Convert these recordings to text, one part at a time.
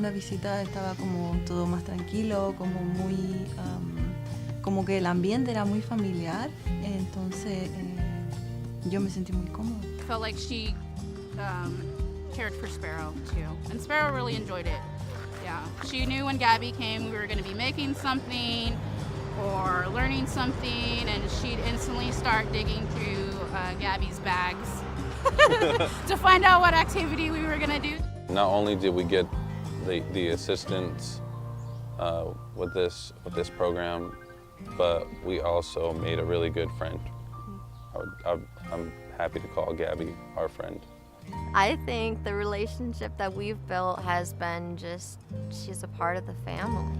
segunda visita estaba como todo más tranquilo, como muy, como que el ambiente era muy familiar, entonces yo me sentí muy cómoda. I felt like she cared for Sparrow too, and Sparrow really enjoyed it. Yeah, she knew when Gabby came we were going to be making something or learning something, and she'd instantly start digging through Gabby's bags to find out what activity we were going to do. Not only did we get the assistance with this program, but we also made a really good friend. I'm happy to call Gabby our friend. I think the relationship that we've built has been she's a part of the family.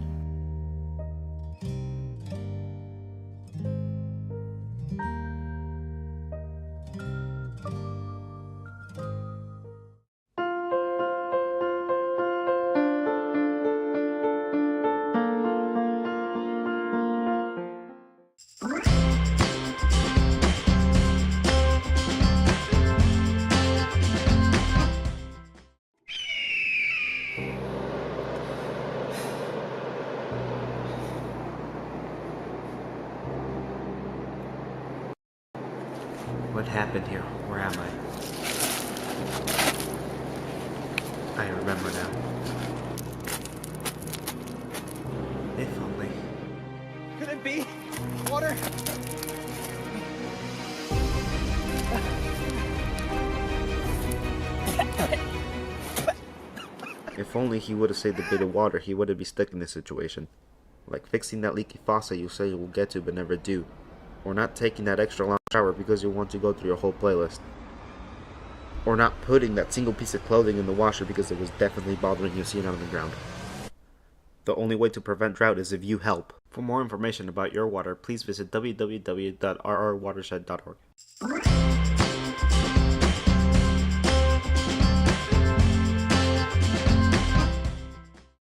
What happened here? Where am I? I remember now. If only. Could it be? Water? If only he would have saved a bit of water, he wouldn't be stuck in this situation. Like fixing that leaky faucet you say you will get to but never do. Or not taking that extra long shower because you want to go through your whole playlist. Or not putting that single piece of clothing in the washer because it was definitely bothering you seeing it on the ground. The only way to prevent drought is if you help. For more information about your water, please visit www.rrwatershed.org.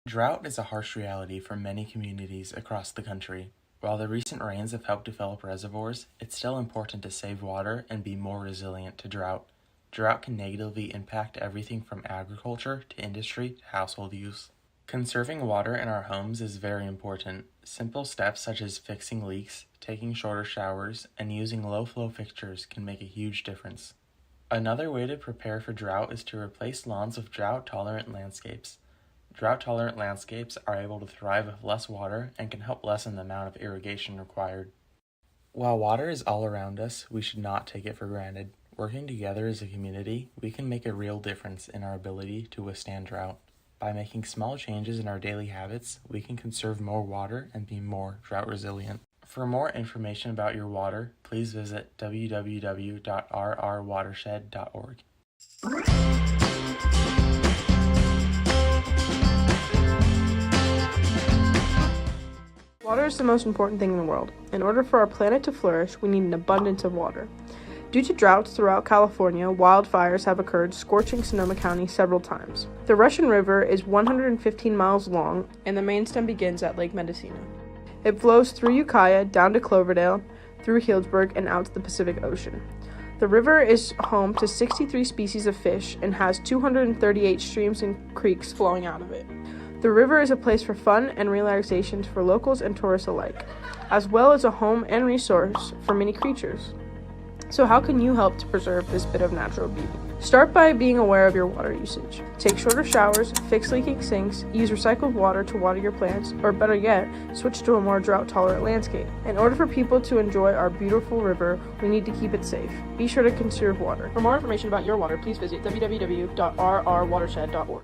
Drought is a harsh reality for many communities across the country. While the recent rains have helped develop reservoirs, it's still important to save water and be more resilient to drought. Drought can negatively impact everything from agriculture to industry to household use. Conserving water in our homes is very important. Simple steps such as fixing leaks, taking shorter showers, and using low-flow fixtures can make a huge difference. Another way to prepare for drought is to replace lawns with drought-tolerant landscapes. Drought-tolerant landscapes are able to thrive with less water and can help lessen the amount of irrigation required. While water is all around us, we should not take it for granted. Working together as a community, we can make a real difference in our ability to withstand drought. By making small changes in our daily habits, we can conserve more water and be more drought resilient. For more information about your water, please visit www.rrwatershed.org. Water is the most important thing in the world. In order for our planet to flourish, we need an abundance of water. Due to droughts throughout California, wildfires have occurred, scorching Sonoma County several times. The Russian River is 115 miles long, and the main stem begins at Lake Mendocino. It flows through Ukiah, down to Cloverdale, through Healdsburg, and out to the Pacific Ocean. The river is home to 63 species of fish and has 238 streams and creeks flowing out of it. The river is a place for fun and relaxation for locals and tourists alike, as well as a home and resource for many creatures. So how can you help to preserve this bit of natural beauty? Start by being aware of your water usage. Take shorter showers, fix leaking sinks, use recycled water to water your plants, or better yet, switch to a more drought-tolerant landscape. In order for people to enjoy our beautiful river, we need to keep it safe. Be sure to conserve water. For more information about your water, please visit www.rrwatershed.org.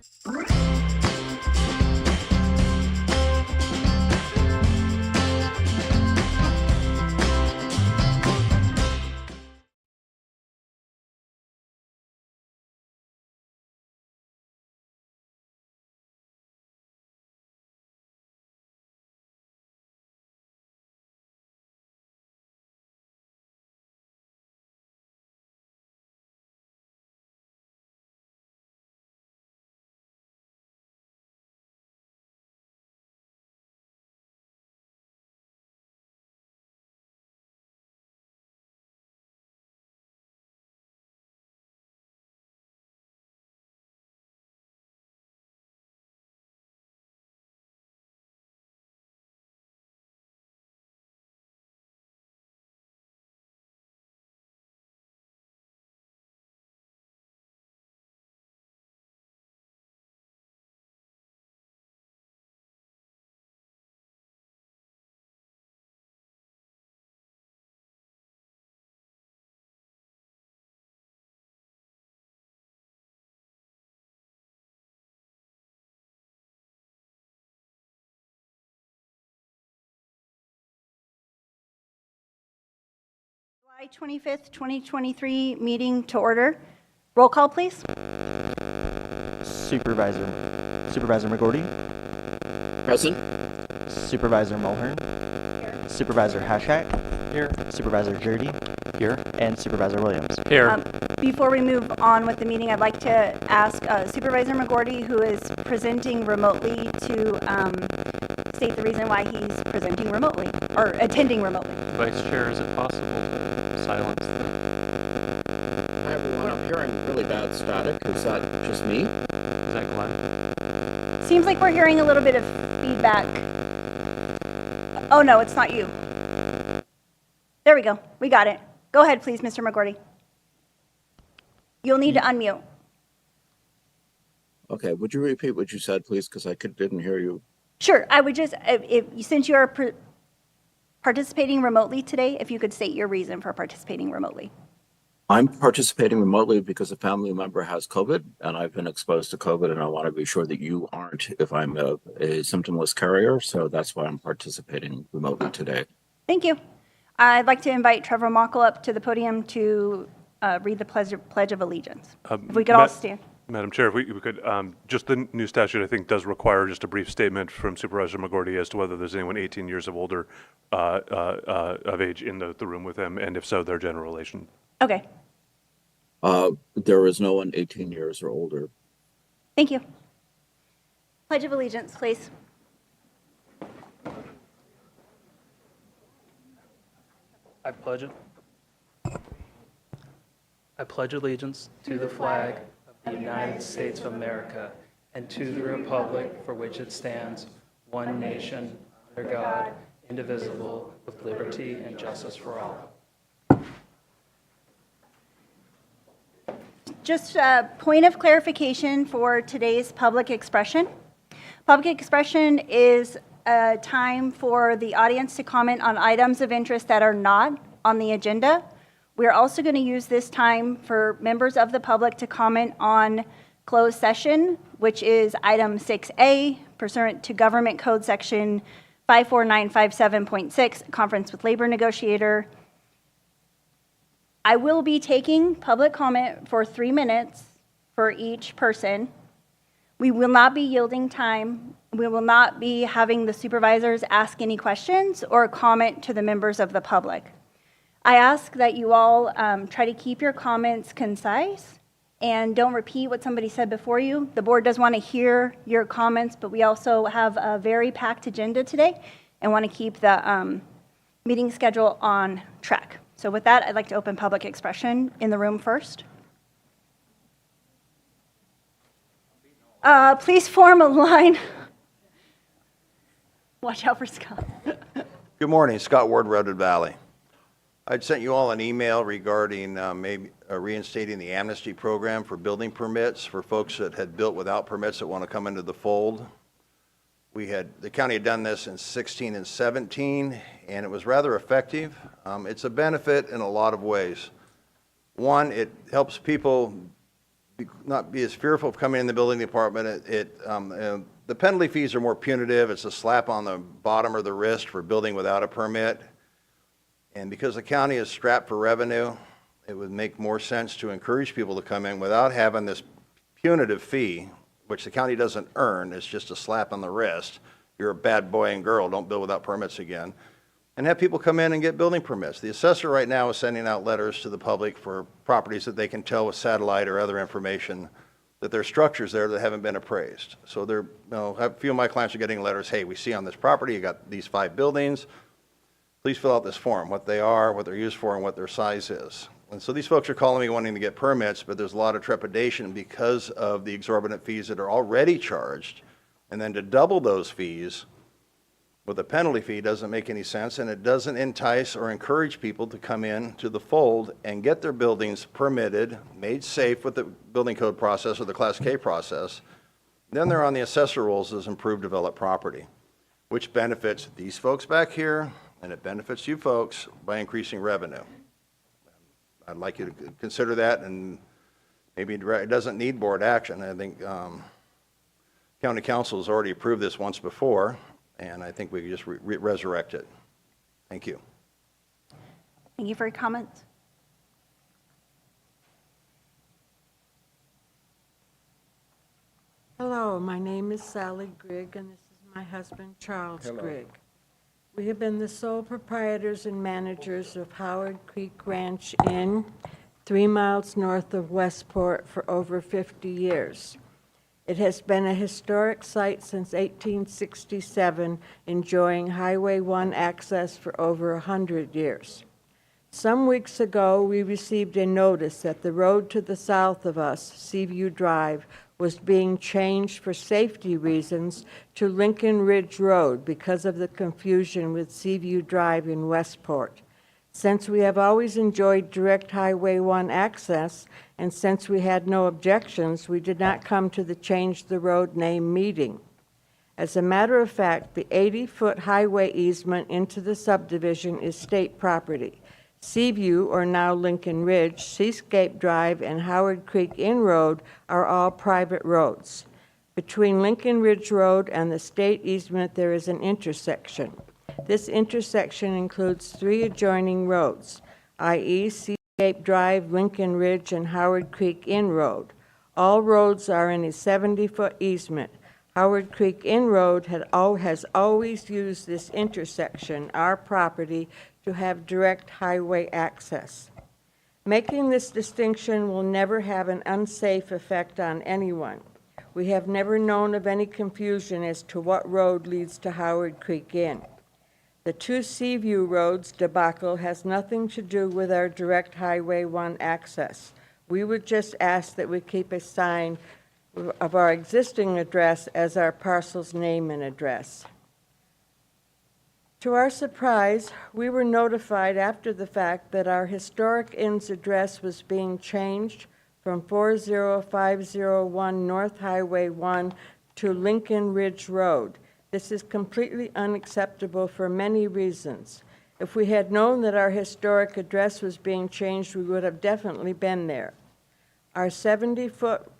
July 25th, 2023 meeting to order. Roll call, please. Supervisor McGordy. Present. Supervisor Mulhern. Supervisor Hashak. Here. Supervisor Jurdy. Here. And Supervisor Williams. Here. Before we move on with the meeting, I'd like to ask Supervisor McGordy, who is presenting remotely, to state the reason why he's presenting remotely or attending remotely. Vice Chair, is it possible to silence them? Hi everyone, I'm hearing really bad static. Is that just me? Is that Glenn? Seems like we're hearing a little bit of feedback. Oh no, it's not you. There we go. We got it. Go ahead, please, Mr. McGordy. You'll need to unmute. Okay, would you repeat what you said, please? Because I didn't hear you. Sure. I would just, since you are participating remotely today, if you could state your reason for participating remotely. I'm participating remotely because a family member has COVID and I've been exposed to COVID, and I want to be sure that you aren't if I'm a symptomless carrier. So that's why I'm participating remotely today. Thank you. I'd like to invite Trevor Mockel up to the podium to read the Pledge of Allegiance. If we could all stand. Madam Chair, if we could, just the new statute, I think, does require just a brief statement from Supervisor McGordy as to whether there's anyone 18 years of older of age in the room with him, and if so, their general relation. Okay. There is no one 18 years or older. Thank you. Pledge of Allegiance, please. I pledge allegiance to the flag of the United States of America and to the republic for which it stands, one nation, under God, indivisible, with liberty and justice for all. Just a point of clarification for today's public expression. Public expression is a time for the audience to comment on items of interest that are not on the agenda. We're also going to use this time for members of the public to comment on closed session, which is item 6A, pursuant to Government Code Section 54957.6, conference with labor negotiator. I will be taking public comment for 3 minutes for each person. We will not be yielding time. We will not be having the supervisors ask any questions or comment to the members of the public. I ask that you all try to keep your comments concise and don't repeat what somebody said before you. The board does want to hear your comments, but we also have a very packed agenda today and want to keep the meeting schedule on track. So with that, I'd like to open public expression in the room first. Please form a line. Watch out for Scott. Good morning, Scott Ward, Redwood Valley. I'd sent you all an email regarding maybe reinstating the amnesty program for building permits for folks that had built without permits that want to come into the fold. The county had done this in 16 and 17, and it was rather effective. It's a benefit in a lot of ways. One, it helps people not be as fearful of coming in the building department. The penalty fees are more punitive. It's a slap on the bottom of the wrist for building without a permit. And because the county is strapped for revenue, it would make more sense to encourage people to come in without having this punitive fee, which the county doesn't earn. It's just a slap on the wrist. You're a bad boy and girl, don't build without permits again. And have people come in and get building permits. The assessor right now is sending out letters to the public for properties that they can tell with satellite or other information that there are structures there that haven't been appraised. So a few of my clients are getting letters, hey, we see on this property you got these 5 buildings. Please fill out this form, what they are, what they're used for, and what their size is. And so these folks are calling me wanting to get permits, but there's a lot of trepidation because of the exorbitant fees that are already charged. And then to double those fees with a penalty fee doesn't make any sense, and it doesn't entice or encourage people to come in to the fold and get their buildings permitted, made safe with the building code process or the Class K process. Then they're on the assessor rolls as improved developed property, which benefits these folks back here, and it benefits you folks by increasing revenue. I'd like you to consider that, and maybe it doesn't need board action. I think County Council has already approved this once before, and I think we could just resurrect it. Thank you. Thank you for your comments. Hello, my name is Sally Grigg, and this is my husband, Charles Grigg. We have been the sole proprietors and managers of Howard Creek Ranch Inn, 3 miles north of Westport, for over 50 years. It has been a historic site since 1867, enjoying Highway 1 access for over 100 years. Some weeks ago, we received a notice that the road to the south of us, Seaview Drive, was being changed for safety reasons to Lincoln Ridge Road because of the confusion with Seaview Drive in Westport. Since we have always enjoyed direct Highway 1 access, and since we had no objections, we did not come to the Change the Road name meeting. As a matter of fact, the 80-foot highway easement into the subdivision is state property. Seaview, or now Lincoln Ridge, Seascape Drive, and Howard Creek Inn Road are all private roads. Between Lincoln Ridge Road and the state easement, there is an intersection. This intersection includes 3 adjoining roads, i.e. Seascape Drive, Lincoln Ridge, and Howard Creek Inn Road. All roads are in a 70-foot easement. Howard Creek Inn Road has always used this intersection, our property, to have direct highway access. Making this distinction will never have an unsafe effect on anyone. We have never known of any confusion as to what road leads to Howard Creek Inn. The 2 Seaview roads debacle has nothing to do with our direct Highway 1 access. We would just ask that we keep a sign of our existing address as our parcel's name and address. To our surprise, we were notified after the fact that our historic inn's address was being changed from 40501 North Highway 1 to Lincoln Ridge Road. This is completely unacceptable for many reasons. If we had known that our historic address was being changed, we would have definitely been there. Our 70-foot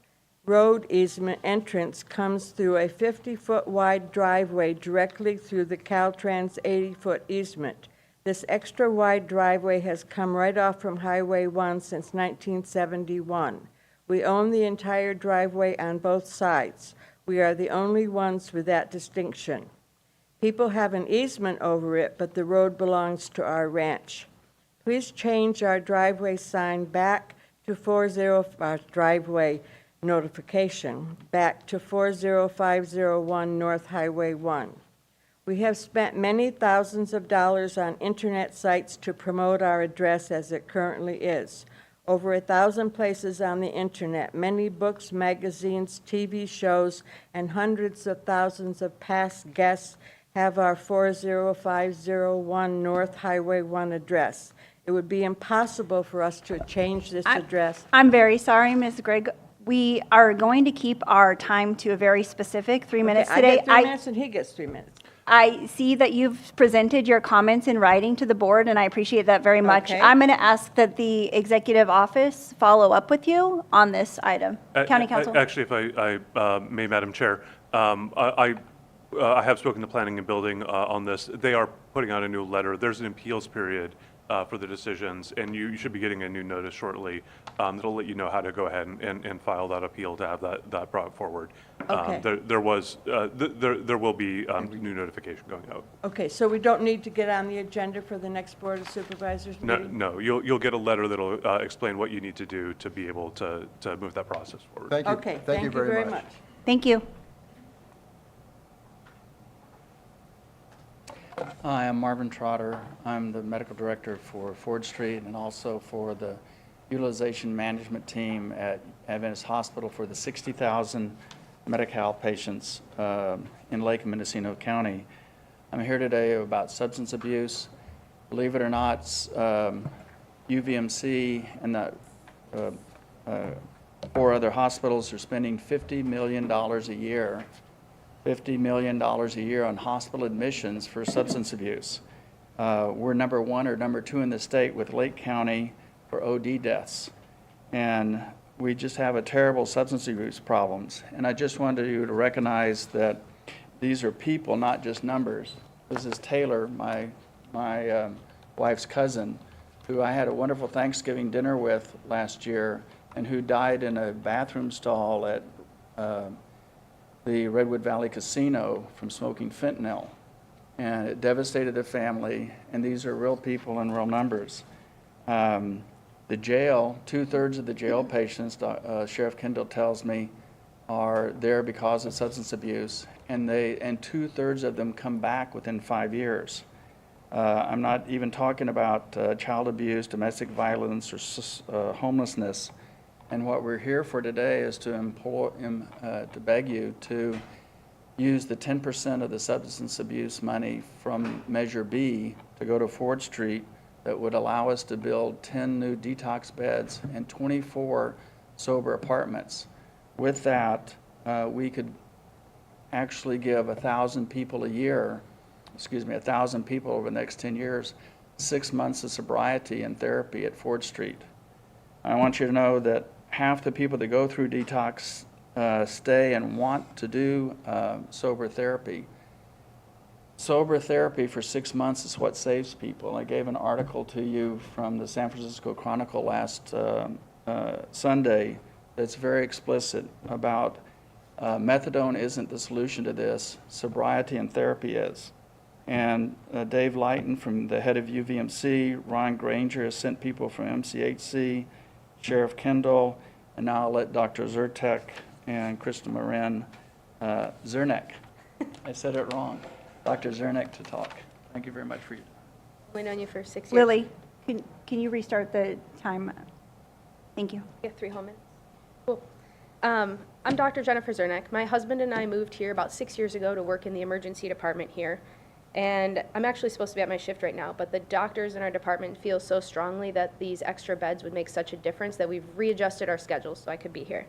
road easement entrance comes through a 50-foot wide driveway directly through the Caltrans 80-foot easement. This extra wide driveway has come right off from Highway 1 since 1971. We own the entire driveway on both sides. We are the only ones with that distinction. People have an easement over it, but the road belongs to our ranch. Please change our driveway sign back to our driveway notification back to 40501 North Highway 1. We have spent many thousands of dollars on internet sites to promote our address as it currently is. Over 1,000 places on the internet, many books, magazines, TV shows, and hundreds of thousands of past guests have our 40501 North Highway 1 address. It would be impossible for us to change this address. I'm very sorry, Ms. Gregg. We are going to keep our time to a very specific 3 minutes today. I get 3 minutes and he gets 3 minutes. I see that you've presented your comments in writing to the board, and I appreciate that very much. Okay. I'm going to ask that the executive office follow up with you on this item. County Counsel? Actually, if I may, Madam Chair, I have spoken to Planning and Building on this. They are putting out a new letter. There's an appeals period for the decisions, and you should be getting a new notice shortly that'll let you know how to go ahead and file that appeal to have that brought forward. Okay. There will be new notification going out. Okay, so we don't need to get on the agenda for the next Board of Supervisors meeting? No, you'll get a letter that'll explain what you need to do to be able to move that process forward. Thank you. Okay, Thank you very much. Thank you. Hi, I'm Marvin Trotter. I'm the medical director for Ford Street and also for the utilization management team at Adventist Hospital for the 60,000 Medi-Cal patients in Lake and Mendocino County. I'm here today about substance abuse. Believe it or not, UVMC and the 4 other hospitals are spending $50 million a year $50 million a year on hospital admissions for substance abuse. We're number 1 or number 2 in the state with Lake County for OD deaths. And we just have a terrible substance abuse problems. And I just wanted you to recognize that these are people, not just numbers. This is Taylor, my wife's cousin, who I had a wonderful Thanksgiving dinner with last year and who died in a bathroom stall at the Redwood Valley Casino from smoking fentanyl. And it devastated the family, and these are real people in real numbers. The jail, 2/3 of the jail patients, Sheriff Kendall tells me, are there because of substance abuse, and 2/3 of them come back within 5 years. I'm not even talking about child abuse, domestic violence, or homelessness. And what we're here for today is to beg you to use the 10% of the substance abuse money from Measure B to go to Ford Street that would allow us to build 10 new detox beds and 24 sober apartments. With that, we could actually give 1,000 people a year, 1,000 people over the next 10 years, 6 months of sobriety and therapy at Ford Street. I want you to know that half the people that go through detox stay and want to do sober therapy. Sober therapy for 6 months is what saves people. I gave an article to you from the San Francisco Chronicle last Sunday that's very explicit about methadone isn't the solution to this. Sobriety and therapy is. And Dave Lighton, from the head of UVMC, Ron Granger has sent people from MCHC, Sheriff Kendall, and now I'll let Dr. Zyrtek and Krista Marin Zernek. I said it wrong. Dr. Zernek to talk. Thank you very much for your time. I've only known you for 6 years. Lily, can you restart the time? Thank you. You have 3 whole minutes. Cool. I'm Dr. Jennifer Zernek. My husband and I moved here about 6 years ago to work in the emergency department here. And I'm actually supposed to be at my shift right now, but the doctors in our department feel so strongly that these extra beds would make such a difference that we've readjusted our schedules so I could be here.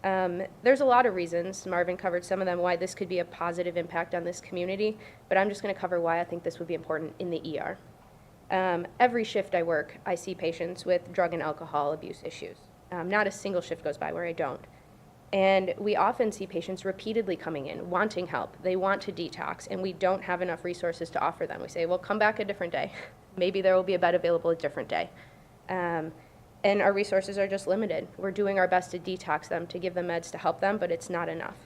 There's a lot of reasons, Marvin covered some of them, why this could be a positive impact on this community, but I'm just going to cover why I think this would be important in the ER. Every shift I work, I see patients with drug and alcohol abuse issues. Not a single shift goes by where I don't. And we often see patients repeatedly coming in, wanting help. They want to detox, and we don't have enough resources to offer them. We say, well, come back a different day. Maybe there will be a bed available a different day. And our resources are just limited. We're doing our best to detox them, to give them meds to help them, but it's not enough.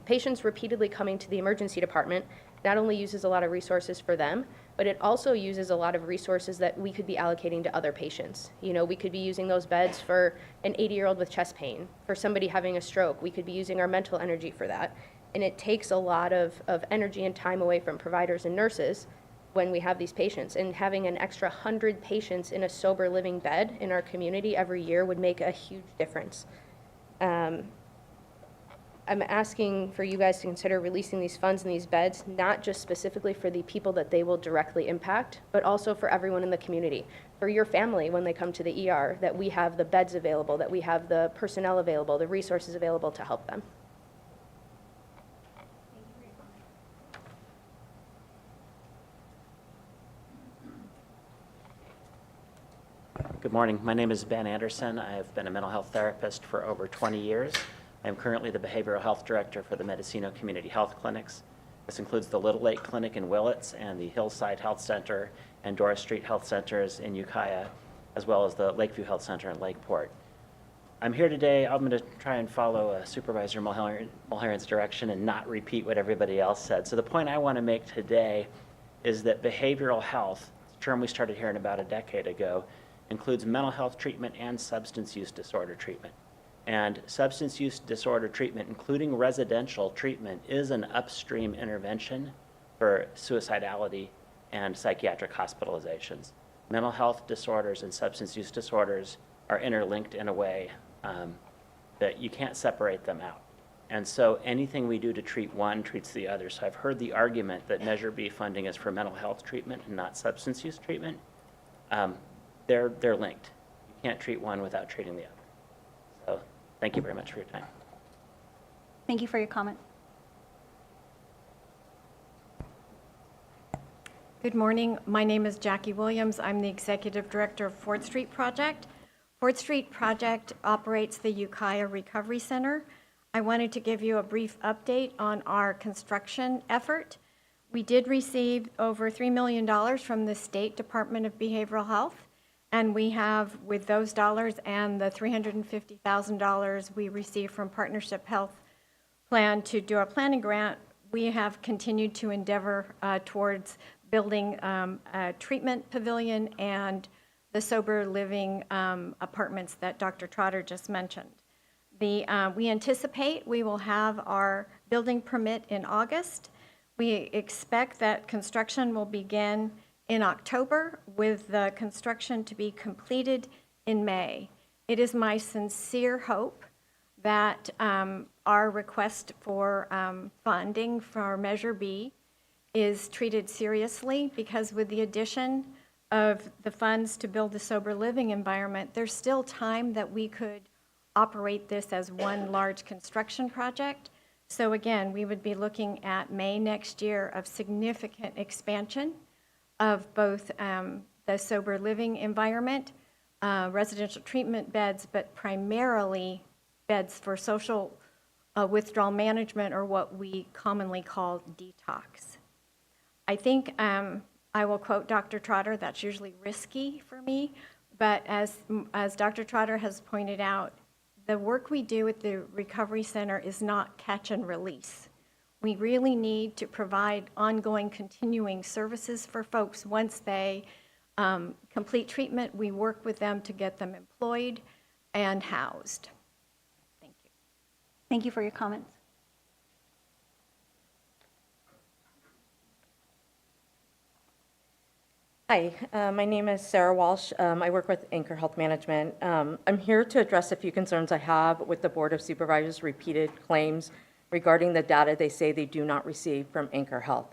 Patients repeatedly coming to the emergency department not only uses a lot of resources for them, but it also uses a lot of resources that we could be allocating to other patients. You know, we could be using those beds for an 80-year-old with chest pain, for somebody having a stroke. We could be using our mental energy for that. And it takes a lot of energy and time away from providers and nurses when we have these patients. And having an extra 100 patients in a sober living bed in our community every year would make a huge difference. I'm asking for you guys to consider releasing these funds and these beds, not just specifically for the people that they will directly impact, but also for everyone in the community, for your family when they come to the ER, that we have the beds available, that we have the personnel available, the resources available to help them. Good morning. My name is Ben Anderson. I have been a mental health therapist for over 20 years. I am currently the Behavioral Health Director for the Mendocino Community Health Clinics. This includes the Little Lake Clinic in Willits and the Hillside Health Center and Doris Street Health Centers in Ukiah, as well as the Lakeview Health Center in Lakeport. I'm here today. I'm going to try and follow Supervisor Mulheron's direction and not repeat what everybody else said. So the point I want to make today is that behavioral health, a term we started hearing about a decade ago, includes mental health treatment and substance use disorder treatment. And substance use disorder treatment, including residential treatment, is an upstream intervention for suicidality and psychiatric hospitalizations. Mental health disorders and substance use disorders are interlinked in a way that you can't separate them out. And so anything we do to treat one treats the other. So I've heard the argument that Measure B funding is for mental health treatment and not substance use treatment. They're linked. You can't treat one without treating the other. So thank you very much for your time. Thank you for your comment. Good morning. My name is Jackie Williams. I'm the Executive Director of Ford Street Project. Ford Street Project operates the Ukiah Recovery Center. I wanted to give you a brief update on our construction effort. We did receive over $3 million from the State Department of Behavioral Health, and we have, with those dollars and the $350,000 we received from Partnership Health, plan to do a planning grant, we have continued to endeavor towards building a treatment pavilion and the sober living apartments that Dr. Trotter just mentioned. We anticipate we will have our building permit in August. We expect that construction will begin in October, with the construction to be completed in May. It is my sincere hope that our request for funding for Measure B is treated seriously, because with the addition of the funds to build the sober living environment, there's still time that we could operate this as one large construction project. So again, we would be looking at May next year of significant expansion of both the sober living environment, residential treatment beds, but primarily beds for social withdrawal management, or what we commonly call detox. I think I will quote Dr. Trotter, that's usually risky for me, but as Dr. Trotter has pointed out, the work we do at the Recovery Center is not catch and release. We really need to provide ongoing, continuing services for folks once they complete treatment. We work with them to get them employed and housed. Thank you. Thank you for your comments. Hi, my name is Sarah Walsh. I work with Anchor Health Management. I'm here to address a few concerns I have with the Board of Supervisors' repeated claims regarding the data they say they do not receive from Anchor Health.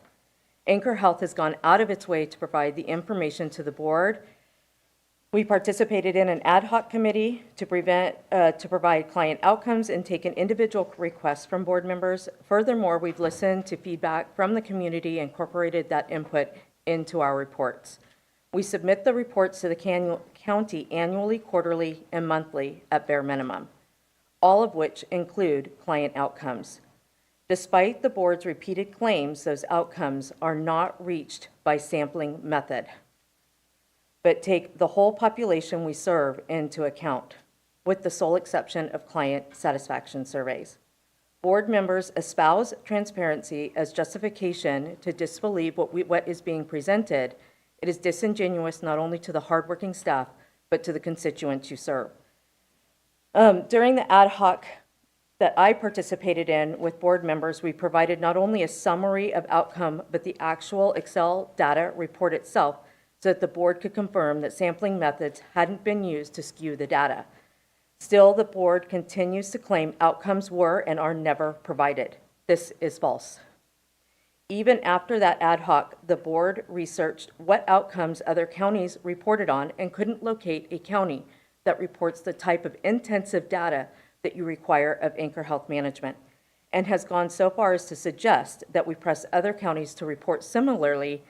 Anchor Health has gone out of its way to provide the information to the board. We participated in an ad hoc committee to provide client outcomes and taken individual requests from board members. Furthermore, we've listened to feedback from the community and incorporated that input into our reports. We submit the reports to the county annually, quarterly, and monthly at bare minimum, all of which include client outcomes. Despite the board's repeated claims, those outcomes are not reached by sampling method, but take the whole population we serve into account, with the sole exception of client satisfaction surveys. Board members espouse transparency as justification to disbelieve what is being presented. It is disingenuous not only to the hardworking staff, but to the constituents you serve. During the ad hoc that I participated in with board members, we provided not only a summary of outcome, but the actual Excel data report itself, so that the board could confirm that sampling methods hadn't been used to skew the data. Still, the board continues to claim outcomes were and are never provided. This is false. Even after that ad hoc, the board researched what outcomes other counties reported on and couldn't locate a county that reports the type of intensive data that you require of Anchor Health Management, and has gone so far as to suggest that we press other counties to report similarly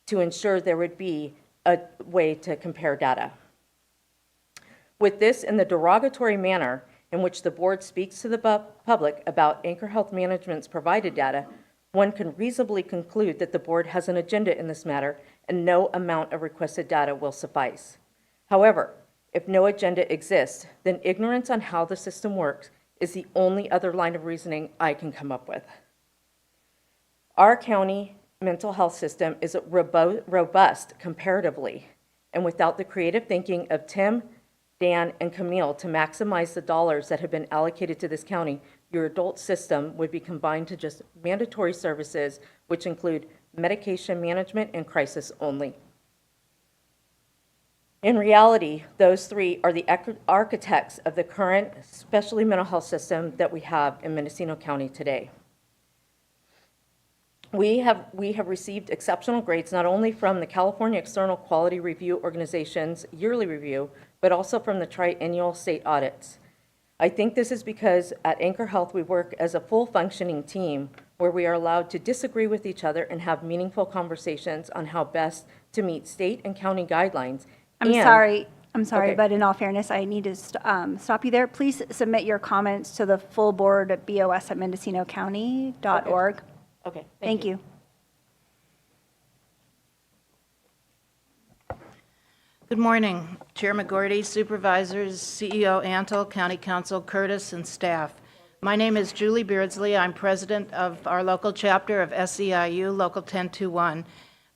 to ensure there would be a way to compare data. With this in the derogatory manner in which the board speaks to the public about Anchor Health Management's provided data, one can reasonably conclude that the board has an agenda in this matter and no amount of requested data will suffice. However, if no agenda exists, then ignorance on how the system works is the only other line of reasoning I can come up with. Our county mental health system is robust comparatively, and without the creative thinking of Tim, Dan, and Camille to maximize the dollars that have been allocated to this county, your adult system would be combined to just mandatory services, which include medication management and crisis only. In reality, those three are the architects of the current, especially mental health system that we have in Mendocino County today. We have received exceptional grades not only from the California External Quality Review Organization's yearly review, but also from the triennial state audits. I think this is because at Anchor Health we work as a full functioning team where we are allowed to disagree with each other and have meaningful conversations on how best to meet state and county guidelines. I'm sorry, Okay. but in all fairness, I need to stop you there. Please submit your comments to the full board at bos@mendocinocounty.org. Okay. Thank you. Good morning, Chair McGordy, Supervisors, CEO Antle, County Council Curtis, and staff. My name is Julie Beardsley. I'm president of our local chapter of SEIU, Local 1021.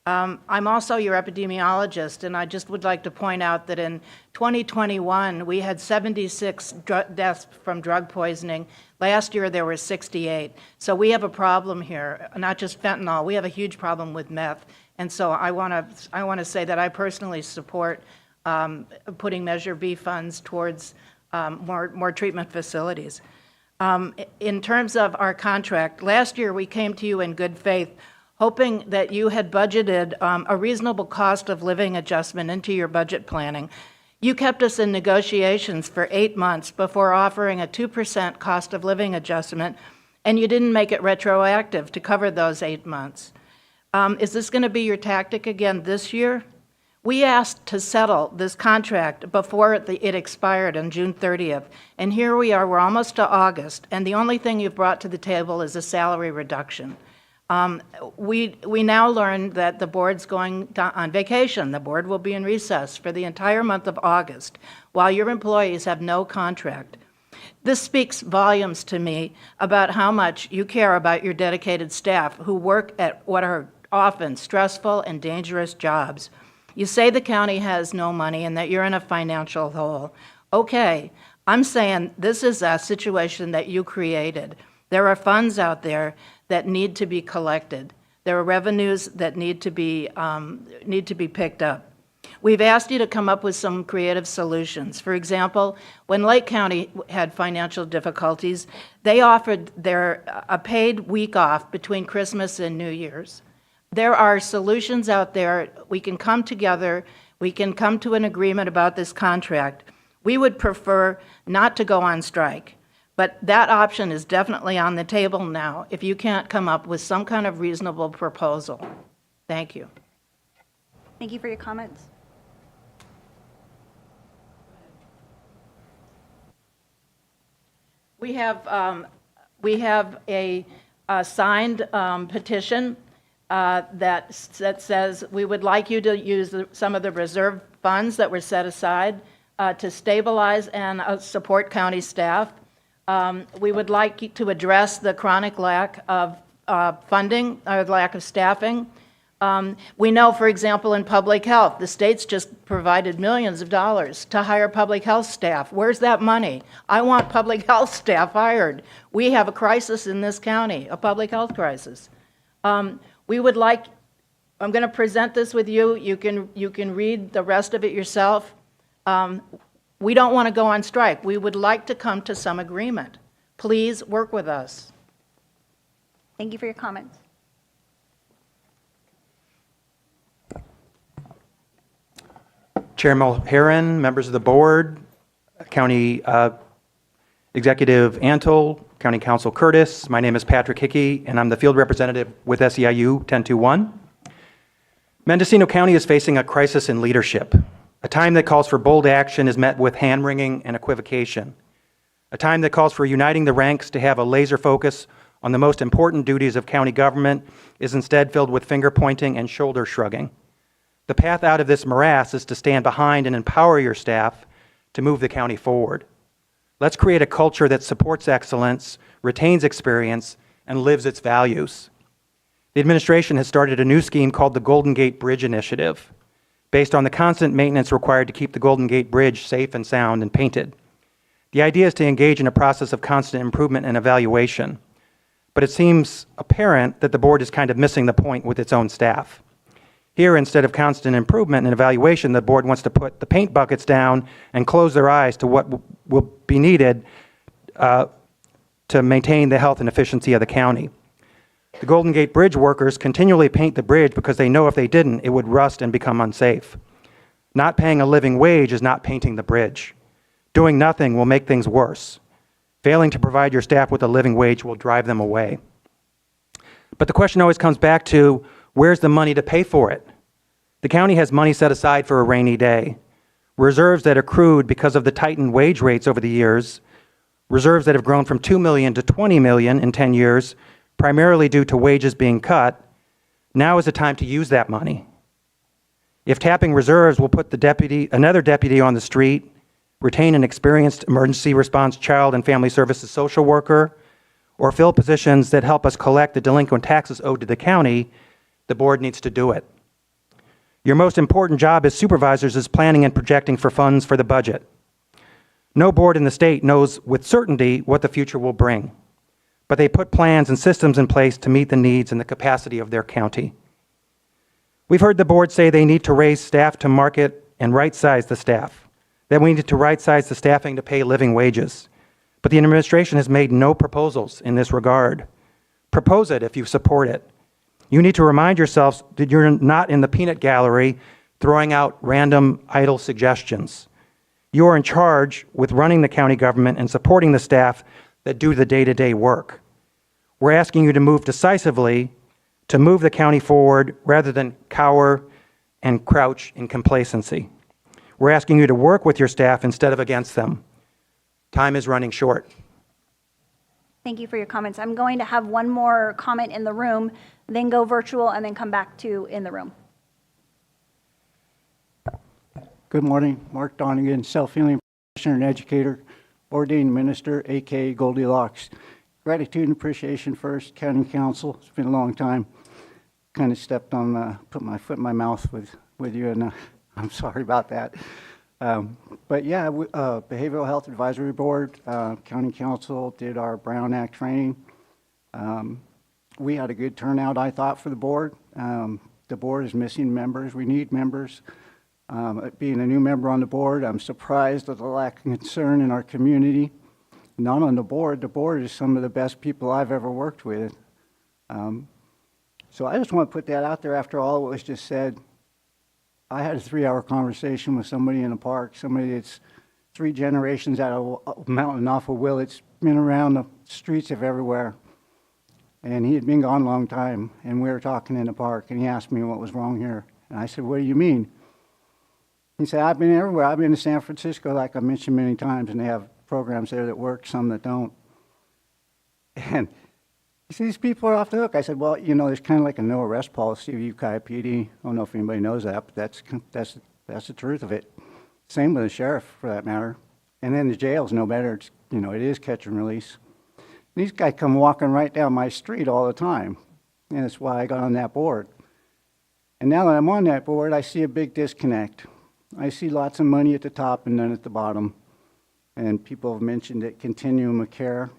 I'm also your epidemiologist, and I just would like to point out that in 2021, we had 76 deaths from drug poisoning. Last year, there were 68. So we have a problem here, not just fentanyl. We have a huge problem with meth. And so I want to say that I personally support putting Measure B funds towards more treatment facilities. In terms of our contract, last year we came to you in good faith, hoping that you had budgeted a reasonable cost of living adjustment into your budget planning. You kept us in negotiations for 8 months before offering a 2% cost of living adjustment, and you didn't make it retroactive to cover those 8 months. Is this going to be your tactic again this year? We asked to settle this contract before it expired on June 30th, and here we are, we're almost to August, and the only thing you've brought to the table is a salary reduction. We now learn that the board's going on vacation. The board will be in recess for the entire month of August, while your employees have no contract. This speaks volumes to me about how much you care about your dedicated staff who work at what are often stressful and dangerous jobs. You say the county has no money and that you're in a financial hole. Okay, I'm saying this is a situation that you created. There are funds out there that need to be collected. There are revenues that need to be picked up. We've asked you to come up with some creative solutions. For example, when Lake County had financial difficulties, they offered a paid week off between Christmas and New Year's. There are solutions out there. We can come together. We can come to an agreement about this contract. We would prefer not to go on strike. But that option is definitely on the table now if you can't come up with some kind of reasonable proposal. Thank you. Thank you for your comments. We have a signed petition that says we would like you to use some of the reserve funds that were set aside to stabilize and support county staff. We would like to address the chronic lack of funding or lack of staffing. We know, for example, in public health, the state's just provided millions of dollars to hire public health staff. Where's that money? I want public health staff hired. We have a crisis in this county, a public health crisis. We would like, I'm going to present this with you. You can read the rest of it yourself. We don't want to go on strike. We would like to come to some agreement. Please work with us. Thank you for your comments. Chair Mulheron, members of the board, County Executive Antle, County Counsel Curtis. My name is Patrick Hickey, and I'm the field representative with SEIU 1021. Mendocino County is facing a crisis in leadership. A time that calls for bold action is met with hand-wringing and equivocation. A time that calls for uniting the ranks to have a laser focus on the most important duties of county government is instead filled with finger-pointing and shoulder-shrugging. The path out of this morass is to stand behind and empower your staff to move the county forward. Let's create a culture that supports excellence, retains experience, and lives its values. The administration has started a new scheme called the Golden Gate Bridge Initiative, based on the constant maintenance required to keep the Golden Gate Bridge safe and sound and painted. The idea is to engage in a process of constant improvement and evaluation, but it seems apparent that the board is kind of missing the point with its own staff. Here, instead of constant improvement and evaluation, the board wants to put the paint buckets down and close their eyes to what will be needed to maintain the health and efficiency of the county. The Golden Gate Bridge workers continually paint the bridge because they know if they didn't, it would rust and become unsafe. Not paying a living wage is not painting the bridge. Doing nothing will make things worse. Failing to provide your staff with a living wage will drive them away. But the question always comes back to, where's the money to pay for it? The county has money set aside for a rainy day. Reserves that accrued because of the tightened wage rates over the years, reserves that have grown from $2 million to $20 million in 10 years, primarily due to wages being cut. Now is the time to use that money. If tapping reserves will put another deputy on the street, retain an experienced emergency response child and family services social worker, or fill positions that help us collect the delinquent taxes owed to the county, the board needs to do it. Your most important job as supervisors is planning and projecting for funds for the budget. No board in the state knows with certainty what the future will bring, but they put plans and systems in place to meet the needs and the capacity of their county. We've heard the board say they need to raise staff to market and right-size the staff, that we need to right-size the staffing to pay living wages. But the administration has made no proposals in this regard. Propose it if you support it. You need to remind yourselves that you're not in the peanut gallery throwing out random idle suggestions. You are in charge with running the county government and supporting the staff that do the day-to-day work. We're asking you to move decisively to move the county forward rather than cower and crouch in complacency. We're asking you to work with your staff instead of against them. Time is running short. Thank you for your comments. I'm going to have one more comment in the room, then go virtual, and then come back to in the room. Good morning, Mark Donegan, self-healing practitioner and educator, ordained minister, aka Goldilocks. Gratitude and appreciation first, county council. It's been a long time. Kind of stepped on, put my foot in my mouth with you, and I'm sorry about that. But yeah, Behavioral Health Advisory Board, county council did our Brown Act training. We had a good turnout, I thought, for the board. The board is missing members. We need members. Being a new member on the board, I'm surprised at the lack of concern in our community. Not on the board is some of the best people I've ever worked with. So I just want to put that out there after all what was just said. I had a 3-hour conversation with somebody in the park, somebody that's 3 generations out of a mountain off of Willits, been around the streets of everywhere. And he had been gone a long time, and we were talking in the park, and he asked me what was wrong here. And I said, what do you mean? He said, I've been everywhere. I've been to San Francisco, like I mentioned many times, and they have programs there that work, some that don't. And he said, these people are off the hook. I said, well, you know, there's kind of like a no arrest policy of Ukiah PD. I don't know if anybody knows that, but that's the truth of it. Same with the sheriff, for that matter. And then the jail's no better. It's, you know, it is catch and release. And these guys come walking right down my street all the time, and that's why I got on that board. And now that I'm on that board, I see a big disconnect. I see lots of money at the top and none at the bottom. And people have mentioned it, continuum of care.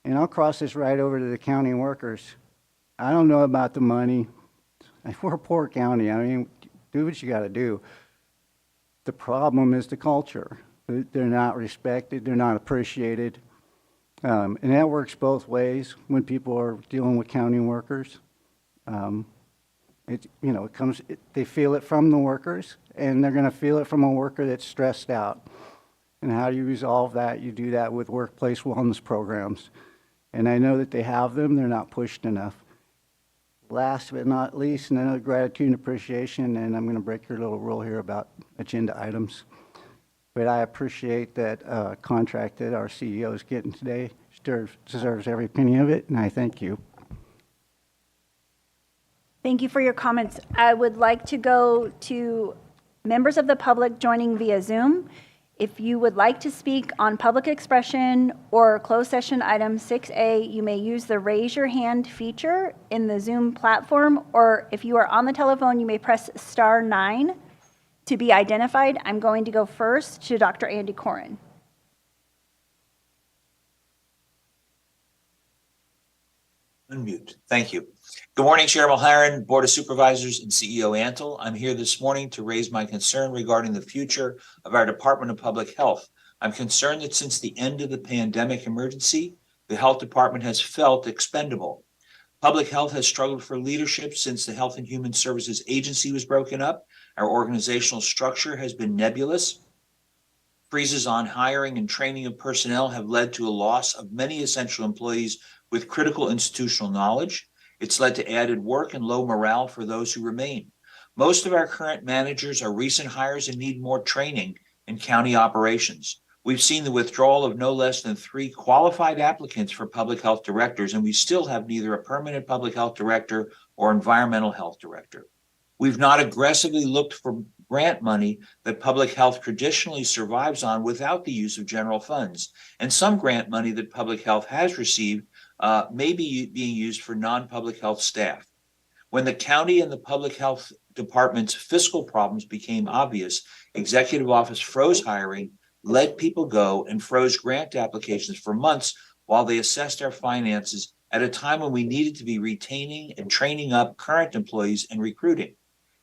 And I'll cross this right over to the county workers. I don't know about the money. We're a poor county. I mean, do what you got to do. The problem is the culture. They're not respected. They're not appreciated. And that works both ways when people are dealing with county workers. They feel it from the workers, and they're going to feel it from a worker that's stressed out. And how do you resolve that? You do that with workplace wellness programs. And I know that they have them. They're not pushed enough. Last but not least, another gratitude and appreciation, and I'm going to break your little rule here about agenda items. But I appreciate that contract that our CEO is getting today. Deserves every penny of it, and I thank you. Thank you for your comments. I would like to go to members of the public joining via Zoom. If you would like to speak on public expression or closed session item 6A, you may use the raise your hand feature in the Zoom platform, or if you are on the telephone, you may press *9 to be identified. I'm going to go first to Dr. Andy Corin. Unmute. Thank you. Good morning, Chair Mulherin, Board of Supervisors, and CEO Antle. I'm here this morning to raise my concern regarding the future of our Department of Public Health. I'm concerned that since the end of the pandemic emergency, the Health Department has felt expendable. Public health has struggled for leadership since the Health and Human Services Agency was broken up. Our organizational structure has been nebulous. Freezes on hiring and training of personnel have led to a loss of many essential employees with critical institutional knowledge. It's led to added work and low morale for those who remain. Most of our current managers are recent hires and need more training in county operations. We've seen the withdrawal of no less than 3 qualified applicants for public health directors, and we still have neither a permanent public health director or environmental health director. We've not aggressively looked for grant money that public health traditionally survives on without the use of general funds. And some grant money that public health has received may be being used for non-public health staff. When the county and the public health department's fiscal problems became obvious, executive office froze hiring, let people go, and froze grant applications for months while they assessed our finances at a time when we needed to be retaining and training up current employees and recruiting.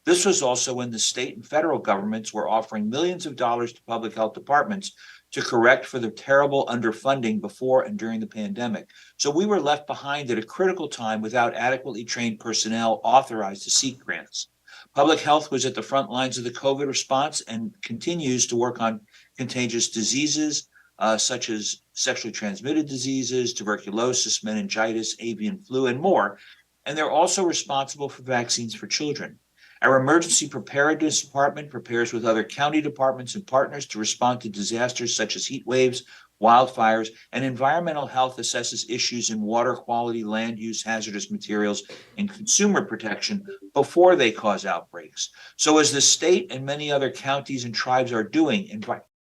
This was also when the state and federal governments were offering millions of dollars to public health departments to correct for the terrible underfunding before and during the pandemic. So we were left behind at a critical time without adequately trained personnel authorized to seek grants. Public health was at the front lines of the COVID response and continues to work on contagious diseases such as sexually transmitted diseases, tuberculosis, meningitis, avian flu, and more. And they're also responsible for vaccines for children. Our emergency preparedness department prepares with other county departments and partners to respond to disasters such as heat waves, wildfires, and environmental health assesses issues in water quality, land use, hazardous materials, and consumer protection before they cause outbreaks. So as the state and many other counties and tribes are doing,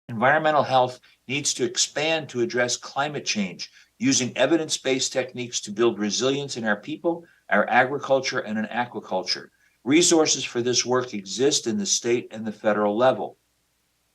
environmental health needs to expand to address climate change, using evidence-based techniques to build resilience in our people, our agriculture, and in aquaculture. Resources for this work exist in the state and the federal level.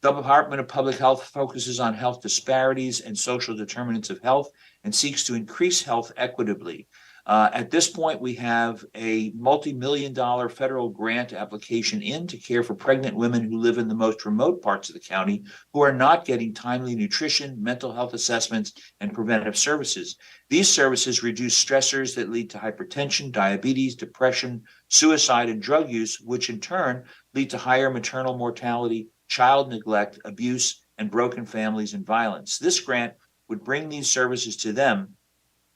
The Department of Public Health focuses on health disparities and social determinants of health and seeks to increase health equitably. At this point, we have a multi-million-dollar federal grant application in to care for pregnant women who live in the most remote parts of the county who are not getting timely nutrition, mental health assessments, and preventative services. These services reduce stressors that lead to hypertension, diabetes, depression, suicide, and drug use, which in turn lead to higher maternal mortality, child neglect, abuse, and broken families and violence. This grant would bring these services to them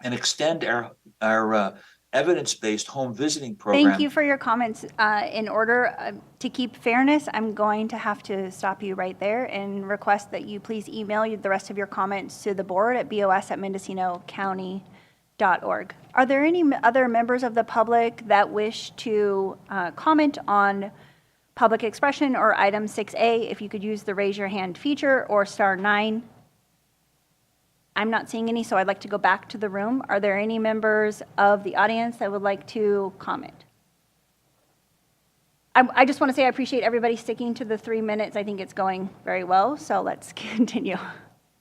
and extend our evidence-based home visiting program. Thank you for your comments. In order to keep fairness, I'm going to have to stop you right there and request that you please email the rest of your comments to the board at bos@mendocinocounty.org. Are there any other members of the public that wish to comment on public expression or item 6A? If you could use the raise your hand feature or *9. I'm not seeing any, so I'd like to go back to the room. Are there any members of the audience that would like to comment? I just want to say I appreciate everybody sticking to the 3 minutes. I think it's going very well, so let's continue.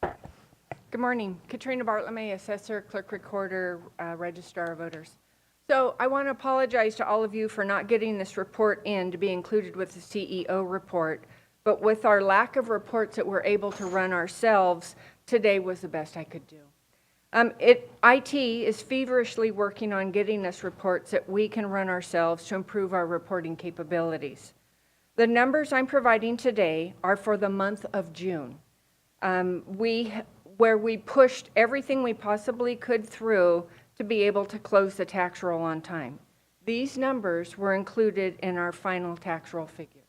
Good morning. Katrina Bartlemy, Assessor, Clerk Recorder, Registrar of Voters. So I want to apologize to all of you for not getting this report in to be included with the CEO report, but with our lack of reports that we're able to run ourselves, today was the best I could do. IT is feverishly working on getting us reports that we can run ourselves to improve our reporting capabilities. The numbers I'm providing today are for the month of June, where we pushed everything we possibly could through to be able to close the tax roll on time. These numbers were included in our final tax roll figures.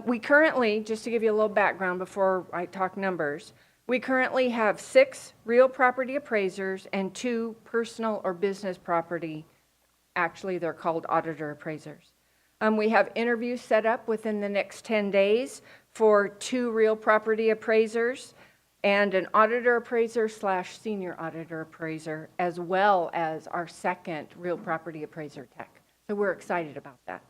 We currently, just to give you a little background before I talk numbers, we currently have 6 real property appraisers and 2 personal or business property. Actually, they're called auditor appraisers. We have interviews set up within the next 10 days for 2 real property appraisers and an auditor appraiser / senior auditor appraiser, as well as our 2nd real property appraiser tech. So we're excited about that.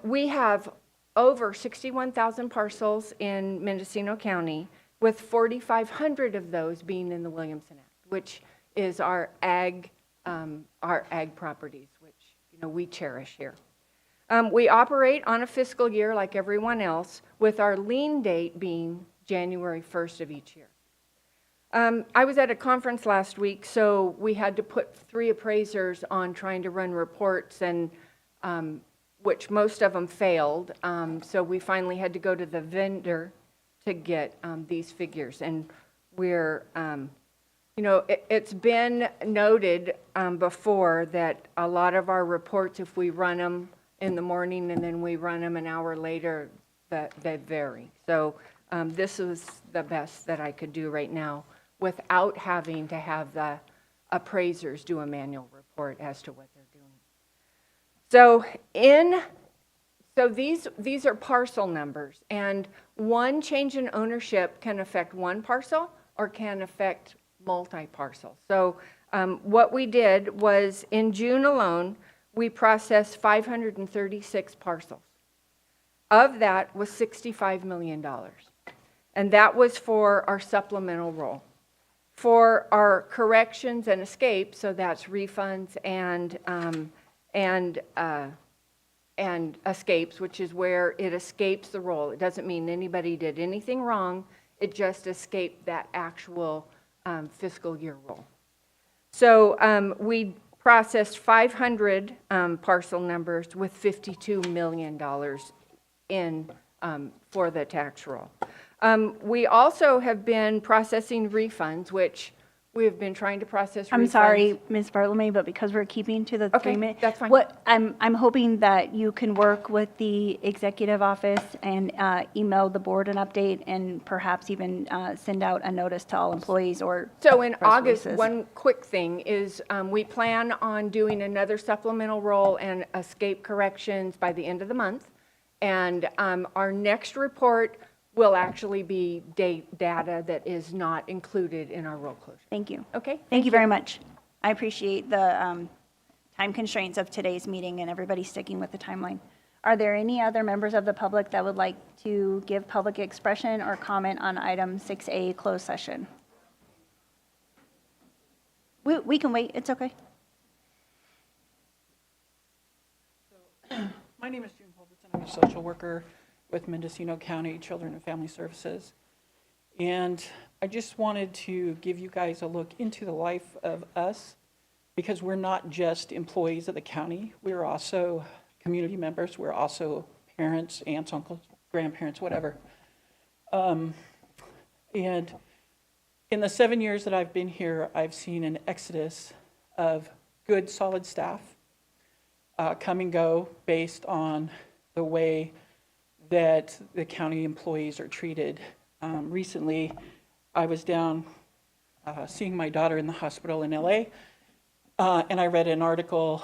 We have over 61,000 parcels in Mendocino County, with 4,500 of those being in the Williamson Act, which is our ag properties, which we cherish here. We operate on a fiscal year like everyone else, with our lien date being January 1st of each year. I was at a conference last week, so we had to put 3 appraisers on trying to run reports, and which most of them failed. So we finally had to go to the vendor to get these figures. And we're, it's been noted before that a lot of our reports, if we run them in the morning and then we run them an hour later, that they vary. So this is the best that I could do right now without having to have the appraisers do a manual report as to what they're doing. So in So these are parcel numbers, and one change in ownership can affect one parcel or can affect multi-parcel. So what we did was, in June alone, we processed 536 parcels. Of that was $65 million. And that was for our supplemental roll. For our corrections and escapes, so that's refunds and escapes, which is where it escapes the roll. It doesn't mean anybody did anything wrong. It just escaped that actual fiscal year roll. So we processed 500 parcel numbers with $52 million in for the tax roll. We also have been processing refunds, which we have been trying to process refunds. I'm sorry, Ms. Bartolome, but because we're keeping to the 3 minutes. That's fine. I'm hoping that you can work with the executive office and email the board an update and perhaps even send out a notice to all employees or So in press August, releases. one quick thing is we plan on doing another supplemental roll and escape corrections by the end of the month. And our next report will actually be data that is not included in our roll closure. Thank you. Okay? Thank you very much. I appreciate the time constraints of today's meeting and everybody sticking with the timeline. Are there any other members of the public that would like to give public expression or comment on item 6A, closed session? We can wait. It's okay. My name is June Culbertson. I'm a social worker with Mendocino County Children and Family Services. And I just wanted to give you guys a look into the life of us, because we're not just employees of the county. We're also community members. We're also parents, aunts, uncles, grandparents, whatever. And in the 7 years that I've been here, I've seen an exodus of good, solid staff come and go based on the way that the county employees are treated. Recently, I was down seeing my daughter in the hospital in LA, and I read an article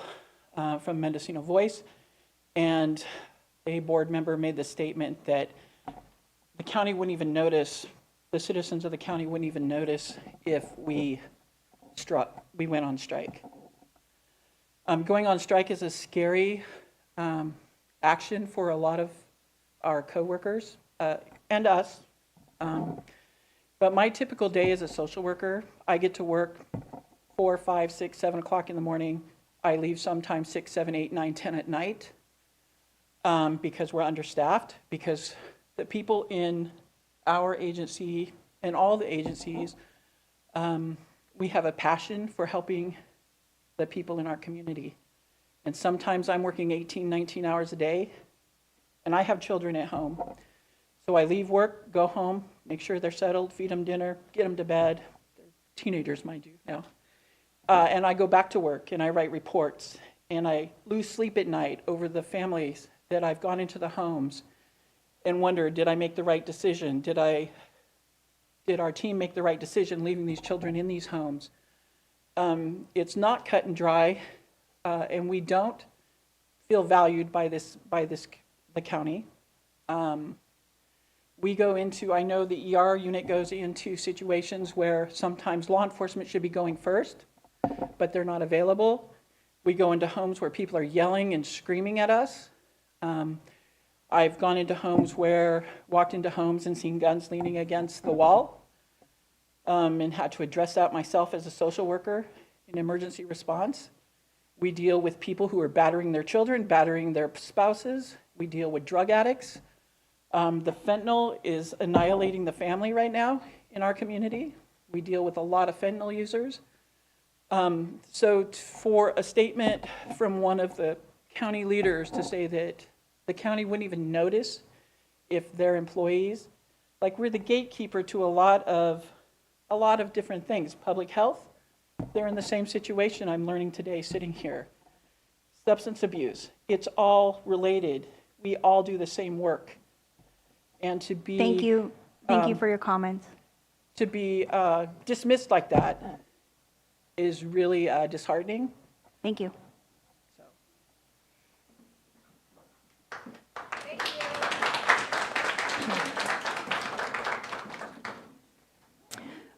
from Mendocino Voice, and a board member made the statement that the county wouldn't even notice, the citizens of the county wouldn't even notice if we went on strike. Going on strike is a scary action for a lot of our coworkers and us. But my typical day as a social worker, I get to work 4, 5, 6, 7 o'clock in the morning. I leave sometimes 6, 7, 8, 9, 10 at night because we're understaffed, because the people in our agency and all the agencies, we have a passion for helping the people in our community. And sometimes I'm working 18, 19 hours a day, and I have children at home. So I leave work, go home, make sure they're settled, feed them dinner, get them to bed. They're teenagers, mind you, now. And I go back to work, and I write reports, and I lose sleep at night over the families that I've gone into the homes and wonder, did I make the right decision? Did our team make the right decision leaving these children in these homes? It's not cut and dry, and we don't feel valued by the county. We go into, I know the ER unit goes into situations where sometimes law enforcement should be going first, but they're not available. We go into homes where people are yelling and screaming at us. I've gone into homes walked into homes and seen guns leaning against the wall, and had to address that myself as a social worker in emergency response. We deal with people who are battering their children, battering their spouses. We deal with drug addicts. The fentanyl is annihilating the family right now in our community. We deal with a lot of fentanyl users. So for a statement from one of the county leaders to say that the county wouldn't even notice if their employees, like we're the gatekeeper to a lot of different things. Public health, they're in the same situation I'm learning today sitting here. Substance abuse, it's all related. We all do the same work. And to be... Thank you for your comments. To be dismissed like that is really disheartening. Thank you.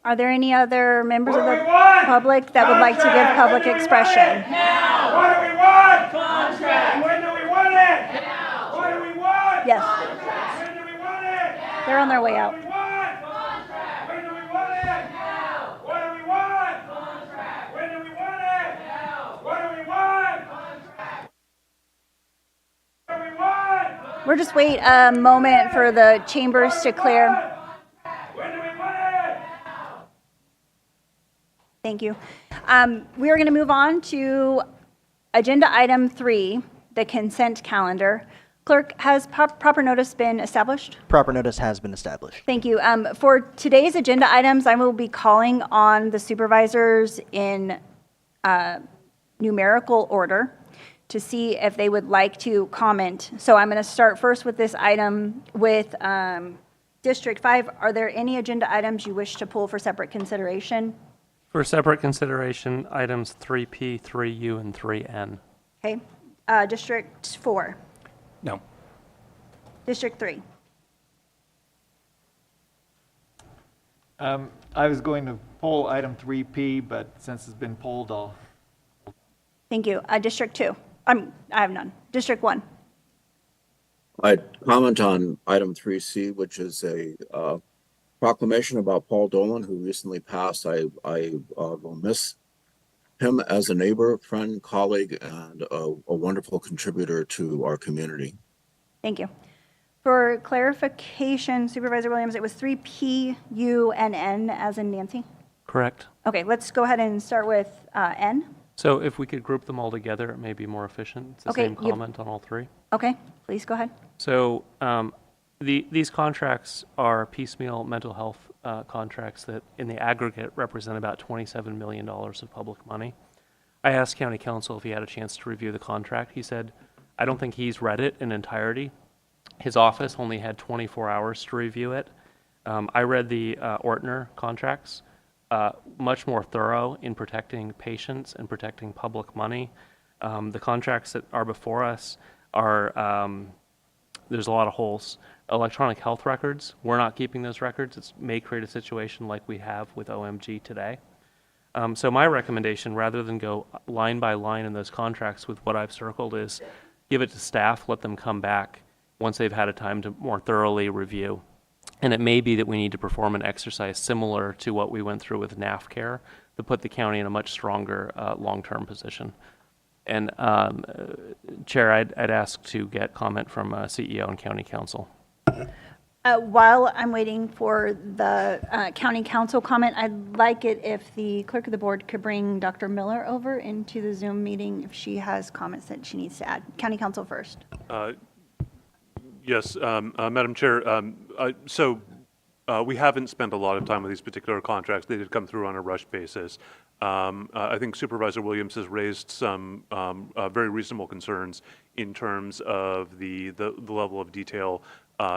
Are there any other members of the public that would like to give public expression? Now! What do we want? Contract! When do we want it? Now! What do we want? Yes. Contract! When do we want it? Now! They're on their way out. What do we want? Contract! When do we want it? Now! What do we want? Contract! When do we want it? Now! What do we want? Contract! What do we want? We'll just wait a moment for the chambers to clear. When do we want it? Thank you. We are going to move on to agenda item 3, the consent calendar. Clerk, has proper notice been established? Proper notice has been established. Thank you. For today's agenda items, I will be calling on the supervisors in numerical order to see if they would like to comment. So I'm going to start first with this item with District 5. Are there any agenda items you wish to pull for separate consideration? For separate consideration, items 3P, 3U, and 3N. Okay. District 4. No. District 3. I was going to pull item 3P, but since it's been pulled, I'll. Thank you. District 2. I have none. District 1. I'd comment on item 3C, which is a proclamation about Paul Dolan, who recently passed. I will miss him as a neighbor, friend, colleague, and a wonderful contributor to our community. Thank you. For clarification, Supervisor Williams, it was 3P, U, and N as in Nancy? Correct. Okay, let's go ahead and start with N. So if we could group them all together, it may be more efficient. It's the Okay, same comment on all three. Okay, please go ahead. So these contracts are piecemeal mental health contracts that in the aggregate represent about $27 million of public money. I asked County Counsel if he had a chance to review the contract. He said, I don't think he's read it in entirety. His office only had 24 hours to review it. I read the Ordinance contracts, much more thorough in protecting patients and protecting public money. The contracts that are before us are, there's a lot of holes. Electronic health records, we're not keeping those records. It may create a situation like we have with OMG today. So my recommendation, rather than go line by line in those contracts with what I've circled, is give it to staff, let them come back once they've had a time to more thoroughly review. And it may be that we need to perform an exercise similar to what we went through with NAF care to put the county in a much stronger long-term position. And Chair, I'd ask to get comment from CEO and County Counsel. While I'm waiting for the County Counsel comment, I'd like it if the Clerk of the Board could bring Dr. Miller over into the Zoom meeting if she has comments that she needs to add. County Counsel first. Yes, Madam Chair. So we haven't spent a lot of time with these particular contracts. They did come through on a rush basis. I think Supervisor Williams has raised some very reasonable concerns in terms of the level of detail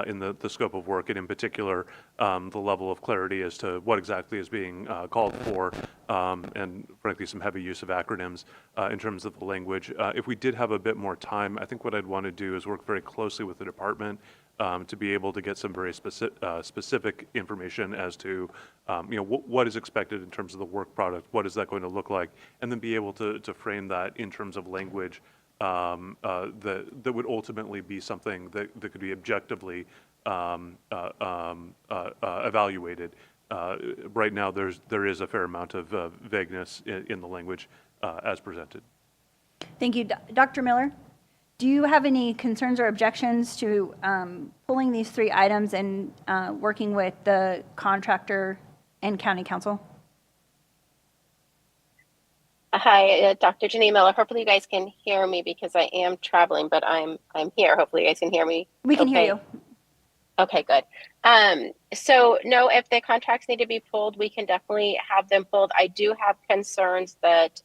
in the scope of work, and in particular, the level of clarity as to what exactly is being called for, and frankly, some heavy use of acronyms in terms of the language. If we did have a bit more time, I think what I'd want to do is work very closely with the department to be able to get some very specific information as to what is expected in terms of the work product, what is that going to look like, and then be able to frame that in terms of language that would ultimately be something that could be objectively evaluated. Right now, there is a fair amount of vagueness in the language as presented. Thank you. Dr. Miller, do you have any concerns or objections to pulling these three items and working with the contractor and County Counsel? Hi, Dr. Janine Miller. Hopefully you guys can hear me because I am traveling, but I'm here. Hopefully you guys can hear me. We can hear you. Okay, good. So no, if the contracts need to be pulled, we can definitely have them pulled. I do have concerns that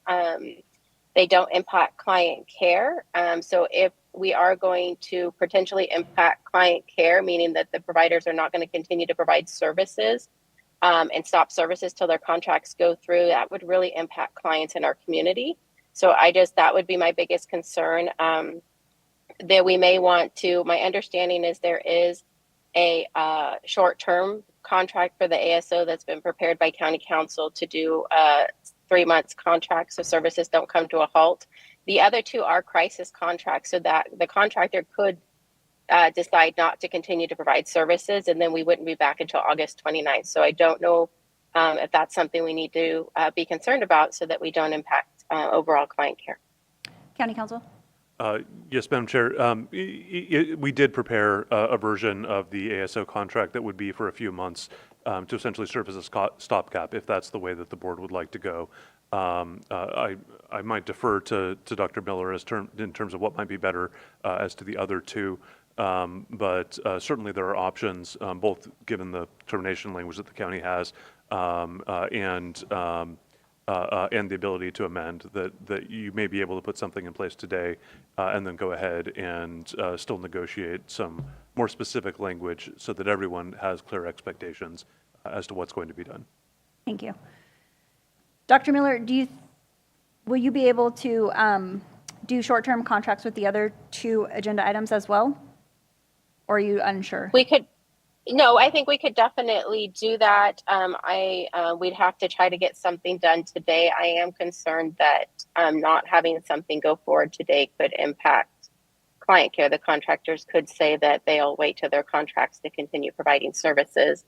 they don't impact client care. So if we are going to potentially impact client care, meaning that the providers are not going to continue to provide services, and stop services till their contracts go through, that would really impact clients in our community. So that would be my biggest concern. That we may want to, my understanding is there is a short-term contract for the ASO that's been prepared by county council to do 3 months contract so services don't come to a halt. The other two are crisis contracts so that the contractor could decide not to continue to provide services, and then we wouldn't be back until August 29th. So I don't know if that's something we need to be concerned about so that we don't impact overall client care. County Council? Yes, Madam Chair. We did prepare a version of the ASO contract that would be for a few months to essentially serve as a stopgap if that's the way that the board would like to go. I might defer to Dr. Miller in terms of what might be better as to the other two. But certainly there are options, both given the termination language that the county has and the ability to amend, that you may be able to put something in place today and then go ahead and still negotiate some more specific language so that everyone has clear expectations as to what's going to be done. Thank you. Dr. Miller, will you be able to do short-term contracts with the other two agenda items as well? Or are you unsure? No, I think we could definitely do that. We'd have to try to get something done today. I am concerned that not having something go forward today could impact client care. The contractors could say that they'll wait till their contracts to continue providing services.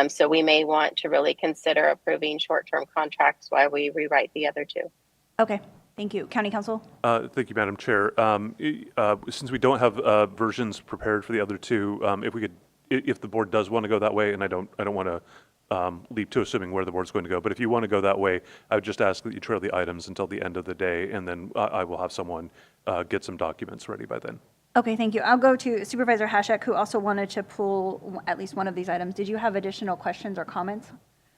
So we may want to really consider approving short-term contracts while we rewrite the other two. Okay. Thank you. County Council? Thank you, Madam Chair. Since we don't have versions prepared for the other two, if the board does want to go that way, and I don't want to leap to assuming where the board's going to go, but if you want to go that way, I would just ask that you trail the items until the end of the day, and then I will have someone get some documents ready by then. Okay, thank you. I'll go to Supervisor Hashak, who also wanted to pull at least one of these items. Did you have additional questions or comments?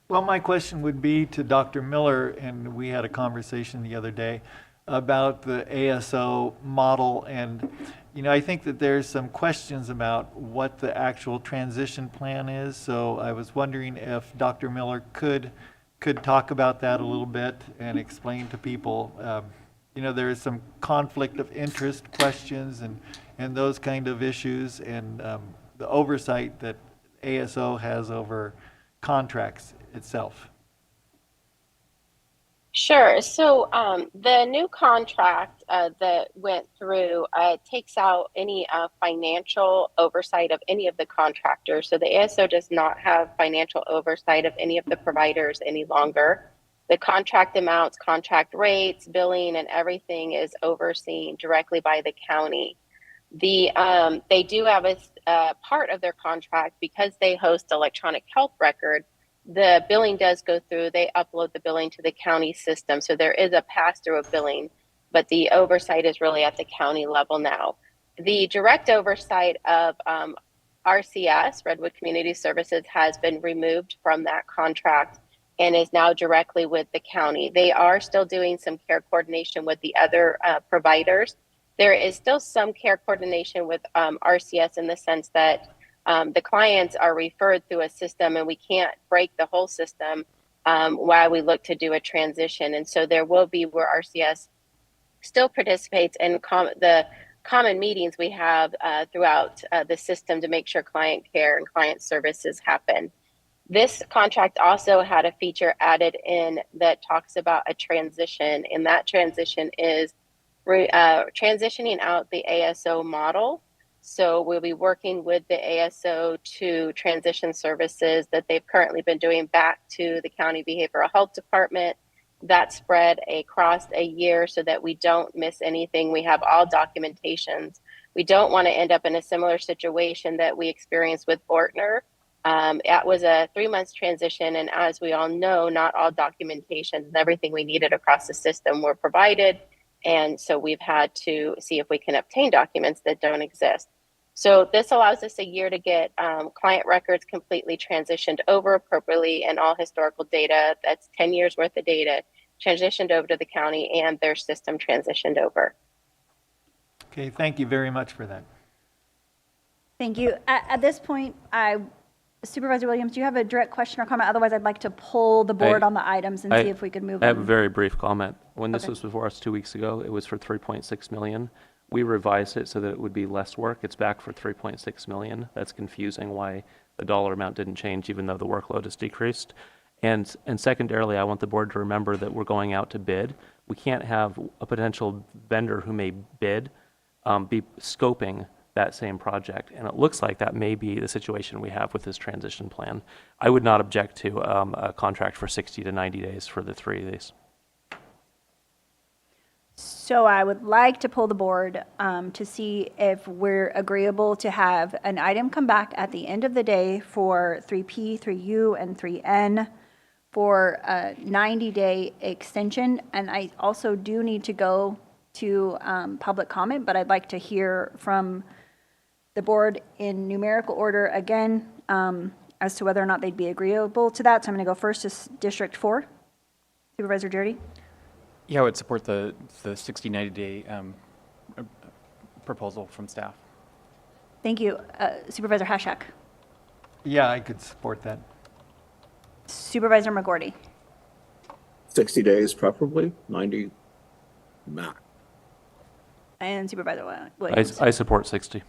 Well, my question would be to Dr. Miller, and we had a conversation the other day about the ASO model, and I think that there's some questions about what the actual transition plan is. So I was wondering if Dr. Miller could talk about that a little bit and explain to people. There is some conflict of interest questions and those kind of issues, and the oversight that ASO has over contracts itself. Sure. So the new contract that went through takes out any financial oversight of any of the contractors. So the ASO does not have financial oversight of any of the providers any longer. The contract amounts, contract rates, billing, and everything is overseen directly by the county. They do have a part of their contract because they host electronic health record. The billing does go through, they upload the billing to the county system. So there is a pass-through of billing, but the oversight is really at the county level now. The direct oversight of RCS, Redwood Community Services, has been removed from that contract and is now directly with the county. They are still doing some care coordination with the other providers. There is still some care coordination with RCS in the sense that the clients are referred through a system and we can't break the whole system while we look to do a transition. And so there will be where RCS still participates in the common meetings we have throughout the system to make sure client care and client services happen. This contract also had a feature added in that talks about a transition, and that transition is transitioning out the ASO model. So we'll be working with the ASO to transition services that they've currently been doing back to the county behavioral health department. That spread across a year so that we don't miss anything. We have all documentations. We don't want to end up in a similar situation that we experienced with Ordinance. It was a 3 months transition, and as we all know, not all documentation and everything we needed across the system were provided. And so we've had to see if we can obtain documents that don't exist. So this allows us a year to get client records completely transitioned over appropriately, and all historical data, that's 10 years worth of data, transitioned over to the county and their system transitioned over. Okay, thank you very much for that. Thank you. At this point, Supervisor Williams, do you have a direct question or comment? Otherwise, I'd like to pull the board on the items and see if we could move on. I have a very brief comment. When this was before us 2 weeks ago, it was for 3.6 million. We revised it so that it would be less work. It's back for 3.6 million. That's confusing why The dollar amount didn't change even though the workload has decreased. And secondarily, I want the board to remember that we're going out to bid. We can't have a potential vendor who may bid be scoping that same project. And it looks like that may be the situation we have with this transition plan. I would not object to a contract for 60 to 90 days for the three of these. So I would like to pull the board to see if we're agreeable to have an item come back at the end of the day for 3P, 3U, and 3N for a 90-day extension. And I also do need to go to public comment, but I'd like to hear from the board in numerical order again as to whether or not they'd be agreeable to that. So I'm going to go first to District 4. Supervisor Dirty. Yeah, I would support the 60, 90-day proposal from staff. Thank you. Supervisor Hashak. Yeah, I could support that. Supervisor McGorty. 60 days preferably, 90 max. And Supervisor Williams. I support 60.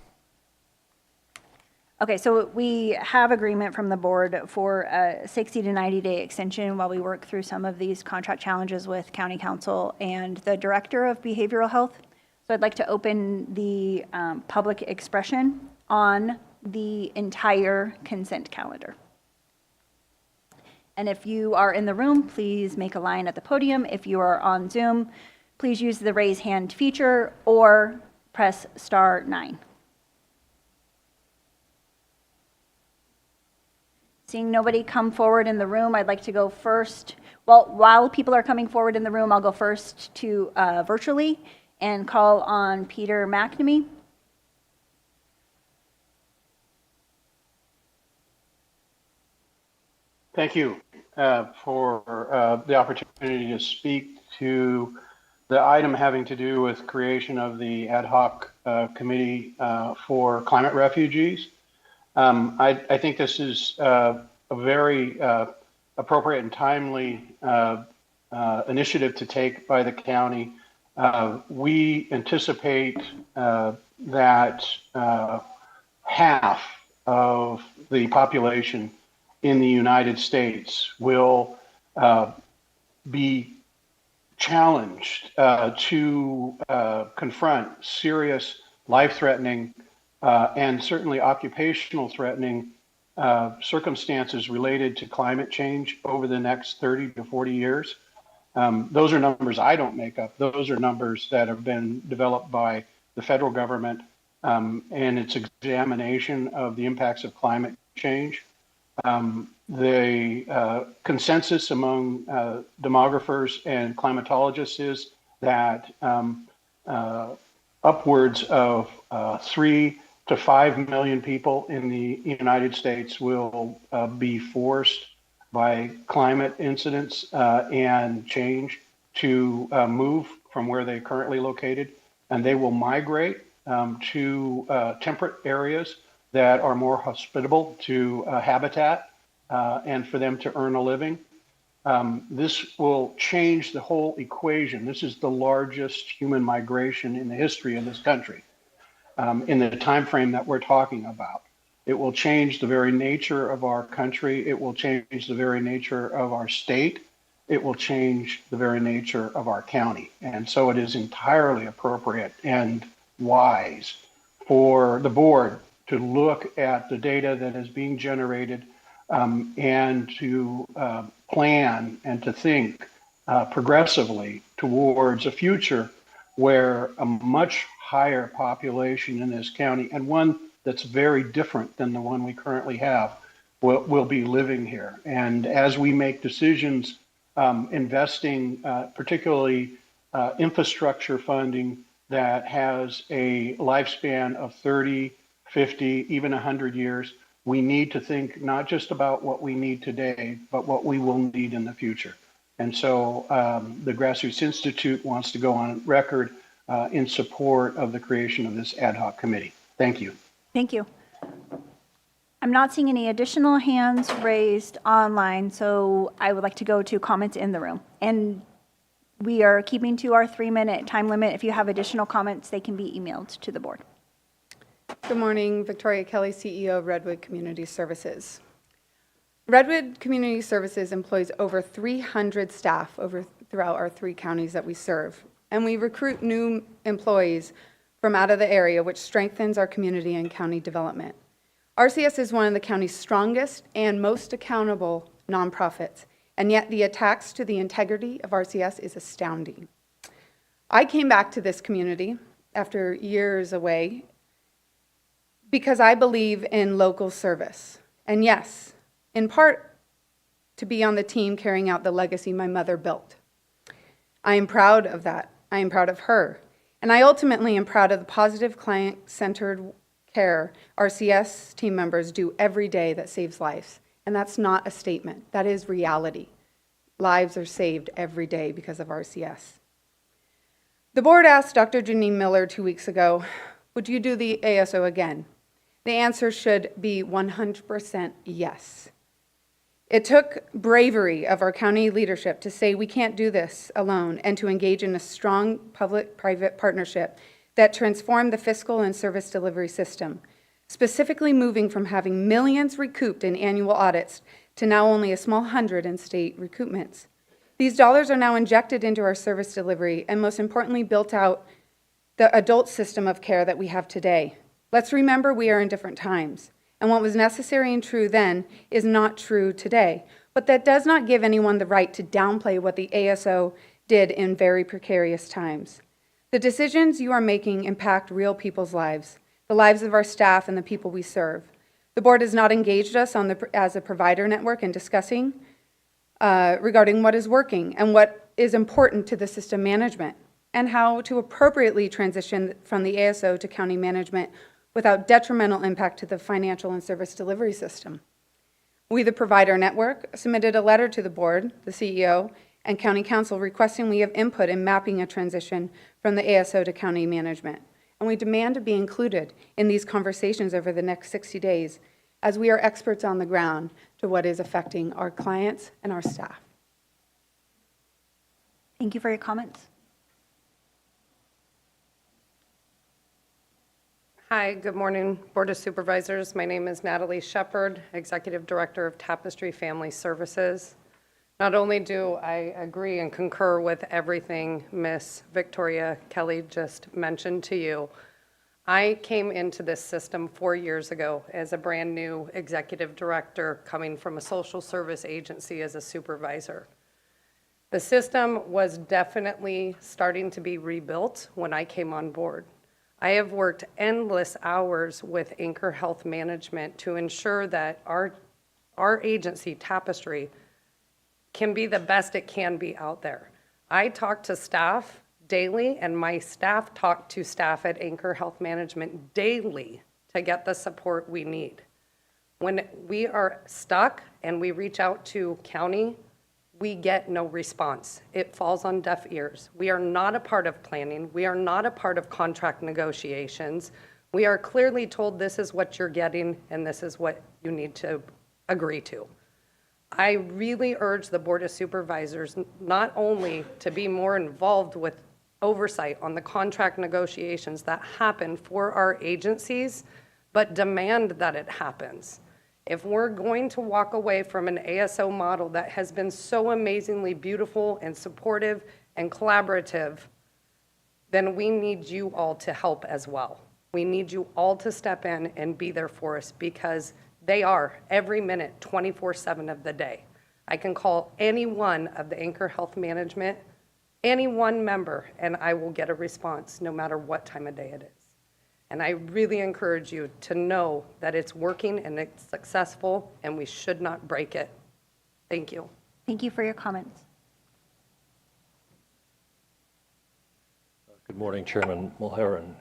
Okay, so we have agreement from the board for a 60 to 90-day extension while we work through some of these contract challenges with County Council and the Director of Behavioral Health. So I'd like to open the public expression on the entire consent calendar. And if you are in the room, please make a line at the podium. If you are on Zoom, please use the raise hand feature or press *9. Seeing nobody come forward in the room, I'd like to go first. Well, while people are coming forward in the room, I'll go first to virtually and call on Peter McNamee. Thank you for the opportunity to speak to the item having to do with creation of the ad hoc committee for climate refugees. I think this is a very appropriate and timely initiative to take by the county. We anticipate that half of the population in the United States will be challenged to confront serious life-threatening and certainly occupational threatening circumstances related to climate change over the next 30 to 40 years. Those are numbers I don't make up. Those are numbers that have been developed by the federal government and its examination of the impacts of climate change. The consensus among demographers and climatologists is that upwards of 3 to 5 million people in the United States will be forced by climate incidents and change to move from where they're currently located, and they will migrate to temperate areas that are more hospitable to habitat and for them to earn a living. This will change the whole equation. This is the largest human migration in the history of this country in the time frame that we're talking about. It will change the very nature of our country. It will change the very nature of our state. It will change the very nature of our county. And so it is entirely appropriate and wise for the board to look at the data that is being generated and to plan and to think progressively towards a future where a much higher population in this county, and one that's very different than the one we currently have, will be living here. And as we make decisions investing particularly infrastructure funding that has a lifespan of 30, 50, even 100 years, we need to think not just about what we need today, but what we will need in the future. And so the Grassroots Institute wants to go on record in support of the creation of this ad hoc committee. Thank you. Thank you. I'm not seeing any additional hands raised online, so I would like to go to comments in the room. And we are keeping to our 3-minute time limit. If you have additional comments, they can be emailed to the board. Good morning, Victoria Kelly, CEO of Redwood Community Services. Redwood Community Services employs over 300 staff throughout our 3 counties that we serve, and we recruit new employees from out of the area, which strengthens our community and county development. RCS is one of the county's strongest and most accountable nonprofits, and yet the attacks to the integrity of RCS is astounding. I came back to this community after years away because I believe in local service. And yes, in part to be on the team carrying out the legacy my mother built. I am proud of that. I am proud of her. And I ultimately am proud of the positive client-centered care RCS team members do every day that saves lives. And that's not a statement. That is reality. Lives are saved every day because of RCS. The board asked Dr. Janine Miller 2 weeks ago, would you do the ASO again? The answer should be 100% yes. It took bravery of our county leadership to say we can't do this alone and to engage in a strong public-private partnership that transformed the fiscal and service delivery system, specifically moving from having millions recouped in annual audits to now only a small hundred in state recoupments. These dollars are now injected into our service delivery and most importantly built out the adult system of care that we have today. Let's remember we are in different times, and what was necessary and true then is not true today. But that does not give anyone the right to downplay what the ASO did in very precarious times. The decisions you are making impact real people's lives, the lives of our staff and the people we serve. The board has not engaged us as a provider network in discussing regarding what is working and what is important to the system management and how to appropriately transition from the ASO to county management without detrimental impact to the financial and service delivery system. We, the provider network, submitted a letter to the board, the CEO, and county council requesting we have input in mapping a transition from the ASO to county management. And we demand to be included in these conversations over the next 60 days as we are experts on the ground to what is affecting our clients and our staff. Thank you for your comments. Hi, good morning, Board of Supervisors. My name is Natalie Shepard, Executive Director of Tapestry Family Services. Not only do I agree and concur with everything Miss Victoria Kelly just mentioned to you, I came into this system 4 years ago as a brand new executive director coming from a social service agency as a supervisor. The system was definitely starting to be rebuilt when I came on board. I have worked endless hours with Anchor Health Management to ensure that our agency, Tapestry, can be the best it can be out there. I talk to staff daily, and my staff talk to staff at Anchor Health Management daily to get the support we need. When we are stuck and we reach out to county, we get no response. It falls on deaf ears. We are not a part of planning. We are not a part of contract negotiations. We are clearly told this is what you're getting and this is what you need to agree to. I really urge the Board of Supervisors not only to be more involved with oversight on the contract negotiations that happen for our agencies, but demand that it happens. If we're going to walk away from an ASO model that has been so amazingly beautiful and supportive and collaborative, then we need you all to help as well. We need you all to step in and be there for us because they are every minute, 24/7 of the day. I can call any one of the Anchor Health Management, any one member, and I will get a response no matter what time of day it is. And I really encourage you to know that it's working and it's successful and we should not break it. Thank you. Thank you for your comments. Good morning, Chairman Mulheron,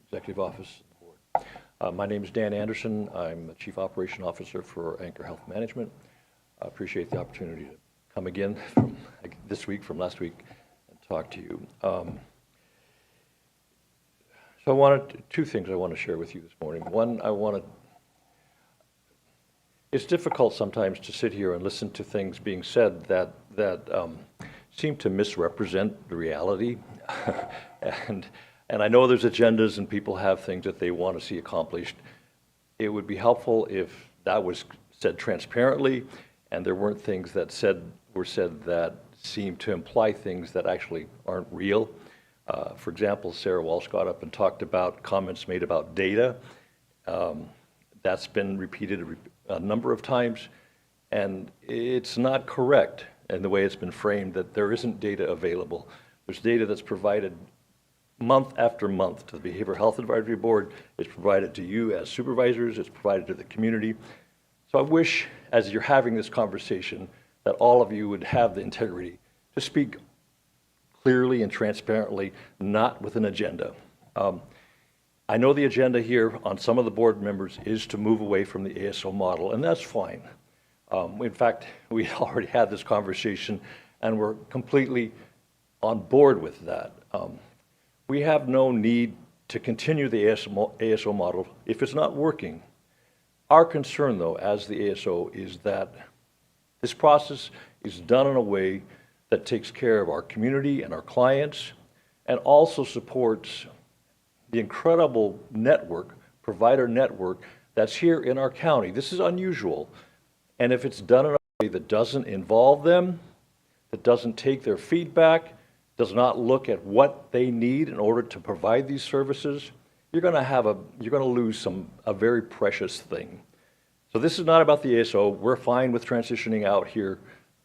Executive Office of the Board. My name is Dan Anderson. I'm the Chief Operation Officer for Anchor Health Management. I appreciate the opportunity to come again from this week, from last week, and talk to you. So two things I want to share with you this morning. One, it's difficult sometimes to sit here and listen to things being said that seem to misrepresent the reality. And And I know there's agendas and people have things that they want to see accomplished. It would be helpful if that was said transparently and there weren't things that were said that seem to imply things that actually aren't real. For example, Sarah Walsh got up and talked about comments made about data. That's been repeated a number of times, and it's not correct in the way it's been framed that there isn't data available. There's data that's provided month after month to the Behavioral Health Advisory Board. It's provided to you as supervisors. It's provided to the community. So I wish, as you're having this conversation, that all of you would have the integrity to speak clearly and transparently, not with an agenda. I know the agenda here on some of the board members is to move away from the ASO model, and that's fine. In fact, we already had this conversation, and we're completely on board with that. We have no need to continue the ASO model if it's not working. Our concern, though, as the ASO, is that this process is done in a way that takes care of our community and our clients, and also supports the incredible network, provider network, that's here in our county. This is unusual. And if it's done in a way that doesn't involve them, that doesn't take their feedback, does not look at what they need in order to provide these services, you're going to lose a very precious thing. So this is not about the ASO. We're fine with transitioning out here.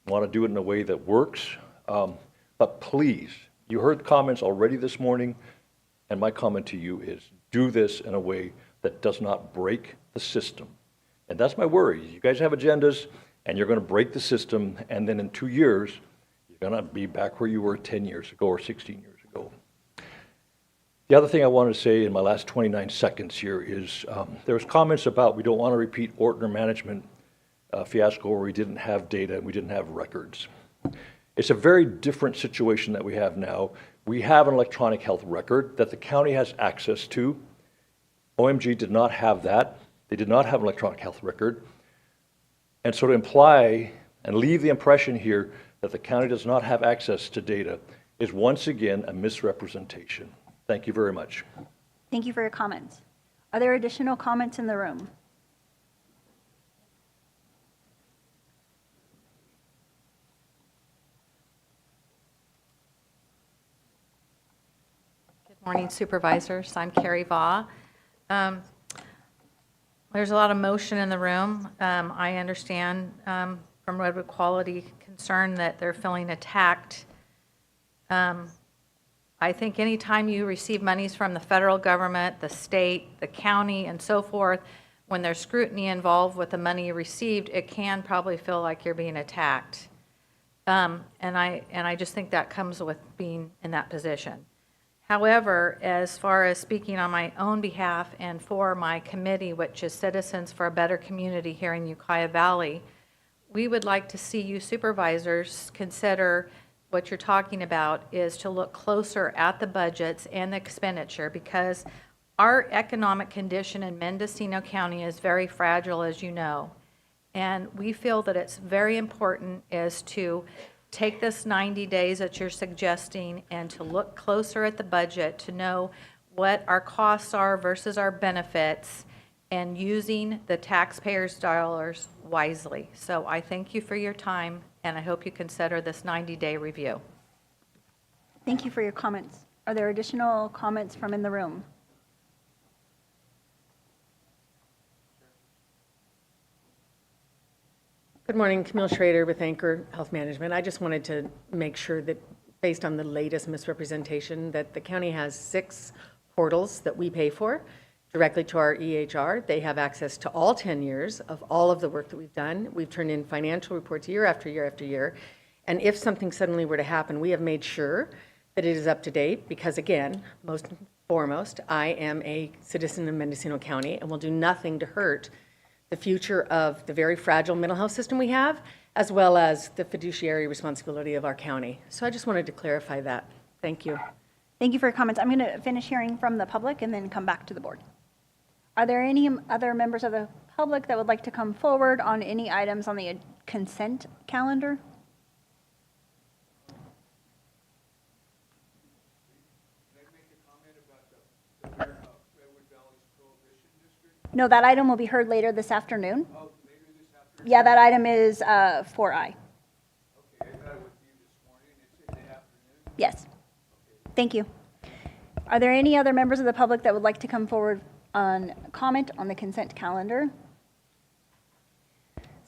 Want to do it in a way that works. But please, you heard comments already this morning, and my comment to you is do this in a way that does not break the system. And that's my worry. You guys have agendas, and you're going to break the system, and then in 2 years, you're going to be back where you were 10 years ago or 16 years ago. The other thing I wanted to say in my last 29 seconds here is there was comments about we don't want to repeat Ordinance management fiasco where we didn't have data and we didn't have records. It's a very different situation that we have now. We have an electronic health record that the county has access to. OMG did not have that. They did not have an electronic health record. And so to imply and leave the impression here that the county does not have access to data is once again a misrepresentation. Thank you very much. Thank you for your comments. Are there additional comments in the room? Good morning, Supervisors. I'm Carrie Vaugh. There's a lot of motion in the room. I understand from Redwood Quality concern that they're feeling attacked. I think anytime you receive monies from the federal government, the state, the county, and so forth, when there's scrutiny involved with the money you received, it can probably feel like you're being attacked. And I just think that comes with being in that position. However, as far as speaking on my own behalf and for my committee, which is Citizens for a Better Community here in Ukiah Valley, we would like to see you supervisors consider what you're talking about is to look closer at the budgets and the expenditure, because our economic condition in Mendocino County is very fragile, as you know. And we feel that it's very important is to take this 90 days that you're suggesting and to look closer at the budget to know what our costs are versus our benefits and using the taxpayers' dollars wisely. So I thank you for your time, and I hope you consider this 90-day review. Thank you for your comments. Are there additional comments from in the room? Good morning, Camille Schrader with Anchor Health Management. I just wanted to make sure that based on the latest misrepresentation that the county has 6 portals that we pay for directly to our EHR. They have access to all 10 years of all of the work that we've done. We've turned in financial reports year after year after year. And if something suddenly were to happen, we have made sure that it is up to date because, again, most foremost, I am a citizen of Mendocino County and will do nothing to hurt the future of the very fragile mental health system we have, as well as the fiduciary responsibility of our county. So I just wanted to clarify that. Thank you. Thank you for your comments. I'm going to finish hearing from the public and then come back to the board. Are there any other members of the public that would like to come forward on any items on the consent calendar? Can I make a comment about No, that item will be heard later this afternoon. Yeah, that item is 4I. Yes. Thank you. Are there any other members of the public that would like to come forward on comment on the consent calendar?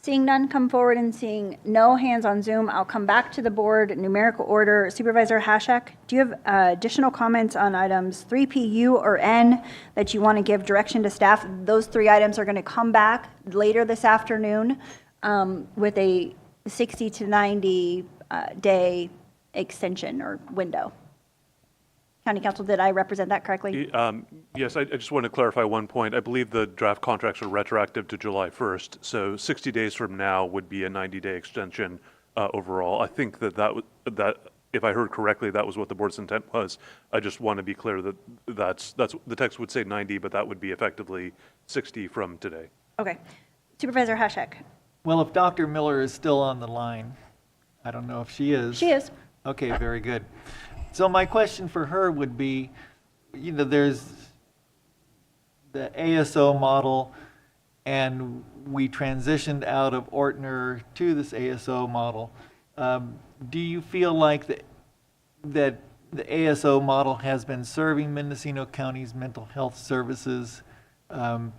Seeing none come forward and seeing no hands on Zoom, I'll come back to the board, numerical order. Supervisor Hashak, do you have additional comments on items 3P, U, or N that you want to give direction to staff? Those 3 items are going to come back later this afternoon with a 60 to 90 day extension or window. County Council, did I represent that correctly? Yes, I just want to clarify one point. I believe the draft contracts are retroactive to July 1st, so 60 days from now would be a 90-day extension overall. I think that if I heard correctly, that was what the board's intent was. I just want to be clear that that's the text would say 90, but that would be effectively 60 from today. Okay. Supervisor Hashak. Well, if Dr. Miller is still on the line, I don't know if she is. She is. Okay, very good. So my question for her would be, there's the ASO model, and we transitioned out of Ordinance to this ASO model. Do you feel like that the ASO model has been serving Mendocino County's mental health services? And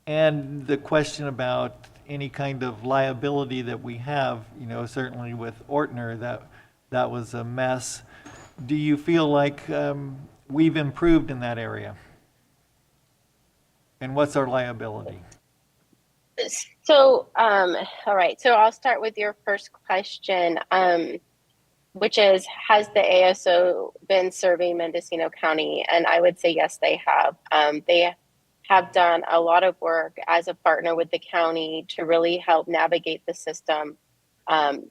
the question about any kind of liability that we have, certainly with Ordinance, that was a mess. Do you feel like we've improved in that area? And what's our liability? So, all right. So I'll start with your first question, which is, has the ASO been serving Mendocino County? And I would say, yes, they have. They have done a lot of work as a partner with the county to really help navigate the system.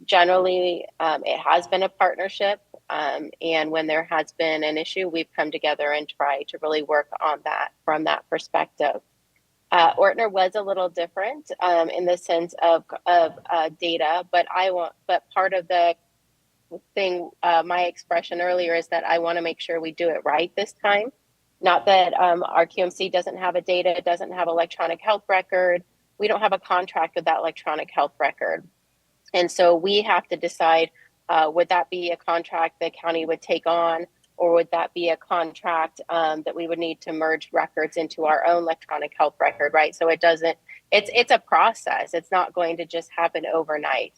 Generally, it has been a partnership, and when there has been an issue, we've come together and tried to really work on that from that perspective. Ordinance was a little different in the sense of data, but part of the thing, my expression earlier is that I want to make sure we do it right this time. Not that our QMC doesn't have a data, doesn't have electronic health record. We don't have a contract with that electronic health record. And so we have to decide, would that be a contract the county would take on, or would that be a contract that we would need to merge records into our own electronic health record, right? So it's a process. It's not going to just happen overnight.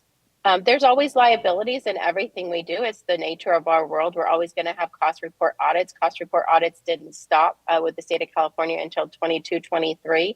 There's always liabilities in everything we do. It's the nature of our world. We're always going to have cost report audits. Cost report audits didn't stop with the state of California until 22-23.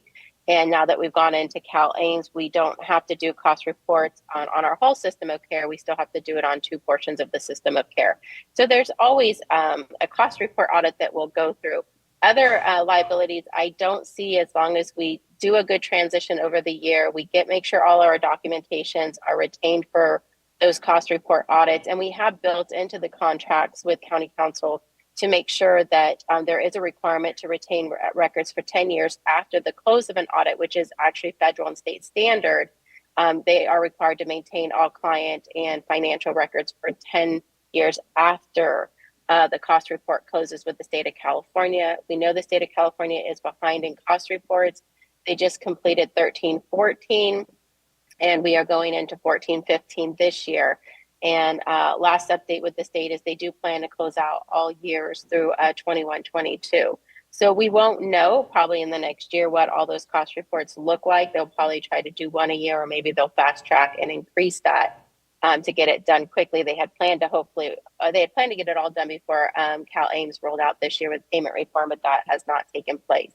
And now that we've gone into Cal Ames, we don't have to do cost reports on our whole system of care. We still have to do it on 2 portions of the system of care. So there's always a cost report audit that we'll go through. Other liabilities, I don't see, as long as we do a good transition over the year, we make sure all our documentations are retained for those cost report audits. And we have built into the contracts with County Council to make sure that there is a requirement to retain records for 10 years after the close of an audit, which is actually federal and state standard. They are required to maintain all client and financial records for 10 years after the cost report closes with the state of California. We know the state of California is behind in cost reports. They just completed 13-14, and we are going into 14-15 this year. And last update with the state is they do plan to close out all years through 21-22. So we won't know probably in the next year what all those cost reports look like. They'll probably try to do 1 a year, or maybe they'll fast track and increase that to get it done quickly. They had planned to get it all done before Cal Ames rolled out this year with payment reform, but that has not taken place.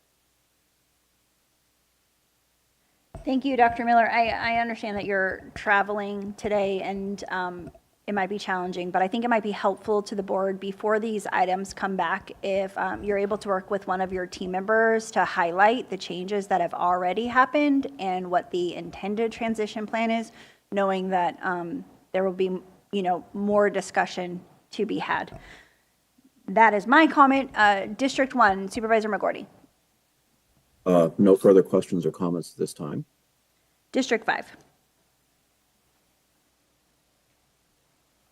Thank you, Dr. Miller. I understand that you're traveling today, and it might be challenging, but I think it might be helpful to the board before these items come back if you're able to work with one of your team members to highlight the changes that have already happened and what the intended transition plan is, knowing that there will be, more discussion to be had. That is my comment. District 1, Supervisor McGordy. No further questions or comments at this time. District 5.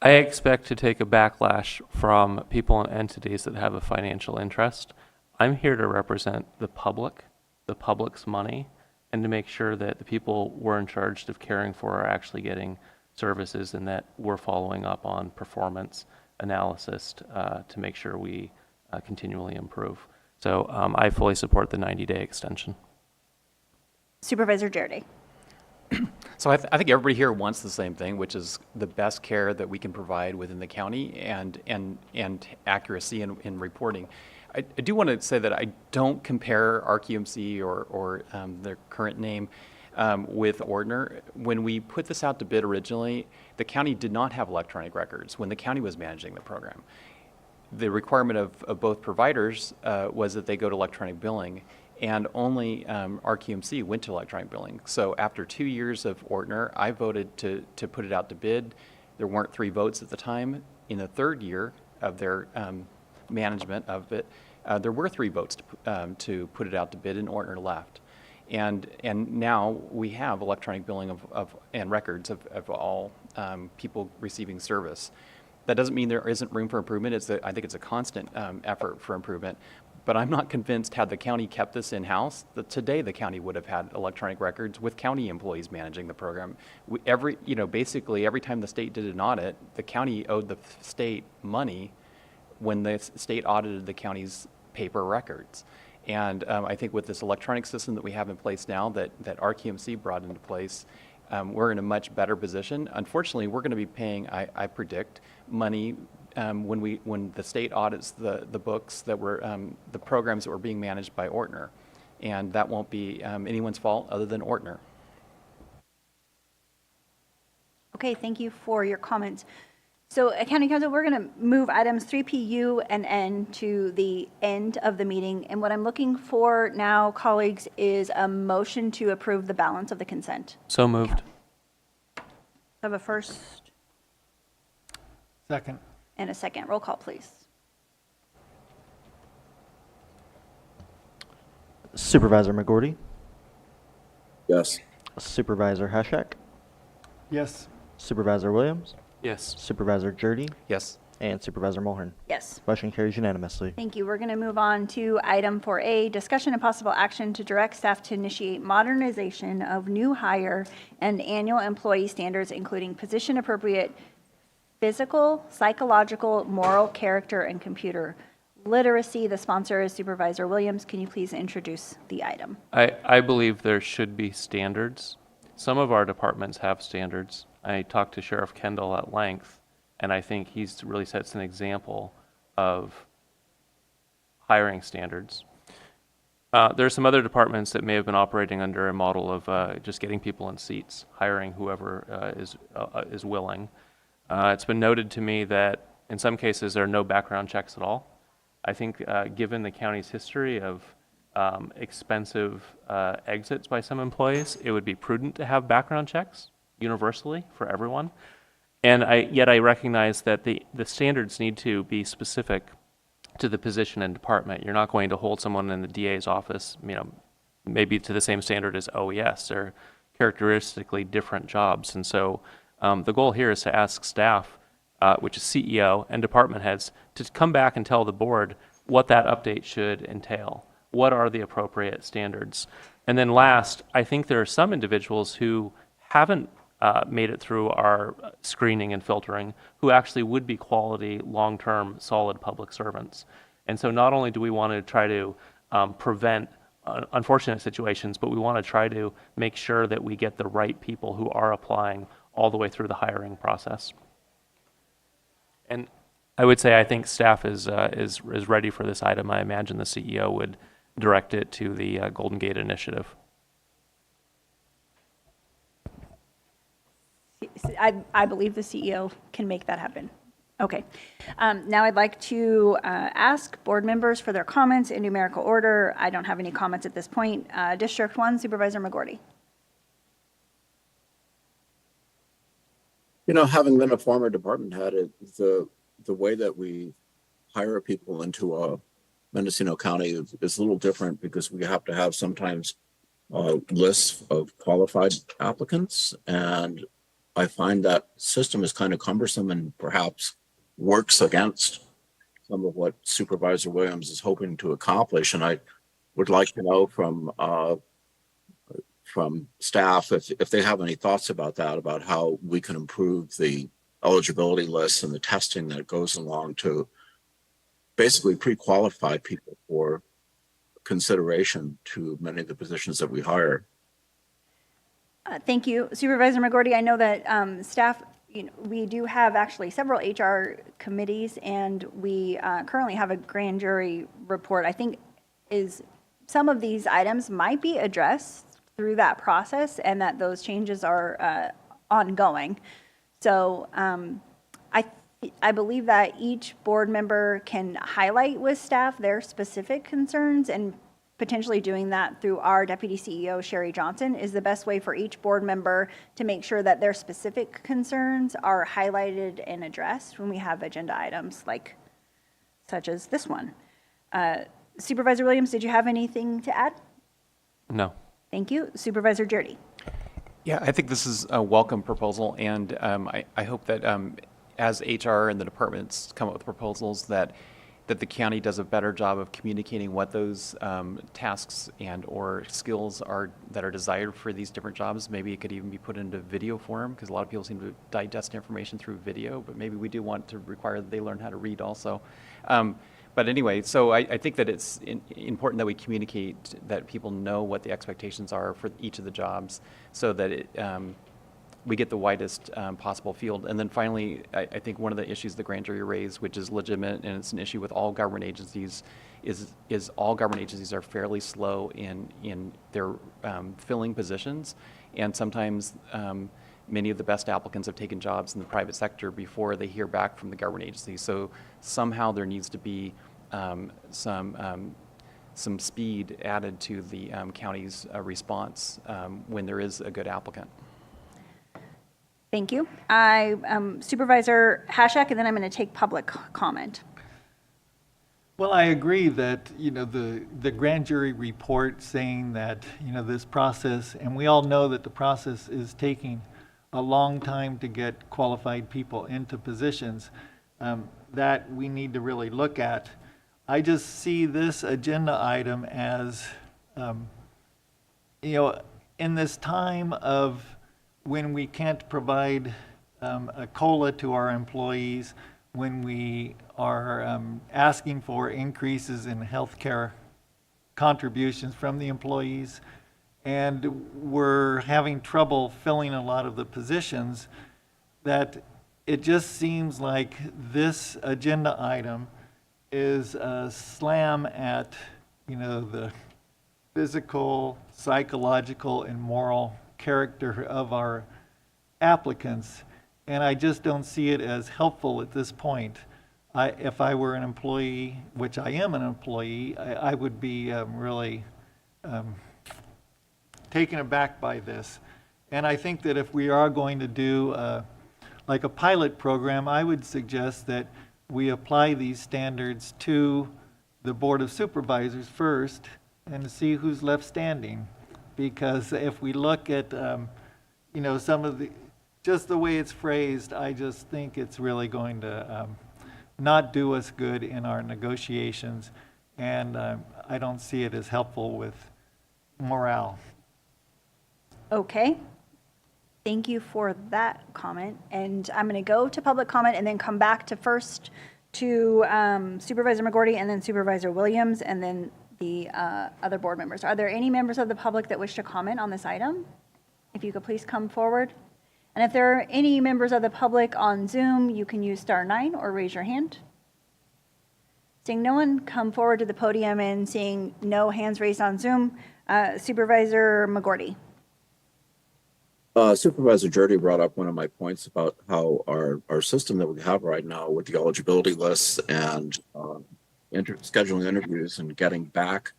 I expect to take a backlash from people and entities that have a financial interest. I'm here to represent the public the public's money and to make sure that the people we're in charge of caring for are actually getting services and that we're following up on performance analysis to make sure we continually improve. So I fully support the 90-day extension. Supervisor Jardy. So I think everybody here wants the same thing, which is the best care that we can provide within the county and accuracy in reporting. I do want to say that I don't compare RQMC or their current name with Ordinance. When we put this out to bid originally, the county did not have electronic records when the county was managing the program. The requirement of both providers was that they go to electronic billing, and only RQMC went to electronic billing. So after 2 years of Ordinance, I voted to put it out to bid. There weren't 3 votes at the time. In the 3rd year of their management of it, there were 3 votes to put it out to bid, and Ordinance left. And now we have electronic billing and records of all people receiving service. That doesn't mean there isn't room for improvement. I think it's a constant effort for improvement. But I'm not convinced had the county kept this in-house, that today the county would have had electronic records with county employees managing the program. Basically every time the state did an audit, the county owed the state money when the state audited the county's paper records. And I think with this electronic system that we have in place now that RQMC brought into place, we're in a much better position. Unfortunately, we're going to be paying, I predict, money when the state audits the books that were the programs that were being managed by Ordinance, and that won't be anyone's fault other than Ordinance. Okay, thank you for your comments. So, County Council, we're going to move items 3P, and N to the end of the meeting. And what I'm looking for now, colleagues, is a motion to approve the balance of the consent. So moved. I have a first Second. and a second. Roll call, please. Supervisor McGorty, Yes. Supervisor Hashak, Yes. Supervisor Williams, Yes. Supervisor Jardy, Yes. and Supervisor Mulhern. Yes. Motion carries unanimously. Thank you. We're going to move on to item 4A, discussion and possible action to direct staff to initiate modernization of new hire and annual employee standards, including position-appropriate physical, psychological, moral character, and computer literacy. The sponsor is Supervisor Williams. Can you please introduce the item? I believe there should be standards. Some of our departments have standards. I talked to Sheriff Kendall at length, and I think he's really sets an example of hiring standards. There are some other departments that may have been operating under a model of just getting people in seats, hiring whoever is willing. It's been noted to me that in some cases there are no background checks at all. I think given the county's history of expensive exits by some employees, it would be prudent to have background checks universally for everyone. And yet I recognize that the standards need to be specific to the position and department. You're not going to hold someone in the DA's office, maybe to the same standard as OES. They're characteristically different jobs. And so the goal here is to ask staff, which is CEO and department heads, to come back and tell the board what that update should entail. What are the appropriate standards? And then last, I think there are some individuals who haven't made it through our screening and filtering who actually would be quality, long-term, solid public servants. And so not only do we want to try to prevent unfortunate situations, but we want to try to make sure that we get the right people who are applying all the way through the hiring process. And I would say I think staff is ready for this item. I imagine the CEO would direct it to the Golden Gate Initiative. I believe the CEO can make that happen. Okay. Now I'd like to ask board members for their comments in numerical order. I don't have any comments at this point. District 1, Supervisor McGorty. Having been a former department head, the way that we hire people into Mendocino County is a little different because we have to have sometimes lists of qualified applicants, and I find that system is kind of cumbersome and perhaps works against some of what Supervisor Williams is hoping to accomplish. And I would like to know from staff if they have any thoughts about that, about how we can improve the eligibility lists and the testing that goes along to basically pre-qualify people for consideration to many of the positions that we hire. Thank you. Supervisor McGorty, I know that staff, we do have actually several HR committees, and we currently have a grand jury report. I think some of these items might be addressed through that process, and that those changes are ongoing. So I believe that each board member can highlight with staff their specific concerns, and potentially doing that through our Deputy CEO, Sherry Johnson, is the best way for each board member to make sure that their specific concerns are highlighted and addressed when we have agenda items such as this one. Supervisor Williams, did you have anything to add? No. Thank you. Supervisor Jurdy. Yeah, I think this is a welcome proposal, and I hope that as HR and the departments come up with proposals that the county does a better job of communicating what those tasks and or skills are that are desired for these different jobs. Maybe it could even be put into video form, because a lot of people seem to digest information through video, but maybe we do want to require that they learn how to read also. But anyway, so I think that it's important that we communicate, that people know what the expectations are for each of the jobs, so that we get the widest possible field. And then finally, I think one of the issues the grand jury raised, which is legitimate, and it's an issue with all government agencies, is all government agencies are fairly slow in their filling positions, and sometimes many of the best applicants have taken jobs in the private sector before they hear back from the government agency. So somehow there needs to be some speed added to the county's response when there is a good applicant. Thank you. Supervisor Hashak, and then I'm going to take public comment. Well, I agree that, the grand jury report saying that, this process, and we all know that the process is taking a long time to get qualified people into positions, that we need to really look at. I just see this agenda item as, in this time of when we can't provide a COLA to our employees, when we are asking for increases in healthcare contributions from the employees, and we're having trouble filling a lot of the positions, that it just seems like this agenda item is a slam at, the physical, psychological, and moral character of our applicants, and I just don't see it as helpful at this point. If I were an employee, which I am an employee, I would be really taken aback by this. And I think that if we are going to do like a pilot program, I would suggest that we apply these standards to the Board of Supervisors first and see who's left standing. Because if we look at, some of just the way it's phrased, I just think it's really going to not do us good in our negotiations, and I don't see it as helpful with morale. Okay. Thank you for that comment. And I'm going to go to public comment and then come back to first to Supervisor McGorty and then Supervisor Williams and then the other board members. Are there any members of the public that wish to comment on this item? If you could please come forward. And if there are any members of the public on Zoom, you can use *9 or raise your hand. Seeing no one, come forward to the podium, and seeing no hands raised on Zoom, Supervisor McGorty. Supervisor Jurdy brought up one of my points about how our system that we have right now with the eligibility lists and scheduling interviews and getting back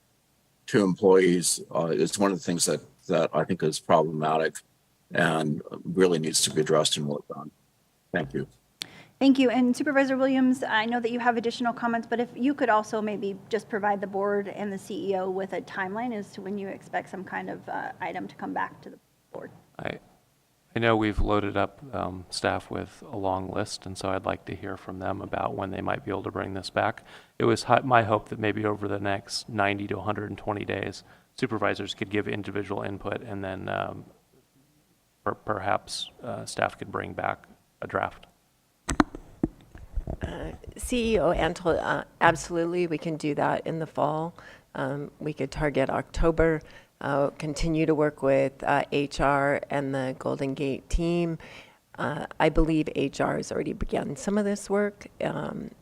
to employees is one of the things that I think is problematic and really needs to be addressed and worked on. Thank you. Thank you. And Supervisor Williams, I know that you have additional comments, but if you could also maybe just provide the board and the CEO with a timeline as to when you expect some kind of item to come back to the board. I know we've loaded up staff with a long list, and so I'd like to hear from them about when they might be able to bring this back. It was my hope that maybe over the next 90 to 120 days, supervisors could give individual input, and then perhaps staff could bring back a draft. CEO Antle, absolutely, we can do that in the fall. We could target October. Continue to work with HR and the Golden Gate team. I believe HR has already begun some of this work,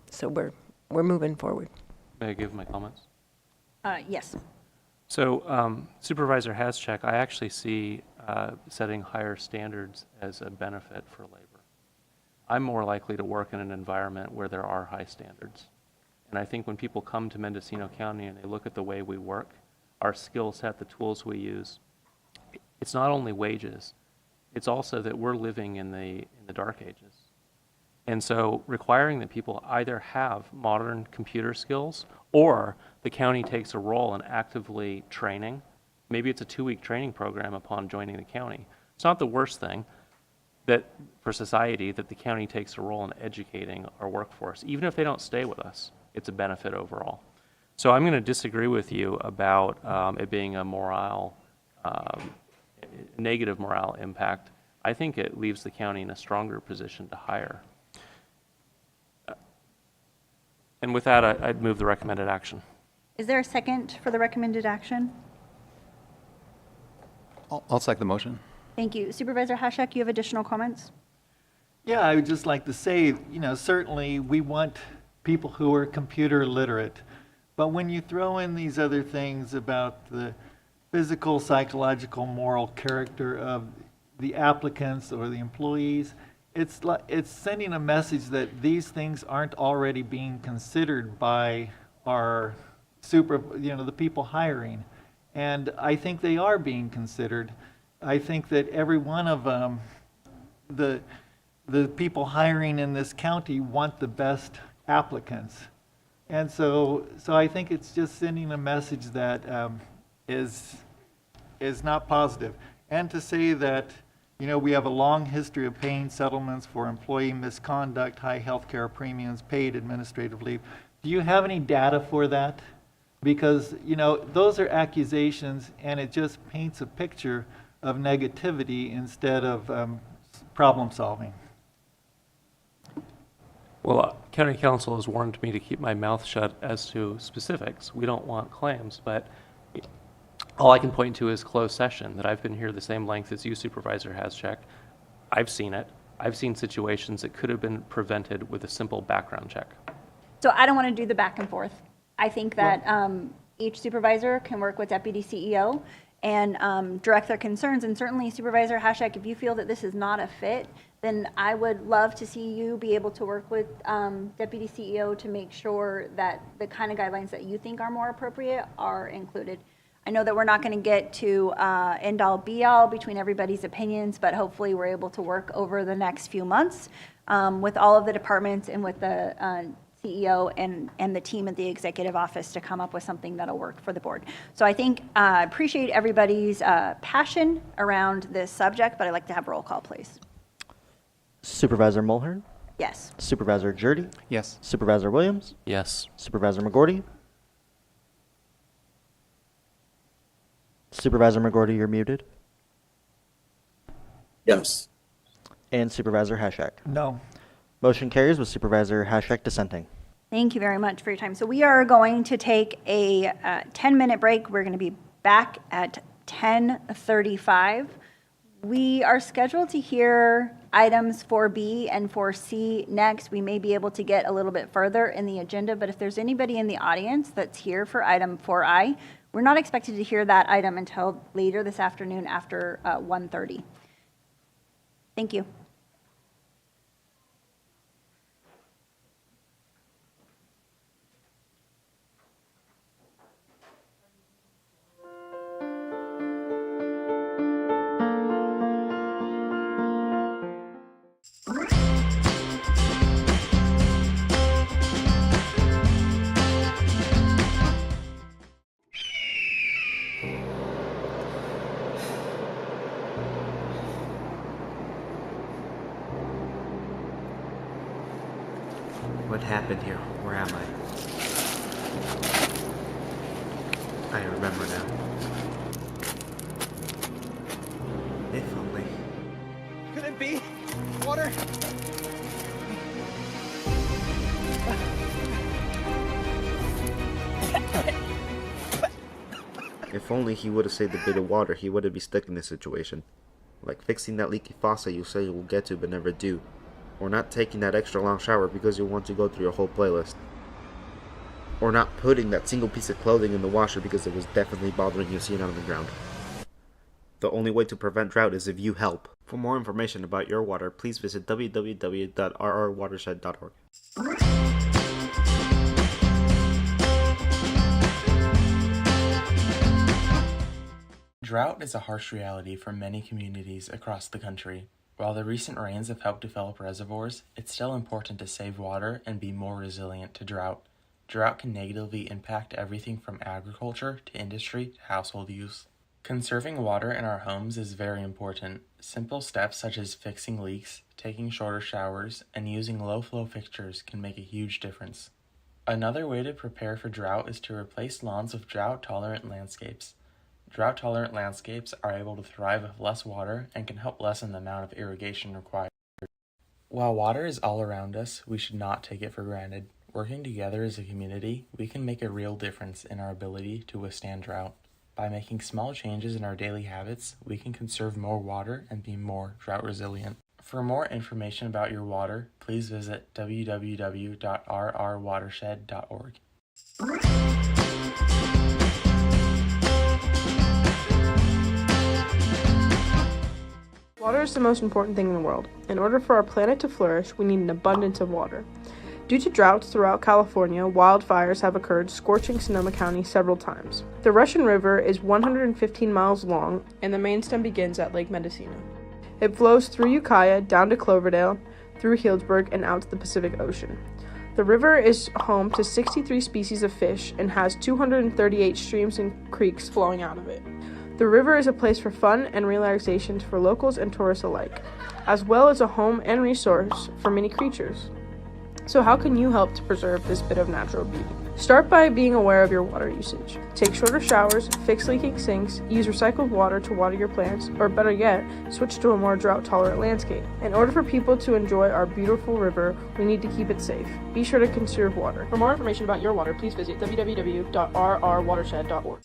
so we're moving forward. May I give my comments? Yes. So Supervisor Haschak, I actually see setting higher standards as a benefit for labor. I'm more likely to work in an environment where there are high standards. And I think when people come to Mendocino County and they look at the way we work, our skill set, the tools we use, it's not only wages, it's also that we're living in the dark ages. And so requiring that people either have modern computer skills or the county takes a role in actively training. Maybe it's a 2-week training program upon joining the county. It's not the worst thing that for society that the county takes a role in educating our workforce. Even if they don't stay with us, it's a benefit overall. So I'm going to disagree with you about it being a negative morale impact. I think it leaves the county in a stronger position to hire. And with that, I'd move the recommended action. Is there a second for the recommended action? I'll second the motion. Thank you. Supervisor Haschak, you have additional comments? Yeah, I would just like to say, certainly we want people who are computer literate. But when you throw in these other things about the physical, psychological, moral character of the applicants or the employees, it's sending a message that these things aren't already being considered by our the people hiring. And I think they are being considered. I think that every one of the people hiring in this county want the best applicants. And so I think it's just sending a message that is not positive. And to say that, we have a long history of paying settlements for employee misconduct, high health care premiums, paid administrative leave. Do you have any data for that? Because, those are accusations, and it just paints a picture of negativity instead of problem solving. Well, County Council has warned me to keep my mouth shut as to specifics. We don't want claims, but all I can point to is closed session, that I've been here the same length as you, Supervisor Haschak. I've seen it. I've seen situations that could have been prevented with a simple background check. So I don't want to do the back and forth. I think that each supervisor can work with Deputy CEO and direct their concerns. And certainly, Supervisor Haschak, if you feel that this is not a fit, then I would love to see you be able to work with Deputy CEO to make sure that the kind of guidelines that you think are more appropriate are included. I know that we're not going to get to end-all be-all between everybody's opinions, but hopefully we're able to work over the next few months with all of the departments and with the CEO and the team at the executive office to come up with something that'll work for the board. So I think I appreciate everybody's passion around this subject, but I'd like to have roll call, please. Supervisor Mulhern? Yes. Supervisor Jurdy? Yes. Supervisor Williams? Yes. Supervisor McGorty? Supervisor McGorty, you're muted. Yes. And Supervisor Haschak? No. Motion carries with Supervisor Haschak dissenting. Thank you very much for your time. So we are going to take a 10-minute break. We're going to be back at 10:35. We are scheduled to hear items 4B and 4C next. We may be able to get a little bit further in the agenda, but if there's anybody in the audience that's here for item 4I, we're not expected to hear that item until later this afternoon after 1:30. Thank you. What happened here? Where am I? I remember now. If only. Could it be? Water? If only he would have saved a bit of water, he wouldn't be stuck in this situation. Like fixing that leaky faucet you say you will get to but never do. Or not taking that extra long shower because you want to go through your whole playlist. Or not putting that single piece of clothing in the washer because it was definitely bothering you seeing it on the ground. The only way to prevent drought is if you help. For more information about your water, please visit www.rrwatershed.org. Drought is a harsh reality for many communities across the country. While the recent rains have helped develop reservoirs, it's still important to save water and be more resilient to drought. Drought can negatively impact everything from agriculture to industry to household use. Conserving water in our homes is very important. Simple steps such as fixing leaks, taking shorter showers, and using low-flow fixtures can make a huge difference. Another way to prepare for drought is to replace lawns with drought-tolerant landscapes. Drought-tolerant landscapes are able to thrive with less water and can help lessen the amount of irrigation required. While water is all around us, we should not take it for granted. Working together as a community, we can make a real difference in our ability to withstand drought. By making small changes in our daily habits, we can conserve more water and be more drought resilient. For more information about your water, please visit www.rrwatershed.org. Water is the most important thing in the world. In order for our planet to flourish, we need an abundance of water. Due to droughts throughout California, wildfires have occurred, scorching Sonoma County several times. The Russian River is 115 miles long, and the main stem begins at Lake Mendocino. It flows through Ukiah, down to Cloverdale, through Healdsburg, and out to the Pacific Ocean. The river is home to 63 species of fish and has 238 streams and creeks flowing out of it. The river is a place for fun and relaxation for locals and tourists alike, as well as a home and resource for many creatures. So how can you help to preserve this bit of natural beauty? Start by being aware of your water usage. Take shorter showers, fix leaking sinks, use recycled water to water your plants, or better yet, switch to a more drought-tolerant landscape. In order for people to enjoy our beautiful river, we need to keep it safe. Be sure to conserve water. For more information about your water, please visit www.rrwatershed.org.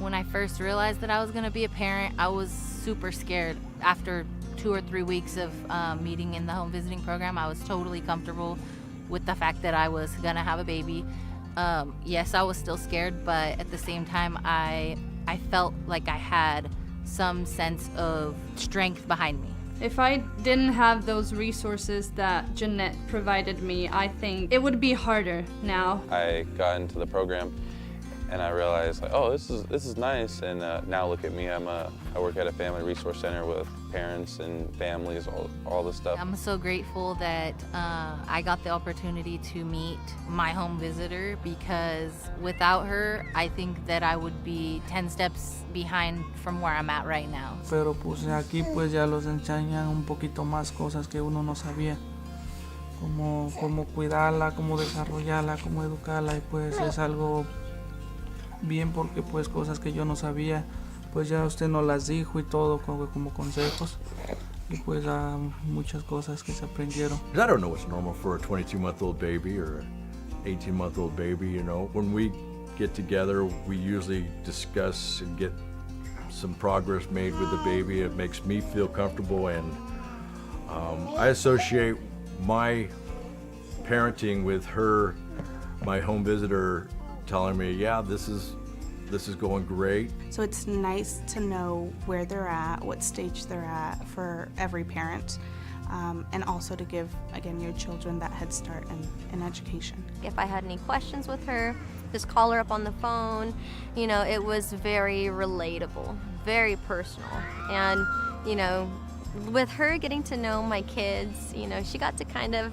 When I first realized that I was going to be a parent, I was super scared. After 2 or 3 weeks of meeting in the home visiting program, I was totally comfortable with the fact that I was going to have a baby. Yes, I was still scared, but at the same time, I felt like I had some sense of strength behind me. If I didn't have those resources that Jeanette provided me, I think it would be harder now. I got into the program and I realized, like, oh, this is nice. And now look at me, I work at a family resource center with parents and families, all this stuff. I'm so grateful that I got the opportunity to meet my home visitor, because without her, I think that I would be 10 steps behind from where I'm at right now. Pero pues aquí pues ya los enseñan un poquito más cosas que uno no sabía, como cómo cuidarla, cómo desarrollarla, cómo educarla, y pues es algo bien porque pues cosas que yo no sabía, pues ya usted nos las dijo y todo como consejos, y pues muchas cosas que se aprendieron. I don't know what's normal for a 22-month-old baby or an 18-month-old baby, you know. When we get together, we usually discuss and get some progress made with the baby. It makes me feel comfortable, and I associate my parenting with her, my home visitor, telling me, yeah, this is going great. So it's nice to know where they're at, what stage they're at for every parent, and also to give, again, your children that head start in education. If I had any questions with her, just call her up on the phone. You know, it was very relatable, very personal. And, you know, with her getting to know my kids, you know, she got to kind of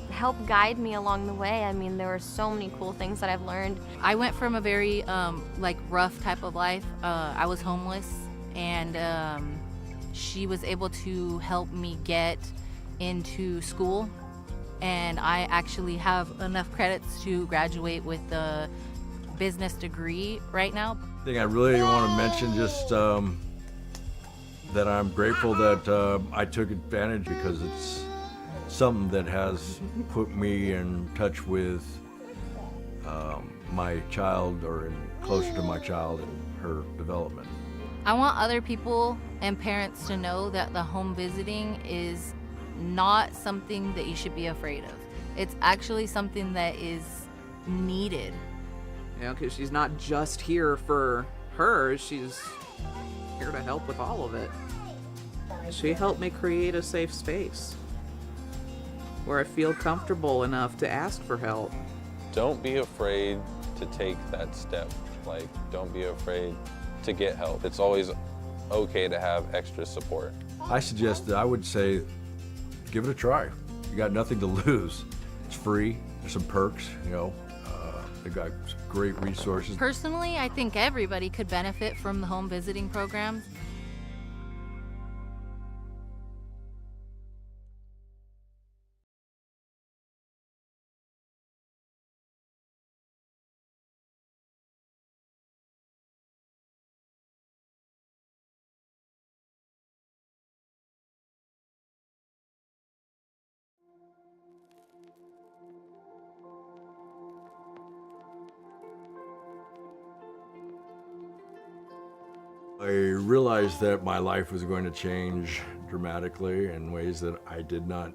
help guide me along the way. I mean, there were so many cool things that I've learned. I went from a very rough type of life. I was homeless, and she was able to help me get into school, and I actually have enough credits to graduate with a business degree right now. I think I really want to mention just that I'm grateful that I took advantage, because it's something that has put me in touch with my child, or closer to my child and her development. I want other people and parents to know that the home visiting is not something that you should be afraid of. It's actually something that is needed. You know, because she's not just here for her, she's here to help with all of it. She helped me create a safe space where I feel comfortable enough to ask for help. Don't be afraid to take that step. Like, don't be afraid to get help. It's always okay to have extra support. I would say, give it a try. You got nothing to lose. It's free. There's some perks, you know. They got great resources. Personally, I think everybody could benefit from the home visiting programs. I realized that my life was going to change dramatically in ways that I did not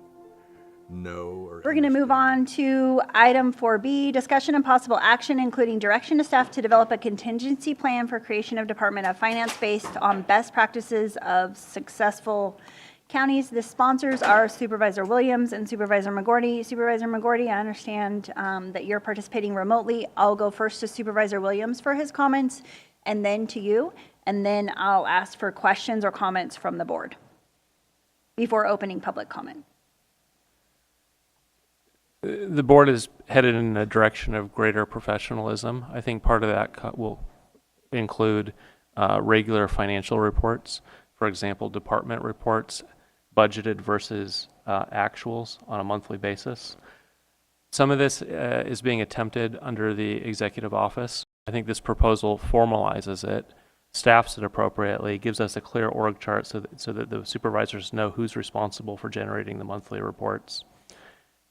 know. We're going to move on to item 4B, discussion and possible action, including direction to staff to develop a contingency plan for creation of Department of Finance based on best practices of successful counties. The sponsors are Supervisor Williams and Supervisor McGorty. Supervisor McGorty, I understand that you're participating remotely. I'll go first to Supervisor Williams for his comments, and then to you, and then I'll ask for questions or comments from the board before opening public comment. The board is headed in a direction of greater professionalism. I think part of that will include regular financial reports. For example, department reports, budgeted versus actuals on a monthly basis. Some of this is being attempted under the executive office. I think this proposal formalizes it, staffs it appropriately, gives us a clear org chart so that the supervisors know who's responsible for generating the monthly reports.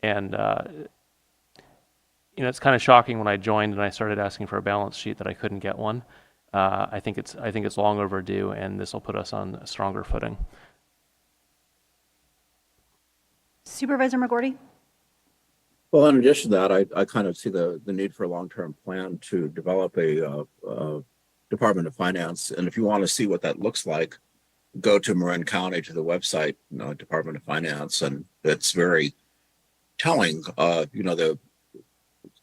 And you know, it's kind of shocking when I joined and I started asking for a balance sheet that I couldn't get one. I think it's long overdue, and this will put us on a stronger footing. Supervisor McGorty? Well, in addition to that, I kind of see the need for a long-term plan to develop a Department of Finance. And if you want to see what that looks like, go to Marin County, to the website, Department of Finance, and it's very telling,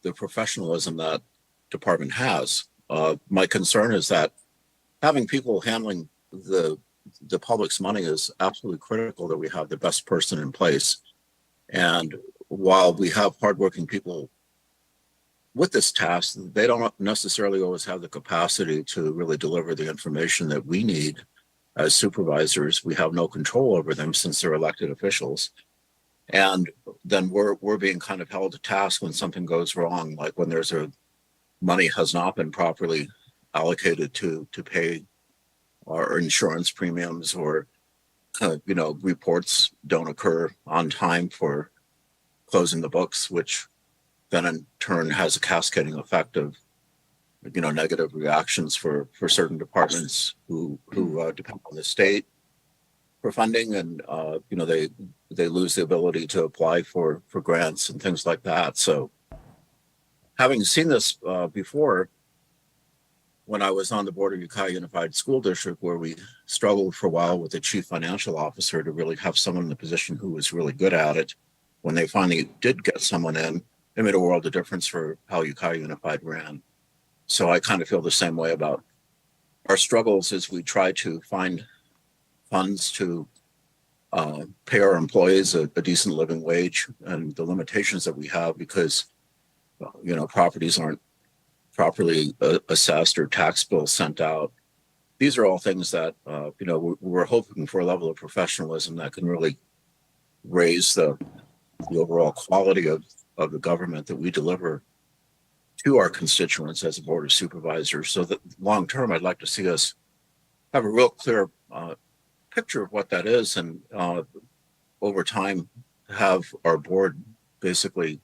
the professionalism that department has. My concern is that having people handling the public's money is absolutely critical, that we have the best person in place. And while we have hardworking people with this task, they don't necessarily always have the capacity to really deliver the information that we need as supervisors. We have no control over them since they're elected officials. And then we're being kind of held to task when something goes wrong, like when there's money has not been properly allocated to pay our insurance premiums, or reports don't occur on time for closing the books, which then in turn has a cascading effect of negative reactions for certain departments who depend on the state for funding, and they lose the ability to apply for grants and things like that. So having seen this before, when I was on the board of Ukiah Unified School District, where we struggled for a while with the chief financial officer to really have someone in the position who was really good at it, when they finally did get someone in, it made a world of difference for how Ukiah Unified ran. So I kind of feel the same way about our struggles as we try to find funds to pay our employees a decent living wage, and the limitations that we have because, properties aren't properly assessed or tax bills sent out. These are all things that, we're hoping for a level of professionalism that can really raise the overall quality of the government that we deliver to our constituents as a board of supervisors. So that long term, I'd like to see us have a real clear picture of what that is, and over time have our board basically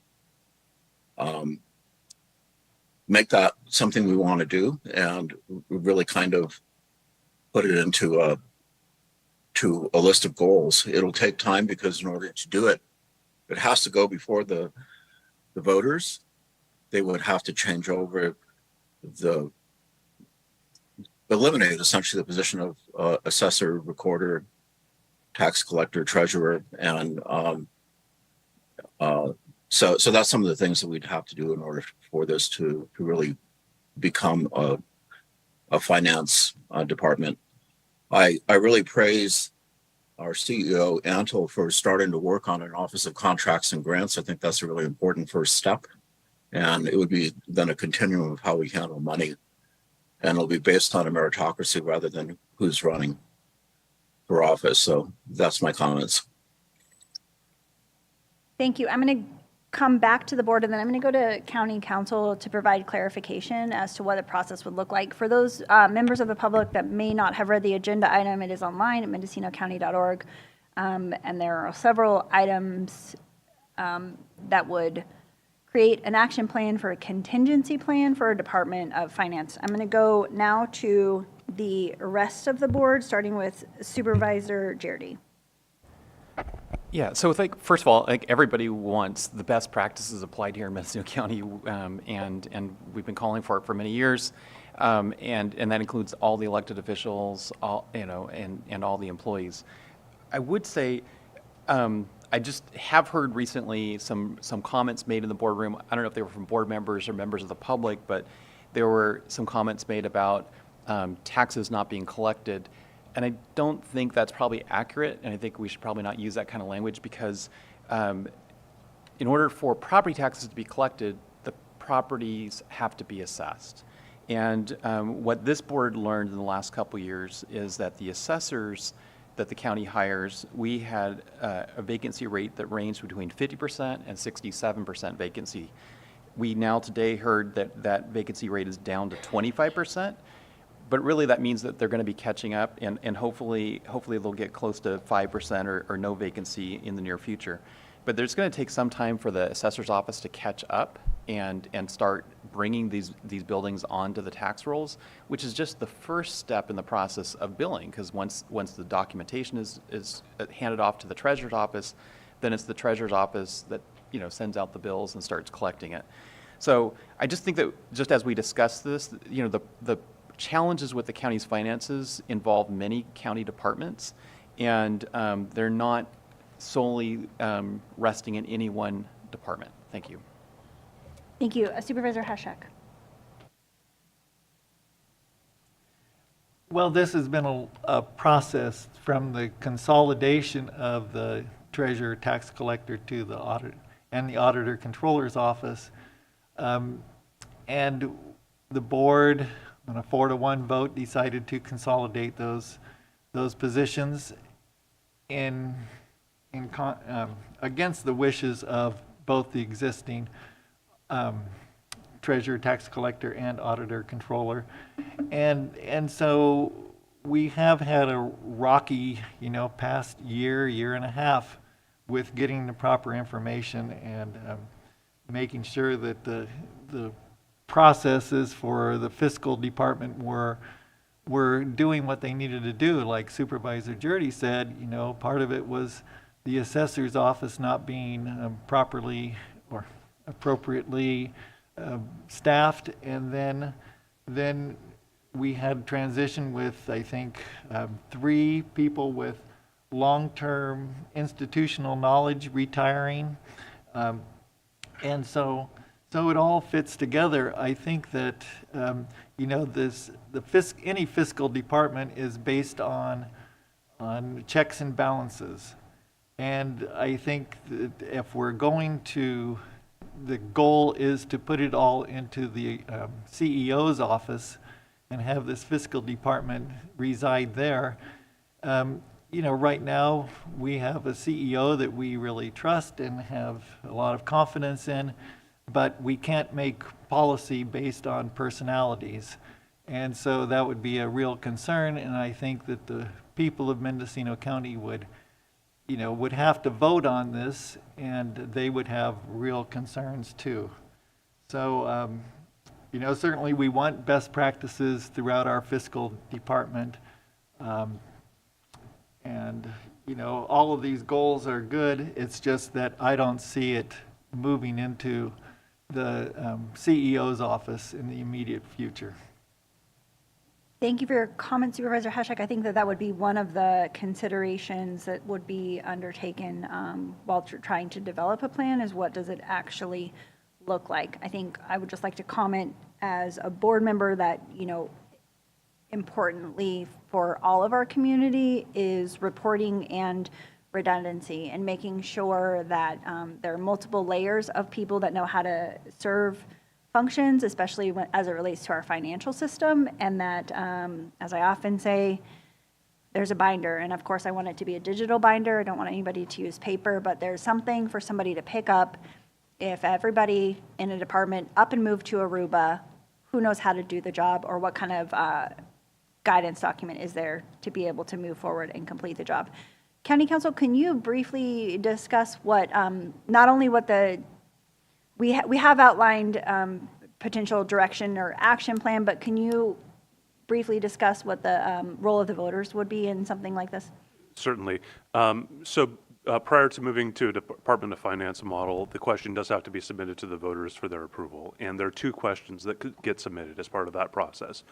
make that something we want to do, and really kind of put it into a list of goals. It'll take time because in order to do it, it has to go before the voters. They would have to change over eliminate essentially the position of assessor, recorder, tax collector, treasurer, and so that's some of the things that we'd have to do in order for this to really become a finance department. I really praise our CEO, Antle, for starting to work on an Office of Contracts and Grants. I think that's a really important first step. And it would be then a continuum of how we handle money. And it'll be based on a meritocracy rather than who's running for office. So that's my comments. Thank you. I'm going to come back to the board, and then I'm going to go to county council to provide clarification as to what the process would look like. For those members of the public that may not have read the agenda item, it is online at mendocinocounty.org, and there are several items that would create an action plan for a contingency plan for a Department of Finance. I'm going to go now to the rest of the board, starting with Supervisor Jardy. Yeah, so first of all, everybody wants the best practices applied here in Mendocino County, and we've been calling for it for many years, and that includes all the elected officials, and all the employees. I would say, I just have heard recently some comments made in the boardroom. I don't know if they were from board members or members of the public, but there were some comments made about taxes not being collected. And I don't think that's probably accurate, and I think we should probably not use that kind of language because in order for property taxes to be collected, the properties have to be assessed. And what this board learned in the last couple of years is that the assessors that the county hires, we had a vacancy rate that ranged between 50% and 67% vacancy. We now today heard that vacancy rate is down to 25%. But really that means that they're going to be catching up, and hopefully they'll get close to 5% or no vacancy in the near future. But there's going to take some time for the assessor's office to catch up and start bringing these buildings onto the tax rolls, which is just the first step in the process of billing, because once the documentation is handed off to the treasurer's office, then it's the treasurer's office that sends out the bills and starts collecting it. So I just think that just as we discuss this, the challenges with the county's finances involve many county departments, and they're not solely resting in any one department. Thank you. Thank you. Supervisor Hashak. Well, this has been a process from the consolidation of the treasurer, tax collector to the audit and the auditor controller's office. And the board, on a 4-to-1 vote, decided to consolidate those positions against the wishes of both the existing treasurer, tax collector, and auditor controller. And so we have had a rocky, past year and a half with getting the proper information and making sure that the processes for the fiscal department were doing what they needed to do. Like Supervisor Jurdy said, part of it was the assessor's office not being properly or appropriately staffed, and then we had transition with, I think, 3 people with long-term institutional knowledge retiring, and so it all fits together. I think that any fiscal department is based on checks and balances, and I think that if we're going to, the goal is to put it all into the CEO's office and have this fiscal department reside there. Right now we have a CEO that we really trust and have a lot of confidence in, but we can't make policy based on personalities. And so that would be a real concern, and I think that the people of Mendocino County would have to vote on this, and they would have real concerns too. So, certainly we want best practices throughout our fiscal department. And all of these goals are good. It's just that I don't see it moving into the CEO's office in the immediate future. Thank you for your comment, Supervisor Hashak. I think that would be one of the considerations that would be undertaken while trying to develop a plan, is what does it actually look like. I think I would just like to comment as a board member that, importantly for all of our community is reporting and redundancy, and making sure that there are multiple layers of people that know how to serve functions, especially as it relates to our financial system, and that, as I often say, there's a binder, and of course I want it to be a digital binder. I don't want anybody to use paper, but there's something for somebody to pick up. If everybody in a department up and moved to Aruba, who knows how to do the job, or what kind of guidance document is there to be able to move forward and complete the job? County Council, can you briefly discuss what, not only what we have outlined potential direction or action plan, but can you briefly discuss what the role of the voters would be in something like this? Certainly. Prior to moving to a Department of Finance model, the question does have to be submitted to the voters for their approval. And there are 2 questions that could get submitted as part of that process.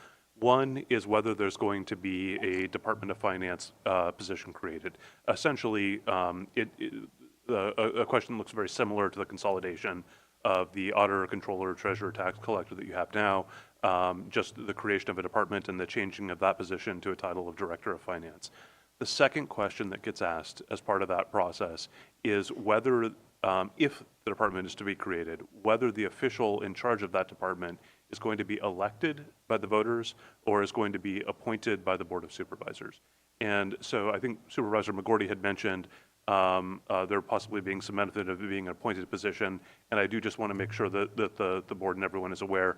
One is whether there's going to be a Department of Finance position created. Essentially, a question looks very similar to the consolidation of the auditor, controller, treasurer, tax collector that you have now, just the creation of a department and the changing of that position to a title of Director of Finance. The second question that gets asked as part of that process is whether, if the department is to be created, whether the official in charge of that department is going to be elected by the voters or is going to be appointed by the Board of Supervisors. And so I think Supervisor McGordy had mentioned there possibly being some method of being an appointed position, and I do just want to make sure that the board and everyone is aware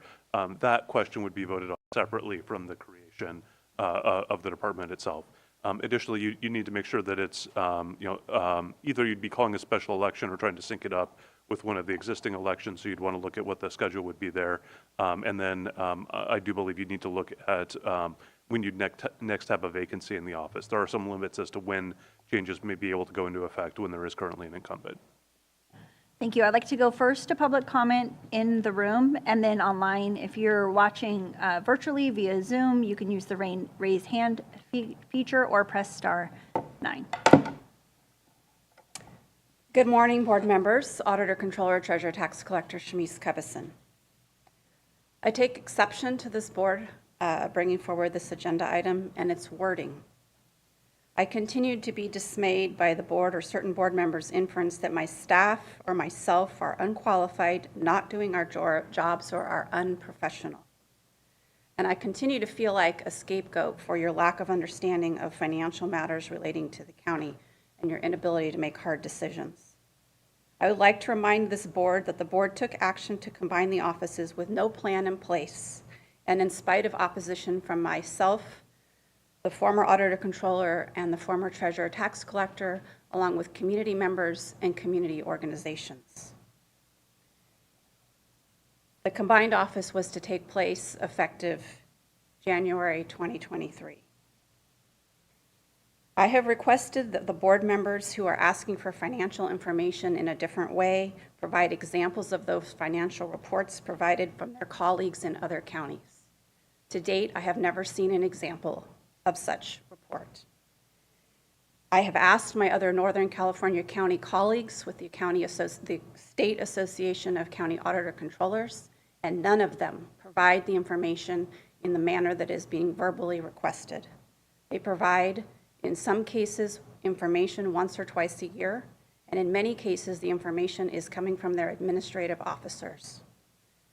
that question would be voted on separately from the creation of the department itself. Additionally, you need to make sure that it's, either you'd be calling a special election or trying to sync it up with one of the existing elections, so you'd want to look at what the schedule would be there. And then I do believe you need to look at when you'd next have a vacancy in the office. There are some limits as to when changes may be able to go into effect when there is currently an incumbent. Thank you. I'd like to go first to public comment in the room and then online. If you're watching virtually via Zoom, you can use the raise hand feature or press *9. Good morning, board members, Auditor, Controller, Treasurer, Tax Collector Shamise Kebison. I take exception to this board bringing forward this agenda item and its wording. I continue to be dismayed by the board or certain board members' inference that my staff or myself are unqualified, not doing our jobs, or are unprofessional. And I continue to feel like a scapegoat for your lack of understanding of financial matters relating to the county and your inability to make hard decisions. I would like to remind this board that the board took action to combine the offices with no plan in place, and in spite of opposition from myself, the former Auditor Controller, and the former Treasurer Tax Collector, along with community members and community organizations. The combined office was to take place effective January 2023. I have requested that the board members who are asking for financial information in a different way provide examples of those financial reports provided from their colleagues in other counties. To date, I have never seen an example of such report. I have asked my other Northern California county colleagues with the State Association of County Auditor Controllers, and none of them provide the information in the manner that is being verbally requested. They provide, in some cases, information once or twice a year, and in many cases, the information is coming from their administrative officers,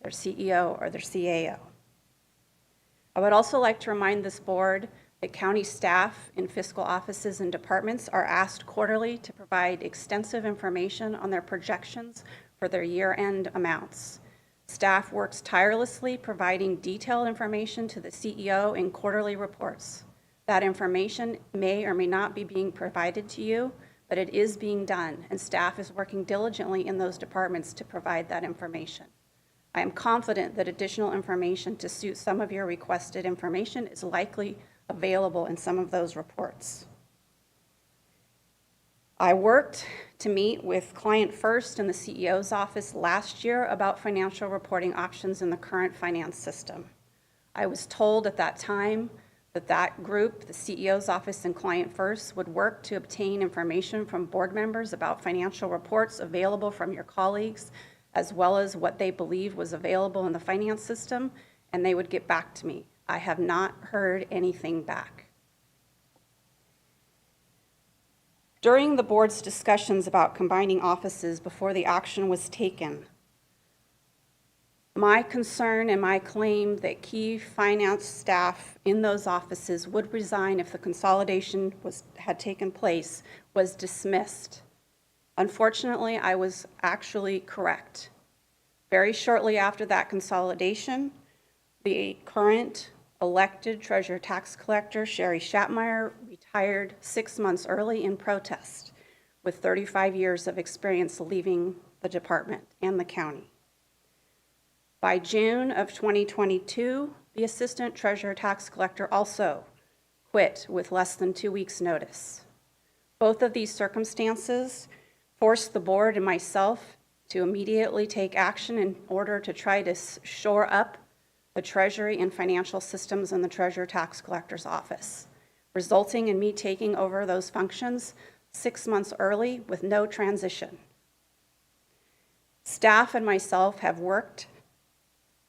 their CEO or their CAO. I would also like to remind this board that county staff in fiscal offices and departments are asked quarterly to provide extensive information on their projections for their year-end amounts. Staff works tirelessly providing detailed information to the CEO in quarterly reports. That information may or may not be being provided to you, but it is being done, and staff is working diligently in those departments to provide that information. I am confident that additional information to suit some of your requested information is likely available in some of those reports. I worked to meet with Client First in the CEO's office last year about financial reporting options in the current finance system. I was told at that time that that group, the CEO's office and Client First, would work to obtain information from board members about financial reports available from your colleagues, as well as what they believed was available in the finance system, and they would get back to me. I have not heard anything back. During the board's discussions about combining offices before the action was taken, my concern and my claim that key finance staff in those offices would resign if the consolidation had taken place was dismissed. Unfortunately, I was actually correct. Very shortly after that consolidation, the current elected Treasurer Tax Collector, Sherry Shatmeyer, retired 6 months early in protest, with 35 years of experience leaving the department and the county. By June of 2022, the Assistant Treasurer Tax Collector also quit with less than 2 weeks' notice. Both of these circumstances forced the board and myself to immediately take action in order to try to shore up the Treasury and financial systems in the Treasurer Tax Collector's office, resulting in me taking over those functions 6 months early with no transition. Staff and myself have worked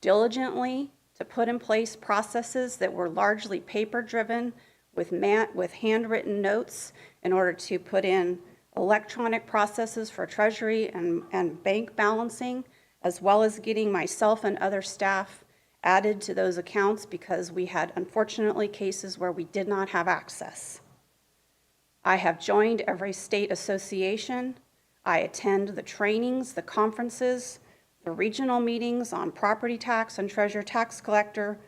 diligently to put in place processes that were largely paper-driven with handwritten notes in order to put in electronic processes for Treasury and bank balancing, as well as getting myself and other staff added to those accounts because we had, unfortunately, cases where we did not have access. I have joined every state association. I attend the trainings, the conferences, the regional meetings on property tax and Treasurer Tax Collector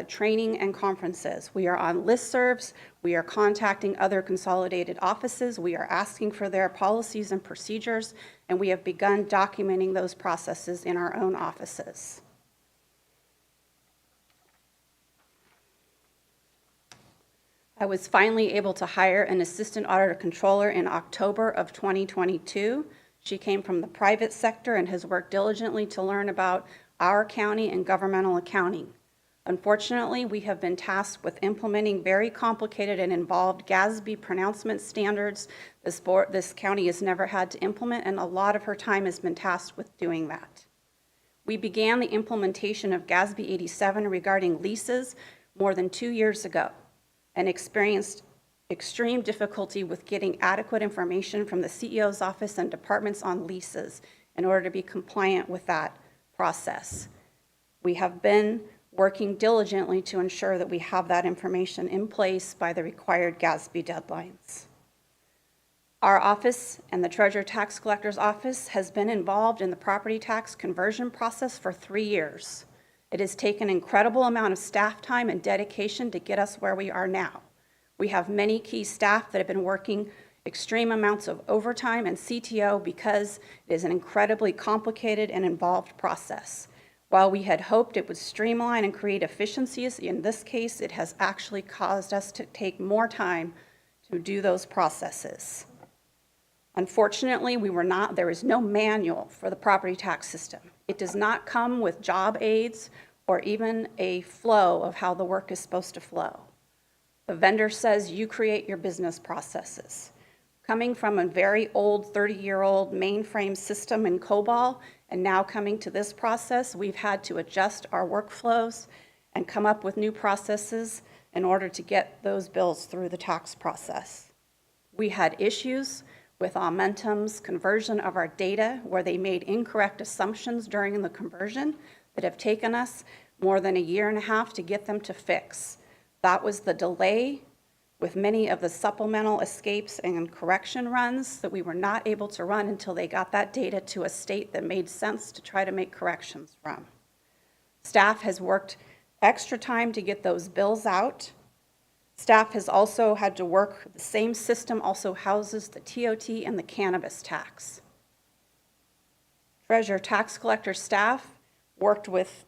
training and conferences. We are on listservs. We are contacting other consolidated offices. We are asking for their policies and procedures, and we have begun documenting those processes in our own offices. I was finally able to hire an assistant auditor controller in October of 2022. She came from the private sector and has worked diligently to learn about our county and governmental accounting. Unfortunately, we have been tasked with implementing very complicated and involved GASB pronouncement standards this county has never had to implement, and a lot of her time has been tasked with doing that. We began the implementation of GASB 87 regarding leases more than 2 years ago and experienced extreme difficulty with getting adequate information from the CEO's office and departments on leases in order to be compliant with that process. We have been working diligently to ensure that we have that information in place by the required GASB deadlines. Our office and the Treasurer Tax Collector's Office has been involved in the property tax conversion process for 3 years. It has taken an incredible amount of staff time and dedication to get us where we are now. We have many key staff that have been working extreme amounts of overtime and CTO because it is an incredibly complicated and involved process. While we had hoped it would streamline and create efficiencies, in this case, it has actually caused us to take more time to do those processes. Unfortunately, there is no manual for the property tax system. It does not come with job aids or even a flow of how the work is supposed to flow. The vendor says you create your business processes. Coming from a very old 30-year-old mainframe system in COBOL and now coming to this process, we've had to adjust our workflows and come up with new processes in order to get those bills through the tax process. We had issues with Aumentum's conversion of our data where they made incorrect assumptions during the conversion that have taken us more than 1.5 years to get them to fix. That was the delay with many of the supplemental escapes and correction runs that we were not able to run until they got that data to a state that made sense to try to make corrections from. Staff has worked extra time to get those bills out. Staff has also had to work, the same system also houses the TOT and the cannabis tax. Treasurer Tax Collector staff worked with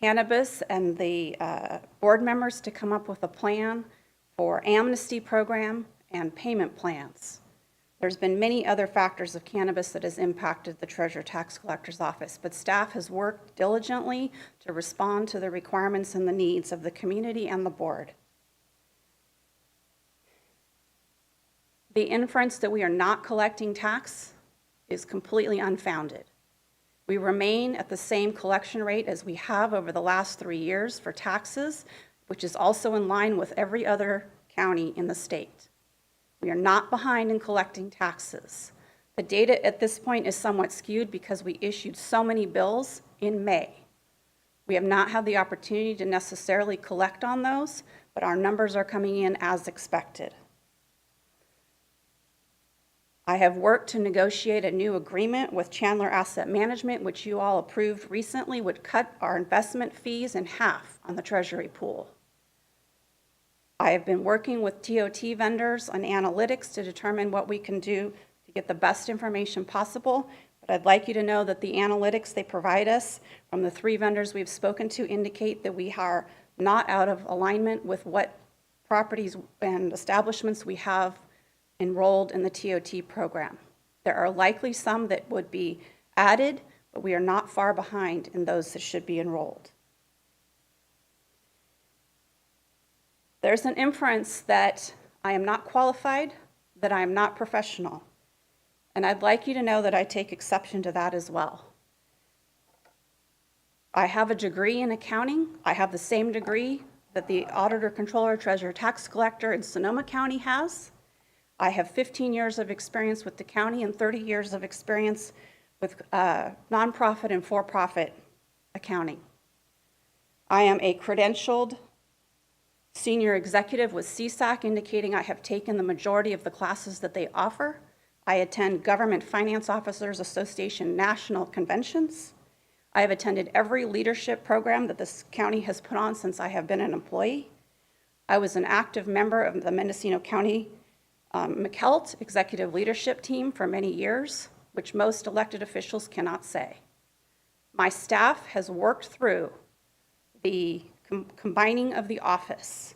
Cannabis and the board members to come up with a plan for amnesty program and payment plans. There's been many other factors of cannabis that has impacted the Treasurer Tax Collector's Office, but staff has worked diligently to respond to the requirements and the needs of the community and the board. The inference that we are not collecting tax is completely unfounded. We remain at the same collection rate as we have over the last 3 years for taxes, which is also in line with every other county in the state. We are not behind in collecting taxes. The data at this point is somewhat skewed because we issued so many bills in May. We have not had the opportunity to necessarily collect on those, but our numbers are coming in as expected. I have worked to negotiate a new agreement with Chandler Asset Management, which you all approved recently, would cut our investment fees in half on the Treasury pool. I have been working with TOT vendors on analytics to determine what we can do to get the best information possible, but I'd like you to know that the analytics they provide us from the 3 vendors we've spoken to indicate that we are not out of alignment with what properties and establishments we have enrolled in the TOT program. There are likely some that would be added, but we are not far behind in those that should be enrolled. There's an inference that I am not qualified, that I am not professional, and I'd like you to know that I take exception to that as well. I have a degree in accounting. I have the same degree that the Auditor, Controller, Treasurer, Tax Collector in Sonoma County has. I have 15 years of experience with the county and 30 years of experience with nonprofit and for-profit accounting. I am a credentialed senior executive with CSAC, indicating I have taken the majority of the classes that they offer. I attend Government Finance Officers Association national conventions. I have attended every leadership program that this county has put on since I have been an employee. I was an active member of the Mendocino County McKelt Executive Leadership Team for many years, which most elected officials cannot say. My staff has worked through the combining of the office,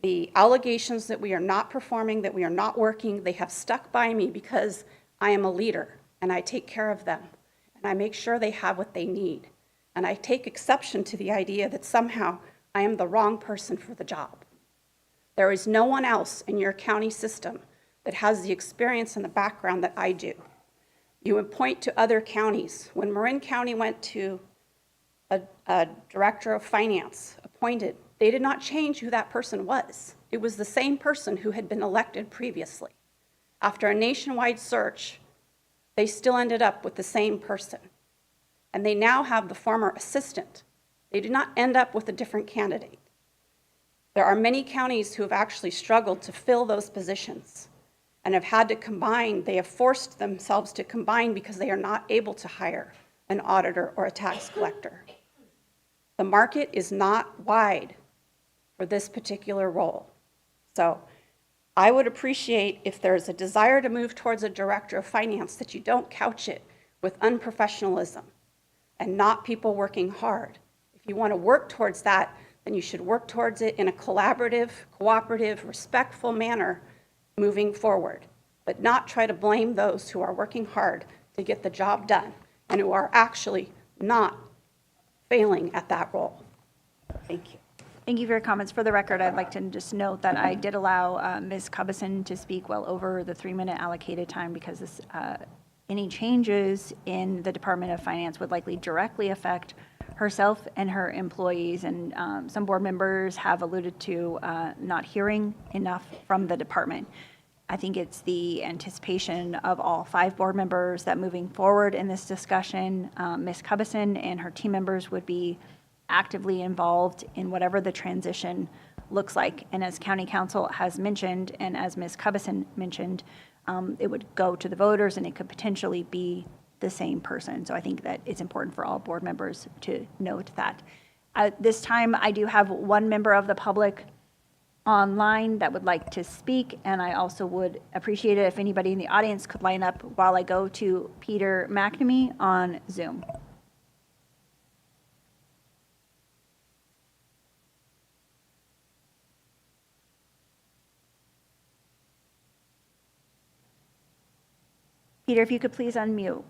the allegations that we are not performing, that we are not working. They have stuck by me because I am a leader and I take care of them and I make sure they have what they need. And I take exception to the idea that somehow I am the wrong person for the job. There is no one else in your county system that has the experience and the background that I do. You would point to other counties. When Marin County went to a director of finance appointed, they did not change who that person was. It was the same person who had been elected previously. After a nationwide search, they still ended up with the same person. And they now have the former assistant. They did not end up with a different candidate. There are many counties who have actually struggled to fill those positions and have had to combine. They have forced themselves to combine because they are not able to hire an auditor or a tax collector. The market is not wide for this particular role. So I would appreciate if there's a desire to move towards a director of finance that you don't couch it with unprofessionalism and not people working hard. If you want to work towards that, then you should work towards it in a collaborative, cooperative, respectful manner moving forward, but not try to blame those who are working hard to get the job done and who are actually not failing at that role. Thank you. Thank you for your comments. For the record, I'd like to just note that I did allow Ms. Cubison to speak well over the 3-minute allocated time because this, any changes in the Department of Finance would likely directly affect herself and her employees. And some board members have alluded to not hearing enough from the department. I think it's the anticipation of all 5 board members that moving forward in this discussion, Ms. Cubison and her team members would be actively involved in whatever the transition looks like. And as County Council has mentioned, and as Ms. Cubison mentioned, it would go to the voters and it could potentially be the same person. So I think that it's important for all board members to note that. At this time, I do have one member of the public online that would like to speak, and I also would appreciate it if anybody in the audience could line up while I go to Peter McNamee on Zoom. Peter, if you could please unmute.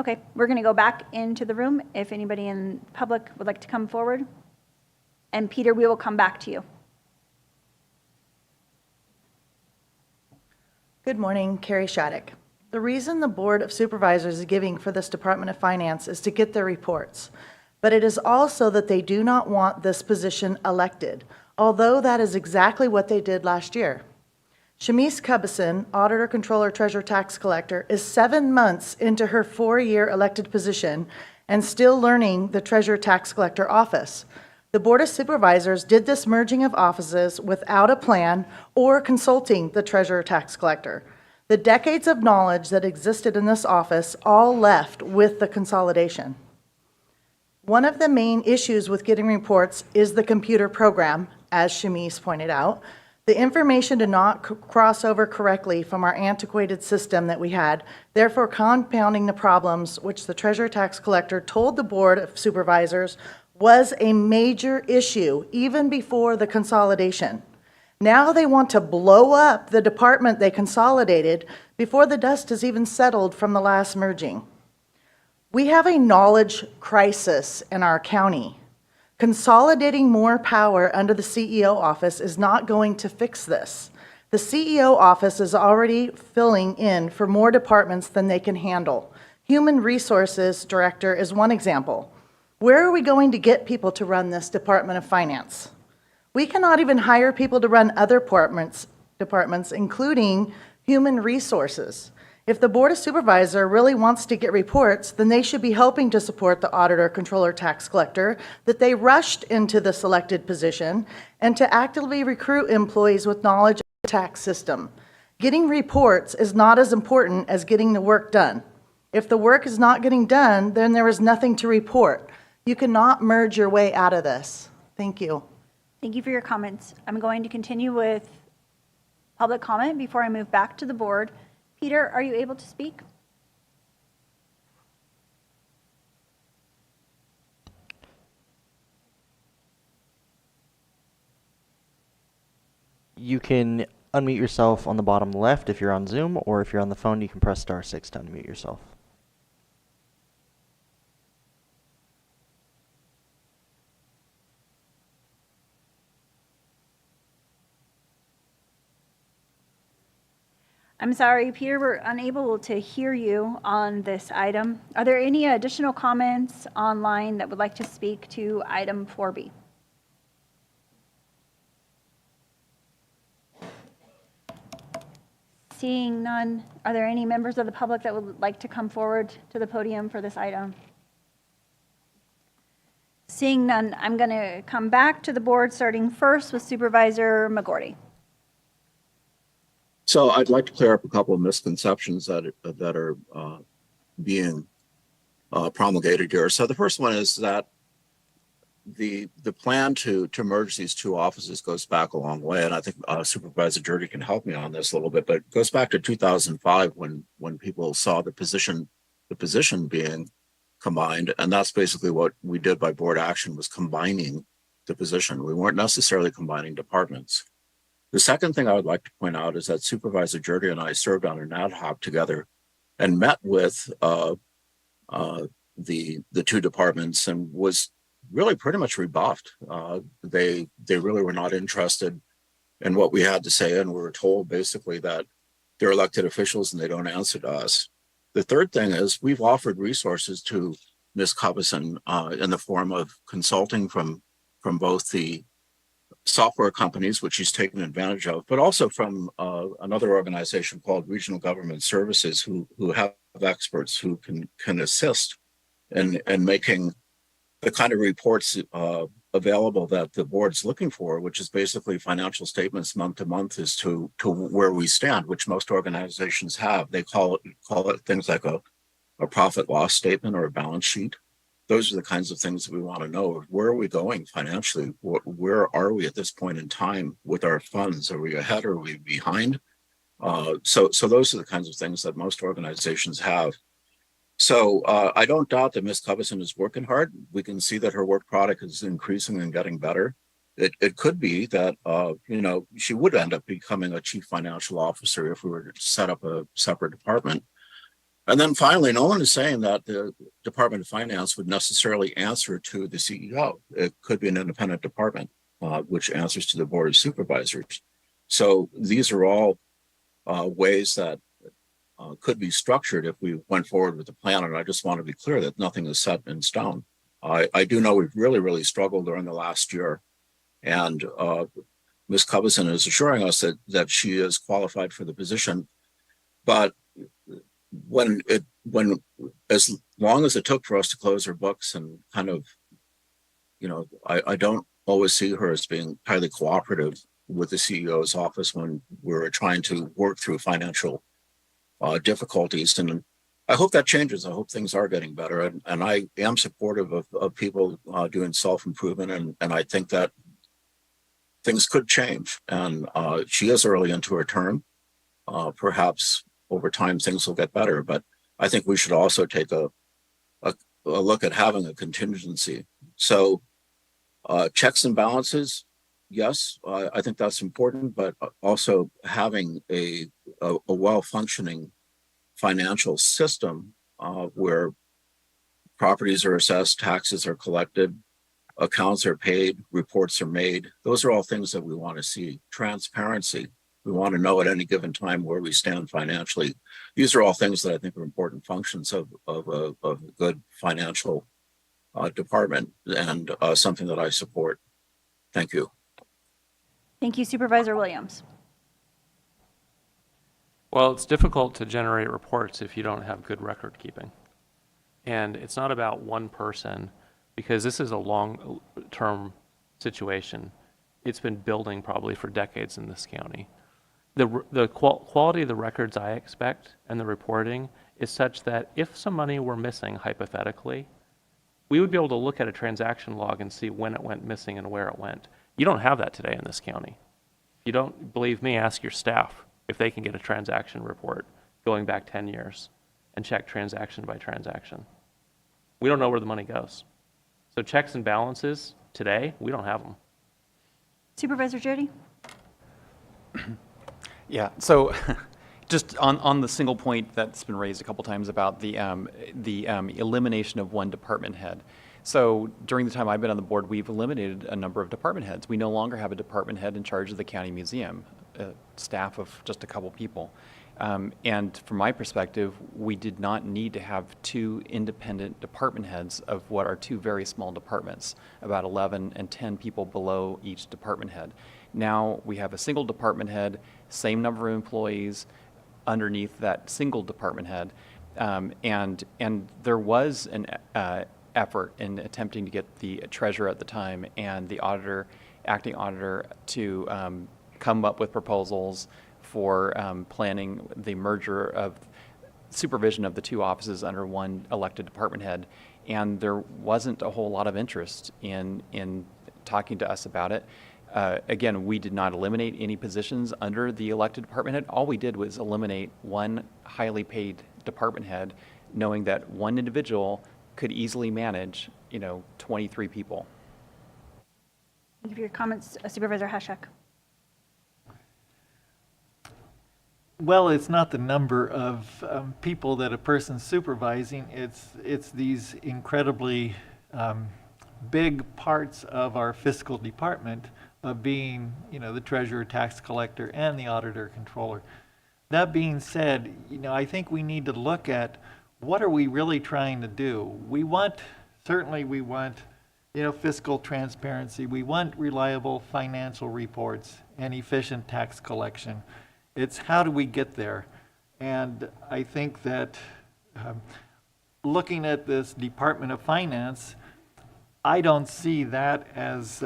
Okay, we're going to go back into the room if anybody in public would like to come forward. And Peter, we will come back to you. Good morning, Carrie Shattuck. The reason the Board of Supervisors is giving for this Department of Finance is to get their reports, but it is also that they do not want this position elected, although that is exactly what they did last year. Shamice Cubison, Auditor, Controller, Treasurer, Tax Collector, is 7 months into her 4-year elected position and still learning the Treasurer Tax Collector office. The Board of Supervisors did this merging of offices without a plan or consulting the Treasurer Tax Collector. The decades of knowledge that existed in this office all left with the consolidation. One of the main issues with getting reports is the computer program, as Shamice pointed out. The information did not cross over correctly from our antiquated system that we had, therefore compounding the problems which the Treasurer Tax Collector told the Board of Supervisors was a major issue even before the consolidation. Now they want to blow up the department they consolidated before the dust has even settled from the last merging. We have a knowledge crisis in our county. Consolidating more power under the CEO office is not going to fix this. The CEO office is already filling in for more departments than they can handle. Human Resources Director is one example. Where are we going to get people to run this Department of Finance? We cannot even hire people to run other departments, including Human Resources. If the Board of Supervisor really wants to get reports, then they should be helping to support the auditor, controller, tax collector, that they rushed into the selected position, and to actively recruit employees with knowledge of the tax system. Getting reports is not as important as getting the work done. If the work is not getting done, then there is nothing to report. You cannot merge your way out of this. Thank you. Thank you for your comments. I'm going to continue with public comment before I move back to the board. Peter, are you able to speak? You can unmute yourself on the bottom left if you're on Zoom, or if you're on the phone, you can press *6 to unmute yourself. I'm sorry, Peter, we're unable to hear you on this item. Are there any additional comments online that would like to speak to item 4B? Seeing none, are there any members of the public that would like to come forward to the podium for this item? Seeing none, I'm going to come back to the board, starting first with Supervisor McGorty. So I'd like to clear up a couple of misconceptions that are being promulgated here. So the first one is that the plan to merge these two offices goes back a long way, and I think Supervisor Jurdy can help me on this a little bit. But it goes back to 2005 when people saw the position being combined, and that's basically what we did by board action, was combining the position. We weren't necessarily combining departments. The second thing I would like to point out is that Supervisor Jurdy and I served on an ad hoc together and met with the two departments and was really pretty much rebuffed. They really were not interested in what we had to say, and we were told basically that they're elected officials and they don't answer to us. The third thing is we've offered resources to Ms. Covison in the form of consulting from both the software companies, which she's taken advantage of, but also from another organization called Regional Government Services, who have experts who can assist in making the kind of reports available that the board's looking for, which is basically financial statements month to month as to where we stand, which most organizations have. They call it things like a profit loss statement or a balance sheet. Those are the kinds of things that we want to know. Where are we going financially? Where are we at this point in time with our funds? Are we ahead or are we behind? So those are the kinds of things that most organizations have. So I don't doubt that Ms. Covison is working hard. We can see that her work product is increasing and getting better. It could be that, she would end up becoming a chief financial officer if we were to set up a separate department. And then finally, no one is saying that the Department of Finance would necessarily answer to the CEO. It could be an independent department, which answers to the Board of Supervisors. So these are all ways that could be structured if we went forward with the plan. And I just want to be clear that nothing is set in stone. I do know we've really struggled during the last year. And Ms. Covison is assuring us that she is qualified for the position. But as long as it took for us to close her books and kind of, I don't always see her as being highly cooperative with the CEO's office when we're trying to work through financial difficulties. And I hope that changes. I hope things are getting better. And I am supportive of people doing self-improvement. And I think that things could change. And she is early into her term. Perhaps over time, things will get better. But I think we should also take a look at having a contingency. So checks and balances, yes, I think that's important, but also having a well-functioning financial system where properties are assessed, taxes are collected, accounts are paid, reports are made. Those are all things that we want to see. Transparency. We want to know at any given time where we stand financially. These are all things that I think are important functions of a good financial department, and something that I support. Thank you. Thank you, Supervisor Williams. Well, it's difficult to generate reports if you don't have good record keeping. And it's not about one person, because this is a long-term situation. It's been building probably for decades in this county. The quality of the records I expect and the reporting is such that if some money were missing, hypothetically, we would be able to look at a transaction log and see when it went missing and where it went. You don't have that today in this county. If you don't believe me, ask your staff if they can get a transaction report going back 10 years and check transaction by transaction. We don't know where the money goes. So checks and balances today, we don't have them. Supervisor Jody? Yeah, so just on the single point that's been raised a couple times about the elimination of one department head. So during the time I've been on the board, we've eliminated a number of department heads. We no longer have a department head in charge of the county museum, a staff of just a couple people. And from my perspective, we did not need to have two independent department heads of what are two very small departments, about 11 and 10 people below each department head. Now we have a single department head, same number of employees underneath that single department head. And there was an effort in attempting to get the treasurer at the time and the auditor, acting auditor, to come up with proposals for planning the merger of supervision of the two offices under one elected department head. And there wasn't a whole lot of interest in talking to us about it. Again, we did not eliminate any positions under the elected department head. All we did was eliminate one highly paid department head, knowing that one individual could easily manage, 23 people. Thank you for your comments, Supervisor Hashak. Well, it's not the number of people that a person's supervising. It's these incredibly big parts of our fiscal department of being, the treasurer, tax collector, and the auditor controller. That being said, I think we need to look at what are we really trying to do. Certainly we want, fiscal transparency. We want reliable financial reports and efficient tax collection. It's how do we get there? And I think that looking at this Department of Finance, I don't see that as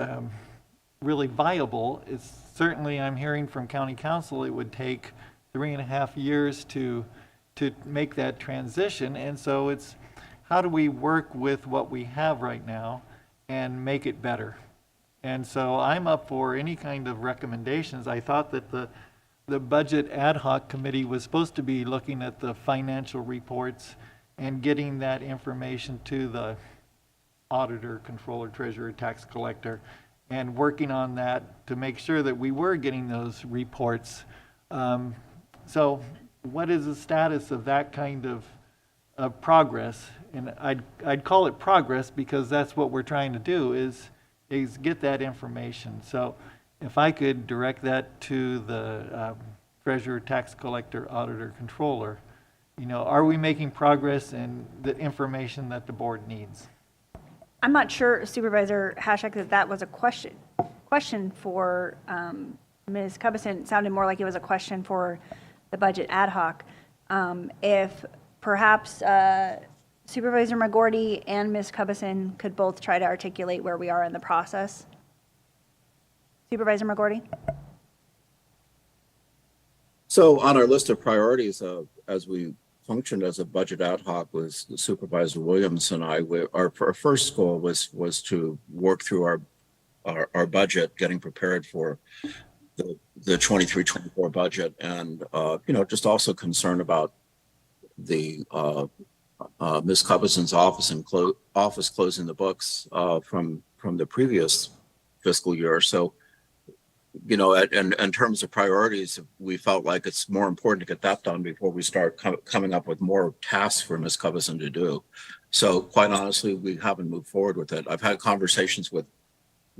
really viable. It's certainly, I'm hearing from County Council, it would take 3.5 years to make that transition. And so it's how do we work with what we have right now and make it better? And so I'm up for any kind of recommendations. I thought that the Budget Ad Hoc Committee was supposed to be looking at the financial reports and getting that information to the auditor, controller, treasurer, tax collector, and working on that to make sure that we were getting those reports. So what is the status of that kind of progress? And I'd call it progress because that's what we're trying to do is get that information. So if I could direct that to the treasurer, tax collector, auditor, controller, are we making progress in the information that the board needs? I'm not sure, Supervisor Hashak, that was a question for Ms. Cubison. It sounded more like it was a question for the Budget Ad Hoc. If perhaps Supervisor McGorty and Ms. Cubison could both try to articulate where we are in the process. Supervisor McGorty? So on our list of priorities, as we functioned as a budget ad hoc with Supervisor Williams and I, our first goal was to work through our budget, getting prepared for the 23-24 budget, and just also concerned about the Ms. Cubison's office closing the books from the previous fiscal year. So, in terms of priorities, we felt like it's more important to get that done before we start coming up with more tasks for Ms. Cubison to do. So quite honestly, we haven't moved forward with it. I've had conversations with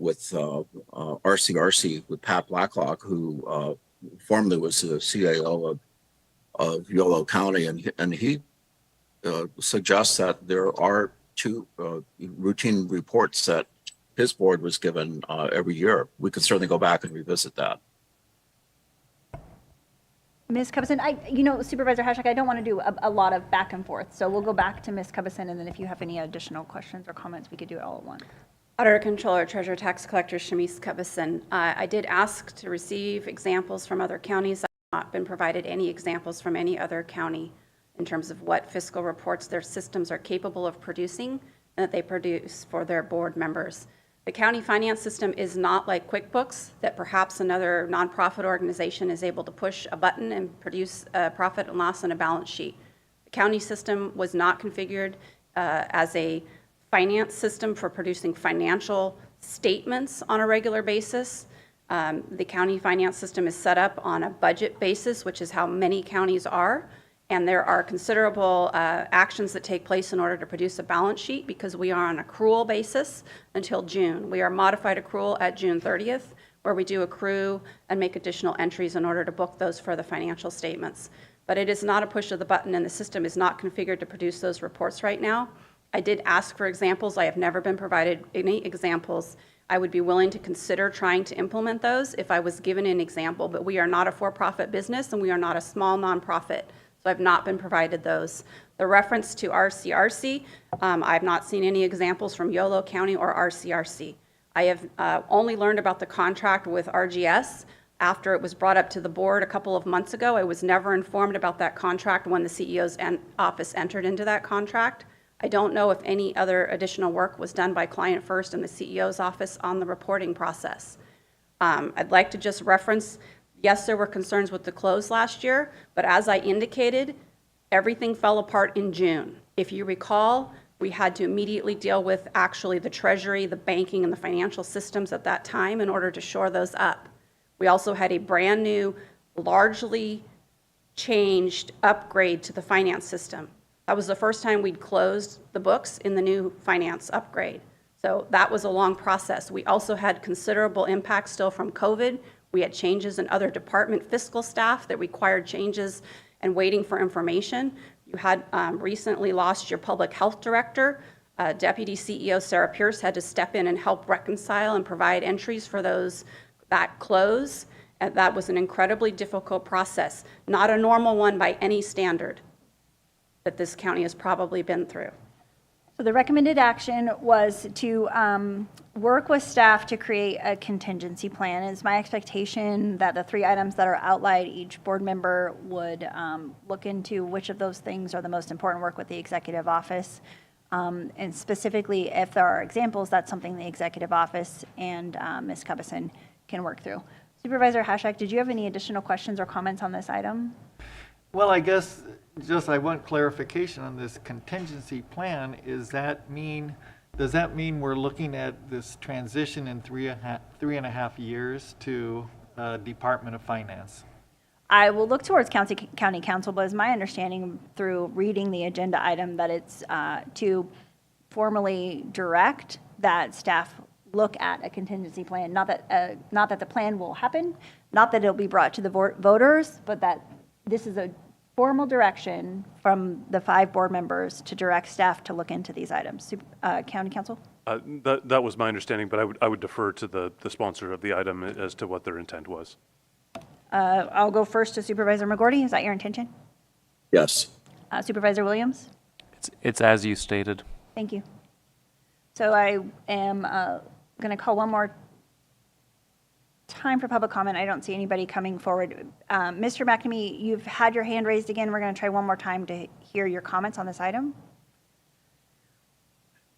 RCRC, with Pat Blacklock, who formerly was the CAO of Yolo County, and he suggests that there are two routine reports that his board was given every year. We could certainly go back and revisit that. Ms. Cubison, Supervisor Hashak, I don't want to do a lot of back and forth, so we'll go back to Ms. Cubison, and then if you have any additional questions or comments, we could do it all at once. Auditor, Controller, Treasurer, Tax Collector Shamise Cubison. I did ask to receive examples from other counties. I have not been provided any examples from any other county in terms of what fiscal reports their systems are capable of producing and that they produce for their board members. The county finance system is not like QuickBooks, that perhaps another nonprofit organization is able to push a button and produce a profit and loss on a balance sheet. The county system was not configured as a finance system for producing financial statements on a regular basis. The county finance system is set up on a budget basis, which is how many counties are. And there are considerable actions that take place in order to produce a balance sheet because we are on accrual basis until June. We are modified accrual at June 30th, where we do accrue and make additional entries in order to book those for the financial statements. But it is not a push of the button, and the system is not configured to produce those reports right now. I did ask for examples. I have never been provided any examples. I would be willing to consider trying to implement those if I was given an example, but we are not a for-profit business and we are not a small nonprofit. So I've not been provided those. The reference to RCRC, I've not seen any examples from Yolo County or RCRC. I have only learned about the contract with RGS after it was brought up to the board a couple of months ago. I was never informed about that contract when the CEO's office entered into that contract. I don't know if any other additional work was done by Client First and the CEO's office on the reporting process. I'd like to just reference, yes, there were concerns with the close last year, but as I indicated, everything fell apart in June. If you recall, we had to immediately deal with actually the Treasury, the banking, and the financial systems at that time in order to shore those up. We also had a brand new, largely changed upgrade to the finance system. That was the first time we'd closed the books in the new finance upgrade. So that was a long process. We also had considerable impact still from COVID. We had changes in other department fiscal staff that required changes and waiting for information. You had recently lost your public health director. Deputy CEO Sarah Pierce had to step in and help reconcile and provide entries for those that close. And that was an incredibly difficult process, not a normal one by any standard that this county has probably been through. So the recommended action was to work with staff to create a contingency plan. It's my expectation that the 3 items that are outlined, each board member would look into which of those things are the most important, work with the executive office. And specifically, if there are examples, that's something the executive office and Ms. Cubison can work through. Supervisor Hashak, did you have any additional questions or comments on this item? Well, I guess just I want clarification on this contingency plan. Does that mean we're looking at this transition in 3.5 years to Department of Finance? I will look towards county council, but it's my understanding through reading the agenda item that it's to formally direct that staff look at a contingency plan. Not that the plan will happen, not that it'll be brought to the voters, but that this is a formal direction from the 5 board members to direct staff to look into these items. County council? That was my understanding, but I would defer to the sponsor of the item as to what their intent was. I'll go first to Supervisor McGorty. Is that your intention? Yes. Supervisor Williams? It's as you stated. Thank you. So I am going to call one more time for public comment. I don't see anybody coming forward. Mr. McNamee, you've had your hand raised again. We're going to try one more time to hear your comments on this item.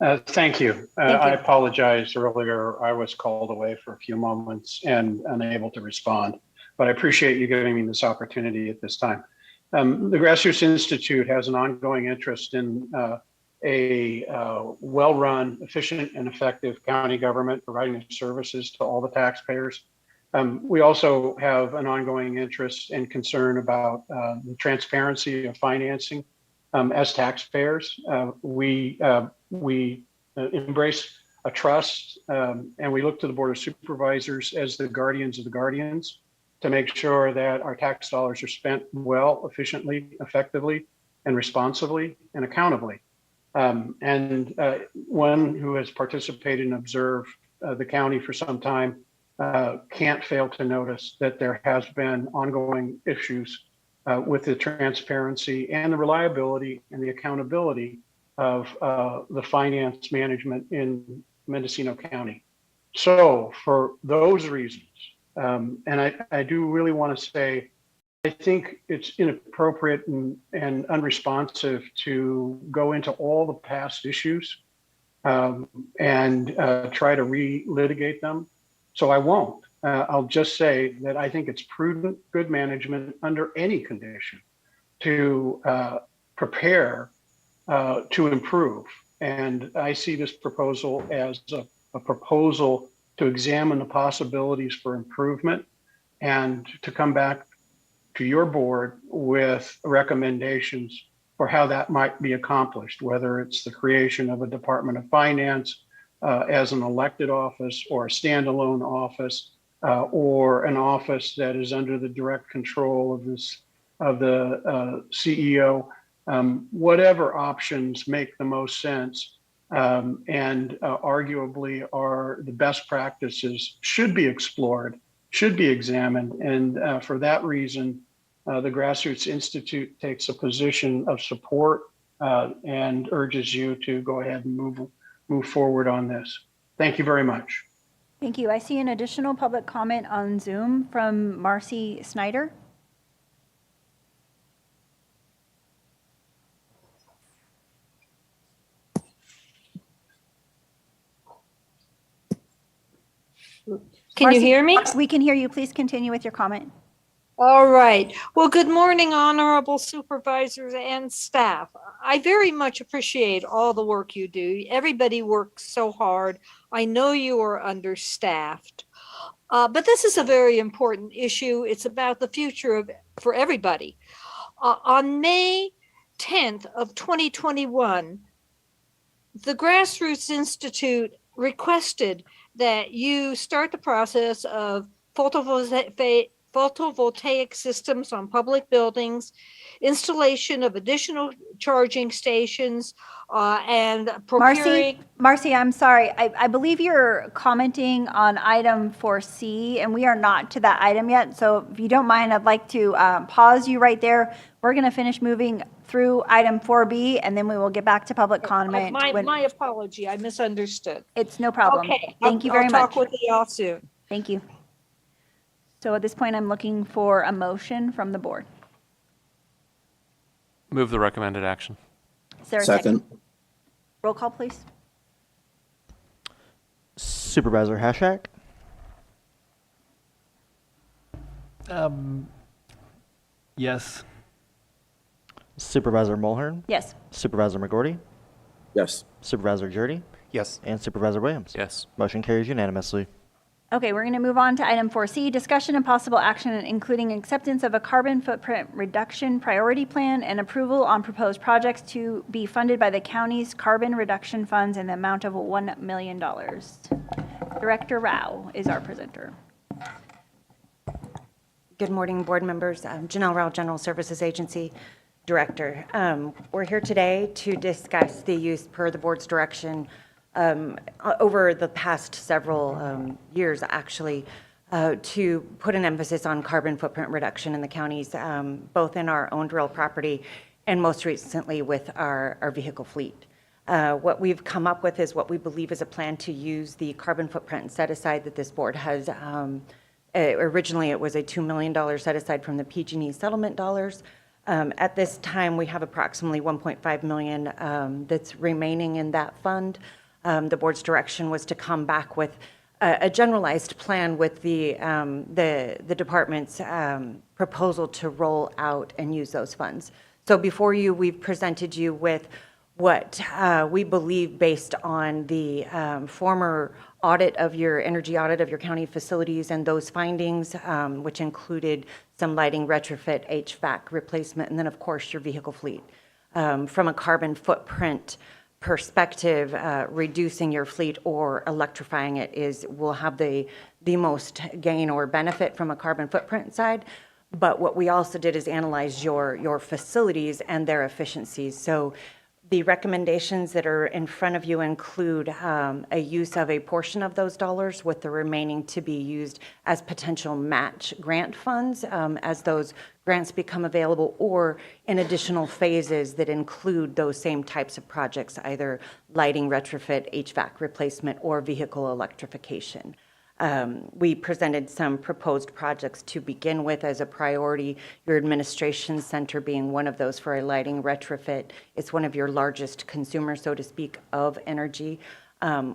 Thank you. I apologize earlier. I was called away for a few moments and unable to respond, but I appreciate you giving me this opportunity at this time. The Grassroots Institute has an ongoing interest in a well-run, efficient, and effective county government providing services to all the taxpayers. We also have an ongoing interest and concern about the transparency of financing. As taxpayers, we embrace a trust, and we look to the Board of Supervisors as the guardians of the guardians to make sure that our tax dollars are spent well, efficiently, effectively, and responsibly and accountably. And one who has participated and observed the county for some time can't fail to notice that there has been ongoing issues with the transparency and the reliability and the accountability of the finance management in Mendocino County. So for those reasons, and I do really want to say, I think it's inappropriate and unresponsive to go into all the past issues and try to re-litigate them. So I won't. I'll just say that I think it's prudent, good management under any condition to prepare to improve. And I see this proposal as a proposal to examine the possibilities for improvement and to come back to your board with recommendations for how that might be accomplished, whether it's the creation of a Department of Finance as an elected office or a standalone office or an office that is under the direct control of the CEO. Whatever options make the most sense and arguably are the best practices should be explored, should be examined. And for that reason, the Grassroots Institute takes a position of support and urges you to go ahead and move forward on this. Thank you very much. Thank you. I see an additional public comment on Zoom from Marcy Snyder. Can you hear me? We can hear you. Please continue with your comment. All right. Well, good morning, honorable supervisors and staff. I very much appreciate all the work you do. Everybody works so hard. I know you are understaffed, but this is a very important issue. It's about the future for everybody. On May 10th of 2021, the Grassroots Institute requested that you start the process of photovoltaic systems on public buildings, installation of additional charging stations, and procuring. Marcy, I'm sorry. I believe you're commenting on item 4C, and we are not to that item yet. So if you don't mind, I'd like to pause you right there. We're going to finish moving through item 4B, and then we will get back to public comment. My apology. I misunderstood. It's no problem. Okay. Thank you very much. I'll talk with y'all soon. Thank you. So at this point, I'm looking for a motion from the board. Move the recommended action. Is there a second? Roll call, please. Supervisor Hashak? Yes. Supervisor Mulhern? Yes. Supervisor McGorty? Yes. Supervisor Jurdy? Yes. And Supervisor Williams? Yes. Motion carries unanimously. Okay, we're going to move on to item 4C, discussion and possible action including acceptance of a carbon footprint reduction priority plan and approval on proposed projects to be funded by the county's carbon reduction funds in the amount of $1 million. Director Rao is our presenter. Good morning, board members. Janelle Rao, General Services Agency Director. We're here today to discuss the use per the board's direction over the past several years, actually, to put an emphasis on carbon footprint reduction in the counties, both in our owned real property and most recently with our vehicle fleet. What we've come up with is what we believe is a plan to use the carbon footprint set aside that this board has. Originally, it was a $2 million set aside from the PG&E settlement dollars. At this time, we have approximately $1.5 million that's remaining in that fund. The board's direction was to come back with a generalized plan with the department's proposal to roll out and use those funds. So before you, we've presented you with what we believe based on the former audit of your energy audit of your county facilities and those findings, which included some lighting retrofit, HVAC replacement, and then of course your vehicle fleet. From a carbon footprint perspective, reducing your fleet or electrifying it will have the most gain or benefit from a carbon footprint side. But what we also did is analyze your facilities and their efficiencies. So The recommendations that are in front of you include a use of a portion of those dollars, with the remaining to be used as potential match grant funds as those grants become available, or in additional phases that include those same types of projects, either lighting retrofit, HVAC replacement, or vehicle electrification. We presented some proposed projects to begin with as a priority, your administration center being one of those for a lighting retrofit. It's one of your largest consumers, so to speak, of energy,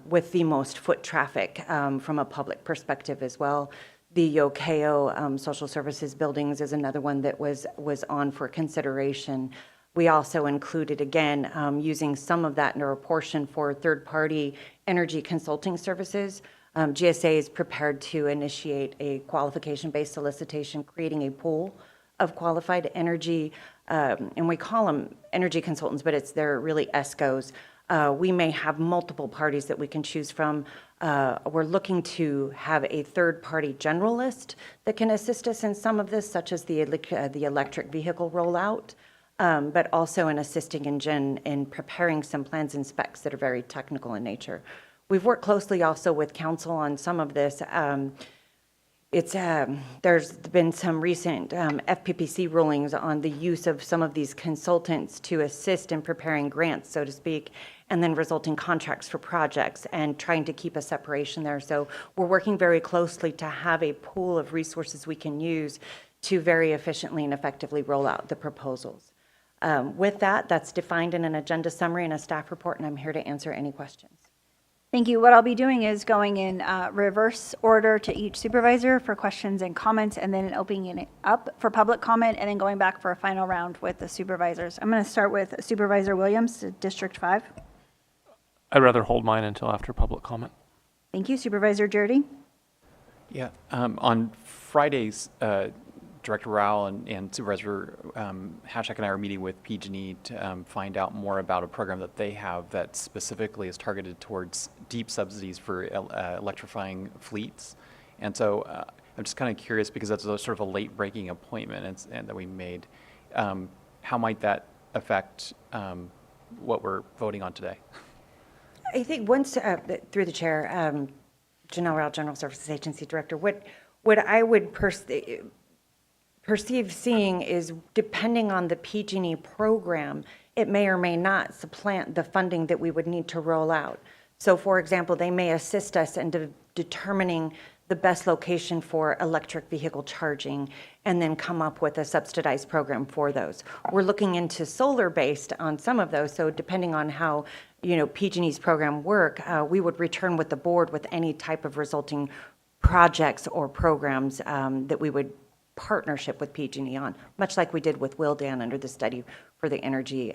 with the most foot traffic from a public perspective as well. The Ukiah Social Services Buildings is another one that was on for consideration. We also included, again, using some of that in a portion for third-party energy consulting services. GSA is prepared to initiate a qualification-based solicitation, creating a pool of qualified energy, and we call them energy consultants, but they're really ESCOs. We may have multiple parties that we can choose from. We're looking to have a third-party generalist that can assist us in some of this, such as the electric vehicle rollout, but also in assisting in preparing some plans and specs that are very technical in nature. We've worked closely also with council on some of this. There's been some recent FPPC rulings on the use of some of these consultants to assist in preparing grants, so to speak, and then resulting contracts for projects, and trying to keep a separation there. So we're working very closely to have a pool of resources we can use to very efficiently and effectively roll out the proposals. With that, that's defined in an agenda summary and a staff report, and I'm here to answer any questions. Thank you. What I'll be doing is going in reverse order to each supervisor for questions and comments, and then opening it up for public comment, and then going back for a final round with the supervisors. I'm going to start with Supervisor Williams, District 5. I'd rather hold mine until after public comment. Thank you. Supervisor Jurdy. Yeah, on Fridays, Director Rao and Supervisor Hashak and I are meeting with PG&E to find out more about a program that they have that specifically is targeted towards deep subsidies for electrifying fleets. And so I'm just kind of curious, because that's sort of a late-breaking appointment and that we made. How might that affect what we're voting on today? I think once, through the chair, Janelle Rao, General Services Agency Director, what I would perceive seeing is, depending on the PG&E program, it may or may not supplant the funding that we would need to roll out. So, for example, they may assist us in determining the best location for electric vehicle charging, and then come up with a subsidized program for those. We're looking into solar-based on some of those, so depending on how PG&E's program work, we would return with the board with any type of resulting projects or programs that we would partnership with PG&E on, much like we did with Wildan under the study for the energy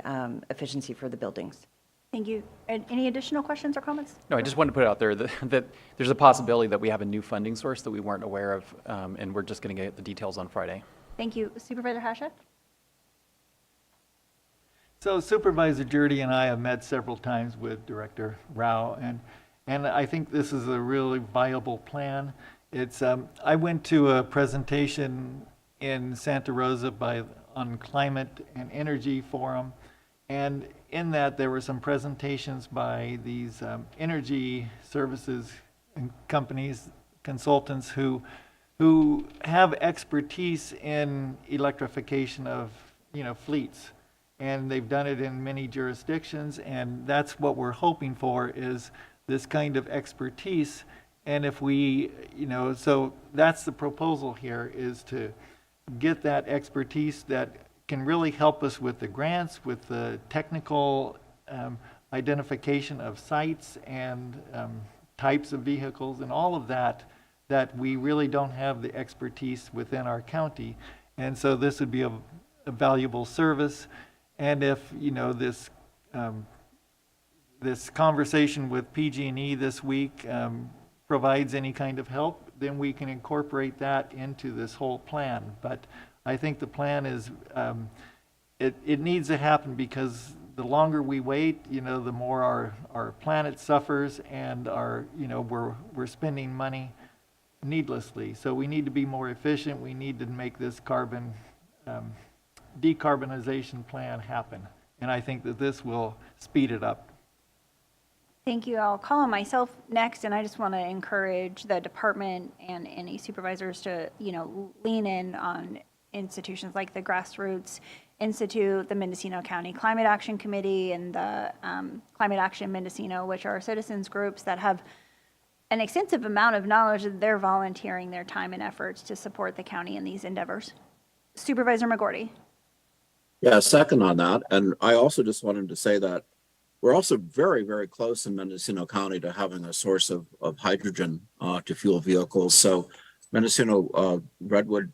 efficiency for the buildings. Thank you. Any additional questions or comments? No, I just wanted to put it out there that there's a possibility that we have a new funding source that we weren't aware of, and we're just going to get the details on Friday. Thank you. Supervisor Hashak? So Supervisor Jurdy and I have met several times with Director Rao, and I think this is a really viable plan. It's I went to a presentation in Santa Rosa on climate and energy forum, and in that there were some presentations by these energy services and companies, consultants who have expertise in electrification of fleets, and they've done it in many jurisdictions, and that's what we're hoping for, is this kind of expertise. And if we, so that's the proposal here, is to get that expertise that can really help us with the grants, with the technical identification of sites and types of vehicles and all of that we really don't have the expertise within our county. And so this would be a valuable service. And if, this conversation with PG&E this week provides any kind of help, then we can incorporate that into this whole plan. But I think the plan is, it needs to happen, because the longer we wait, the more our planet suffers, and we're spending money needlessly. So we need to be more efficient. We need to make this decarbonization plan happen. And I think that this will speed it up. Thank you. I'll call on myself next, and I just want to encourage the department and any supervisors to, lean in on institutions like the Grassroots Institute, the Mendocino County Climate Action Committee, and the Climate Action Mendocino, which are citizens groups that have an extensive amount of knowledge that they're volunteering their time and efforts to support the county in these endeavors. Supervisor McGorty. Yeah, second on that. And I also just wanted to say that we're also very, very close in Mendocino County to having a source of hydrogen to fuel vehicles. So Mendocino Redwood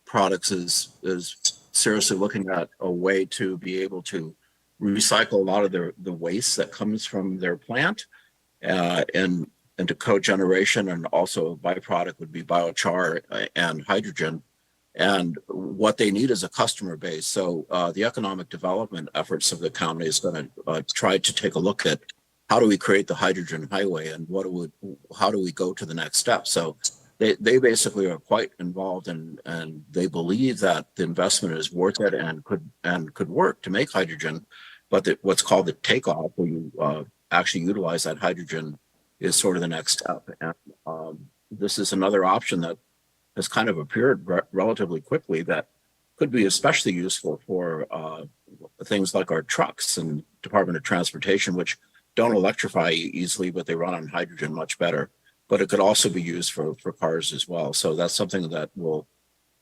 Products is seriously looking at a way to be able to recycle a lot of the waste that comes from their plant and into cogeneration, and also a byproduct would be biochar and hydrogen. And what they need is a customer base. So the economic development efforts of the county is going to try to take a look at how do we create the hydrogen highway and how do we go to the next step. So they basically are quite involved, and they believe that the investment is worth it and could work to make hydrogen. But what's called the takeoff, where you actually utilize that hydrogen, is sort of the next step. And this is another option that has kind of appeared relatively quickly that could be especially useful for things like our trucks and Department of Transportation, which don't electrify easily, but they run on hydrogen much better. But it could also be used for cars as well. So that's something that will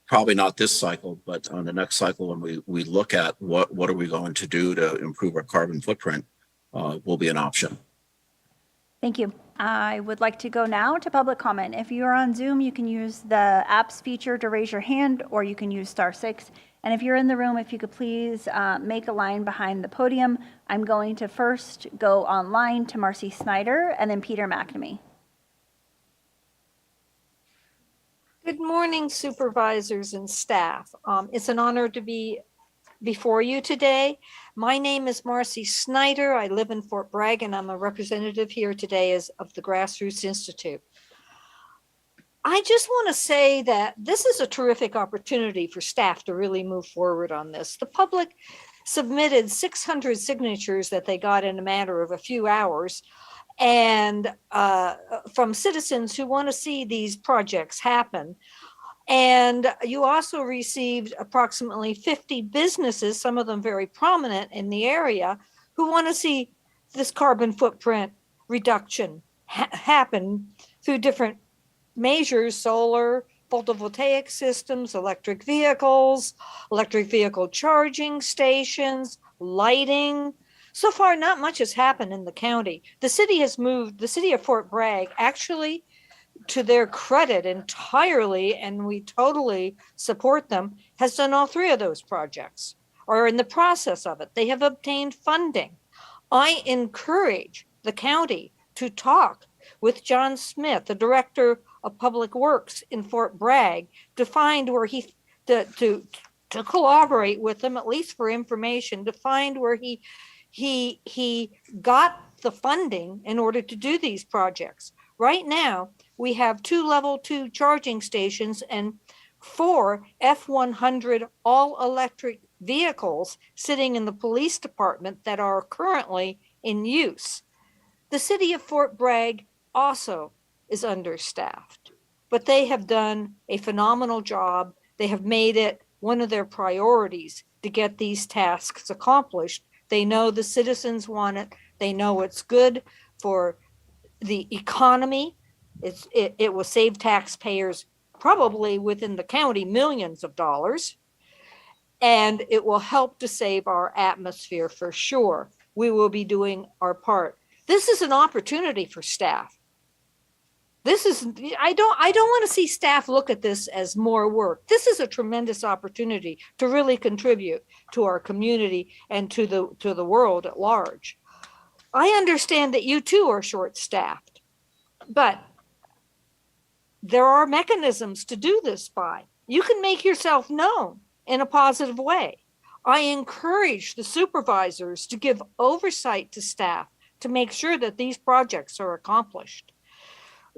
probably not this cycle, but on the next cycle, when we look at what are we going to do to improve our carbon footprint, will be an option. Thank you. I would like to go now to public comment. If you are on Zoom, you can use the apps feature to raise your hand, or you can use *6. And if you're in the room, if you could please make a line behind the podium. I'm going to first go online to Marcy Snyder and then Peter McNamee. Good morning, supervisors and staff. It's an honor to be before you today. My name is Marcy Snyder. I live in Fort Bragg, and I'm a representative here today of the Grassroots Institute. I just want to say that this is a terrific opportunity for staff to really move forward on this. The public submitted 600 signatures that they got in a matter of a few hours, and from citizens who want to see these projects happen. And you also received approximately 50 businesses, some of them very prominent in the area, who want to see this carbon footprint reduction happen through different measures: solar, photovoltaic systems, electric vehicles, electric vehicle charging stations, lighting. So far, not much has happened in the county. The city of Fort Bragg, actually, to their credit entirely, and we totally support them, has done all three of those projects, or in the process of it. They have obtained funding. I encourage the county to talk with John Smith, the Director of Public Works in Fort Bragg, to find where to collaborate with them, at least for information, to find where he got the funding in order to do these projects. Right now, we have 2 level 2 charging stations and 4 F-100 all-electric vehicles sitting in the police department that are currently in use. The city of Fort Bragg also is understaffed, but they have done a phenomenal job. They have made it one of their priorities to get these tasks accomplished. They know the citizens want it. They know it's good for the economy. It will save taxpayers, probably within the county, millions of dollars. And it will help to save our atmosphere for sure. We will be doing our part. This is an opportunity for staff. I don't want to see staff look at this as more work. This is a tremendous opportunity to really contribute to our community and to the world at large. I understand that you too are short-staffed, but there are mechanisms to do this by. You can make yourself known in a positive way. I encourage the supervisors to give oversight to staff to make sure that these projects are accomplished.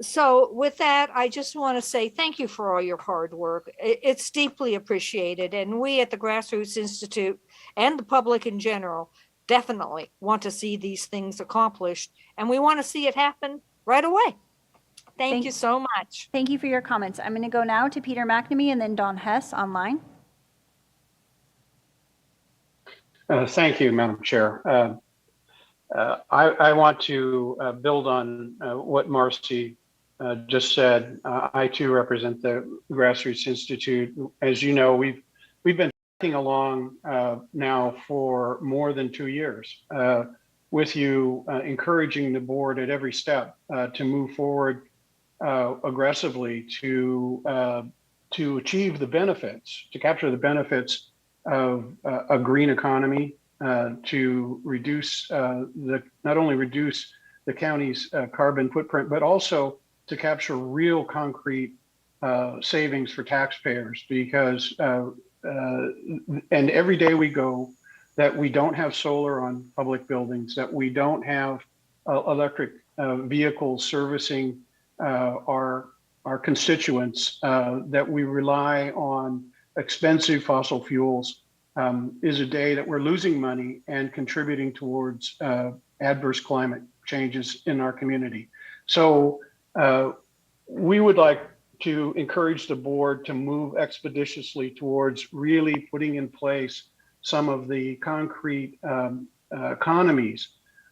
So with that, I just want to say thank you for all your hard work. It's deeply appreciated. And we at the Grassroots Institute and the public in general definitely want to see these things accomplished. And we want to see it happen right away. Thank you so much. Thank you for your comments. I'm going to go now to Peter McNamee and then Don Hess online. Thank you, Madam Chair. I want to build on what Marcy just said. I too represent the Grassroots Institute. As you know, we've been tracking along now for more than 2 years with you, encouraging the board at every step to move forward aggressively to achieve the benefits, to capture the benefits of a green economy, to reduce not only reduce the county's carbon footprint, but also to capture real concrete savings for taxpayers. Because and every day we go that we don't have solar on public buildings, that we don't have electric vehicles servicing our constituents, that we rely on expensive fossil fuels, is a day that we're losing money and contributing towards adverse climate changes in our community. So we would like to encourage the board to move expeditiously towards really putting in place some of the concrete economies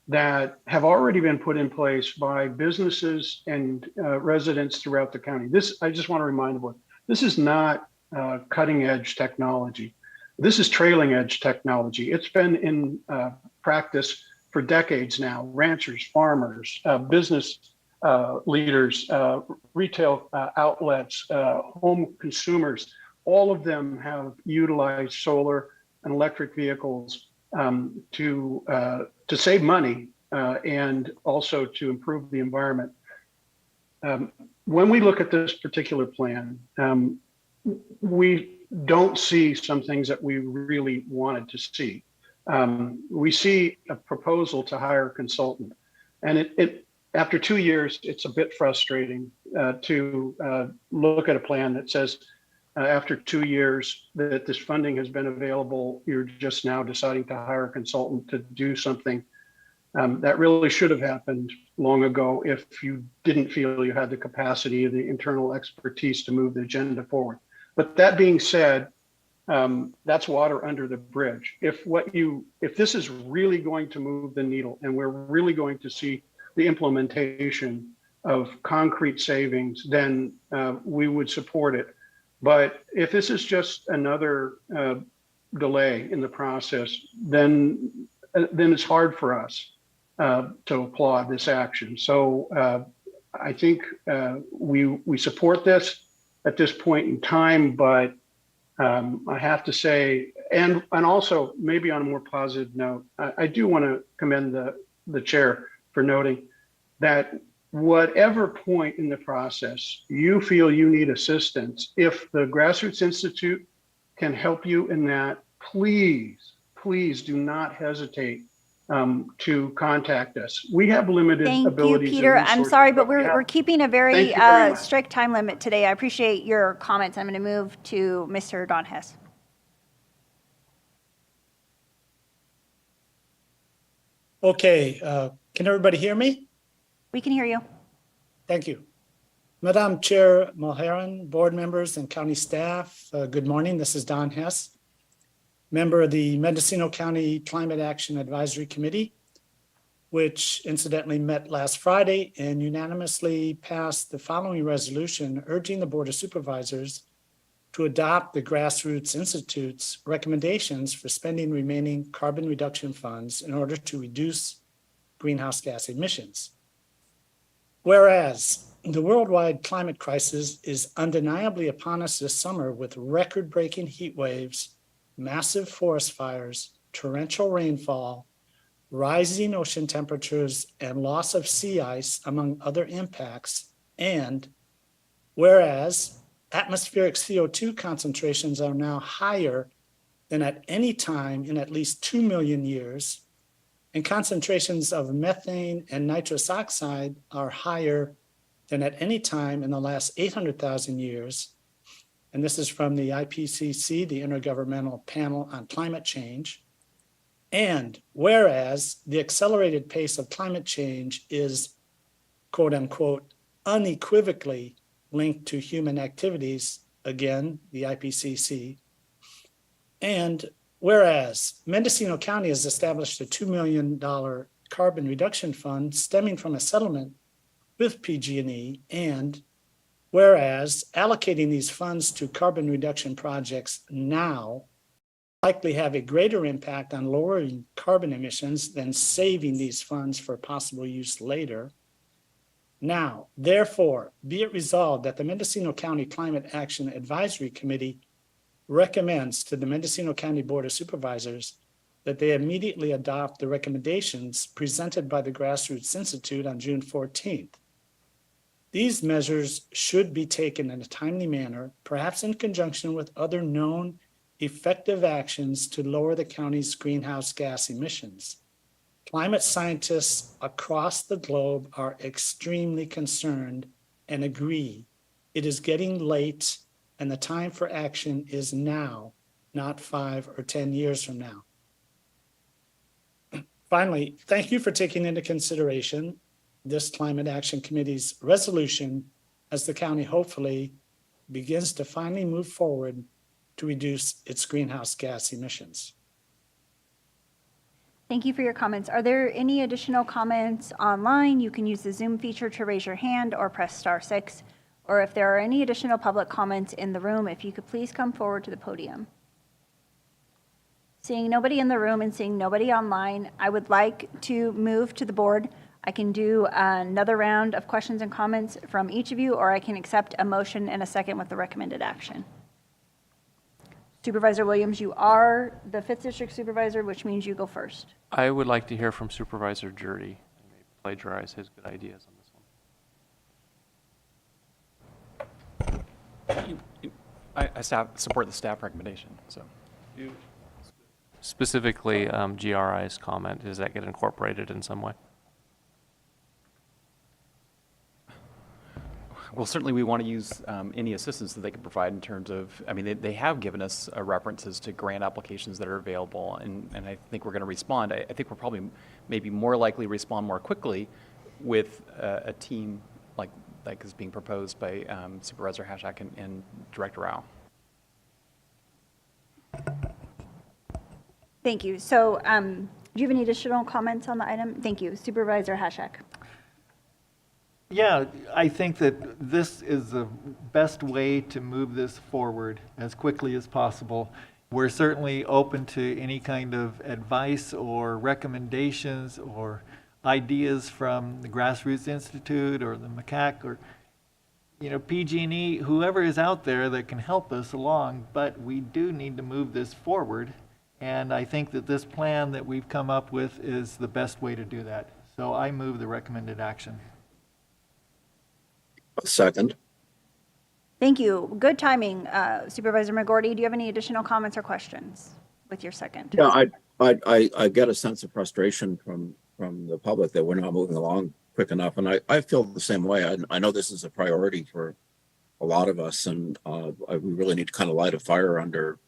that have already been put in place by businesses and residents throughout the county. This, I just want to remind the board, this is not cutting edge technology. This is trailing edge technology. It's been in practice for decades now. Ranchers, farmers, business leaders, retail outlets, home consumers, all of them have utilized solar and electric vehicles to save money and also to improve the environment. When we look at this particular plan, we don't see some things that we really wanted to see. We see a proposal to hire a consultant, and after 2 years, it's a bit frustrating to look at a plan that says after 2 years that this funding has been available, you're just now deciding to hire a consultant to do something that really should have happened long ago if you didn't feel you had the capacity or the internal expertise to move the agenda forward. But that being said, that's water under the bridge. If this is really going to move the needle and we're really going to see the implementation of concrete savings, then we would support it. But if this is just another delay in the process, then it's hard for us to applaud this action. So I think we support this at this point in time, but I have to say, and also maybe on a more positive note, I do want to commend the chair for noting that whatever point in the process you feel you need assistance, if the Grassroots Institute can help you in that, please do not hesitate to contact us. We have limited abilities. Thank you, Peter. I'm sorry, but yeah. we're keeping a very strict time limit today. I appreciate your comments. I'm going to move to Mr. Don Hess. Okay, can everybody hear me? We can hear you. Thank you. Madam Chair Mulheron, board members and county staff, good morning. This is Don Hess, member of the Mendocino County Climate Action Advisory Committee, which incidentally met last Friday and unanimously passed the following resolution urging the Board of Supervisors to adopt the Grassroots Institute's recommendations for spending remaining carbon reduction funds in order to reduce greenhouse gas emissions. Whereas the worldwide climate crisis is undeniably upon us this summer with record-breaking heat waves, massive forest fires, torrential rainfall, rising ocean temperatures, and loss of sea ice, among other impacts. And whereas atmospheric CO2 concentrations are now higher than at any time in at least 2 million years, and concentrations of methane and nitrous oxide are higher than at any time in the last 800,000 years. And this is from the IPCC, the Intergovernmental Panel on Climate Change. And whereas the accelerated pace of climate change is, quote unquote, unequivocally linked to human activities, again, the IPCC. And whereas Mendocino County has established a $2 million carbon reduction fund stemming from a settlement with PG&E, and whereas allocating these funds to carbon reduction projects now likely have a greater impact on lowering carbon emissions than saving these funds for possible use later. Now, therefore, be it resolved that the Mendocino County Climate Action Advisory Committee recommends to the Mendocino County Board of Supervisors that they immediately adopt the recommendations presented by the Grassroots Institute on June 14th. These measures should be taken in a timely manner, perhaps in conjunction with other known effective actions to lower the county's greenhouse gas emissions. Climate scientists across the globe are extremely concerned and agree it is getting late and the time for action is now, not 5 or 10 years from now. Finally, thank you for taking into consideration this Climate Action Committee's resolution as the county hopefully begins to finally move forward to reduce its greenhouse gas emissions. Thank you for your comments. Are there any additional comments online? You can use the Zoom feature to raise your hand or press *6. Or if there are any additional public comments in the room, if you could please come forward to the podium. Seeing nobody in the room and seeing nobody online, I would like to move to the board. I can do another round of questions and comments from each of you, or I can accept a motion and a second with the recommended action. Supervisor Williams, you are the 5th District Supervisor, which means you go first. I would like to hear from Supervisor Jurdy and maybe plagiarize his good ideas on this one. I support the staff recommendation, so. Specifically, GRI's comment, does that get incorporated in some way? Well, certainly we want to use any assistance that they can provide in terms of, I mean, they have given us references to grant applications that are available, and I think we're going to respond. I think we'll probably maybe more likely respond more quickly with a team like is being proposed by Supervisor Hashak and Director Rao. Thank you. So do you have any additional comments on the item? Thank you. Supervisor Hashak. Yeah, I think that this is the best way to move this forward as quickly as possible. We're certainly open to any kind of advice or recommendations or ideas from the Grassroots Institute or the MCAC or, PG&E, whoever is out there that can help us along, but we do need to move this forward. And I think that this plan that we've come up with is the best way to do that. So I move the recommended action. Second. Thank you. Good timing. Supervisor McGordy, do you have any additional comments or questions with your second? Yeah, I get a sense of frustration from the public that we're not moving along quick enough. And I feel the same way. I know this is a priority for a lot of us, and we really need to kind of light a fire under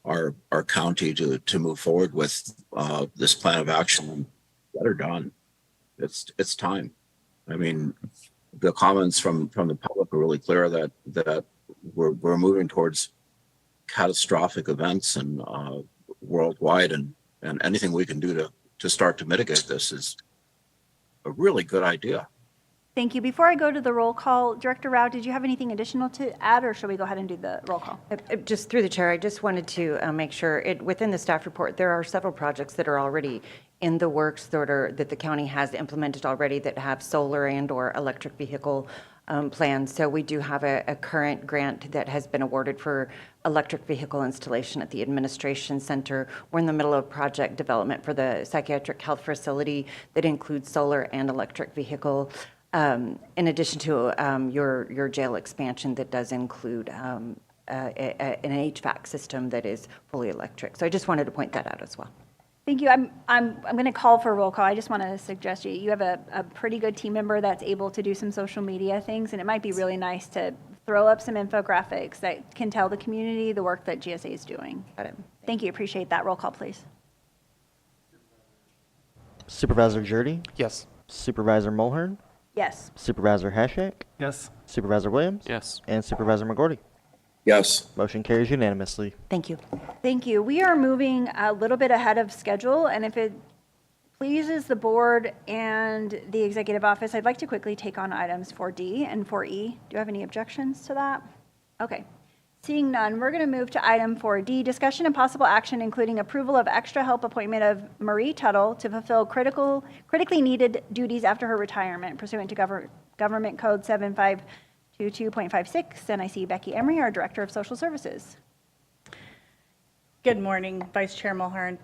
our county to move forward with this plan of action and get her done. It's time. I mean, the comments from the public are really clear that we're moving towards catastrophic events and worldwide, and anything we can do to start to mitigate this is a really good idea. Thank you. Before I go to the roll call, Director Rao, did you have anything additional to add, or shall we go ahead and do the roll call? Just through the chair, I just wanted to make sure within the staff report, there are several projects that are already in the works that the county has implemented already that have solar and or electric vehicle plans. So we do have a current grant that has been awarded for electric vehicle installation at the administration center. We're in the middle of project development for the psychiatric health facility that includes solar and electric vehicle. In addition to your jail expansion that does include an HVAC system that is fully electric. So I just wanted to point that out as well. Thank you. I'm going to call for a roll call. I just want to suggest you have a pretty good team member that's able to do some social media things, and it might be really nice to throw up some infographics that can tell the community the work that GSA is doing. Thank you. Appreciate that. Roll call, please. Supervisor Jurdy? Yes. Supervisor Mulhern? Yes. Supervisor Hashak? Yes. Supervisor Williams? Yes. And Supervisor McGorty? Yes. Motion carries unanimously. Thank you. Thank you. We are moving a little bit ahead of schedule, and if it pleases the board and the executive office, I'd like to quickly take on items 4D and 4E. Do you have any objections to that? Okay. Seeing none, we're going to move to item 4D, discussion and possible action, including approval of extra help appointment of Marie Tuttle to fulfill critically needed duties after her retirement pursuant to Government Code 7522.56. And I see Becky Emery, our Director of Social Services. Good morning, Vice Chair Mulhern,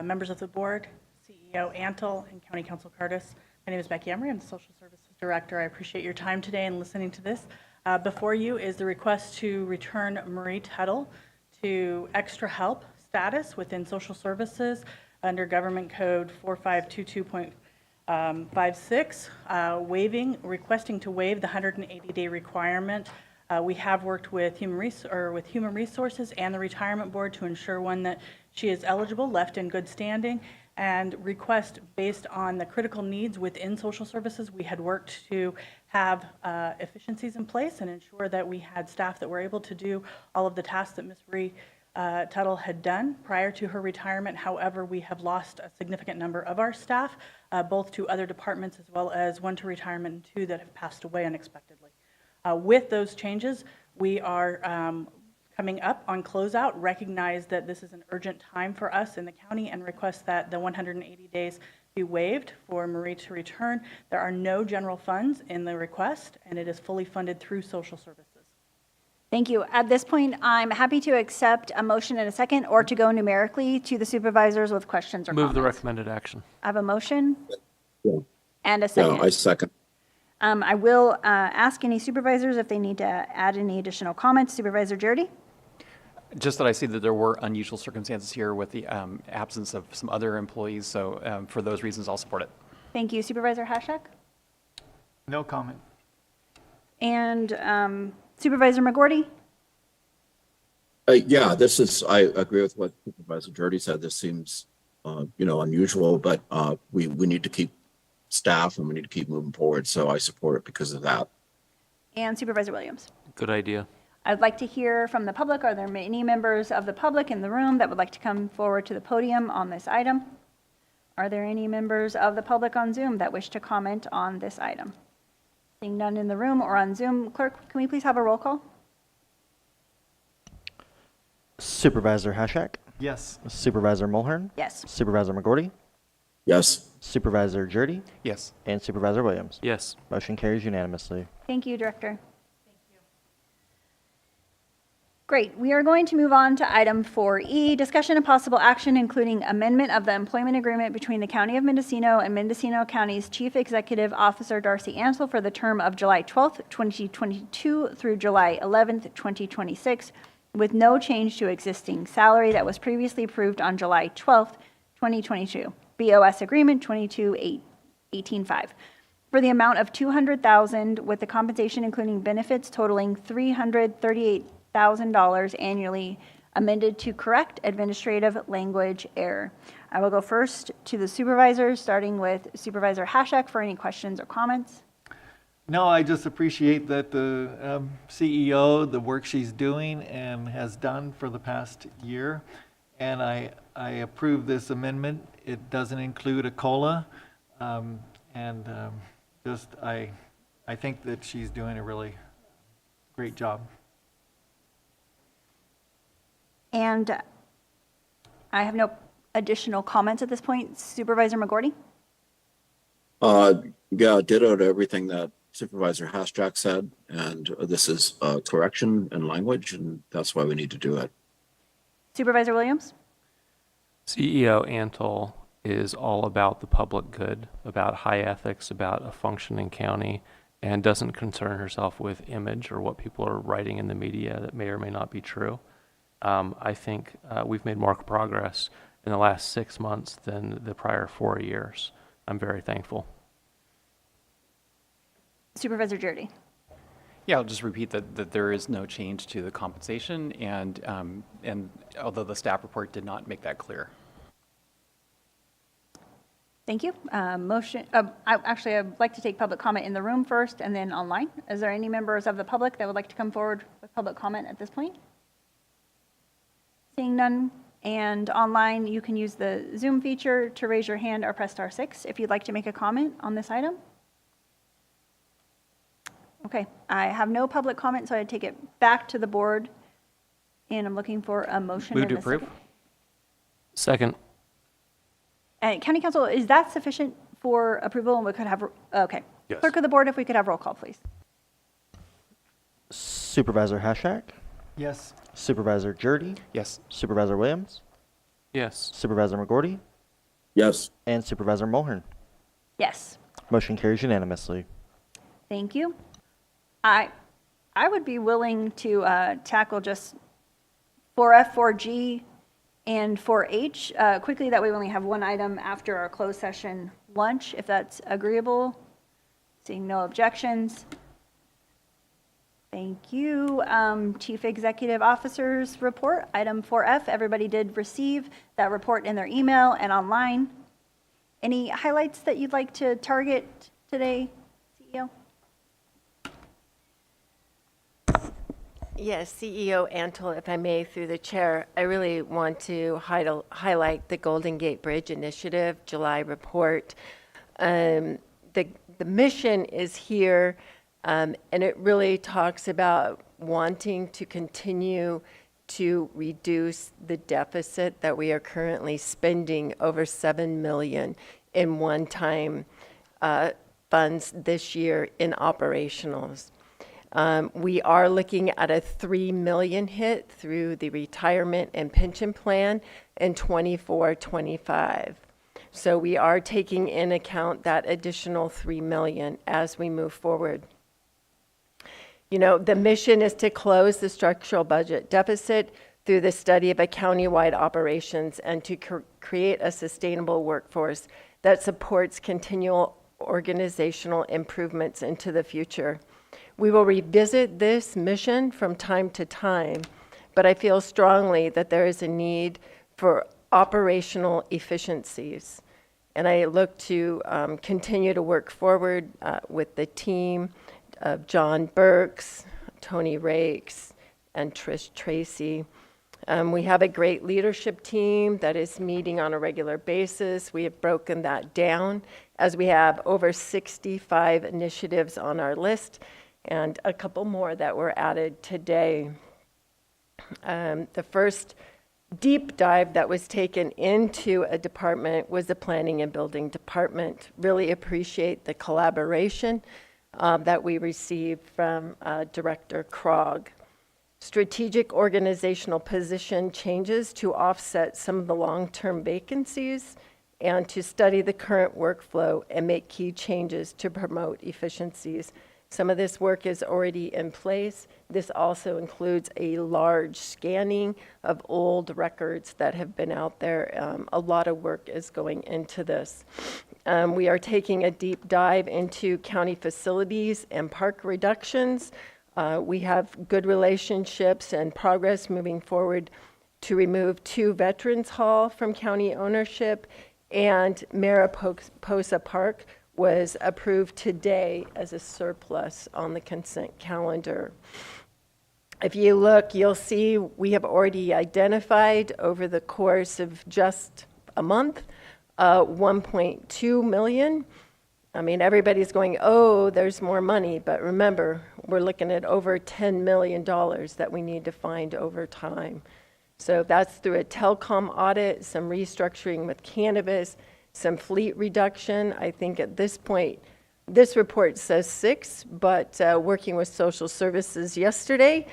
members of the board, CEO Antle, and County Council Curtis. My name is Becky Emery. I'm the Social Services Director. I appreciate your time today and listening to this. Before you is the request to return Marie Tuttle to extra help status within social services under Government Code 4522.56, requesting to waive the 180-day requirement. We have worked with Human Resources and the Retirement Board to ensure, one, that she is eligible, left in good standing, and request based on the critical needs within social services. We had worked to have efficiencies in place and ensure that we had staff that were able to do all of the tasks that Ms. Marie Tuttle had done prior to her retirement. However, we have lost a significant number of our staff, both to other departments as well as one to retirement and two that have passed away unexpectedly. With those changes, we are coming up on closeout, recognize that this is an urgent time for us in the county, and request that the 180 days be waived for Marie to return. There are no general funds in the request, and it is fully funded through social services. Thank you. At this point, I'm happy to accept a motion in a second or to go numerically to the supervisors with questions or comments. Move the recommended action. I have a motion Yeah. and a second. Yeah, I second. I will ask any supervisors if they need to add any additional comments. Supervisor Jurdy? Just that I see that there were unusual circumstances here with the absence of some other employees, so for those reasons, I'll support it. Thank you. Supervisor Hashak? No comment. And Supervisor McGorty? Yeah, I agree with what Supervisor Jurdy said. This seems, unusual, but we need to keep staff and we need to keep moving forward. So I support it because of that. And Supervisor Williams? Good idea. I'd like to hear from the public. Are there any members of the public in the room that would like to come forward to the podium on this item? Are there any members of the public on Zoom that wish to comment on this item? Seeing none in the room or on Zoom, clerk, can we please have a roll call? Supervisor Hashak? Yes. Supervisor Mulhern? Yes. Supervisor McGorty? Yes. Supervisor Jurdy? Yes. And Supervisor Williams? Yes. Motion carries unanimously. Thank you, Director. Great. We are going to move on to item 4E, discussion and possible action, including amendment of the employment agreement between the County of Mendocino and Mendocino County's Chief Executive Officer Darcy Ansel for the term of July 12th, 2022 through July 11th, 2026, with no change to existing salary that was previously approved on July 12th, 2022. BOS Agreement 22-18-5. For the amount of $200,000 with the compensation including benefits totaling $338,000 annually, amended to correct administrative language error. I will go first to the supervisors, starting with Supervisor Hashak for any questions or comments. No, I just appreciate that the CEO, the work she's doing and has done for the past year. And I approve this amendment. It doesn't include a COLA. I think that she's doing a really great job. And I have no additional comments at this point. Supervisor McGorty? Yeah, ditto to everything that Supervisor Hashak said, and this is a correction in language, and that's why we need to do it. Supervisor Williams? CEO Antle is all about the public good, about high ethics, about a functioning county, and doesn't concern herself with image or what people are writing in the media that may or may not be true. I think we've made more progress in the last 6 months than the prior 4 years. I'm very thankful. Supervisor Jordy. Yeah, I'll just repeat that there is no change to the compensation, and although the staff report did not make that clear. Thank you. Motion, I'd like to take public comment in the room first and then online. Is there any members of the public that would like to come forward with public comment at this point? Seeing none. And online, you can use the Zoom feature to raise your hand or press *6 if you'd like to make a comment on this item. Okay, I have no public comment, so I take it back to the board, and I'm looking for a motion. Move to and a approve. Second. County Council, is that sufficient for approval? And we could have, okay. Yes. Clerk of the board, if we could have roll call, please. Supervisor Hashak? Yes. Supervisor Jordy? Yes. Supervisor Williams? Yes. Supervisor McGorty? Yes. And Supervisor Mulhern? Yes, Motion carries unanimously. thank you. I would be willing to tackle just 4F, 4G, and 4H quickly. That way we only have one item after our closed session lunch, if that's agreeable. Seeing no objections. Thank you. Chief Executive Officer's report, item 4F. Everybody did receive that report in their email and online. Any highlights that you'd like to target today, CEO? Yes, CEO Antle, if I may, through the chair, I really want to highlight the Golden Gate Bridge Initiative July report. The mission is here, and it really talks about wanting to continue to reduce the deficit that we are currently spending over $7 million in one-time funds this year in operationals. We are looking at a $3 million hit through the retirement and pension plan in 24-25. So we are taking in account that additional $3 million as we move forward. You know, the mission is to close the structural budget deficit through the study of a county-wide operations and to create a sustainable workforce that supports continual organizational improvements into the future. We will revisit this mission from time to time, but I feel strongly that there is a need for operational efficiencies. And I look to continue to work forward with the team of John Burks, Tony Rakes, and Trish Tracy. We have a great leadership team that is meeting on a regular basis. We have broken that down as we have over 65 initiatives on our list and a couple more that were added today. The first deep dive that was taken into a department was the Planning and Building Department. Really appreciate the collaboration that we received from Director Krog. Strategic organizational position changes to offset some of the long-term vacancies and to study the current workflow and make key changes to promote efficiencies. Some of this work is already in place. This also includes a large scanning of old records that have been out there. A lot of work is going into this. We are taking a deep dive into county facilities and park reductions. We have good relationships and progress moving forward to remove 2 Veterans Hall from county ownership, and Mariposa Park was approved today as a surplus on the consent calendar. If you look, you'll see we have already identified over the course of just a month, 1.2 million. I mean, everybody's going, oh, there's more money, but remember, we're looking at over $10 million that we need to find over time. So that's through a telecom audit, some restructuring with Cannabis, some fleet reduction. I think at this point, this report says 6, but working with social services yesterday,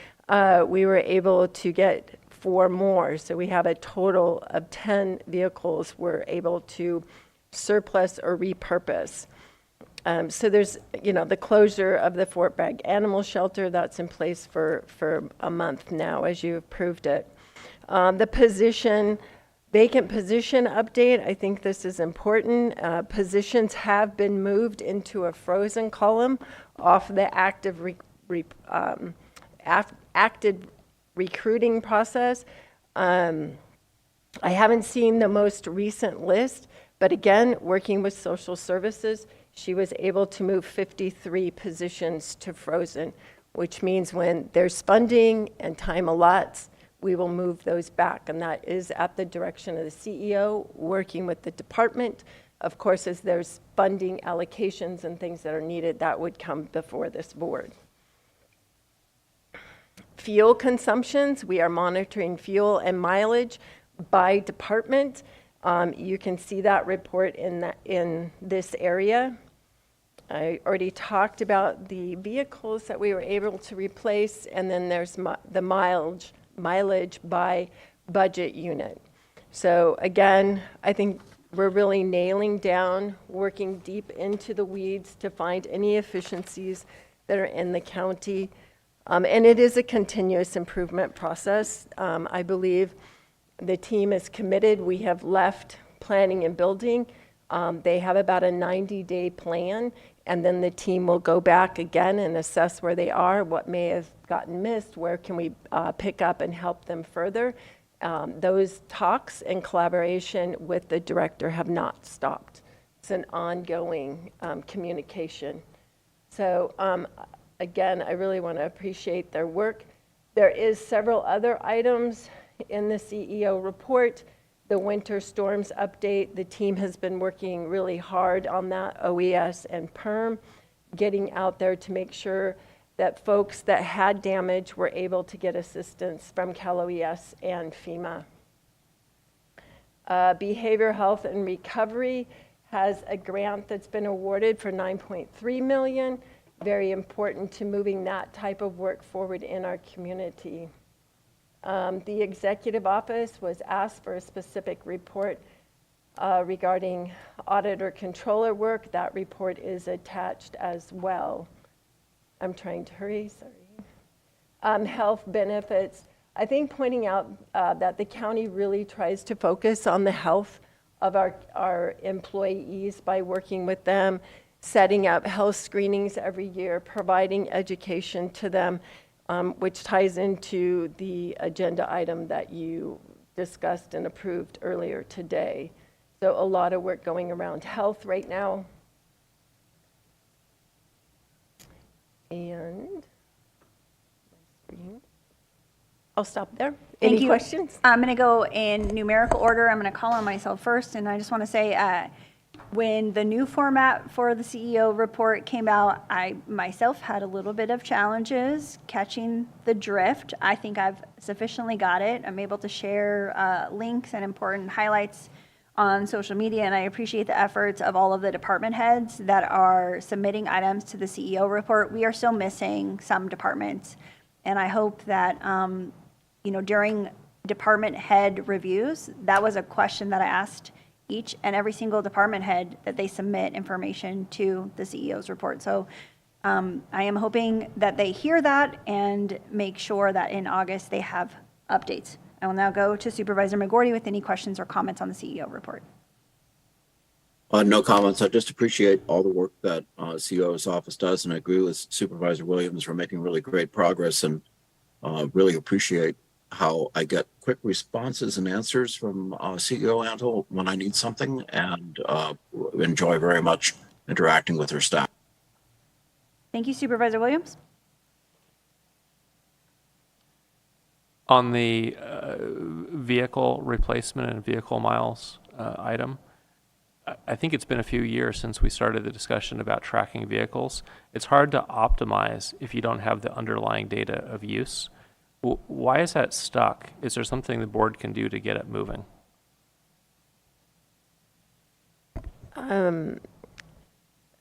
we were able to get 4 more. So we have a total of 10 vehicles we're able to surplus or repurpose. So there's, you know, the closure of the Fort Bragg Animal Shelter, that's in place for a month now, as you approved it. The position Vacant position update, I think this is important. Positions have been moved into a frozen column off the active recruiting process. I haven't seen the most recent list, but again, working with social services, she was able to move 53 positions to frozen, which means when there's funding and time allots, we will move those back. And that is at the direction of the CEO, working with the department. Of course, as there's funding allocations and things that are needed, that would come before this board. Fuel consumptions, we are monitoring fuel and mileage by department. You can see that report in this area. I already talked about the vehicles that we were able to replace, and then there's the mileage by budget unit. So again, I think we're really nailing down, working deep into the weeds to find any efficiencies that are in the county. And it is a continuous improvement process. I believe the team is committed. We have left planning and building. They have about a 90-day plan, and then the team will go back again and assess where they are, what may have gotten missed, where can we pick up and help them further. Those talks and collaboration with the director have not stopped. It's an ongoing communication. So again, I really want to appreciate their work. There is several other items in the CEO report. The winter storms update, the team has been working really hard on that, OES and PERM, getting out there to make sure that folks that had damage were able to get assistance from Cal OES and FEMA. Behavioral health and recovery has a grant that's been awarded for $9.3 million. Very important to moving that type of work forward in our community. The executive office was asked for a specific report regarding auditor controller work. That report is attached as well. I'm trying to hurry, sorry. Health benefits. I think pointing out that the county really tries to focus on the health of our employees by working with them, setting up health screenings every year, providing education to them, which ties into the agenda item that you discussed and approved earlier today. So a lot of work going around health right now. And I'll stop there. Any questions? I'm going to go in numerical order. I'm going to call on myself first, and I just want to say, when the new format for the CEO report came out, I myself had a little bit of challenges catching the drift. I think I've sufficiently got it. I'm able to share links and important highlights on social media, and I appreciate the efforts of all of the department heads that are submitting items to the CEO report. We are still missing some departments, and I hope that during department head reviews, that was a question that I asked each and every single department head, that they submit information to the CEO's report. So I am hoping that they hear that and make sure that in August they have updates. I will now go to Supervisor McGorty with any questions or comments on the CEO report. No comments. I just appreciate all the work that CEO's office does, and I agree with Supervisor Williams. We're making really great progress, and really appreciate how I get quick responses and answers from CEO Antle when I need something, and enjoy very much interacting with her staff. Thank you, Supervisor Williams. On the vehicle replacement and vehicle miles item, I think it's been a few years since we started the discussion about tracking vehicles. It's hard to optimize if you don't have the underlying data of use. Why is that stuck? Is there something the board can do to get it moving?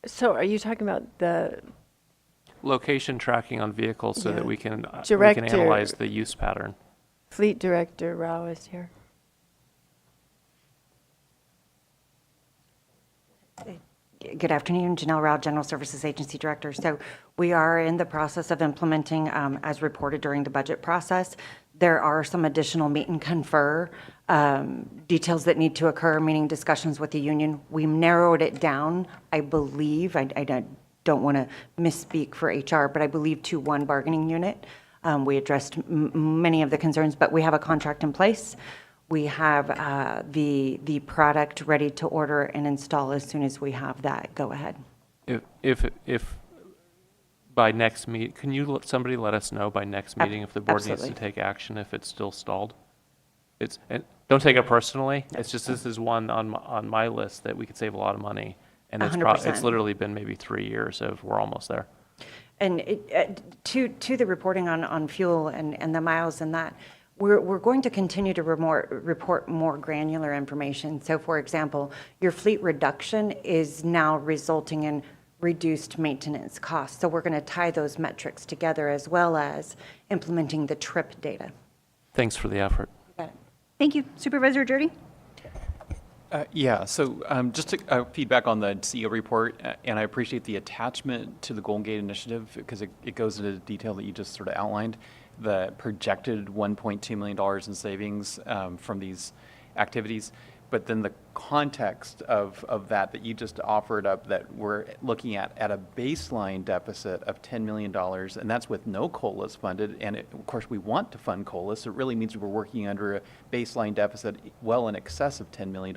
So are you talking about the location tracking on vehicles so that we can Director, analyze the use pattern? Fleet Director Rao is here. Good afternoon, Janelle Rao, General Services Agency Director. So we are in the process of implementing, as reported during the budget process, There are some additional meet and confer details that need to occur, meaning discussions with the union. We narrowed it down, I believe, I don't want to misspeak for HR, but I believe to one bargaining unit. We addressed many of the concerns, but we have a contract in place. We have the product ready to order and install as soon as we have that go ahead. If by next meet, can you somebody let us know by next meeting if the board needs Absolutely. to take action if it's still stalled? And don't take it personally. It's just this is one on my list that we could save a lot of money, and it's 100%. literally been maybe 3 years of we're almost there. And to the reporting on fuel and the miles and that, we're going to continue to report more granular information. So for example, your fleet reduction is now resulting in reduced maintenance costs. So we're going to tie those metrics together as well as implementing the trip data. Thanks for the effort. Thank you. Supervisor Jordy? Yeah, so just to feedback on the CEO report, and I appreciate the attachment to the Golden Gate Initiative because it goes into the detail that you just sort of outlined, the projected $1.2 million in savings from these activities. But then the context of that you just offered up, that we're looking at a baseline deficit of $10 million, and that's with no COLAs funded. And of course, we want to fund COLAs, so it really means we're working under a baseline deficit well in excess of $10 million.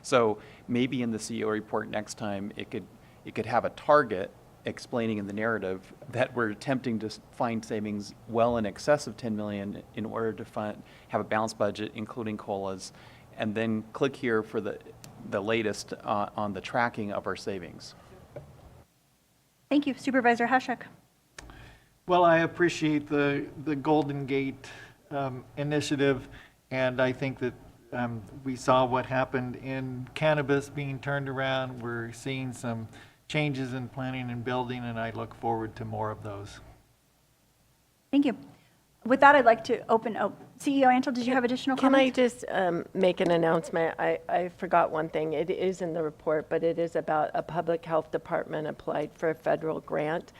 So maybe in the CEO report next time, it could have a target explaining in the narrative that we're attempting to find savings well in excess of $10 million in order to have a balanced budget, including COLAs. And then click here for the latest on the tracking of our savings. Thank you. Supervisor Hashek? Well, I appreciate the Golden Gate initiative, and I think that we saw what happened in Cannabis being turned around. We're seeing some changes in planning and building, and I look forward to more of those. Thank you. With that, I'd like to open up. CEO Antle, did you have additional Can I comments? just make an announcement? I forgot one thing. It is in the report, but it is about a public health department applied for a federal grant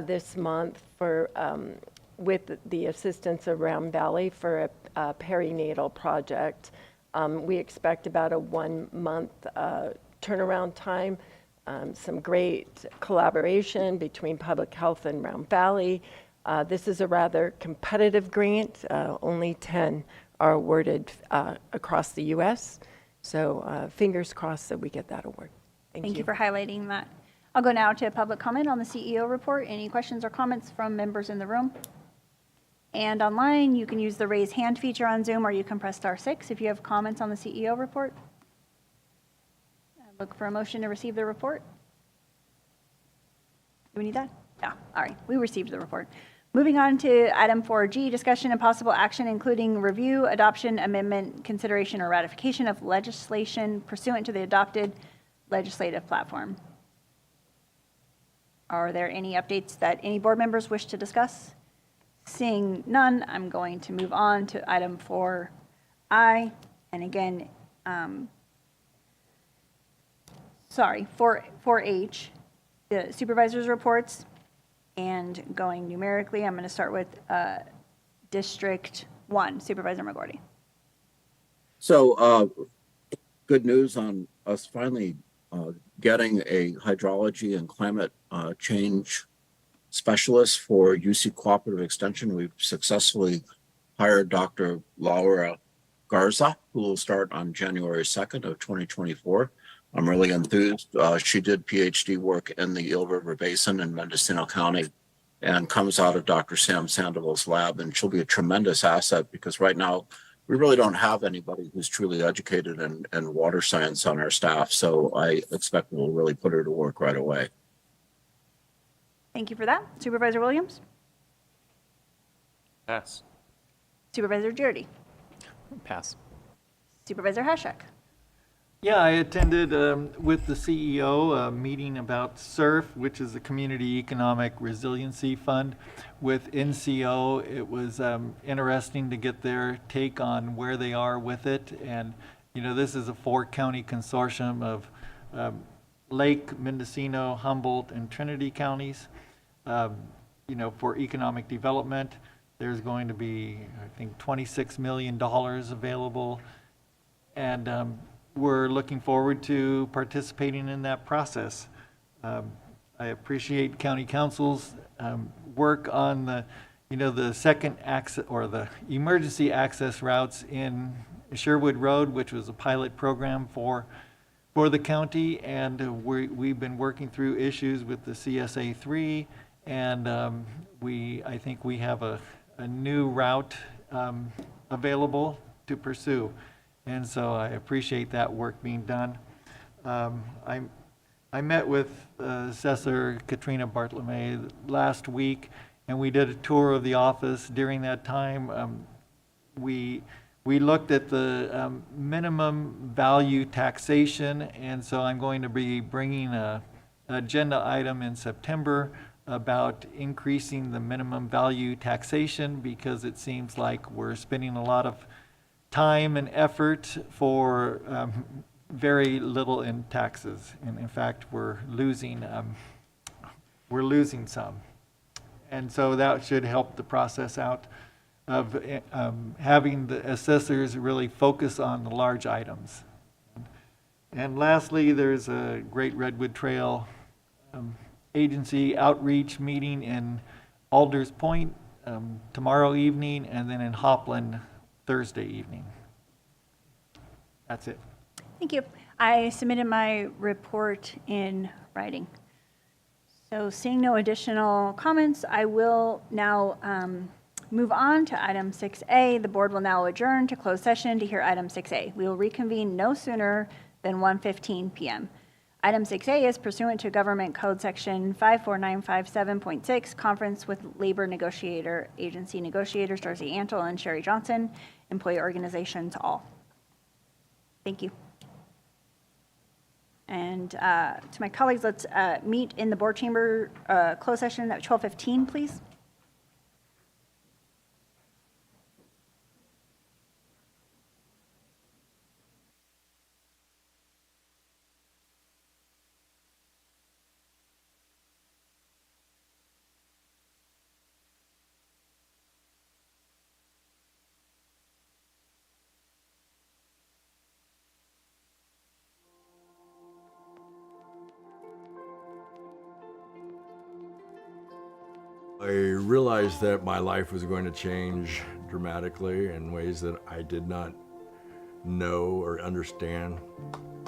this month for with the assistance of Round Valley for a perinatal project. We expect about a 1-month turnaround time. Some great collaboration between public health and Round Valley. This is a rather competitive grant. Only 10 are awarded across the U.S. So fingers crossed that we get that award. Thank you for highlighting that. I'll go now to public comment on the CEO report. Any questions or comments from members in the room? And online, you can use the raise hand feature on Zoom, or you can press *6 if you have comments on the CEO report. Look for a motion to receive the report. Do we need that? Yeah, all right, we received the report. Moving on to item 4G, discussion and possible action, including review, adoption, amendment, consideration, or ratification of legislation pursuant to the adopted legislative platform. Are there any updates that any board members wish to discuss? Seeing none, I'm going to move on to item 4I. And again, 4H, the supervisors' reports. And going numerically, I'm going to start with District 1, Supervisor McGorty. So good news on us finally getting a hydrology and climate change specialist for UC Cooperative Extension. We've successfully hired Dr. Laura Garza, who will start on January 2nd of 2024. I'm really enthused. She did PhD work in the Eel River Basin in Mendocino County and comes out of Dr. Sam Sandoval's lab, and she'll be a tremendous asset because right now we really don't have anybody who's truly educated in water science on our staff. So I expect we'll really put her to work right away. Thank you for that. Supervisor Williams? Pass. Supervisor Jordy? Pass. Supervisor Hashek? Yeah, I attended with the CEO a meeting about SURF, which is the Community Economic Resiliency Fund with NCO. It was interesting to get their take on where they are with it. And, you know, this is a 4-county consortium of Lake, Mendocino, Humboldt, and Trinity counties, you know, for economic development. there's going to be, I think, $26 million available. And we're looking forward to participating in that process. I appreciate County Council's work on the second access or the emergency access routes in Sherwood Road, which was a pilot program for the county, and we've been working through issues with the CSA 3, and I think we have a new route available to pursue, and so I appreciate that work being done. I met with Assessor Katrina Bartolome last week, and we did a tour of the office. During that time, we looked at the minimum value taxation, and so I'm going to be bringing an agenda item in September about increasing the minimum value taxation, because it seems like we're spending a lot of time and effort for very little in taxes, and in fact, we're losing some, and so that should help the process out of having the assessors really focus on the large items. And lastly, there's a Great Redwood Trail agency outreach meeting in Alders Point tomorrow evening, and then in Hopland Thursday evening. That's it. Thank you. I submitted my report in writing. So seeing no additional comments, I will now move on to item 6A. The board will now adjourn to closed session to hear item 6A. We will reconvene no sooner than 1:15 p.m. Item 6A is pursuant to Government Code Section 54957.6, conference with labor negotiator, agency negotiators Darcy Antle and Sherry Johnson, employee organizations all. Thank you. And to my colleagues, let's meet in the board chamber closed session at 12:15, please. I realized that my life was going to change dramatically in ways that I did not know or understand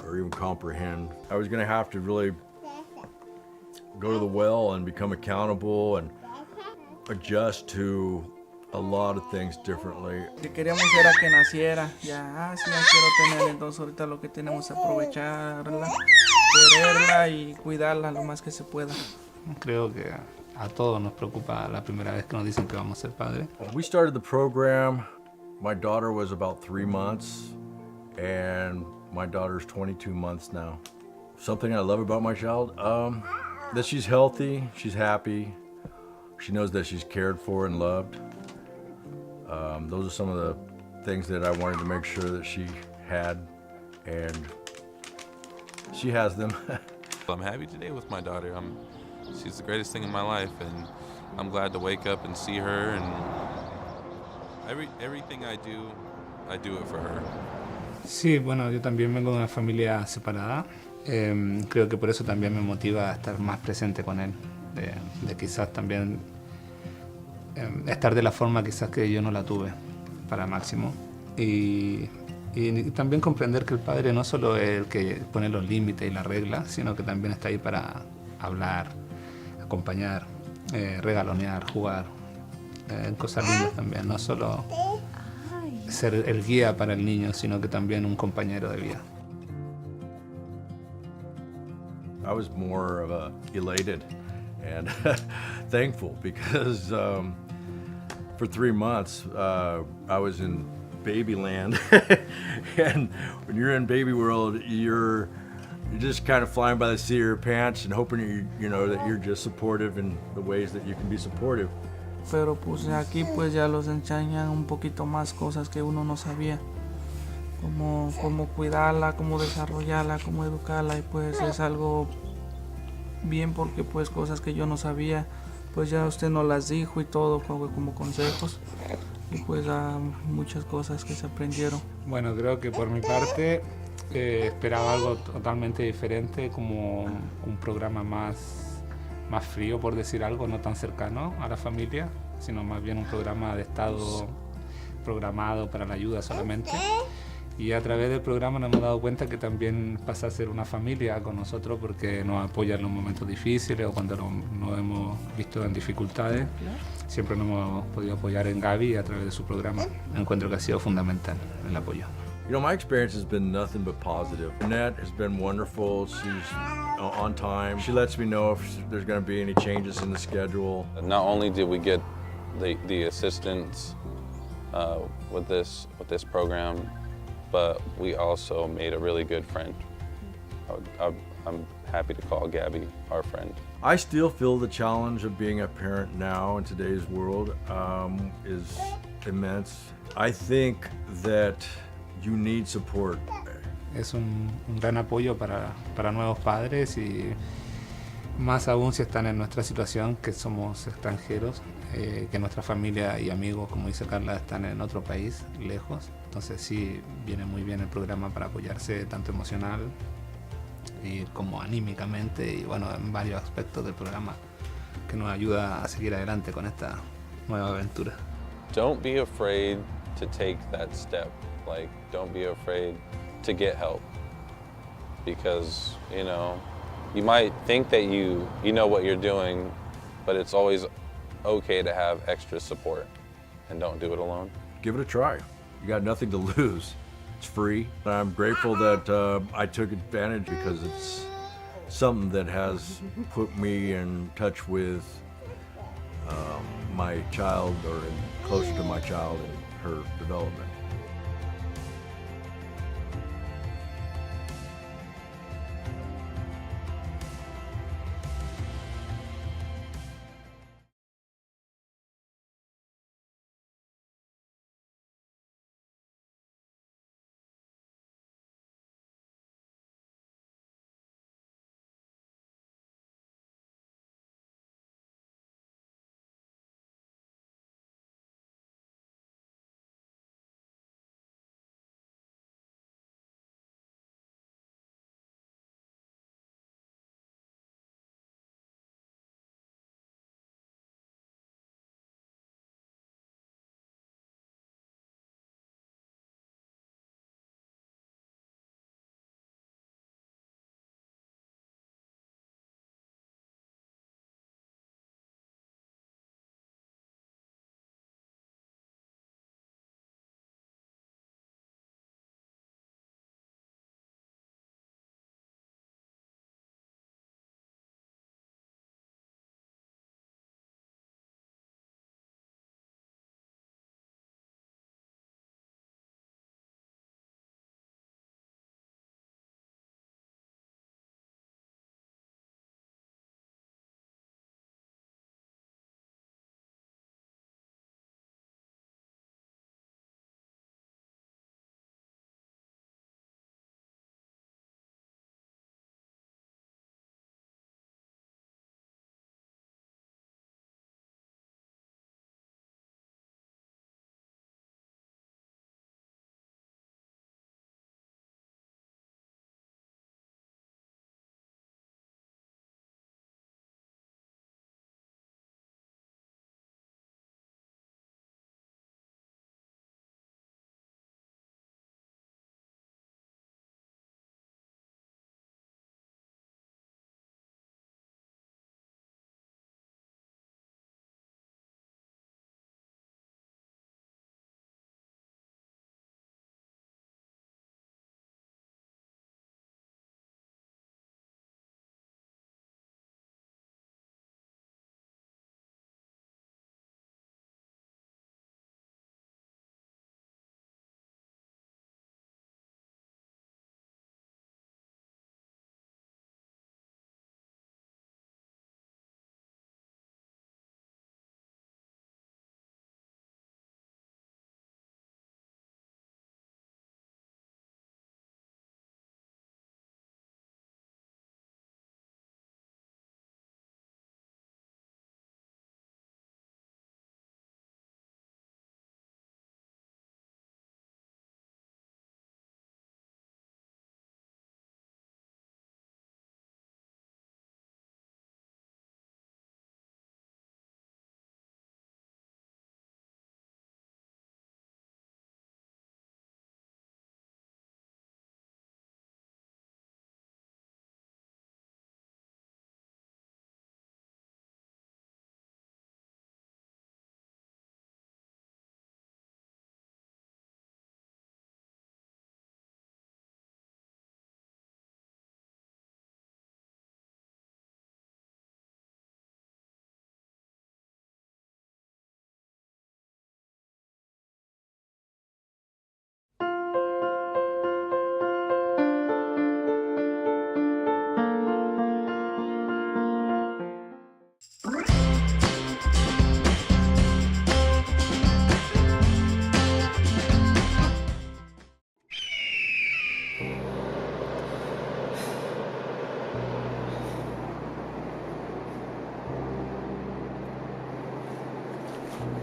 or even comprehend. I was going to have to really go to the well and become accountable and adjust to a lot of things differently. Que queríamos era que naciera, ya, sí, ya quiero tener, entonces ahorita lo que tenemos es aprovecharla, quererla y cuidarla lo más que se pueda. Creo que a todos nos preocupa la primera vez que nos dicen que vamos a ser padres. When we started the program, my daughter was about 3 months, and my daughter's 22 months now. Something I love about my child, that she's healthy, she's happy, she knows that she's cared for and loved. Those are some of the things that I wanted to make sure that she had, and she has them. I'm happy today with my daughter. She's the greatest thing in my life, and I'm glad to wake up and see her, and everything I do it for her. Sí, bueno, yo también vengo de una familia separada. Creo que por eso también me motiva a estar más presente con él, de quizás también estar de la forma quizás que yo no la tuve para Máximo, y también comprender que el padre no solo es el que pone los límites y las reglas, sino que también está ahí para hablar, acompañar, regalonear, jugar, cosas lindas también, no solo ser el guía para el niño, sino que también un compañero de vida. I was more of a elated and thankful because for 3 months I was in baby land, and when you're in baby world, you're just kind of flying by the seat of your pants and hoping you know that you're just supportive in the ways that you can be supportive. Pero pues aquí pues ya los enseñan un poquito más cosas que uno no sabía, como cómo cuidarla, cómo desarrollarla, cómo educarla, y pues es algo bien porque pues cosas que yo no sabía pues ya usted nos las dijo y todo como consejos. Y pues muchas cosas que se aprendieron. Bueno, creo que por mi parte esperaba algo totalmente diferente, como un programa más frío, por decir algo, no tan cercano a la familia, sino más bien un programa de Estado programado para la ayuda solamente. Y a través del programa nos hemos dado cuenta que también pasa a ser una familia con nosotros, porque nos apoya en los momentos difíciles o cuando nos hemos visto en dificultades. Siempre nos hemos podido apoyar en Gaby a través de su programa. Encuentro que ha sido fundamental el apoyo. You know, my experience has been nothing but positive. Annette has been wonderful. She's on time. She lets me know if there's going to be any changes in the schedule. Not only did we get the assistance with this program, but we also made a really good friend. I'm happy to call Gabby our friend. I still feel the challenge of being a parent now in today's world is immense. I think that you need support. Es un gran apoyo para nuevos padres, y más aún si están en nuestra situación, que somos extranjeros, que nuestra familia y amigos, como dice Carla, están en otro país, lejos. Entonces sí, viene muy bien el programa para apoyarse tanto emocional y como anímicamente, y bueno, en varios aspectos del programa, que nos ayuda a seguir adelante con esta nueva aventura. Don't be afraid to take that step. Like, don't be afraid to get help, because, you know, you might think that you know what you're doing, but it's always okay to have extra support, and don't do it alone. Give it a try. You got nothing to lose. It's free. I'm grateful that I took advantage, because it's something that has put me in touch with my child, or closer to my child and her development.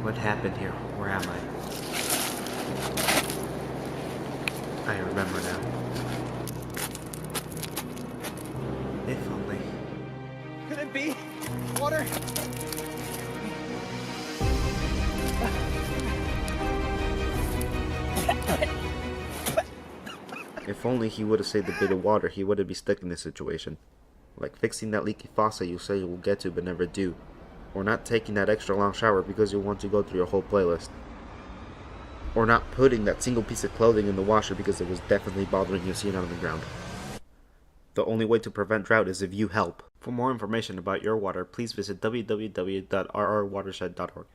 What happened here? Where am I? I remember now. If only. Could it be? Water? If only he would have saved a bit of water, he wouldn't be stuck in this situation. Like fixing that leaky faucet you say you will get to but never do. Or not taking that extra long shower because you want to go through your whole playlist. Or not putting that single piece of clothing in the washer because it was definitely bothering you seeing it on the ground. The only way to prevent drought is if you help. For more information about your water, please visit www.rrwatershed.org.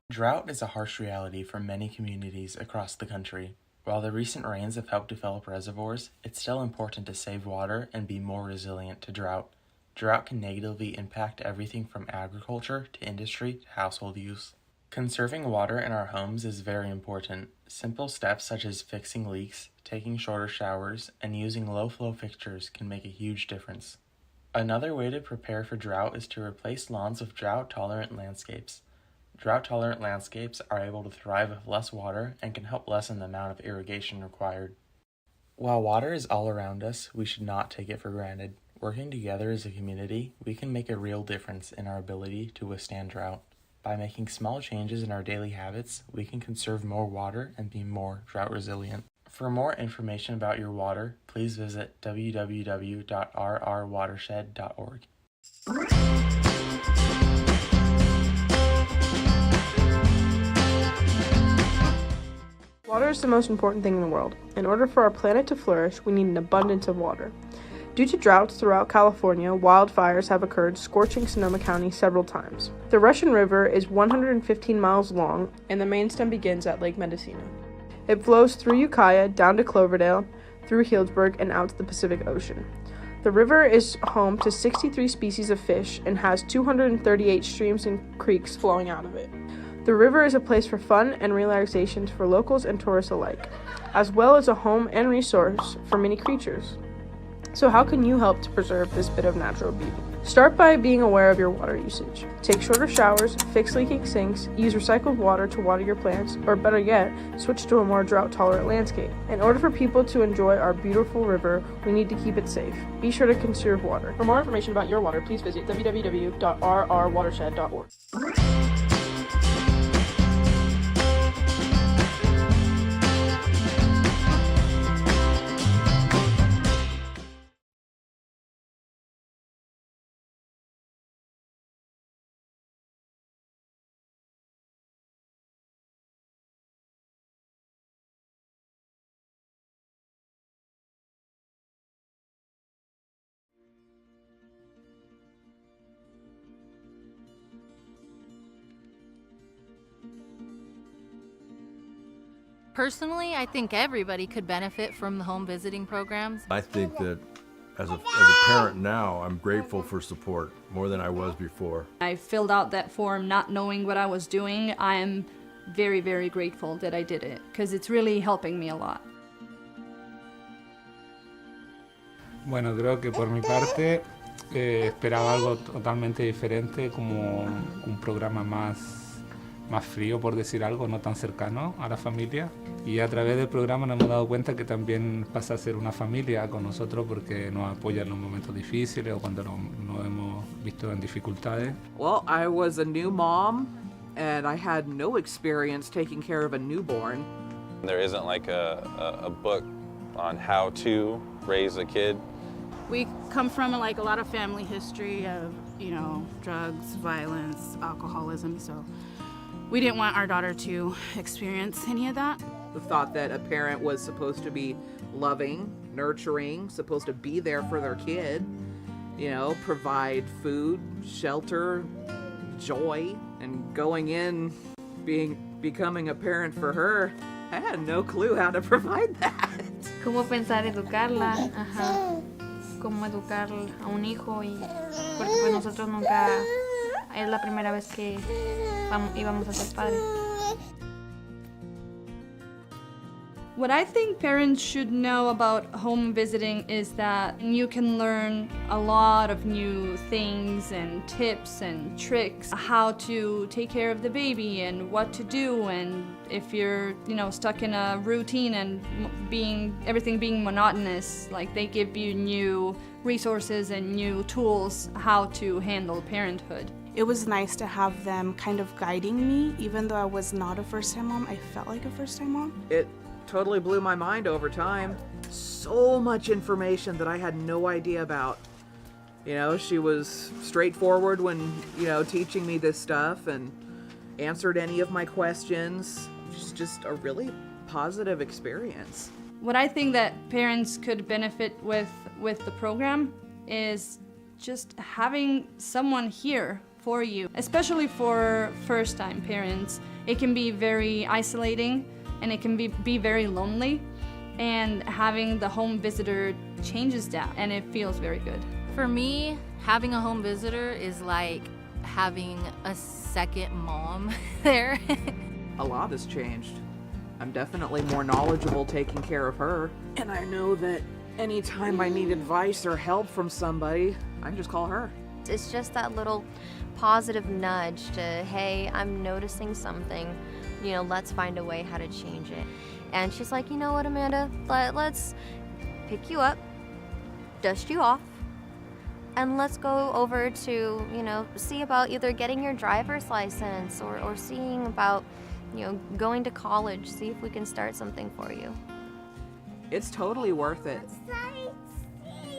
Drought is a harsh reality for many communities across the country. While the recent rains have helped develop reservoirs, it's still important to save water and be more resilient to drought. Drought can negatively impact everything from agriculture to industry to household use. Conserving water in our homes is very important. Simple steps such as fixing leaks, taking shorter showers, and using low-flow fixtures can make a huge difference. Another way to prepare for drought is to replace lawns with drought-tolerant landscapes. Drought-tolerant landscapes are able to thrive with less water and can help lessen the amount of irrigation required. While water is all around us, we should not take it for granted. Working together as a community, we can make a real difference in our ability to withstand drought. By making small changes in our daily habits, we can conserve more water and be more drought resilient. For more information about your water, please visit www.rrwatershed.org. Water is the most important thing in the world. In order for our planet to flourish, we need an abundance of water. Due to droughts throughout California, wildfires have occurred, scorching Sonoma County several times. The Russian River is 115 miles long, and the main stem begins at Lake Mendocino. It flows through Ukiah, down to Cloverdale, through Healdsburg, and out to the Pacific Ocean. The river is home to 63 species of fish and has 238 streams and creeks flowing out of it. The river is a place for fun and relaxation for locals and tourists alike, as well as a home and resource for many creatures. So how can you help to preserve this bit of natural beauty? Start by being aware of your water usage. Take shorter showers, fix leaking sinks, use recycled water to water your plants, or better yet, switch to a more drought-tolerant landscape. In order for people to enjoy our beautiful river, we need to keep it safe. Be sure to conserve water. For more information about your water, please visit www.rrwatershed.org. Personally, I think everybody could benefit from the home visiting programs. I think that as a parent now, I'm grateful for support more than I was before. I filled out that form not knowing what I was doing. I am very, very grateful that I did it because it's really helping me a lot. Bueno, creo que por mi parte esperaba algo totalmente diferente, como un programa más frío, por decir algo, no tan cercano a la familia. Y a través del programa nos hemos dado cuenta que también pasa a ser una familia con nosotros porque nos apoya en los momentos difíciles o cuando nos hemos visto en dificultades. Well, I was a new mom and I had no experience taking care of a newborn. There isn't like a book on how to raise a kid. We come from like a lot of family history of, drugs, violence, alcoholism, so we didn't want our daughter to experience any of that. The thought that a parent was supposed to be loving, nurturing, supposed to be there for their kid, provide food, shelter, joy, and going in, becoming a parent for her, I had no clue how to provide that. Cómo pensar educarla, cómo educar a un hijo porque pues nosotros nunca, es la primera vez que íbamos a ser padres. What I think parents should know about home visiting is that you can learn a lot of new things and tips and tricks, how to take care of the baby and what to do, and if you're, stuck in a routine and everything being monotonous, like they give you new resources and new tools how to handle parenthood. It was nice to have them kind of guiding me. Even though I was not a first-time mom, I felt like a first-time mom. It totally blew my mind over time. So much information that I had no idea about. She was straightforward when, teaching me this stuff and answered any of my questions. It's just a really positive experience. What I think that parents could benefit with the program is just having someone here for you, especially for first-time parents. It can be very isolating and it can be very lonely, and having the home visitor changes that and it feels very good. For me, having a home visitor is like having a second mom there. A lot has changed. I'm definitely more knowledgeable taking care of her. And I know that anytime I need advice or help from somebody, I can just call her. It's just that little positive nudge to, hey, I'm noticing something, let's find a way how to change it. And she's like, you know what, Amanda, let's pick you up, dust you off, and let's go over to, see about either getting your driver's license or seeing about, going to college, see if we can start something for you. It's totally worth it.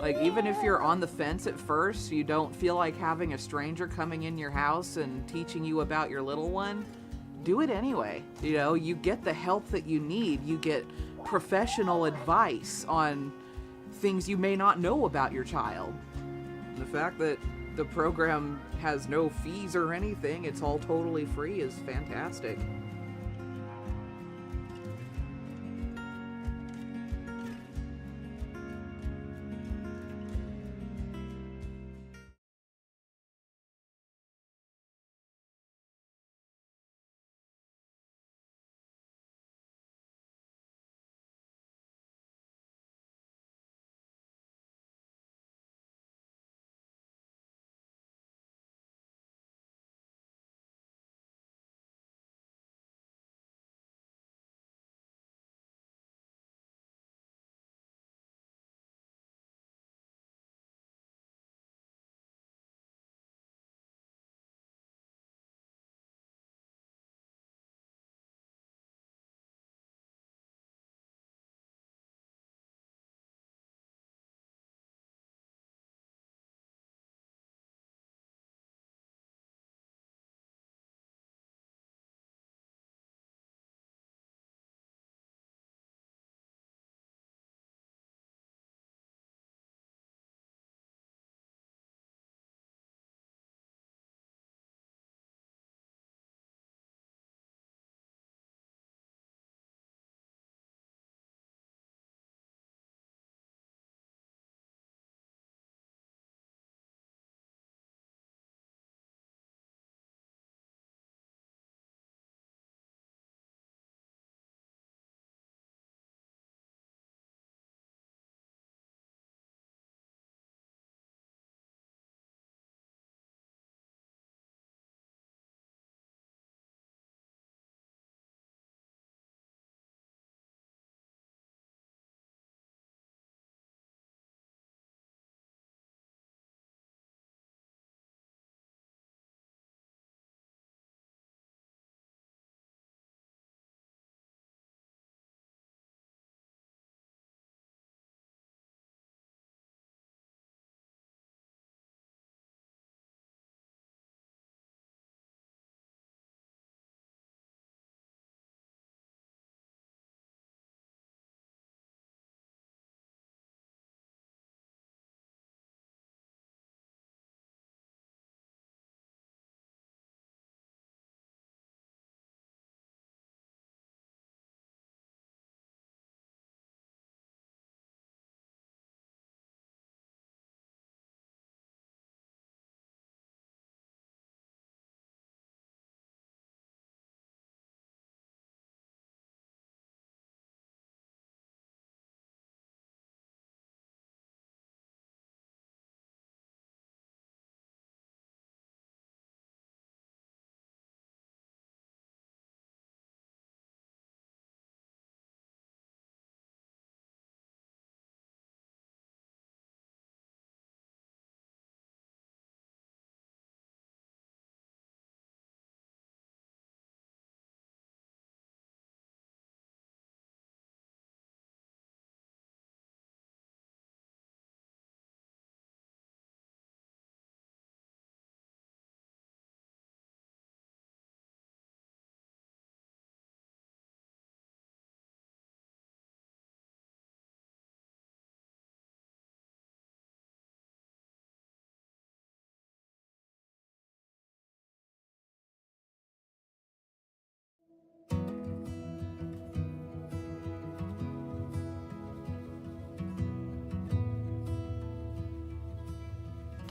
Like, even if you're on the fence at first, you don't feel like having a stranger coming in your house and teaching you about your little one, do it anyway. You get the help that you need. You get professional advice on things you may not know about your child. The fact that the program has no fees or anything, it's all totally free, is fantastic.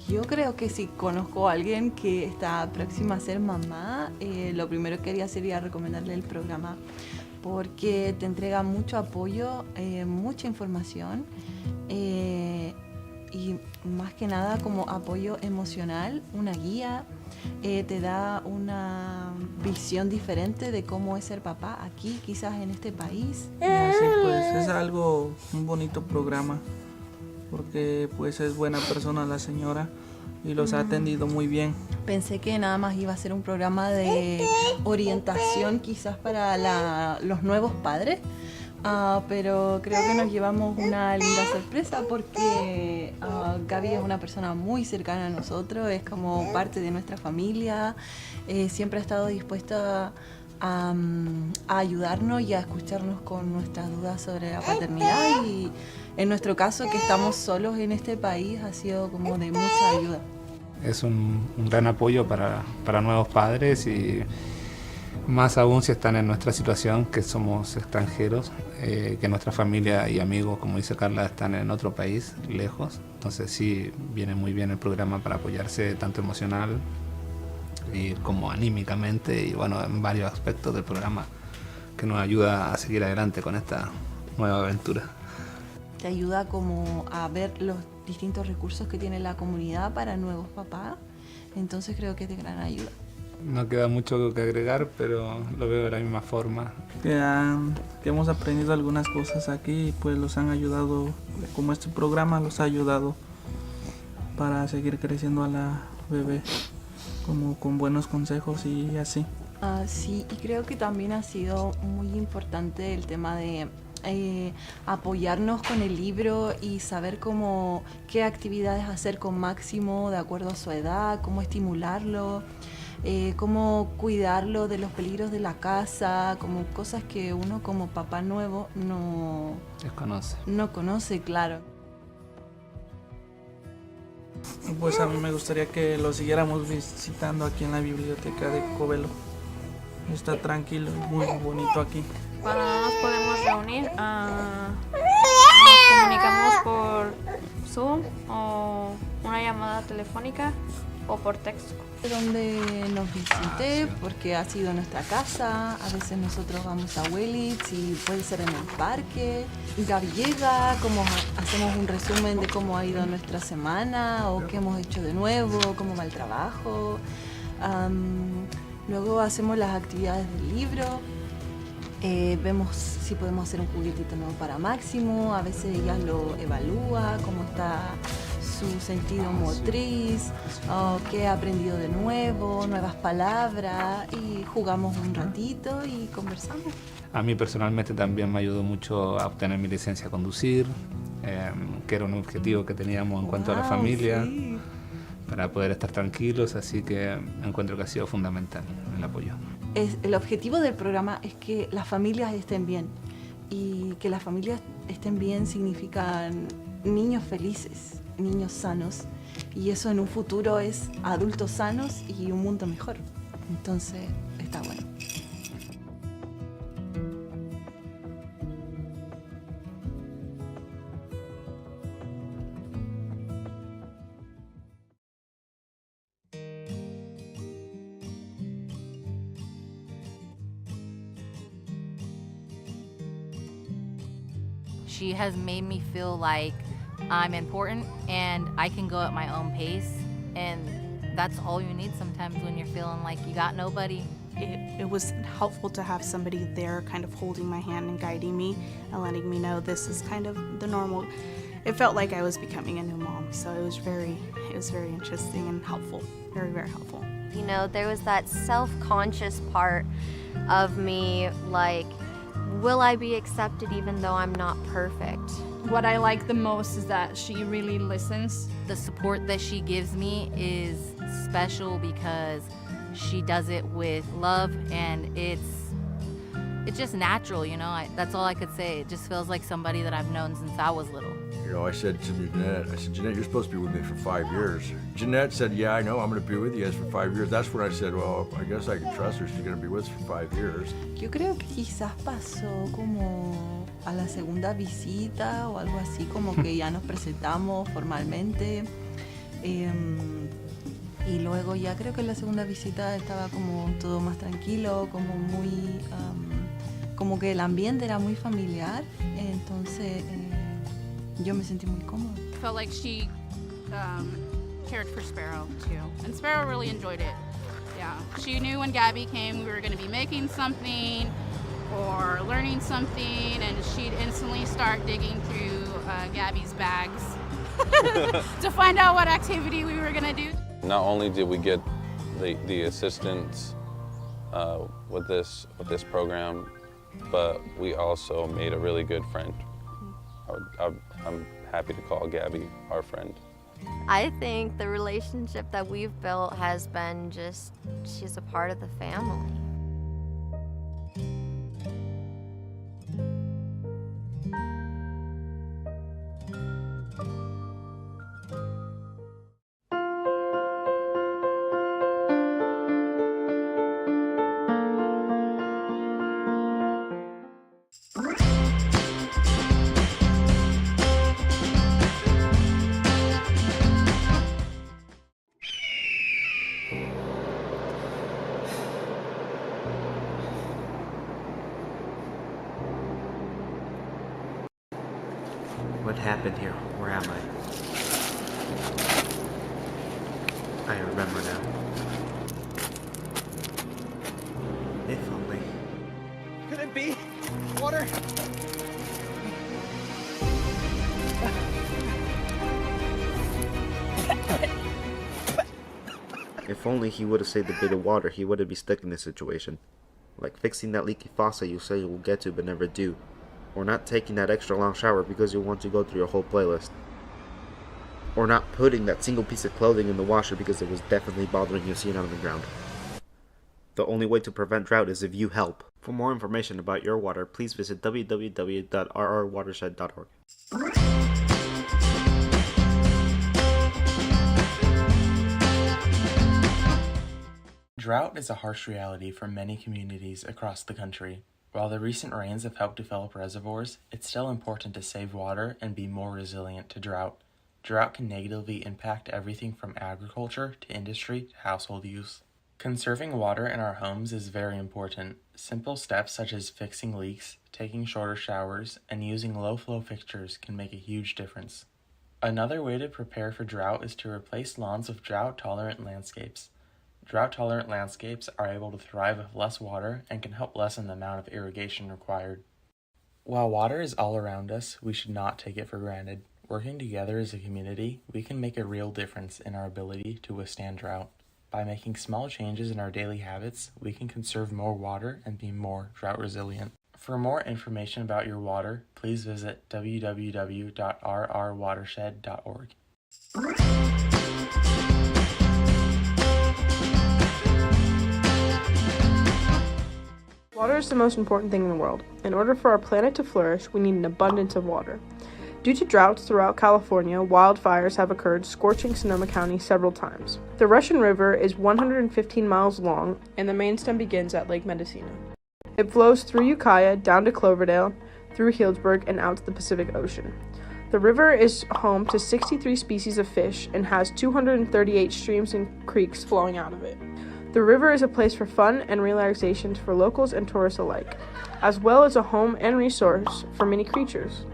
Yo creo que si conozco a alguien que está próxima a ser mamá, lo primero que haría sería recomendarle el programa porque te entrega mucho apoyo, mucha información y más que nada como apoyo emocional, una guía, te da una visión diferente de cómo es ser papá aquí, quizás en este país. Y así pues es algo, un bonito programa, porque pues es buena persona la señora y los ha atendido muy bien. Pensé que nada más iba a ser un programa de orientación quizás para los nuevos padres, pero creo que nos llevamos una linda sorpresa porque Gaby es una persona muy cercana a nosotros, es como parte de nuestra familia, siempre ha estado dispuesta a ayudarnos y a escucharnos con nuestras dudas sobre la paternidad y en nuestro caso que estamos solos en este país ha sido como de mucha ayuda. Es un gran apoyo para nuevos padres y más aún si están en nuestra situación, que somos extranjeros, que nuestra familia y amigos, como dice Carla, están en otro país, lejos. Entonces sí, viene muy bien el programa para apoyarse tanto emocional y como anímicamente y bueno, en varios aspectos del programa que nos ayuda a seguir adelante con esta nueva aventura. Te ayuda como a ver los distintos recursos que tiene la comunidad para nuevos papás, entonces creo que es de gran ayuda. No queda mucho que agregar, pero lo veo de la misma forma. Que hemos aprendido algunas cosas aquí y pues los han ayudado, como este programa los ha ayudado para seguir creciendo a la bebé, como con buenos consejos y así. Sí, y creo que también ha sido muy importante el tema de apoyarnos con el libro y saber qué actividades hacer con Máximo de acuerdo a su edad, cómo estimularlo, cómo cuidarlo de los peligros de la casa, como cosas que uno como papá nuevo no conoce, claro. Pues a mí me gustaría que lo siguiéramos visitando aquí en la biblioteca de Covelo. Está tranquilo y muy bonito aquí. Cuando no nos podemos reunir, nos comunicamos por Zoom o una llamada telefónica o por texto. Donde nos visite, porque ha sido nuestra casa, a veces nosotros vamos a Willits y puede ser en el parque. Gaby llega, como hacemos un resumen de cómo ha ido nuestra semana o qué hemos hecho de nuevo, cómo va el trabajo. Luego hacemos las actividades del libro. Vemos si podemos hacer un juguetito nuevo para Máximo, a veces ella lo evalúa, cómo está su sentido motriz, qué ha aprendido de nuevo, nuevas palabras y jugamos un ratito y conversamos. A mí personalmente también me ayudó mucho a obtener mi licencia a conducir, que era un objetivo que teníamos en cuanto a la familia, sí, para poder estar tranquilos, así que encuentro que ha sido fundamental el apoyo. El objetivo del programa es que las familias estén bien y que las familias estén bien significa niños felices, niños sanos y eso en un futuro es adultos sanos y un mundo mejor. Entonces está bueno. She has made me feel like I'm important and I can go at my own pace, and that's all you need sometimes when you're feeling like you got nobody. It was helpful to have somebody there kind of holding my hand and guiding me and letting me know this is kind of the normal. It felt like I was becoming a new mom, so it was very interesting and helpful, very, very helpful. You know, there was that self-conscious part of me, like, will I be accepted even though I'm not perfect? What I like the most is that she really listens. The support that she gives me is special because she does it with love and it's just natural, you know? That's all I could say. It just feels like somebody that I've known since I was little. You know, I said to Jeanette, Jeanette, you're supposed to be with me for 5 years. Jeanette said, yeah, I know, I'm going to be with you guys for 5 years. That's when I said, well, I guess I can trust her. She's going to be with us for 5 years. Yo creo que quizás pasó como a la segunda visita o algo así, como que ya nos presentamos formalmente. Y luego ya creo que en la segunda visita estaba como todo más tranquilo, como muy, como que el ambiente era muy familiar, entonces yo me sentí muy cómoda. Felt like she cared for Sparrow too, and Sparrow really enjoyed it. Yeah, she knew when Gabby came we were going to be making something or learning something, and she'd instantly start digging through Gabby's bags to find out what activity we were going to do. Not only did we get the assistance with this program, but we also made a really good friend. I'm happy to call Gabby our friend. I think the relationship that we've built has been she's a part of the family. What happened here? Where am I? I remember now. If only. Could it be? Water? If only he would have saved a bit of water, he wouldn't be stuck in this situation. Like fixing that leaky faucet you say you will get to but never do. Or not taking that extra long shower because you want to go through your whole playlist. Or not putting that single piece of clothing in the washer because it was definitely bothering you seeing on the ground. The only way to prevent drought is if you help. For more information about your water, please visit www.rrwatershed.org. Drought is a harsh reality for many communities across the country. While the recent rains have helped develop reservoirs, it's still important to save water and be more resilient to drought. Drought can negatively impact everything from agriculture to industry to household use. Conserving water in our homes is very important. Simple steps such as fixing leaks, taking shorter showers, and using low-flow fixtures can make a huge difference. Another way to prepare for drought is to replace lawns with drought-tolerant landscapes. Drought-tolerant landscapes are able to thrive with less water and can help lessen the amount of irrigation required. While water is all around us, we should not take it for granted. Working together as a community, we can make a real difference in our ability to withstand drought. By making small changes in our daily habits, we can conserve more water and be more drought resilient. For more information about your water, please visit www.rrwatershed.org. Water is the most important thing in the world. In order for our planet to flourish, we need an abundance of water. Due to droughts throughout California, wildfires have occurred, scorching Sonoma County several times. The Russian River is 115 miles long, and the main stem begins at Lake Mendocino. It flows through Ukiah, down to Cloverdale, through Healdsburg, and out to the Pacific Ocean. The river is home to 63 species of fish and has 238 streams and creeks flowing out of it. The river is a place for fun and relaxation for locals and tourists alike, as well as a home and resource for many creatures.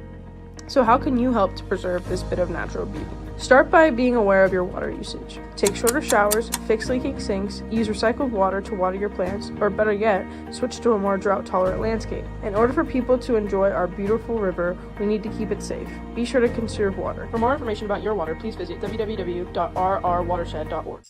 So how can you help to preserve this bit of natural beauty? Start by being aware of your water usage. Take shorter showers, fix leaking sinks, use recycled water to water your plants, or better yet, switch to a more drought-tolerant landscape. In order for people to enjoy our beautiful river, we need to keep it safe. Be sure to conserve water. For more information about your water, please visit www.rrwatershed.org.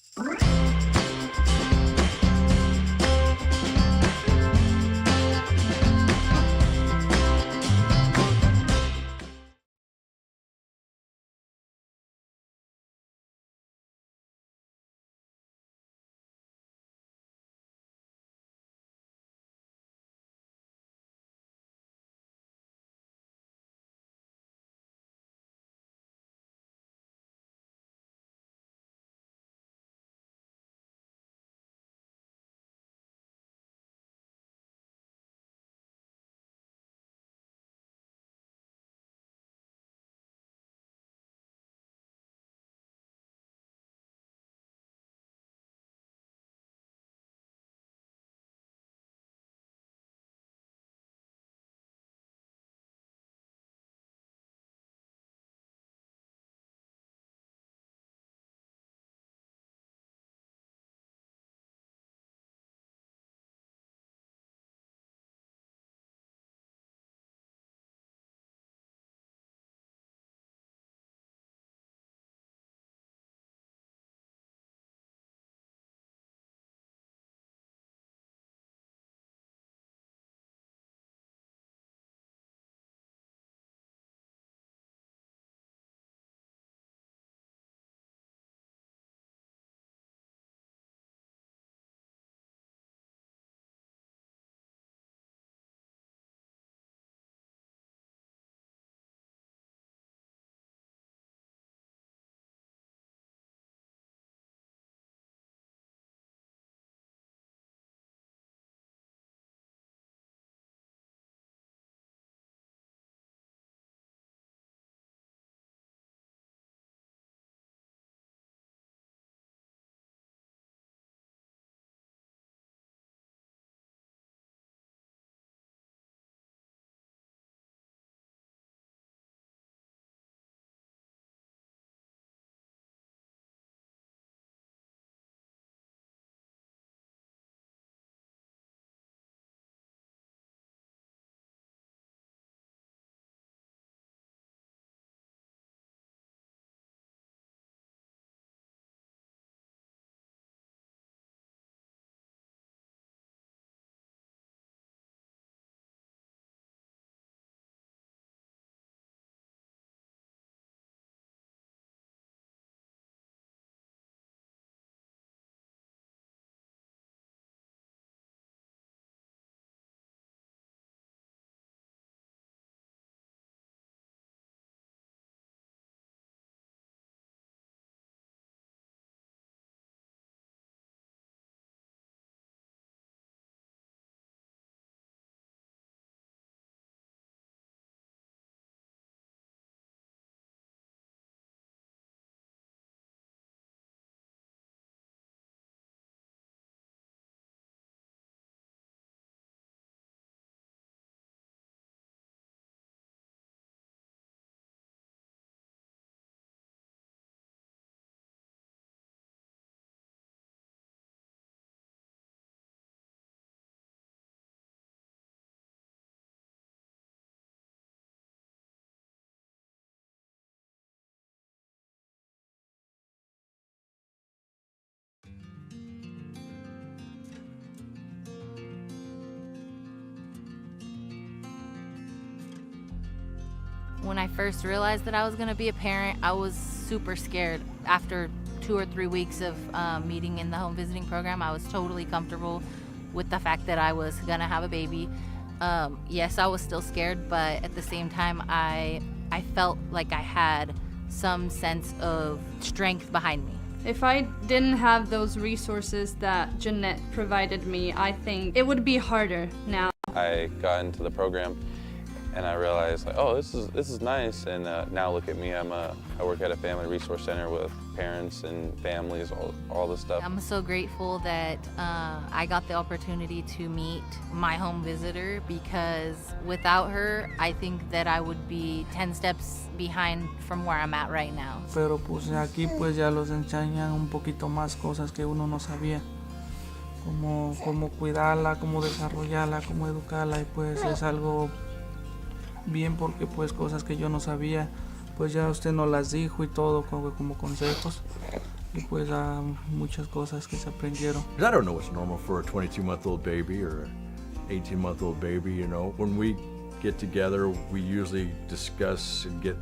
When I first realized that I was going to be a parent, I was super scared. After 2 or 3 weeks of meeting in the home visiting program, I was totally comfortable with the fact that I was going to have a baby. Yes, I was still scared, but at the same time, I felt like I had some sense of strength behind me. If I didn't have those resources that Jeanette provided me, I think it would be harder now. I got into the program and I realized, like, oh, this is nice. And now look at me, I work at a family resource center with parents and families, all this stuff. I'm so grateful that I got the opportunity to meet my home visitor, because without her, I think that I would be 10 steps behind from where I'm at right now. Pero pues aquí pues ya los enseñan un poquito más cosas que uno no sabía. Cómo cuidarla, cómo desarrollarla, cómo educarla, y pues es algo bien porque pues cosas que yo no sabía, pues ya usted nos las dijo y todo como consejos, y pues muchas cosas que se aprendieron. I don't know what's normal for a 22-month-old baby or an 18-month-old baby, you know. When we get together, we usually discuss and get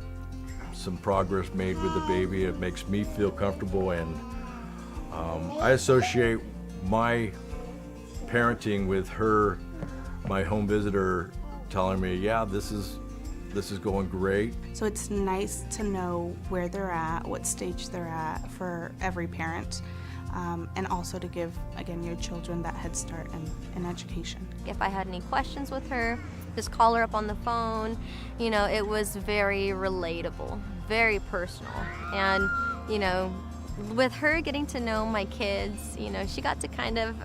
some progress made with the baby. It makes me feel comfortable, and I associate my parenting with her, my home visitor, telling me, yeah, this is going great. So it's nice to know where they're at, what stage they're at for every parent, and also to give, again, your children that head start in education. If I had any questions with her, just call her up on the phone. You know, it was very relatable, very personal. And, you know, with her getting to know my kids, you know, she got to kind of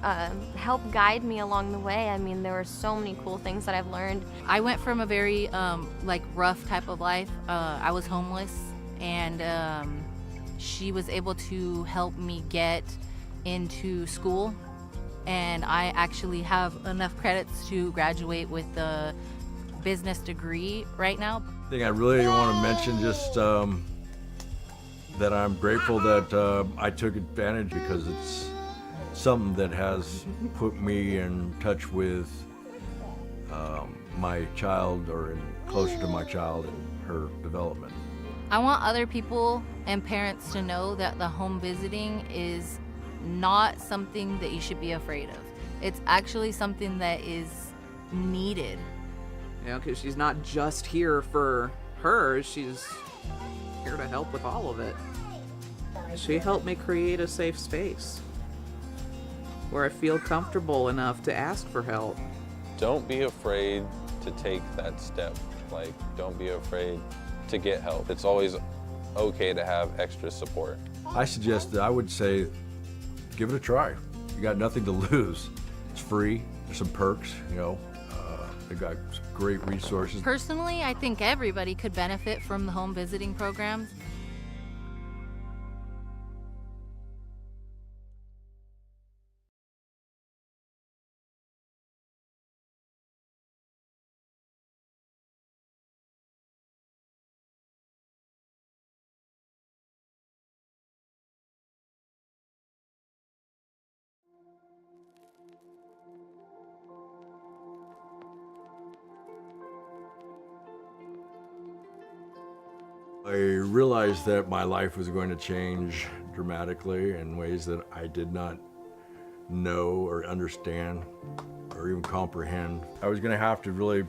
help guide me along the way. I mean, there were so many cool things that I've learned. I went from a very rough type of life. I was homeless, and she was able to help me get into school, and I actually have enough credits to graduate with the business degree right now. I think I really want to mention just that I'm grateful that I took advantage, because it's something that has put me in touch with my child, or closer to my child and her development. I want other people and parents to know that the home visiting is not something that you should be afraid of. It's actually something that is needed. You know, because she's not just here for her, she's here to help with all of it. She helped me create a safe space where I feel comfortable enough to ask for help. Don't be afraid to take that step. Like, don't be afraid to get help. It's always okay to have extra support. I would say, give it a try. You got nothing to lose. It's free. There's some perks, you know. They've got some great resources. Personally, I think everybody could benefit from the home visiting programs. I realized that my life was going to change dramatically in ways that I did not know or understand or even comprehend. I was going to have to really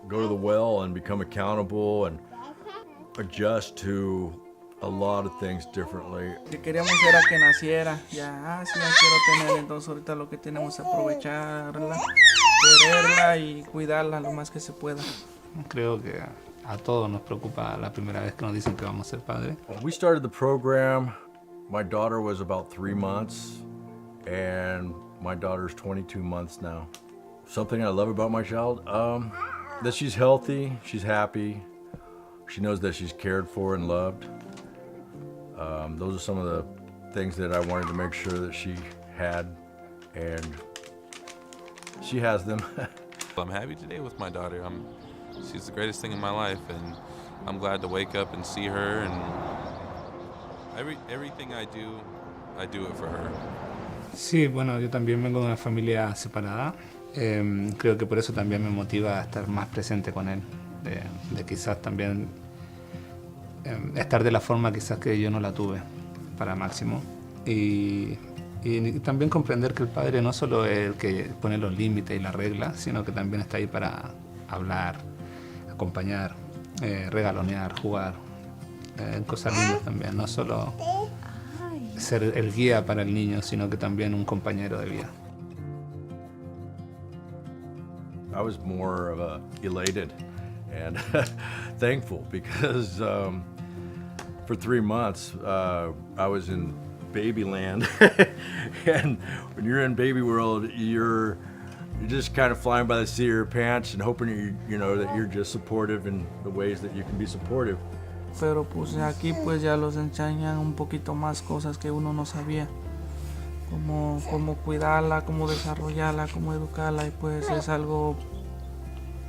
go to the well and become accountable and adjust to a lot of things differently. Que queríamos era que naciera, ya quiero tener, entonces ahorita lo que tenemos es aprovecharla, quererla y cuidarla lo más que se pueda. Creo que a todos nos preocupa la primera vez que nos dicen que vamos a ser padres. When we started the program, my daughter was about 3 months, and my daughter's 22 months now. Something I love about my child, that she's healthy, she's happy, she knows that she's cared for and loved. Those are some of the things that I wanted to make sure that she had, and she has them. I'm happy today with my daughter. She's the greatest thing in my life, and I'm glad to wake up and see her, and everything I do it for her. Sí, bueno, yo también vengo de una familia separada. Creo que por eso también me motiva a estar más presente con él. de quizás también estar de la forma quizás que yo no la tuve para Máximo. Y también comprender que el padre no solo es el que pone los límites y las reglas, sino que también está ahí para hablar, acompañar, regalonear, jugar, cosas lindas también, no solo ser el guía para el niño, sino que también un compañero de vida. I was more of a elated and thankful because for 3 months I was in baby land and when you're in baby world you're just kind of flying by the seat of your pants and hoping you know that you're just supportive in the ways that you can be supportive. Pero pues aquí pues ya los enseñan un poquito más cosas que uno no sabía, como cuidarla, cómo desarrollarla, cómo educarla, y pues es algo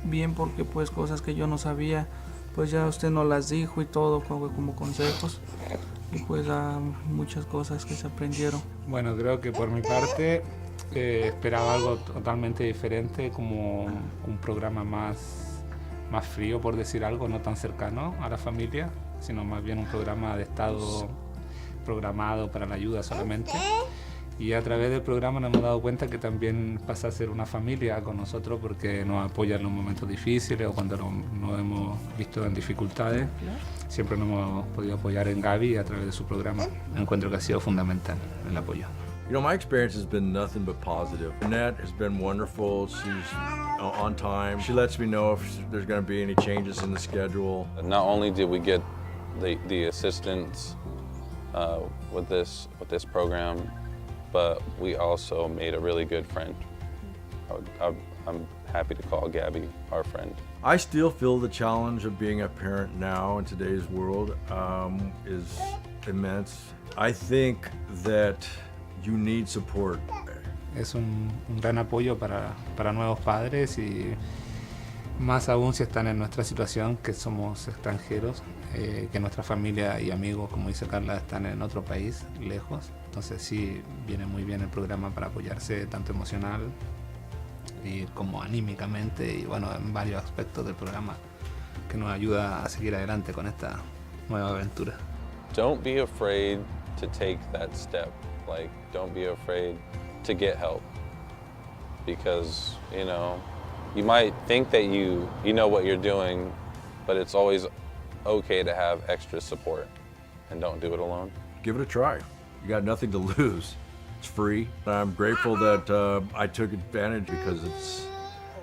bien porque pues cosas que yo no sabía, pues ya usted nos las dijo y todo como consejos, y pues muchas cosas que se aprendieron. Bueno, creo que por mi parte esperaba algo totalmente diferente, como un programa más frío, por decir algo, no tan cercano a la familia, sino más bien un programa de Estado programado para la ayuda solamente. Y a través del programa nos hemos dado cuenta que también pasa a ser una familia con nosotros porque nos apoya en los momentos difíciles o cuando nos hemos visto en dificultades. Siempre nos hemos podido apoyar en Gaby a través de su programa. Encuentro que ha sido fundamental el apoyo. You know, my experience has been nothing but positive. Annette has been wonderful. She's on time. She lets me know if there's going to be any changes in the schedule. Not only did we get the assistance with this program, but we also made a really good friend. I'm happy to call Gabby our friend. I still feel the challenge of being a parent now in today's world is immense. I think that you need support. Es un gran apoyo para nuevos padres y más aún si están en nuestra situación, que somos extranjeros, que nuestra familia y amigos, como dice Carla, están en otro país, lejos. Entonces sí, viene muy bien el programa para apoyarse tanto emocional y como anímicamente y bueno, en varios aspectos del programa que nos ayuda a seguir adelante con esta nueva aventura. Don't be afraid to take that step. Like, don't be afraid to get help, because you might think that you know what you're doing, but it's always okay to have extra support, and don't do it alone. Give it a try. You got nothing to lose. It's free. I'm grateful that I took advantage because it's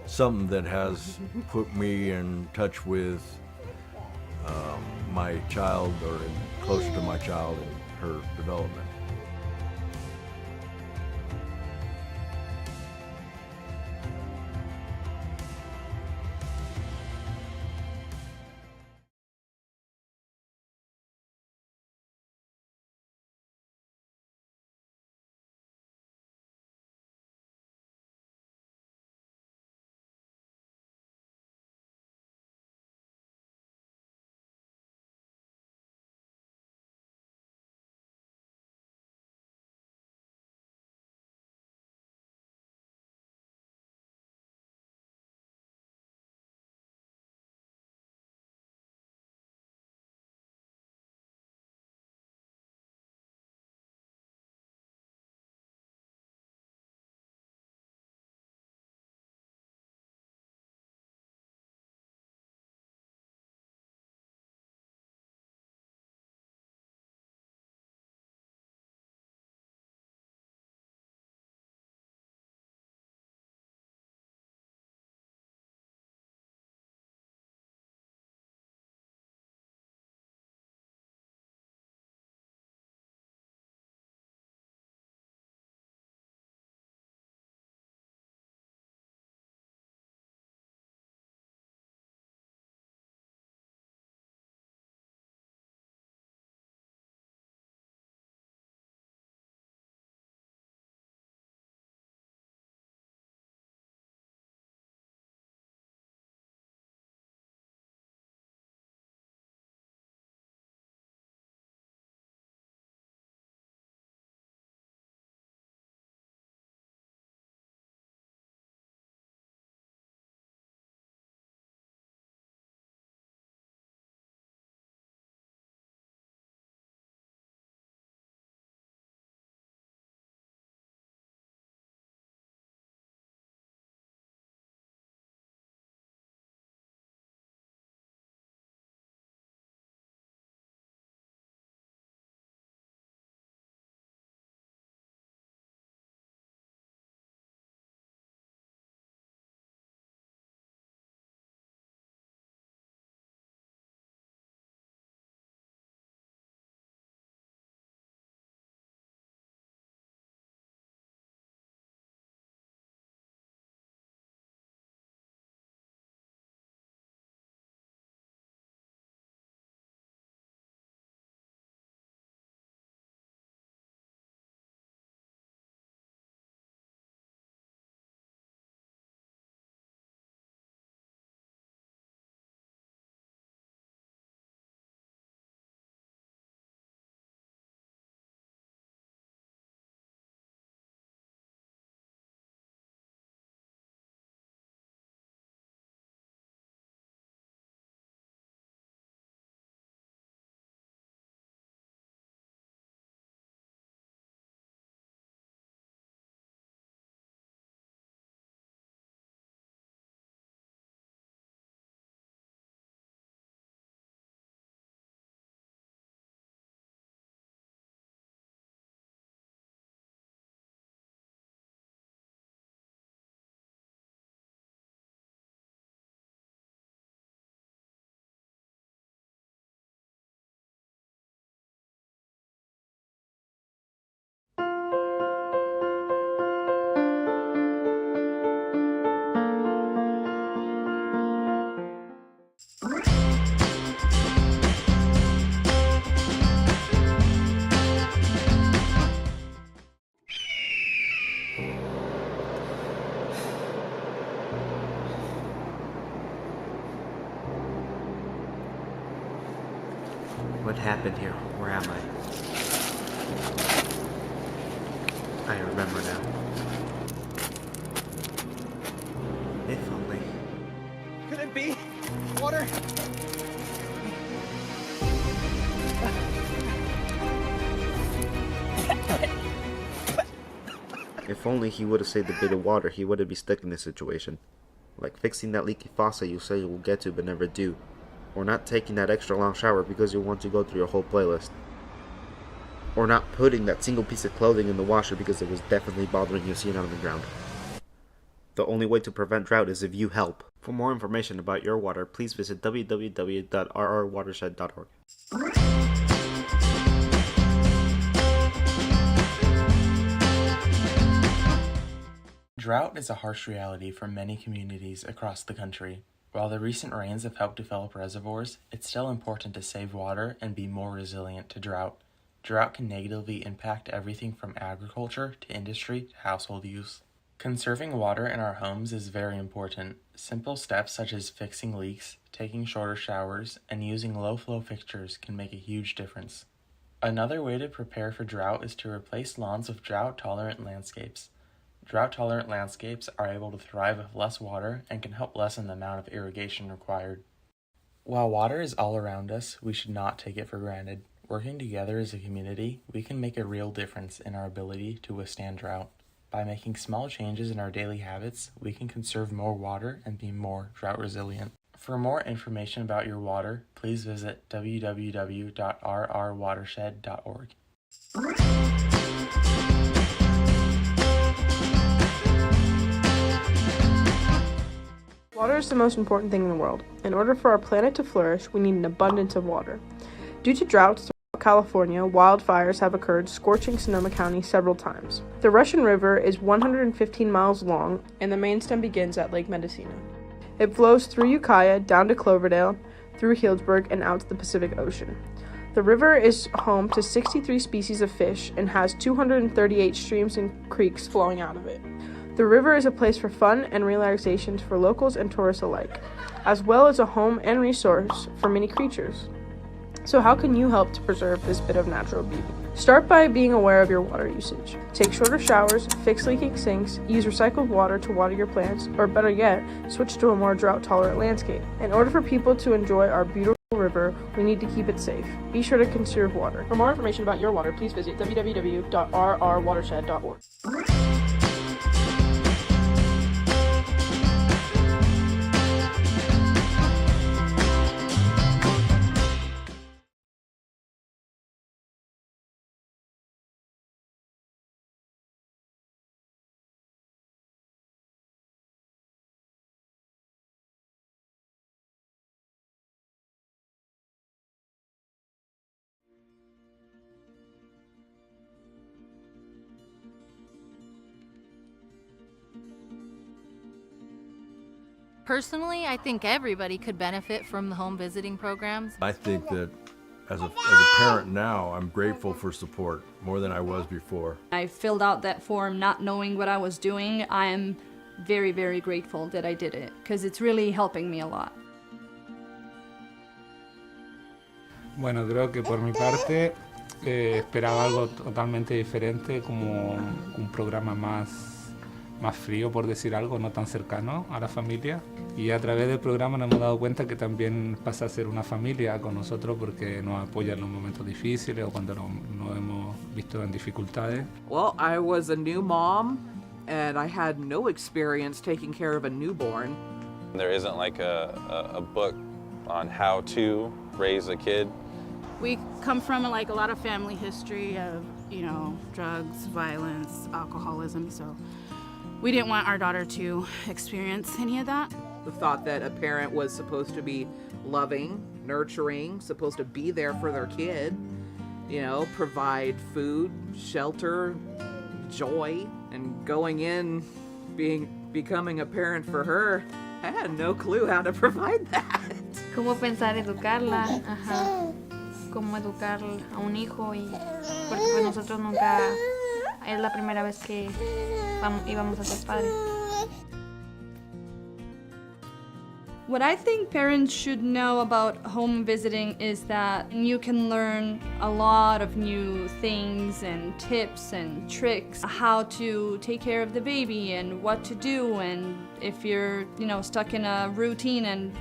something that has put me in touch with my child, or closer to my child and her development. been here. Where am I? I remember now. If only. Could it be? Water? If only he would have saved a bit of water, he wouldn't be stuck in this situation. Like fixing that leaky faucet you say you will get to but never do. Or not taking that extra long shower because you want to go through your whole playlist. Or not putting that single piece of clothing in the washer because it was definitely bothering you seeing it on the ground. The only way to prevent drought is if you help. For more information about your water, please visit www.rrwatershed.org. Drought is a harsh reality for many communities across the country. While the recent rains have helped develop reservoirs, it's still important to save water and be more resilient to drought. Drought can negatively impact everything from agriculture to industry to household use. Conserving water in our homes is very important. Simple steps such as fixing leaks, taking shorter showers, and using low-flow fixtures can make a huge difference. Another way to prepare for drought is to replace lawns with drought-tolerant landscapes. Drought-tolerant landscapes are able to thrive with less water and can help lessen the amount of irrigation required. While water is all around us, we should not take it for granted. Working together as a community, we can make a real difference in our ability to withstand drought. By making small changes in our daily habits, we can conserve more water and be more drought resilient. For more information about your water, please visit www.rrwatershed.org. Water is the most important thing in the world. In order for our planet to flourish, we need an abundance of water. Due to droughts throughout California, wildfires have occurred, scorching Sonoma County several times. The Russian River is 115 miles long, and the main stem begins at Lake Mendocino. It flows through Ukiah, down to Cloverdale, through Healdsburg, and out to the Pacific Ocean. The river is home to 63 species of fish and has 238 streams and creeks flowing out of it. The river is a place for fun and relaxation for locals and tourists alike, as well as a home and resource for many creatures. So how can you help to preserve this bit of natural beauty? Start by being aware of your water usage. Take shorter showers, fix leaking sinks, use recycled water to water your plants, or better yet, switch to a more drought-tolerant landscape. In order for people to enjoy our beautiful river, we need to keep it safe. Be sure to conserve water. For more information about your water, please visit www.rrwatershed.org. Personally, I think everybody could benefit from the home visiting programs. I think that as a parent now, I'm grateful for support more than I was before. I filled out that form not knowing what I was doing. I am very, very grateful that I did it because it's really helping me a lot. Bueno, creo que por mi parte esperaba algo totalmente diferente, como un programa más frío, por decir algo, no tan cercano a la familia. Y a través del programa nos hemos dado cuenta que también pasa a ser una familia con nosotros porque nos apoya en los momentos difíciles o cuando nos hemos visto en dificultades. Well, I was a new mom and I had no experience taking care of a newborn. There isn't like a book on how to raise a kid. We come from like a lot of family history of, drugs, violence, alcoholism, so we didn't want our daughter to experience any of that. The thought that a parent was supposed to be loving, nurturing, supposed to be there for their kid, provide food, shelter, joy, and going in, becoming a parent for her, I had no clue how to provide that. ¿Cómo pensar educarla? Ajá. ¿Cómo educar a un hijo? Porque pues nosotros nunca, es la primera vez que íbamos a ser padres. What I think parents should know about home visiting is that you can learn a lot of new things and tips and tricks, how to take care of the baby and what to do, and if you're, stuck in a routine and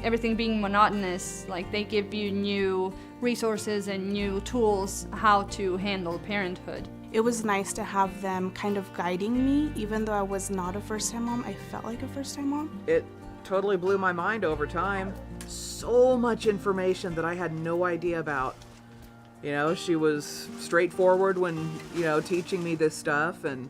everything being monotonous, like they give you new resources and new tools how to handle parenthood. It was nice to have them kind of guiding me. Even though I was not a first-time mom, I felt like a first-time mom. It totally blew my mind over time. So much information that I had no idea about. She was straightforward when, teaching me this stuff and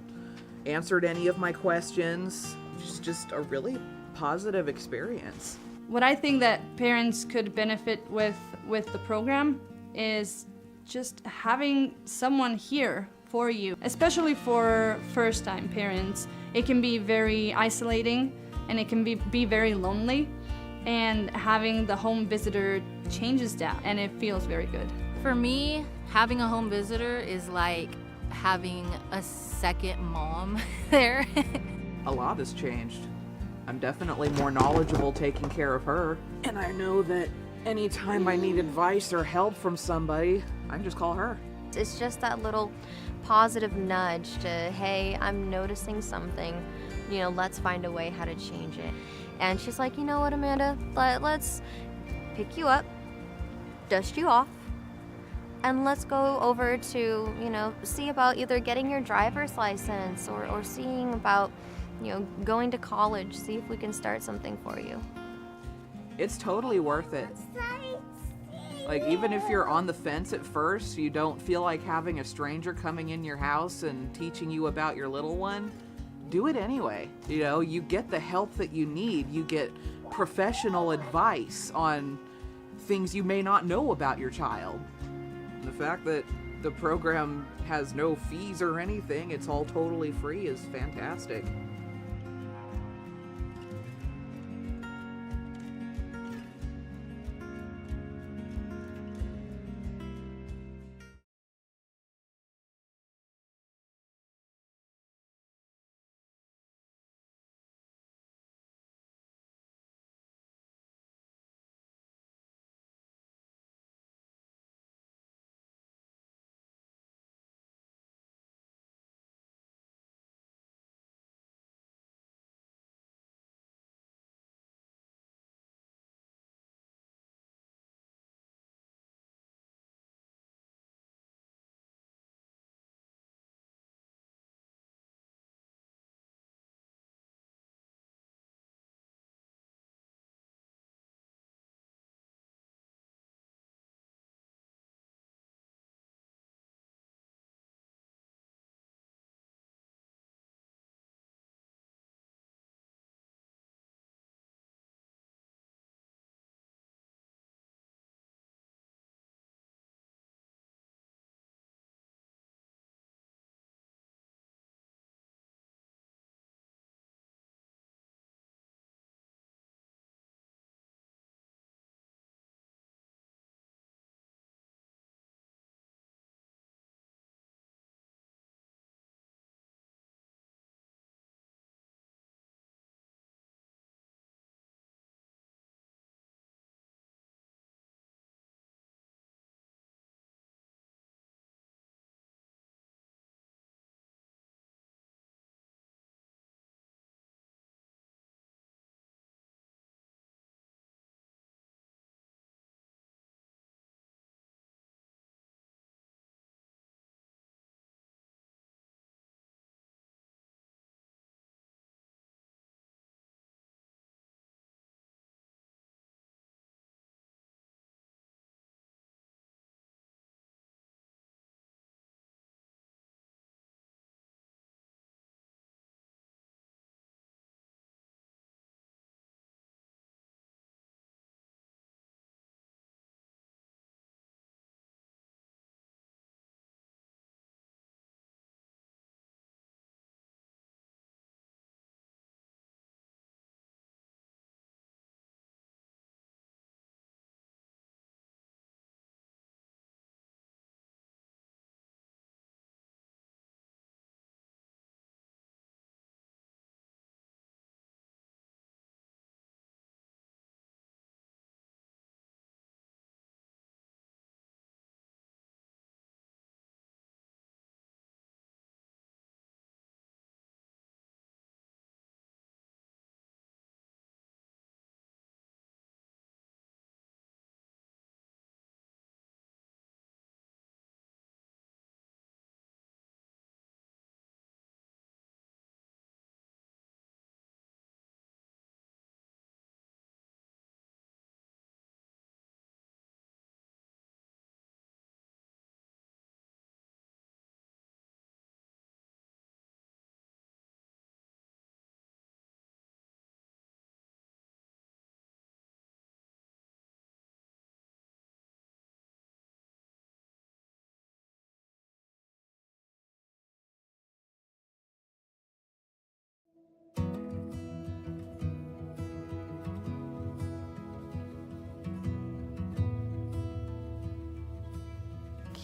answered any of my questions. It's just a really positive experience. What I think that parents could benefit with the program is just having someone here for you, especially for first-time parents. It can be very isolating and it can be very lonely, and having the home visitor changes that and it feels very good. For me, having a home visitor is like having a second mom there. A lot has changed. I'm definitely more knowledgeable taking care of her, and I know that anytime I need advice or help from somebody, I can just call her. It's just that little positive nudge to, hey, I'm noticing something, let's find a way how to change it. And she's like, you know what, Amanda, let's pick you up, dust you off, and let's go over to, see about either getting your driver's license or seeing about, going to college, see if we can start something for you. It's totally worth it. Like, even if you're on the fence at first, you don't feel like having a stranger coming in your house and teaching you about your little one, do it anyway. You get the help that you need. You get professional advice on things you may not know about your child. The fact that the program has no fees or anything, it's all totally free, is fantastic.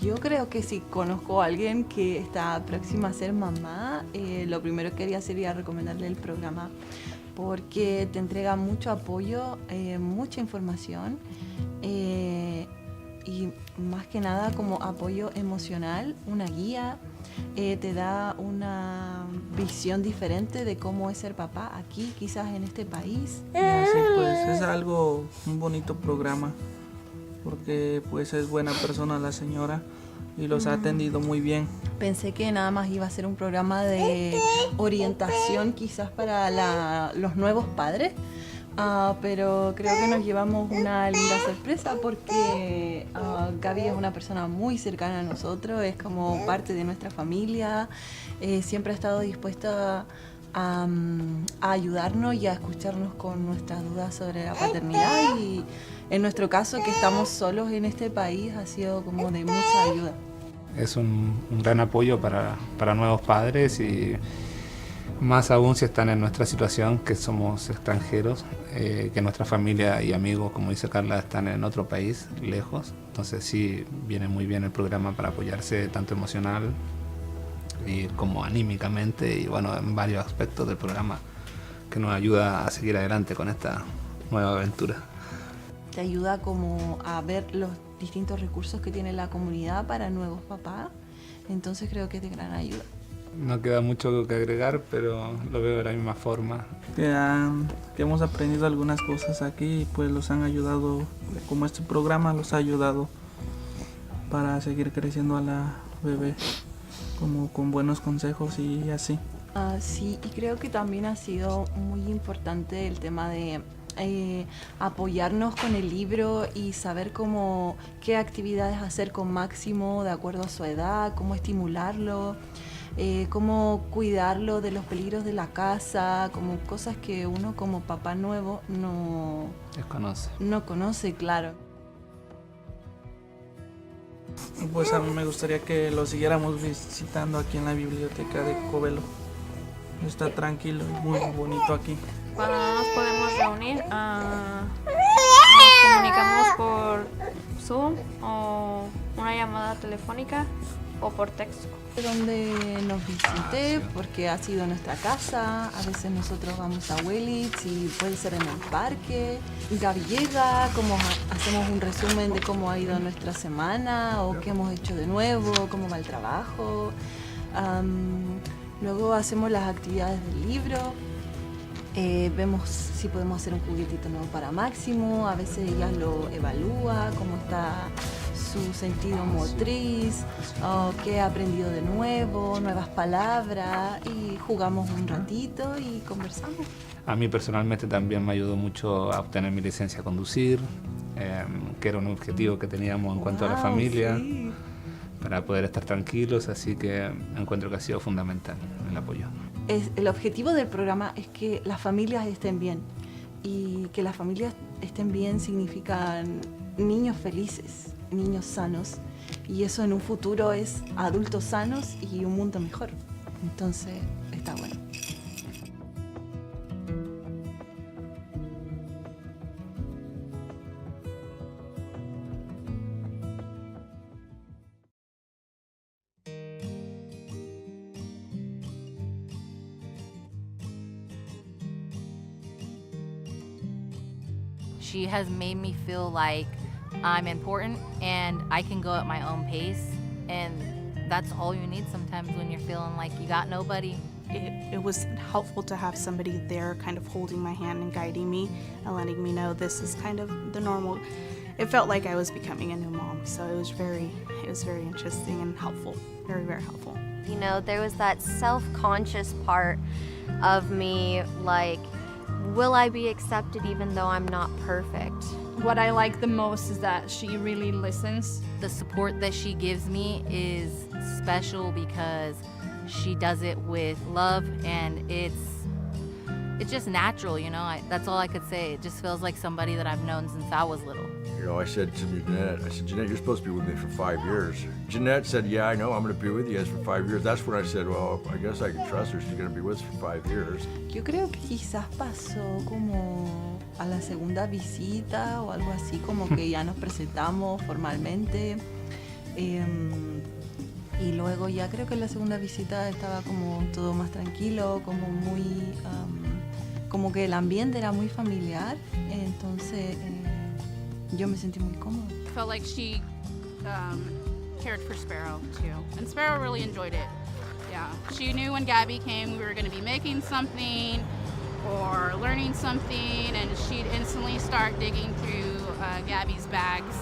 Yo creo que si conozco a alguien que está próxima a ser mamá, lo primero que haría sería recomendarle el programa porque te entrega mucho apoyo, mucha información y más que nada como apoyo emocional, una guía, te da una visión diferente de cómo es ser papá aquí, quizás en este país. Y así pues es algo, un bonito programa, porque pues es buena persona la señora y los ha atendido muy bien. Pensé que nada más iba a ser un programa de orientación quizás para los nuevos padres, pero creo que nos llevamos una linda sorpresa porque Gaby es una persona muy cercana a nosotros, es como parte de nuestra familia, siempre ha estado dispuesta a ayudarnos y a escucharnos con nuestras dudas sobre la paternidad y en nuestro caso que estamos solos en este país ha sido como de mucha ayuda. Es un gran apoyo para nuevos padres y más aún si están en nuestra situación, que somos extranjeros, que nuestra familia y amigos, como dice Carla, están en otro país, lejos. Entonces sí, viene muy bien el programa para apoyarse tanto emocional y como anímicamente y bueno, en varios aspectos del programa que nos ayuda a seguir adelante con esta nueva aventura. Te ayuda como a ver los distintos recursos que tiene la comunidad para nuevos papás, entonces creo que es de gran ayuda. No queda mucho que agregar, pero lo veo de la misma forma. Que hemos aprendido algunas cosas aquí y pues los han ayudado, como este programa los ha ayudado para seguir creciendo a la bebé, como con buenos consejos y así. Sí, y creo que también ha sido muy importante el tema de apoyarnos con el libro y saber qué actividades hacer con Máximo de acuerdo a su edad, cómo estimularlo, cómo cuidarlo de los peligros de la casa, como cosas que uno como papá nuevo no conoce, claro. Pues a mí me gustaría que lo siguiéramos visitando aquí en la biblioteca de Covelo. Está tranquilo y muy bonito aquí. Cuando no nos podemos reunir, nos comunicamos por Zoom o una llamada telefónica o por texto. Donde nos visite, porque ha sido nuestra casa, a veces nosotros vamos a Willits y puede ser en el parque. Gaby llega, hacemos un resumen de cómo ha ido nuestra semana o qué hemos hecho de nuevo, cómo va el trabajo. Luego hacemos las actividades del libro. Vemos si podemos hacer un juguetito nuevo para Máximo, a veces ella lo evalúa, cómo está su sentido motriz, qué ha aprendido de nuevo, nuevas palabras y jugamos un ratito y conversamos. A mí personalmente también me ayudó mucho a obtener mi licencia a conducir, que era un objetivo que teníamos en cuanto a la familia, sí, para poder estar tranquilos, así que encuentro que ha sido fundamental el apoyo. El objetivo del programa es que las familias estén bien y que las familias estén bien significa niños felices, niños sanos y eso en un futuro es adultos sanos y un mundo mejor. Entonces está bueno. She has made me feel like I'm important and I can go at my own pace, and that's all you need sometimes when you're feeling like you got nobody. It was helpful to have somebody there kind of holding my hand and guiding me and letting me know this is kind of the normal. It felt like I was becoming a new mom, so it was very interesting and helpful, very, very helpful. You know, there was that self-conscious part of me, like, will I be accepted even though I'm not perfect? What I like the most is that she really listens. The support that she gives me is special because she does it with love and it's just natural, you know? That's all I could say. It just feels like somebody that I've known since I was little. You know, I said to Jeanette, Jeanette, you're supposed to be with me for 5 years. Jeanette said, yeah, I know, I'm going to be with you guys for 5 years. That's when I said, well, I guess I can trust her. She's going to be with us for 5 years. Yo creo que quizás pasó como a la segunda visita o algo así, como que ya nos presentamos formalmente. Y luego ya creo que en la segunda visita estaba como todo más tranquilo, como muy, como que el ambiente era muy familiar, entonces yo me sentí muy cómoda. Felt like she cared for Sparrow too, and Sparrow really enjoyed it. Yeah, she knew when Gabby came we were going to be making something or learning something, and she'd instantly start digging through Gabby's bags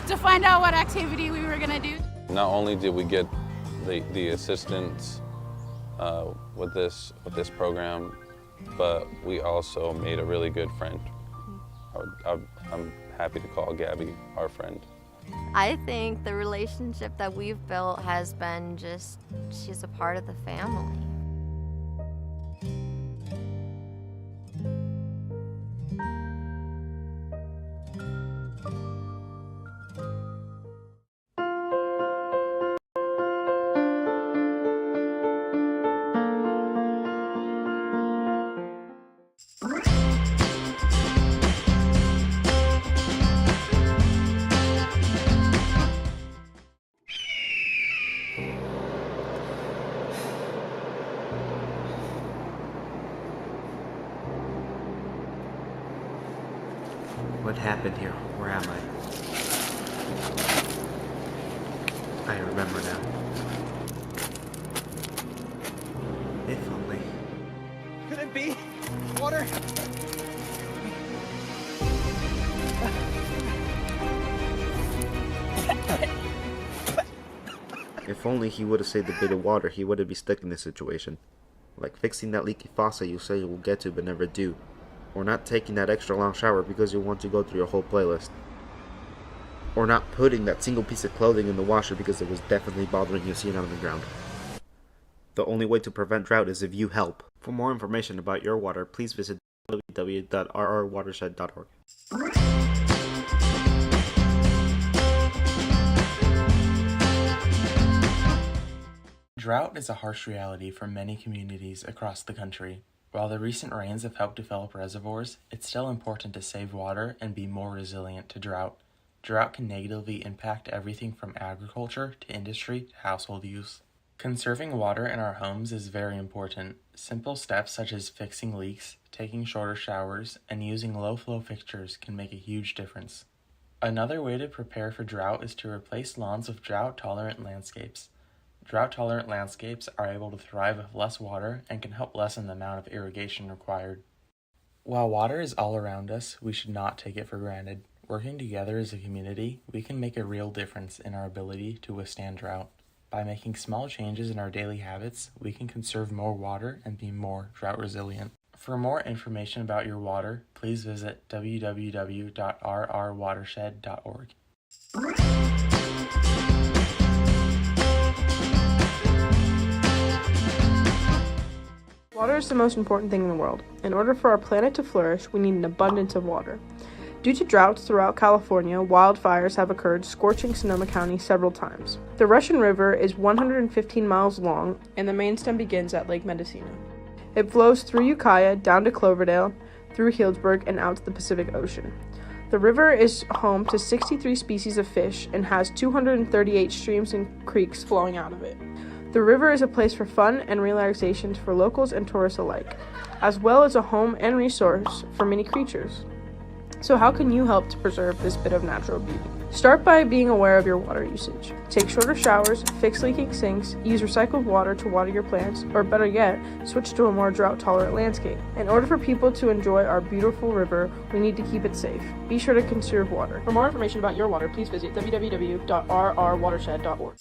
to find out what activity we were going to do. Not only did we get the assistance with this program, but we also made a really good friend. I'm happy to call Gabby our friend. I think the relationship that we've built has been she's a part of the family. What happened here? Where am I? I remember now. If only. Could it be? Water? If only he would have saved a bit of water, he wouldn't be stuck in this situation. Like fixing that leaky faucet you say you will get to but never do. Or not taking that extra long shower because you want to go through your whole playlist. Or not putting that single piece of clothing in the washer because it was definitely bothering you seeing it on the ground. The only way to prevent drought is if you help. For more information about your water, please visit www.rrwatershed.org. Drought is a harsh reality for many communities across the country. While the recent rains have helped develop reservoirs, it's still important to save water and be more resilient to drought. Drought can negatively impact everything from agriculture to industry to household use. Conserving water in our homes is very important. Simple steps such as fixing leaks, taking shorter showers, and using low-flow fixtures can make a huge difference. Another way to prepare for drought is to replace lawns with drought-tolerant landscapes. Drought-tolerant landscapes are able to thrive with less water and can help lessen the amount of irrigation required. While water is all around us, we should not take it for granted. Working together as a community, we can make a real difference in our ability to withstand drought. By making small changes in our daily habits, we can conserve more water and be more drought resilient. For more information about your water, please visit www.rrwatershed.org. Water is the most important thing in the world. In order for our planet to flourish, we need an abundance of water. Due to droughts throughout California, wildfires have occurred, scorching Sonoma County several times. The Russian River is 115 miles long, and the main stem begins at Lake Mendocino. It flows through Ukiah, down to Cloverdale, through Healdsburg, and out to the Pacific Ocean. The river is home to 63 species of fish and has 238 streams and creeks flowing out of it. The river is a place for fun and relaxation for locals and tourists alike, as well as a home and resource for many creatures. So how can you help to preserve this bit of natural beauty? Start by being aware of your water usage. Take shorter showers, fix leaking sinks, use recycled water to water your plants, or better yet, switch to a more drought-tolerant landscape. In order for people to enjoy our beautiful river, we need to keep it safe. Be sure to conserve water. For more information about your water, please visit www.rrwatershed.org.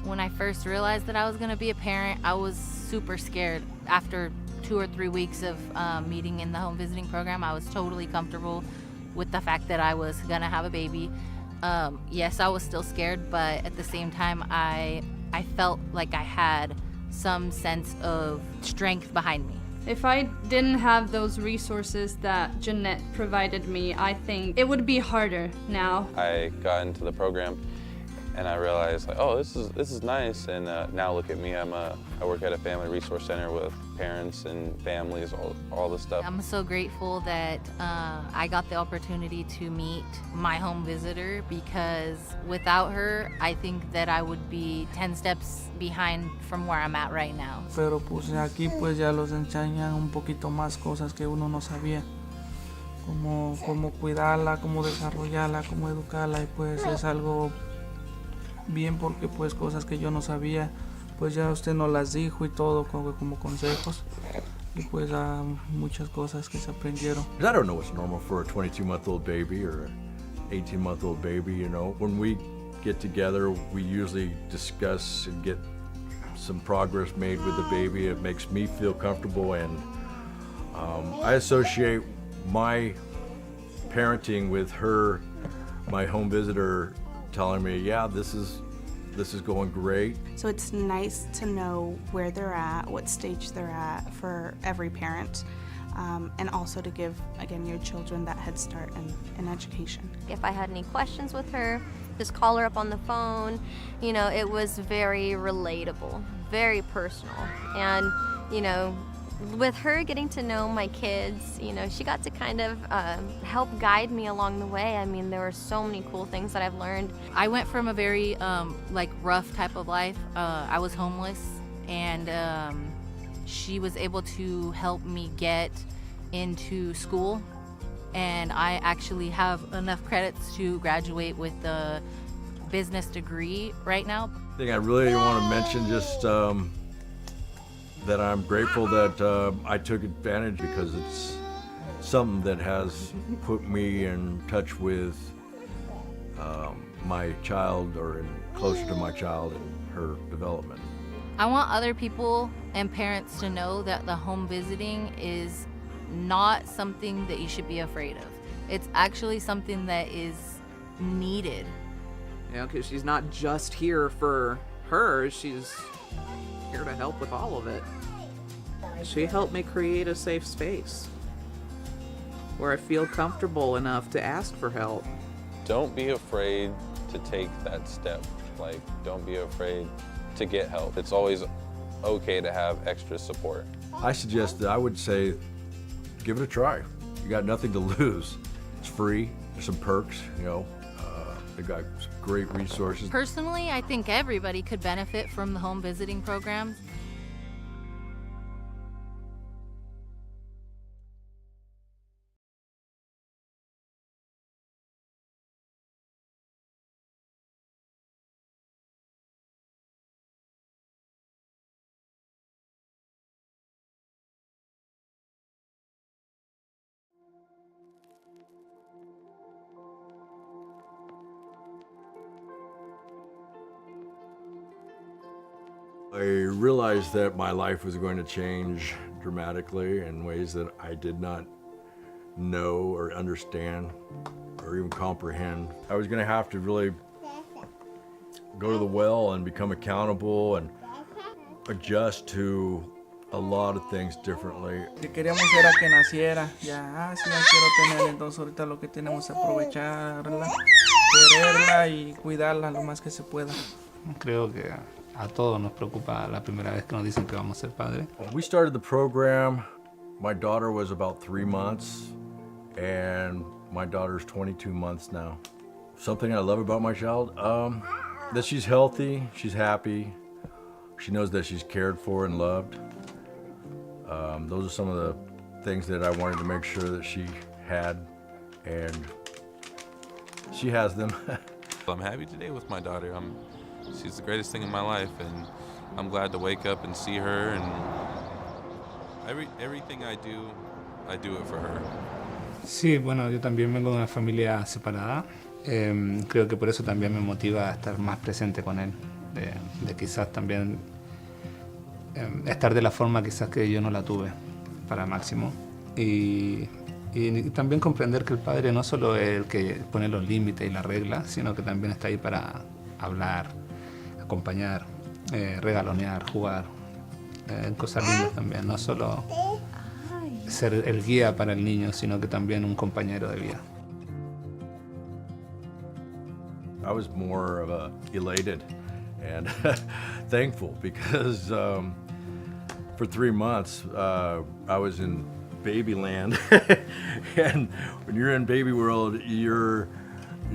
When I first realized that I was going to be a parent, I was super scared. After 2 or 3 weeks of meeting in the home visiting program, I was totally comfortable with the fact that I was going to have a baby. Yes, I was still scared, but at the same time, I felt like I had some sense of strength behind me. If I didn't have those resources that Jeanette provided me, I think it would be harder now. I got into the program and I realized, like, oh, this is nice. And now look at me, I work at a family resource center with parents and families, all this stuff. I'm so grateful that I got the opportunity to meet my home visitor, because without her, I think that I would be 10 steps behind from where I'm at right now. Pero pues aquí pues ya los enseñan un poquito más cosas que uno no sabía. Cómo cuidarla, cómo desarrollarla, cómo educarla, y pues es algo bien porque pues cosas que yo no sabía, pues ya usted nos las dijo y todo como consejos, y pues muchas cosas que se aprendieron. I don't know what's normal for a 22-month-old baby or an 18-month-old baby, you know. When we get together, we usually discuss and get some progress made with the baby. It makes me feel comfortable, and I associate my parenting with her, my home visitor, telling me, yeah, this is going great. So it's nice to know where they're at, what stage they're at for every parent, and also to give, again, your children that head start in education. If I had any questions with her, just call her up on the phone. You know, it was very relatable, very personal. And, you know, with her getting to know my kids, you know, she got to kind of help guide me along the way. I mean, there were so many cool things that I've learned. I went from a very rough type of life. I was homeless, and she was able to help me get into school, and I actually have enough credits to graduate with the business degree right now. I think I really want to mention just that I'm grateful that I took advantage, because it's something that has put me in touch with my child, or closer to my child and her development. I want other people and parents to know that the home visiting is not something that you should be afraid of. It's actually something that is needed. You know, because she's not just here for her, she's here to help with all of it. She helped me create a safe space where I feel comfortable enough to ask for help. Don't be afraid to take that step. Like, don't be afraid to get help. It's always okay to have extra support. I would say, give it a try. You got nothing to lose. It's free. There's some perks, you know. They've got some great resources. Personally, I think everybody could benefit from the home visiting programs. I realized that my life was going to change dramatically in ways that I did not know or understand or even comprehend. I was going to have to really go to the well and become accountable and adjust to a lot of things differently. Que queríamos era que naciera, ya quiero tener, entonces ahorita lo que tenemos es aprovecharla, quererla y cuidarla lo más que se pueda. Creo que a todos nos preocupa la primera vez que nos dicen que vamos a ser padres. When we started the program, my daughter was about 3 months, and my daughter's 22 months now. Something I love about my child, that she's healthy, she's happy, she knows that she's cared for and loved. Those are some of the things that I wanted to make sure that she had, and she has them. I'm happy today with my daughter. She's the greatest thing in my life, and I'm glad to wake up and see her, and everything I do it for her. Sí, bueno, yo también vengo de una familia separada. Creo que por eso también me motiva a estar más presente con él, de quizás también estar de la forma quizás que yo no la tuve para Máximo. Y también comprender que el padre no solo es el que pone los límites y las reglas, sino que también está ahí para hablar, acompañar, regalonear, jugar, cosas lindas también, no solo ser el guía para el niño, sino que también un compañero de vida. I was more of a elated and thankful because for 3 months I was in baby land and when you're in baby world you're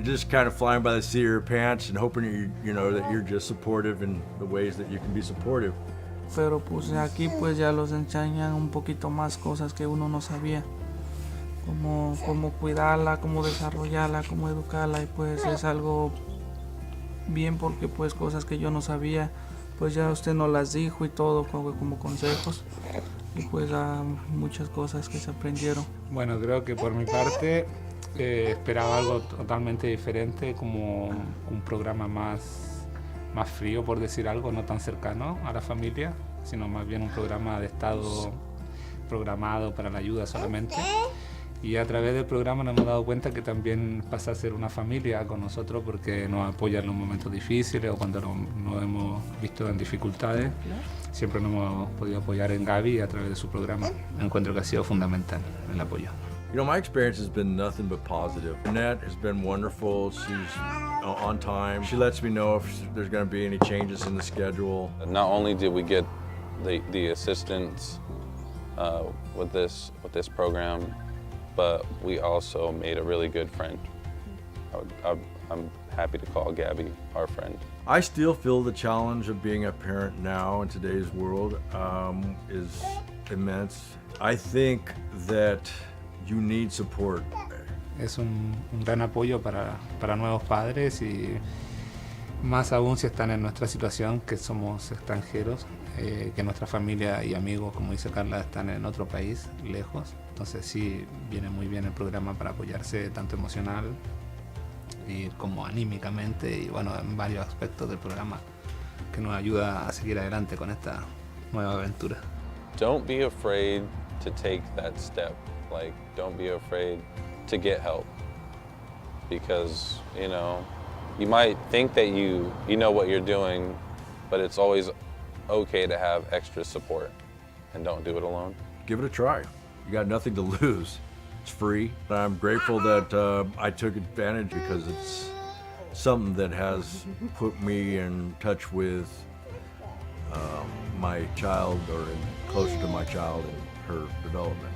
just kind of flying by the seat of your pants and hoping that you're just supportive in the ways that you can be supportive. Pero pues aquí pues ya los enseñan un poquito más cosas que uno no sabía, como cómo cuidarla, cómo desarrollarla, cómo educarla, y pues es algo bien porque pues cosas que yo no sabía pues ya usted nos las dijo y todo como consejos, y pues muchas cosas que se aprendieron. Bueno, creo que por mi parte esperaba algo totalmente diferente, como un programa más frío, por decir algo, no tan cercano a la familia, sino más bien un programa de estado programado para la ayuda solamente. Y a través del programa nos hemos dado cuenta que también pasa a ser una familia con nosotros, porque nos apoya en los momentos difíciles o cuando nos hemos visto en dificultades. Siempre nos hemos podido apoyar en Gaby a través de su programa. Encuentro que ha sido fundamental el apoyo. You know, my experience has been nothing but positive. Annette has been wonderful. She's on time. She lets me know if there's going to be any changes in the schedule. Not only did we get the assistance with this program, but we also made a really good friend. I'm happy to call Gabby our friend. I still feel the challenge of being a parent now in today's world is immense. I think that you need support. Es un gran apoyo para nuevos padres, y más aún si están en nuestra situación, que somos extranjeros, que nuestra familia y amigos, como dice Carla, están en otro país, lejos. Entonces sí, viene muy bien el programa para apoyarse tanto emocional y como anímicamente, y bueno, en varios aspectos del programa que nos ayuda a seguir adelante con esta nueva aventura. Don't be afraid to take that step. Like, don't be afraid to get help, because you might think that you know what you're doing, but it's always okay to have extra support, and don't do it alone. Give it a try. You got nothing to lose. It's free. I'm grateful that I took advantage, because it's something that has put me in touch with my child, or closer to my child and her development.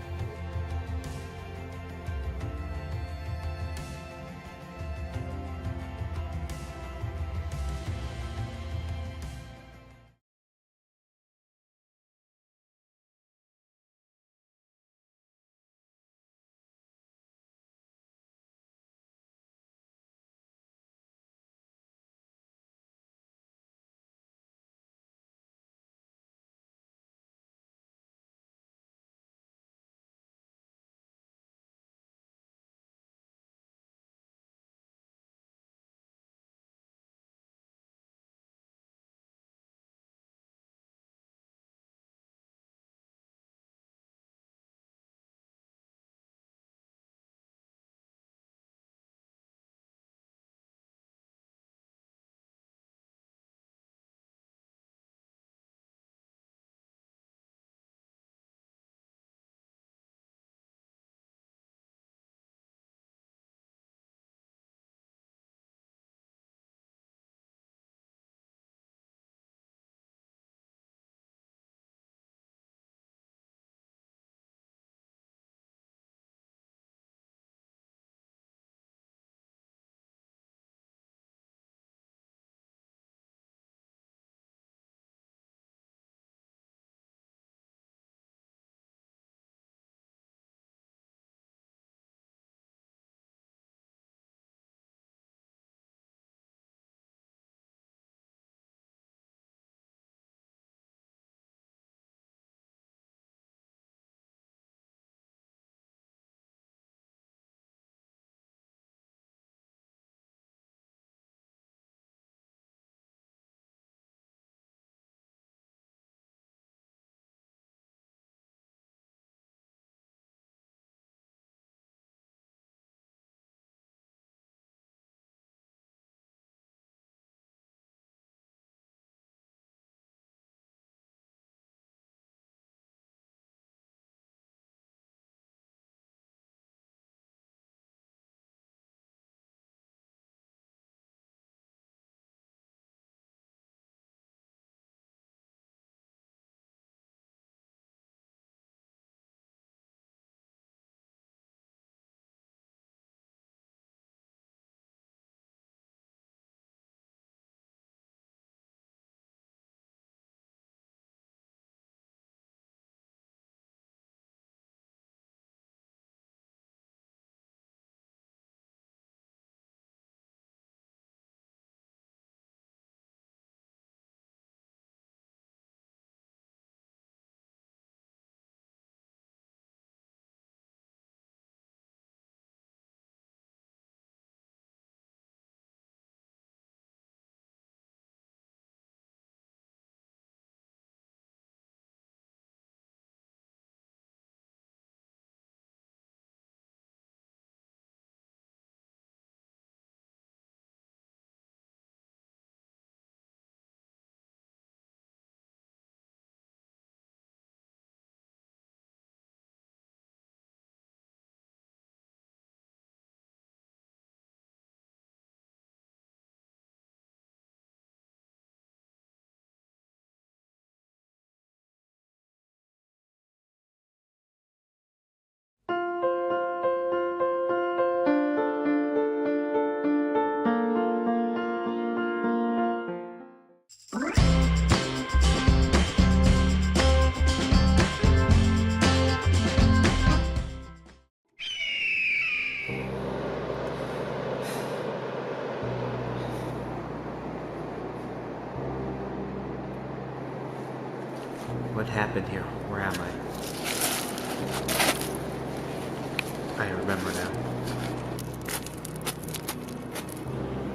What happened here? Where am I? I remember now.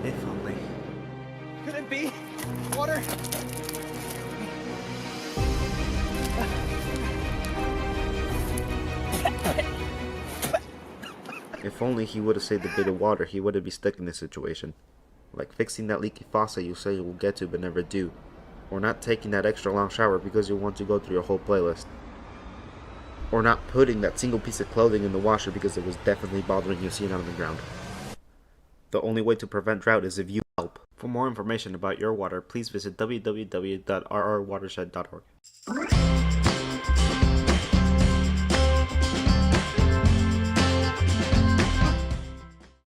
If only. Could it be water? If only he would have saved a bit of water, he wouldn't be stuck in this situation. Like fixing that leaky faucet you say you will get to but never do. Or not taking that extra long shower because you want to go through your whole playlist. Or not putting that single piece of clothing in the washer because it was definitely bothering you seeing it on the ground. The only way to prevent drought is if you help. For more information about your water, please visit www.rrwatershed.org.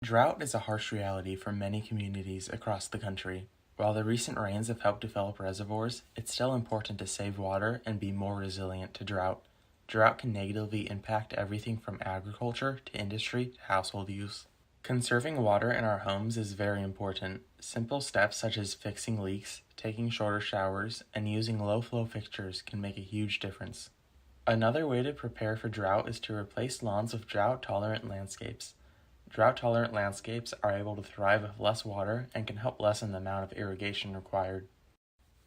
Drought is a harsh reality for many communities across the country. While the recent rains have helped develop reservoirs, it's still important to save water and be more resilient to drought. Drought can negatively impact everything from agriculture to industry to household use. Conserving water in our homes is very important. Simple steps such as fixing leaks, taking shorter showers, and using low-flow fixtures can make a huge difference. Another way to prepare for drought is to replace lawns with drought-tolerant landscapes. Drought-tolerant landscapes are able to thrive with less water and can help lessen the amount of irrigation required.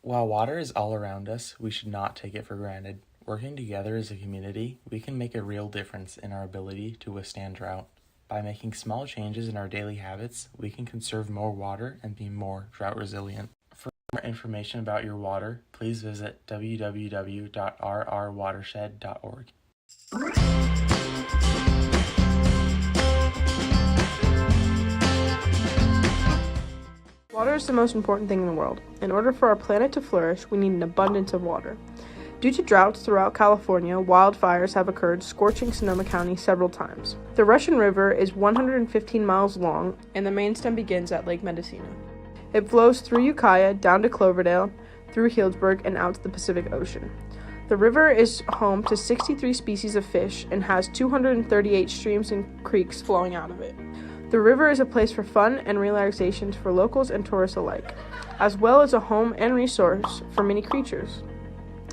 While water is all around us, we should not take it for granted. Working together as a community, we can make a real difference in our ability to withstand drought. By making small changes in our daily habits, we can conserve more water and be more drought resilient. For more information about your water, please visit www.rrwatershed.org. Water is the most important thing in the world. In order for our planet to flourish, we need an abundance of water. Due to droughts throughout California, wildfires have occurred, scorching Sonoma County several times. The Russian River is 115 miles long, and the main stem begins at Lake Mendocino. It flows through Ukiah, down to Cloverdale, through Healdsburg, and out to the Pacific Ocean. The river is home to 63 species of fish and has 238 streams and creeks flowing out of it. The river is a place for fun and relaxations for locals and tourists alike, as well as a home and resource for many creatures.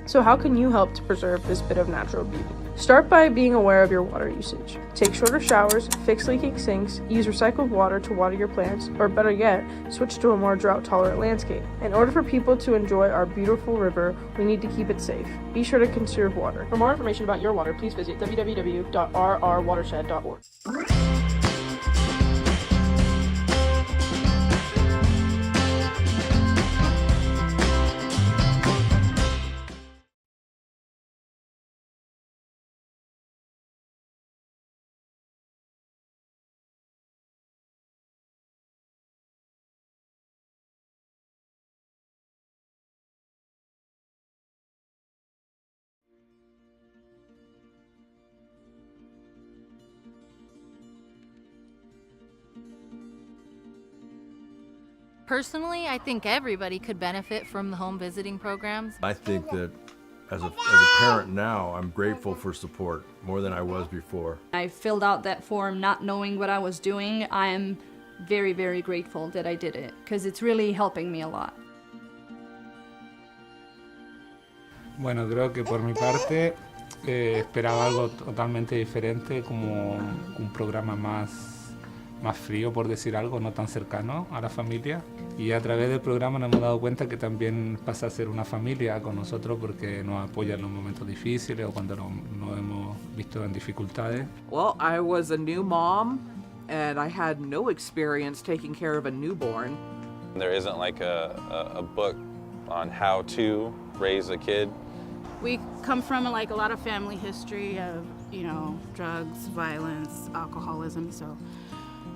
So how can you help to preserve this bit of natural beauty? Start by being aware of your water usage. Take shorter showers, fix leaking sinks, use recycled water to water your plants, or better yet, switch to a more drought-tolerant landscape. In order for people to enjoy our beautiful river, we need to keep it safe. Be sure to conserve water. For more information about your water, please visit www.rrwatershed.org. Personally, I think everybody could benefit from the home visiting programs. I think that as a parent now, I'm grateful for support more than I was before. I filled out that form not knowing what I was doing. I am very, very grateful that I did it because it's really helping me a lot. Bueno, creo que por mi parte esperaba algo totalmente diferente, como un programa más frío, por decir algo, no tan cercano a la familia. Y a través del programa nos hemos dado cuenta que también pasa a ser una familia con nosotros porque nos apoya en los momentos difíciles o cuando nos hemos visto en dificultades. Well, I was a new mom and I had no experience taking care of a newborn. There isn't like a book on how to raise a kid. We come from like a lot of family history of, drugs, violence, alcoholism, so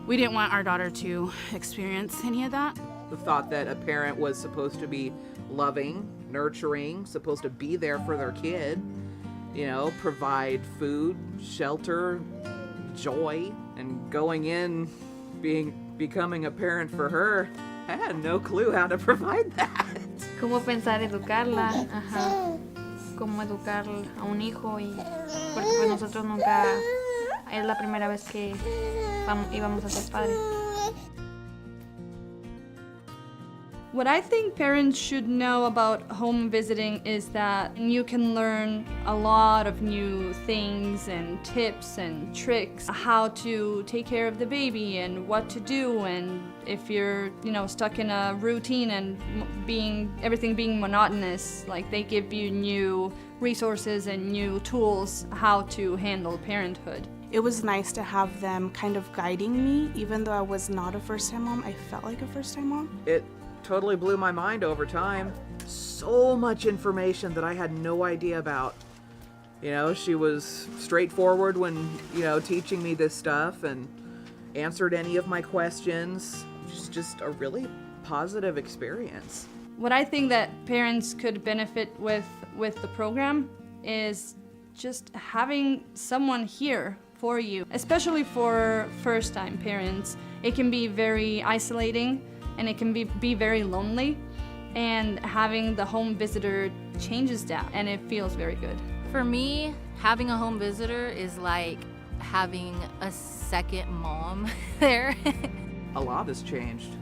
we didn't want our daughter to experience any of that. The thought that a parent was supposed to be loving, nurturing, supposed to be there for their kid, provide food, shelter, joy, and going in, becoming a parent for her, I had no clue how to provide that. Cómo pensar educarla, cómo educar a un hijo porque pues nosotros nunca, es la primera vez que íbamos a ser padres. What I think parents should know about home visiting is that you can learn a lot of new things and tips and tricks, how to take care of the baby and what to do, and if you're, stuck in a routine and everything being monotonous, like they give you new resources and new tools how to handle parenthood. It was nice to have them kind of guiding me, even though I was not a first-time mom. I felt like a first-time mom. It totally blew my mind over time. So much information that I had no idea about. She was straightforward when, teaching me this stuff and answered any of my questions. Just a really positive experience. What I think that parents could benefit with the program is just having someone here for you, especially for first-time parents. It can be very isolating and it can be very lonely, and having the home visitor changes that, and it feels very good. For me, having a home visitor is like having a second mom there. A lot has changed.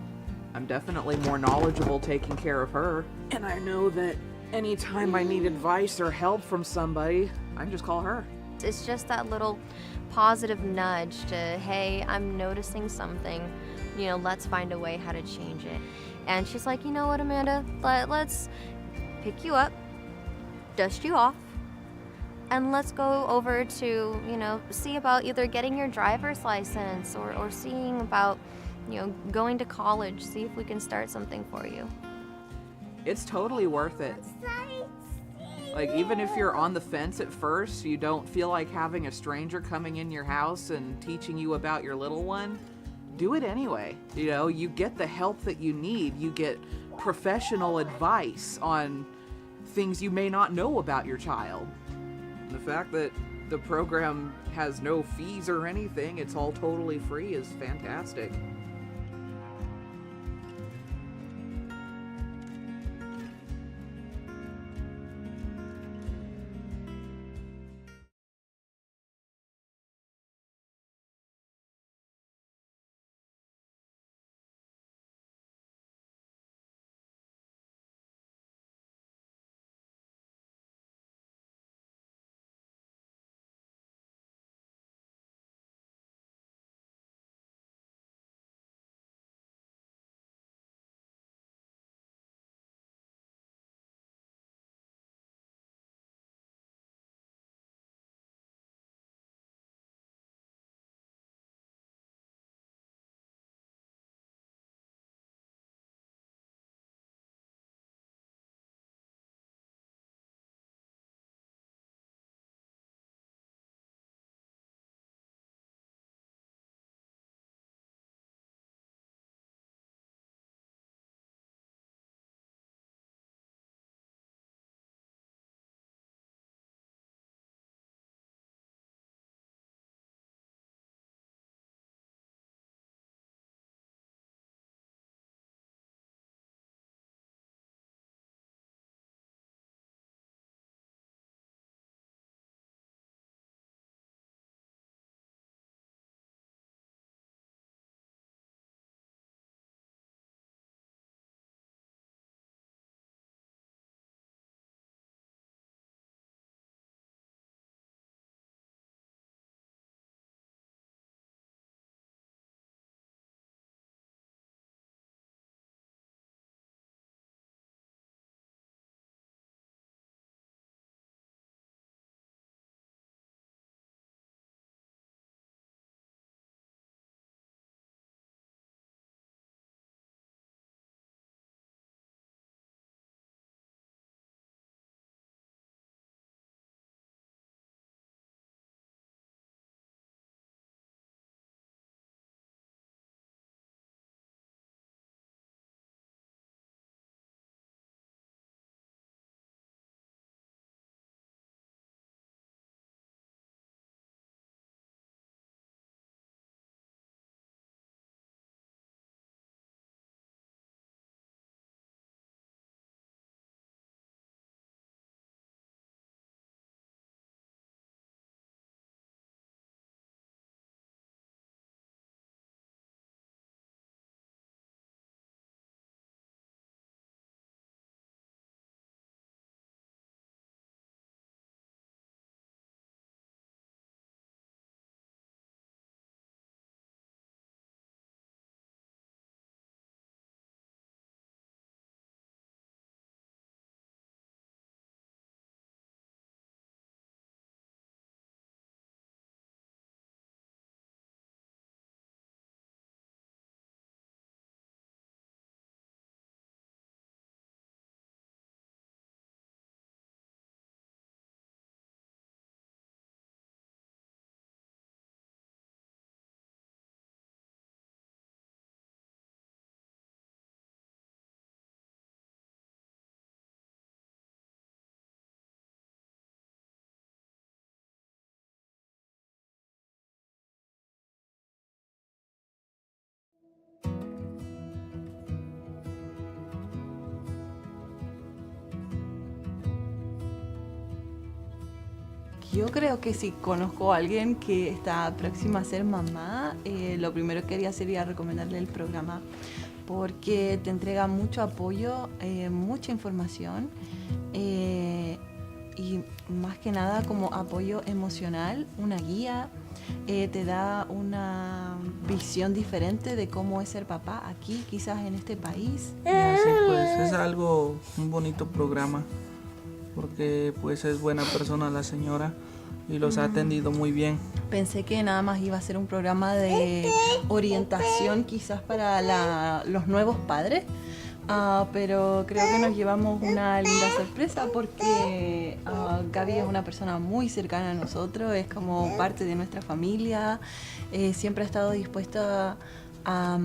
I'm definitely more knowledgeable taking care of her, and I know that anytime I need advice or help from somebody, I can just call her. It's just that little positive nudge to, hey, I'm noticing something, let's find a way how to change it. And she's like, you know what, Amanda, let's pick you up, dust you off, and let's go over to, see about either getting your driver's license or seeing about, going to college, see if we can start something for you. It's totally worth it. Like, even if you're on the fence at first, you don't feel like having a stranger coming in your house and teaching you about your little one, do it anyway. You get the help that you need. You get professional advice on things you may not know about your child. And the fact that the program has no fees or anything, it's all totally free, is fantastic. Yo creo que si conozco a alguien que está próxima a ser mamá, lo primero que haría sería recomendarle el programa, porque te entrega mucho apoyo, mucha información y más que nada como apoyo emocional, una guía, te da una visión diferente de cómo es ser papá aquí, quizás en este país. Y así pues es un bonito programa, porque pues es buena persona la señora y los ha atendido muy bien. Pensé que nada más iba a ser un programa de orientación quizás para los nuevos padres, pero creo que nos llevamos una linda sorpresa porque Gaby es una persona muy cercana a nosotros, es como parte de nuestra familia, siempre ha estado dispuesta a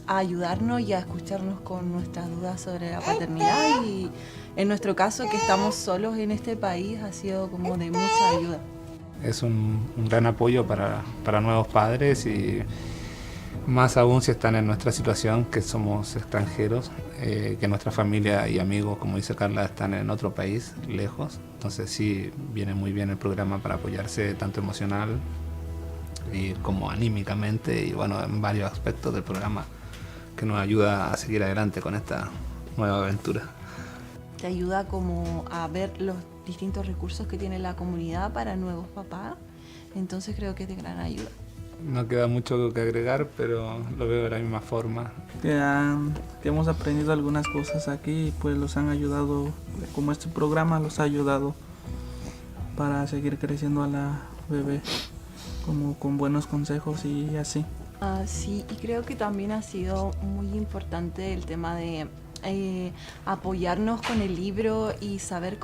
ayudarnos y a escucharnos con nuestras dudas sobre la paternidad, y en nuestro caso, que estamos solos en este país, ha sido como de mucha ayuda. Es un gran apoyo para nuevos padres, y más aún si están en nuestra situación, que somos extranjeros, que nuestra familia y amigos, como dice Carla, están en otro país, lejos. Entonces sí, viene muy bien el programa para apoyarse tanto emocional y como anímicamente, y bueno, en varios aspectos del programa que nos ayuda a seguir adelante con esta nueva aventura. Te ayuda como a ver los distintos recursos que tiene la comunidad para nuevos papás, entonces creo que es de gran ayuda. No queda mucho que agregar, pero lo veo de la misma forma. Que hemos aprendido algunas cosas aquí y pues los han ayudado, como este programa los ha ayudado para seguir creciendo a la bebé, como con buenos consejos y así. Sí, y creo que también ha sido muy importante el tema de apoyarnos con el libro y saber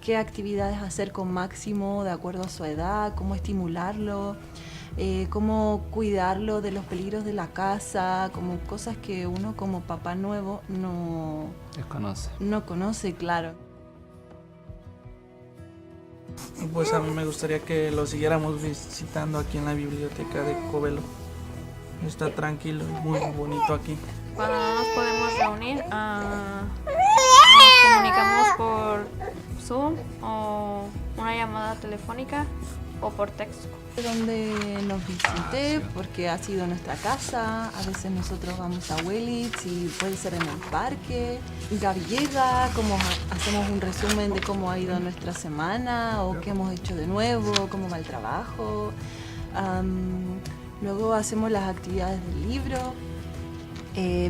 qué actividades hacer con Máximo de acuerdo a su edad, cómo estimularlo, cómo cuidarlo de los peligros de la casa, como cosas que uno como papá nuevo no conoce, claro. Pues a mí me gustaría que lo siguiéramos visitando aquí en la biblioteca de Covelo. Está tranquilo y muy bonito aquí. Cuando no nos podemos reunir, nos comunicamos por Zoom o una llamada telefónica o por texto. Donde nos visite, porque ha sido nuestra casa, a veces nosotros vamos a Willits y puede ser en el parque. Gaby llega, hacemos un resumen de cómo ha ido nuestra semana o qué hemos hecho de nuevo, cómo va el trabajo. Luego hacemos las actividades del libro,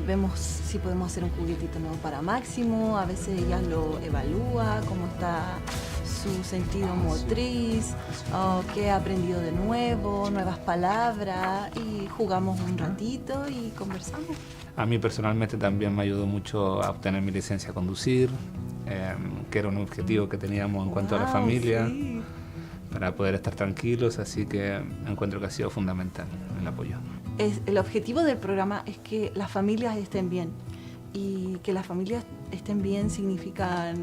vemos si podemos hacer un juguetito nuevo para Máximo, a veces ella lo evalúa, cómo está su sentido motriz, qué ha aprendido de nuevo, nuevas palabras, y jugamos un ratito y conversamos. A mí personalmente también me ayudó mucho a obtener mi licencia a conducir, que era un objetivo que teníamos en cuanto a la familia, sí, para poder estar tranquilos, así que encuentro que ha sido fundamental el apoyo. El objetivo del programa es que las familias estén bien, y que las familias estén bien significa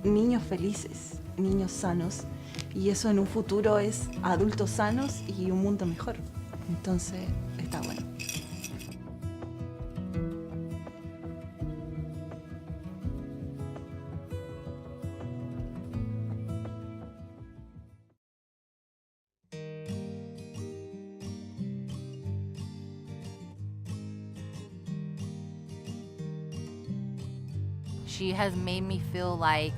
niños felices, niños sanos, y eso en un futuro es adultos sanos y un mundo mejor. Entonces está bueno. She has made me feel like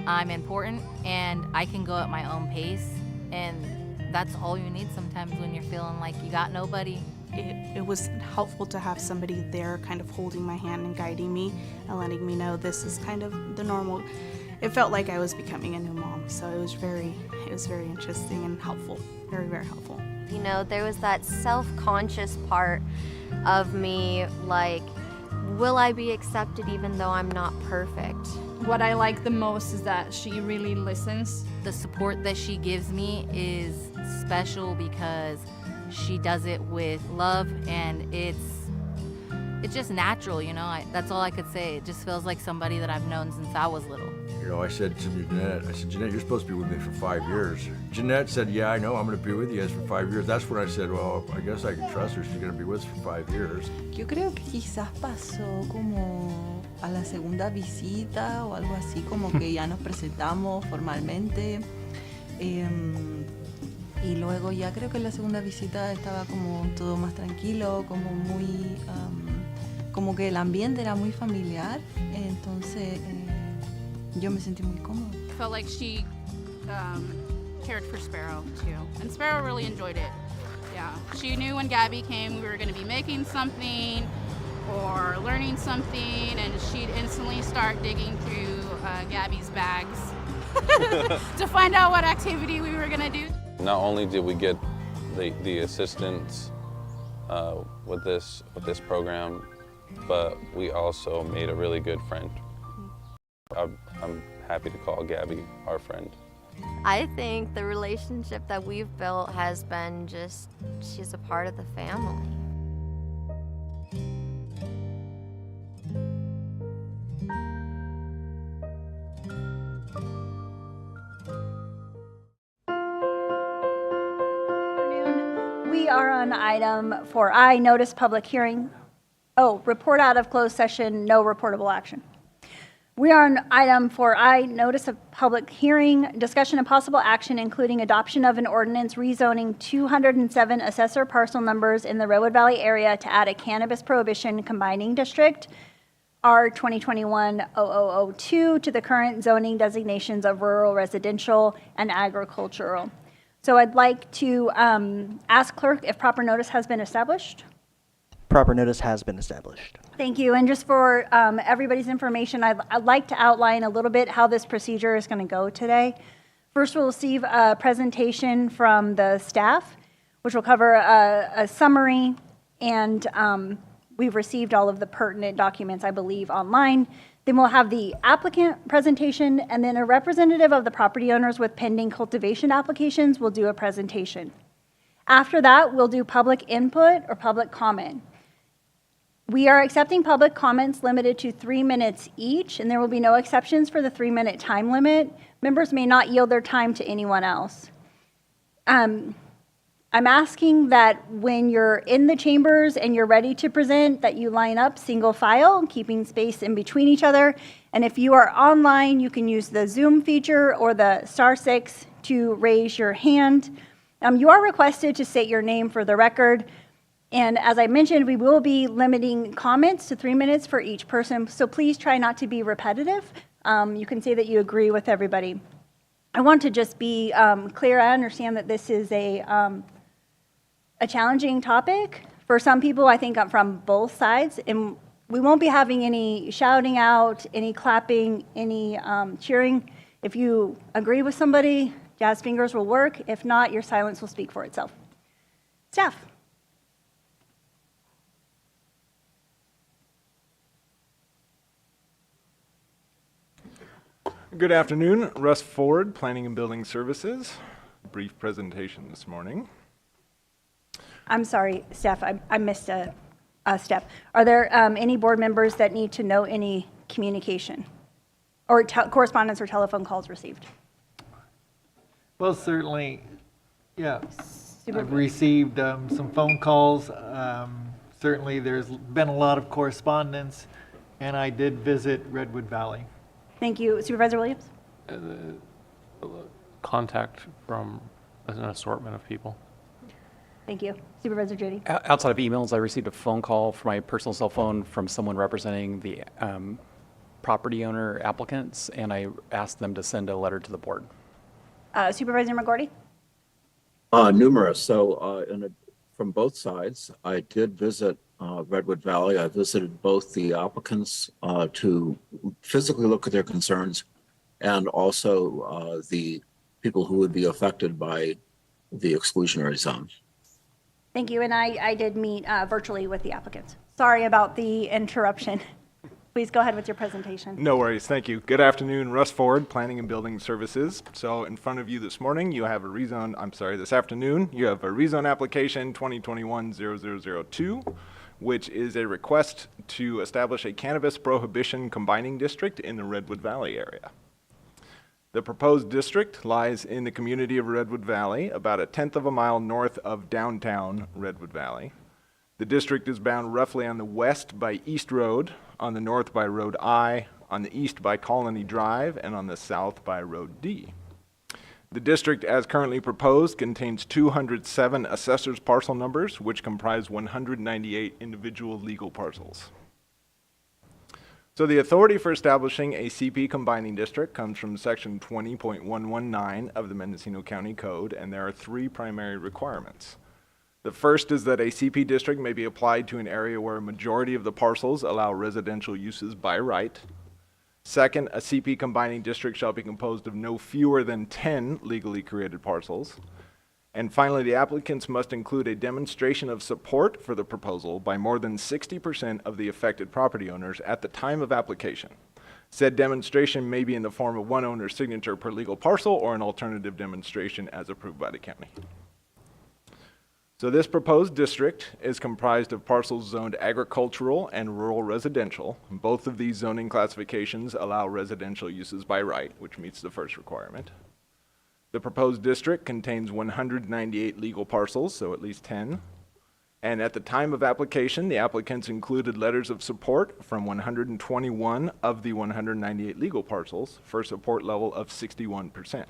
I'm important and I can go at my own pace, and that's all you need sometimes when you're feeling like you got nobody. It was helpful to have somebody there kind of holding my hand and guiding me and letting me know this is kind of the normal. It felt like I was becoming a new mom, so it was very interesting and helpful, very, very helpful. You know, there was that self-conscious part of me, like, will I be accepted even though I'm not perfect? What I like the most is that she really listens. The support that she gives me is special because she does it with love, and it's just natural, you know? That's all I could say. It just feels like somebody that I've known since I was little. You know, I said to Jeanette, Jeanette, you're supposed to be with me for 5 years. Jeanette said, yeah, I know, I'm going to be with you guys for 5 years. That's when I said, well, I guess I can trust her. She's going to be with us for 5 years. Yo creo que quizás pasó como a la segunda visita o algo así, como que ya nos presentamos formalmente. Y luego ya creo que en la segunda visita estaba como todo más tranquilo, como muy, como que el ambiente era muy familiar, entonces yo me sentí muy cómoda. Felt like she cared for Sparrow too, and Sparrow really enjoyed it. Yeah, she knew when Gabby came we were going to be making something or learning something, and she'd instantly start digging through Gabby's bags to find out what activity we were going to do. Not only did we get the assistance with this program, but we also made a really good friend. I'm happy to call Gabby our friend. I think the relationship that we've built has been she's a part of the family. We are on item 4I, notice public hearing. Oh, report out of closed session, no reportable action. We are on item 4I, notice of public hearing, discussion and possible action, including adoption of an ordinance rezoning 207 assessor parcel numbers in the Redwood Valley area to add a cannabis prohibition combining district, R 2021-0002, to the current zoning designations of rural, residential, and agricultural. So I'd like to ask clerk if proper notice has been established. Proper notice has been established. Thank you. And just for everybody's information, I'd like to outline a little bit how this procedure is going to go today. First, we'll receive a presentation from the staff, which will cover a summary, and we've received all of the pertinent documents, I believe, online. Then we'll have the applicant presentation, and then a representative of the property owners with pending cultivation applications will do a presentation. After that, we'll do public input or public comment. We are accepting public comments limited to 3 minutes each, and there will be no exceptions for the 3-minute time limit. Members may not yield their time to anyone else. I'm asking that when you're in the chambers and you're ready to present, that you line up single file, keeping space in between each other. And if you are online, you can use the Zoom feature or the *6 to raise your hand. You are requested to state your name for the record. And as I mentioned, we will be limiting comments to 3 minutes for each person, so please try not to be repetitive. You can say that you agree with everybody. I want to just be clear. I understand that this is a challenging topic for some people, I think from both sides, and we won't be having any shouting out, any clapping, any cheering. If you agree with somebody, jazz fingers will work. If not, your silence will speak for itself. Staff. Good afternoon, Russ Ford, Planning and Building Services. Brief presentation this morning. I'm sorry, Steph, I missed a step. Are there any board members that need to know any communication or correspondence or telephone calls received? Well, certainly, yeah. I've received some phone calls. Certainly, there's been a lot of correspondence, and I did visit Redwood Valley. Thank you. Supervisor Williams? Contact from an assortment of people. Thank you. Supervisor Judy? Outside of emails, I received a phone call from my personal cell phone from someone representing the property owner applicants, and I asked them to send a letter to the board. Supervisor McGordy? Numerous. So from both sides, I did visit Redwood Valley. I visited both the applicants to physically look at their concerns and also the people who would be affected by the exclusionary zone. Thank you. And I did meet virtually with the applicants. Sorry about the interruption. Please go ahead with your presentation. No worries, thank you. Good afternoon, Russ Ford, Planning and Building Services. So in front of you this morning, you have this afternoon, you have a rezone application 2021-0002, which is a request to establish a cannabis prohibition combining district in the Redwood Valley area. The proposed district lies in the community of Redwood Valley, about 1/10 of a mile north of downtown Redwood Valley. The district is bound roughly on the west by East Road, on the north by Road I, on the east by Colony Drive, and on the south by Road D. The district as currently proposed contains 207 assessors parcel numbers, which comprise 198 individual legal parcels. So the authority for establishing a CP combining district comes from section 20.119 of the Mendocino County Code, and there are three primary requirements. The first is that a CP district may be applied to an area where a majority of the parcels allow residential uses by right. Second, a CP combining district shall be composed of no fewer than 10 legally created parcels. And finally, the applicants must include a demonstration of support for the proposal by more than 60% of the affected property owners at the time of application. Said demonstration may be in the form of one owner's signature per legal parcel or an alternative demonstration as approved by the county. So this proposed district is comprised of parcels zoned agricultural and rural residential. Both of these zoning classifications allow residential uses by right, which meets the first requirement. The proposed district contains 198 legal parcels, so at least 10. And at the time of application, the applicants included letters of support from 121 of the 198 legal parcels for a support level of 61%.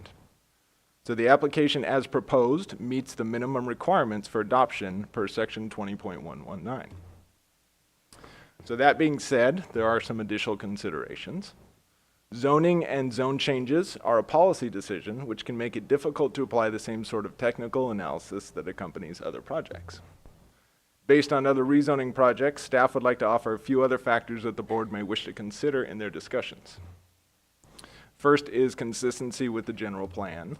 So the application as proposed meets the minimum requirements for adoption per section 20.119. So that being said, there are some additional considerations. Zoning and zone changes are a policy decision which can make it difficult to apply the same sort of technical analysis that accompanies other projects. Based on other rezoning projects, staff would like to offer a few other factors that the board may wish to consider in their discussions. First is consistency with the general plan.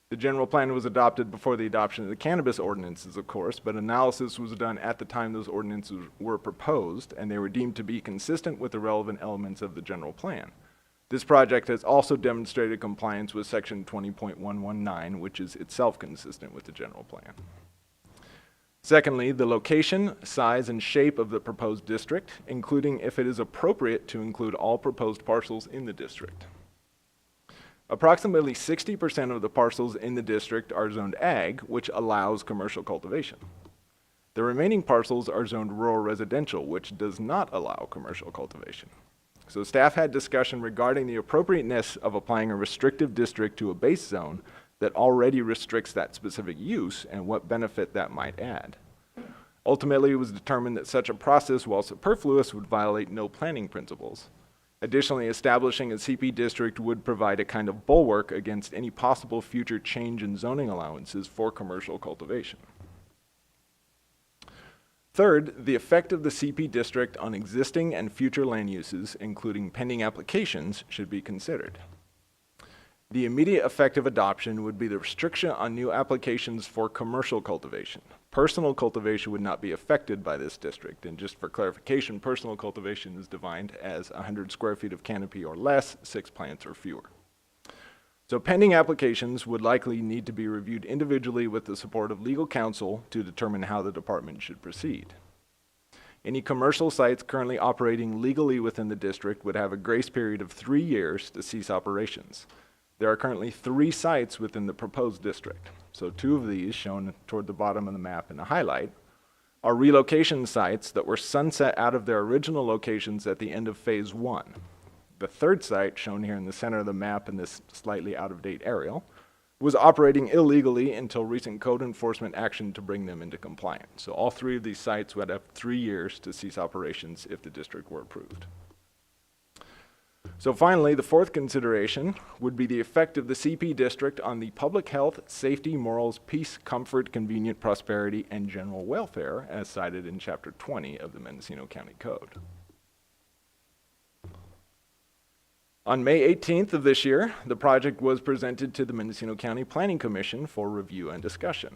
The general plan was adopted before the adoption of the cannabis ordinances, of course, but analysis was done at the time those ordinances were proposed, and they were deemed to be consistent with the relevant elements of the general plan. This project has also demonstrated compliance with section 20.119, which is itself consistent with the general plan. Secondly, the location, size, and shape of the proposed district, including if it is appropriate to include all proposed parcels in the district. Approximately 60% of the parcels in the district are zoned ag, which allows commercial cultivation. The remaining parcels are zoned rural residential, which does not allow commercial cultivation. So staff had discussion regarding the appropriateness of applying a restrictive district to a base zone that already restricts that specific use and what benefit that might add. Ultimately, it was determined that such a process, while superfluous, would violate no planning principles. Additionally, establishing a CP district would provide a kind of bulwark against any possible future change in zoning allowances for commercial cultivation. Third, the effect of the CP district on existing and future land uses, including pending applications, should be considered. The immediate effect of adoption would be the restriction on new applications for commercial cultivation. Personal cultivation would not be affected by this district, and just for clarification, personal cultivation is defined as 100 square feet of canopy or less, 6 plants or fewer. So pending applications would likely need to be reviewed individually with the support of legal counsel to determine how the department should proceed. Any commercial sites currently operating legally within the district would have a grace period of 3 years to cease operations. There are currently 3 sites within the proposed district. So 2 of these, shown toward the bottom of the map in a highlight, are relocation sites that were sunset out of their original locations at the end of phase 1. The 3rd site, shown here in the center of the map in this slightly out-of-date aerial, was operating illegally until recent code enforcement action to bring them into compliance. So all 3 of these sites would have 3 years to cease operations if the district were approved. So finally, the 4th consideration would be the effect of the CP district on the public health, safety, morals, peace, comfort, convenient prosperity, and general welfare, as cited in Chapter 20 of the Mendocino County Code. On May 18th of this year, the project was presented to the Mendocino County Planning Commission for review and discussion.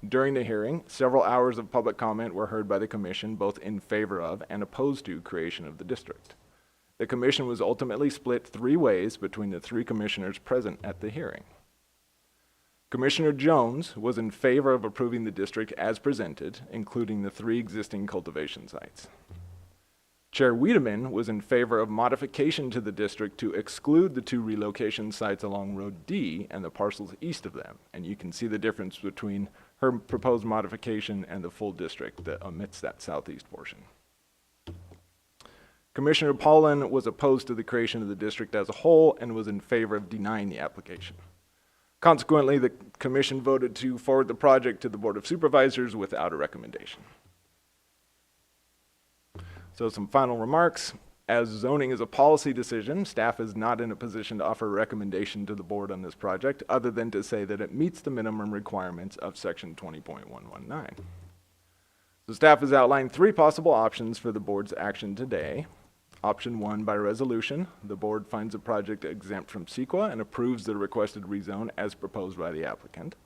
During the hearing, several hours of public comment were heard by the commission, both in favor of and opposed to creation of the district. The commission was ultimately split 3 ways between the 3 commissioners present at the hearing. Commissioner Jones was in favor of approving the district as presented, including the 3 existing cultivation sites. Chair Wiedemann was in favor of modification to the district to exclude the 2 relocation sites along Road D and the parcels east of them. And you can see the difference between her proposed modification and the full district that omits that southeast portion. Commissioner Paulin was opposed to the creation of the district as a whole and was in favor of denying the application. Consequently, the commission voted to forward the project to the Board of Supervisors without a recommendation. So some final remarks. As zoning is a policy decision, staff is not in a position to offer a recommendation to the board on this project other than to say that it meets the minimum requirements of section 20.119. So staff has outlined 3 possible options for the board's action today. Option 1, by resolution, the board finds a project exempt from CEQA and approves the requested rezone as proposed by the applicant.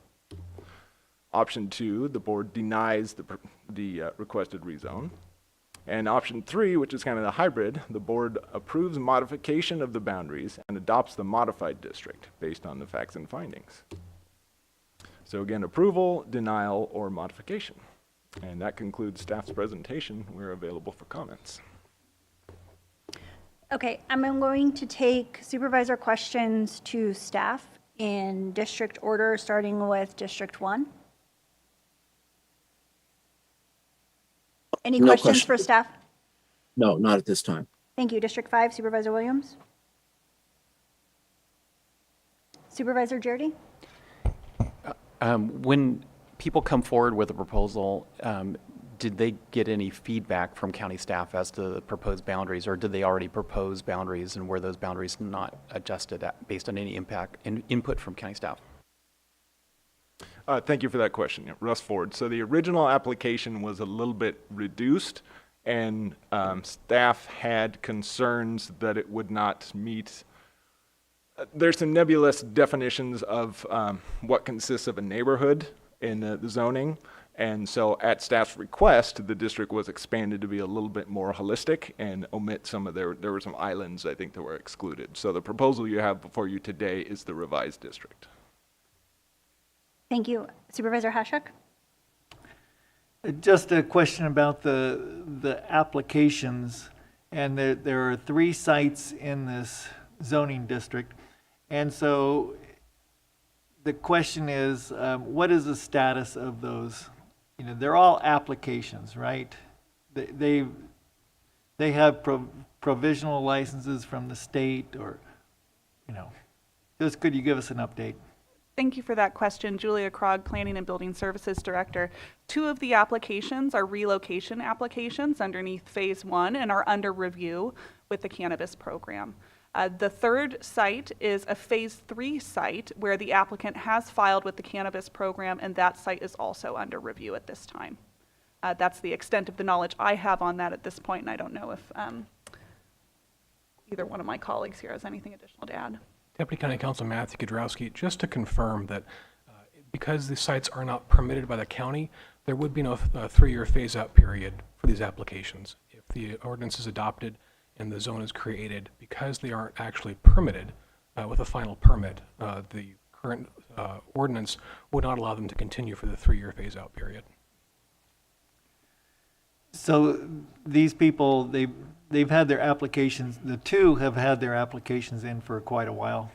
Option 2, the board denies the requested rezone. And option 3, which is kind of the hybrid, the board approves modification of the boundaries and adopts the modified district based on the facts and findings. So again, approval, denial, or modification. And that concludes staff's presentation. We're available for comments. Okay, I'm going to take supervisor questions to staff in district order, starting with District 1. Any No questions question. for staff? No, not at this time. Thank you. District 5, Supervisor Williams. Supervisor Jardy? When people come forward with a proposal, did they get any feedback from county staff as to the proposed boundaries, or did they already propose boundaries and were those boundaries not adjusted based on any impact and input from county staff? Thank you for that question. Yeah, Russ Ford. So the original application was a little bit reduced, and staff had concerns that it would not meet. There's some nebulous definitions of what consists of a neighborhood in the zoning. And so at staff's request, the district was expanded to be a little bit more holistic and omit some of there were some islands, I think, that were excluded. So the proposal you have before you today is the revised district. Thank you. Supervisor Hashak? Just a question about the applications, and there are 3 sites in this zoning district, and so the question is, what is the status of those? You know, they're all applications, right? They have provisional licenses from the state, or, you know, just could you give us an update? Thank you for that question. Julia Krog, Planning and Building Services Director. 2 of the applications are relocation applications underneath Phase 1 and are under review with the Cannabis program. The 3rd site is a Phase 3 site where the applicant has filed with the Cannabis program, and that site is also under review at this time. That's the extent of the knowledge I have on that at this point, and I don't know if either one of my colleagues here has anything additional to add. Deputy County Counsel Matthew Kudrowski, just to confirm that because the sites are not permitted by the county, there would be no 3-year phase-out period for these applications. If the ordinance is adopted and the zone is created, because they aren't actually permitted with a final permit, the current ordinance would not allow them to continue for the 3-year phase-out period. So these people, they've had their applications, the 2 have had their applications in for quite a while.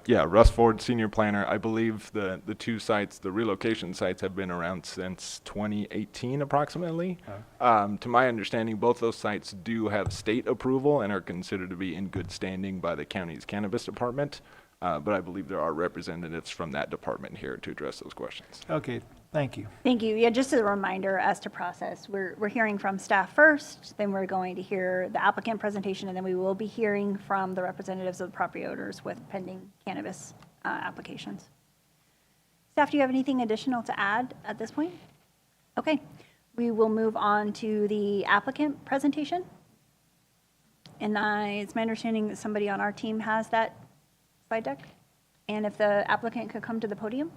Yeah, Russ Ford, Senior Planner. I believe the 2 sites, the relocation sites, have been around since 2018 approximately. To my understanding, both those sites do have state approval and are considered to be in good standing by the county's cannabis department. But I believe there are representatives from that department here to address those questions. Okay, thank you. Thank you. Yeah, just as a reminder as to process, we're hearing from staff first, then we're going to hear the applicant presentation, and then we will be hearing from the representatives of the property owners with pending cannabis applications. Staff, do you have anything additional to add at this point? Okay, we will move on to the applicant presentation. And it's my understanding that somebody on our team has that slide deck. And if the applicant could come to the podium.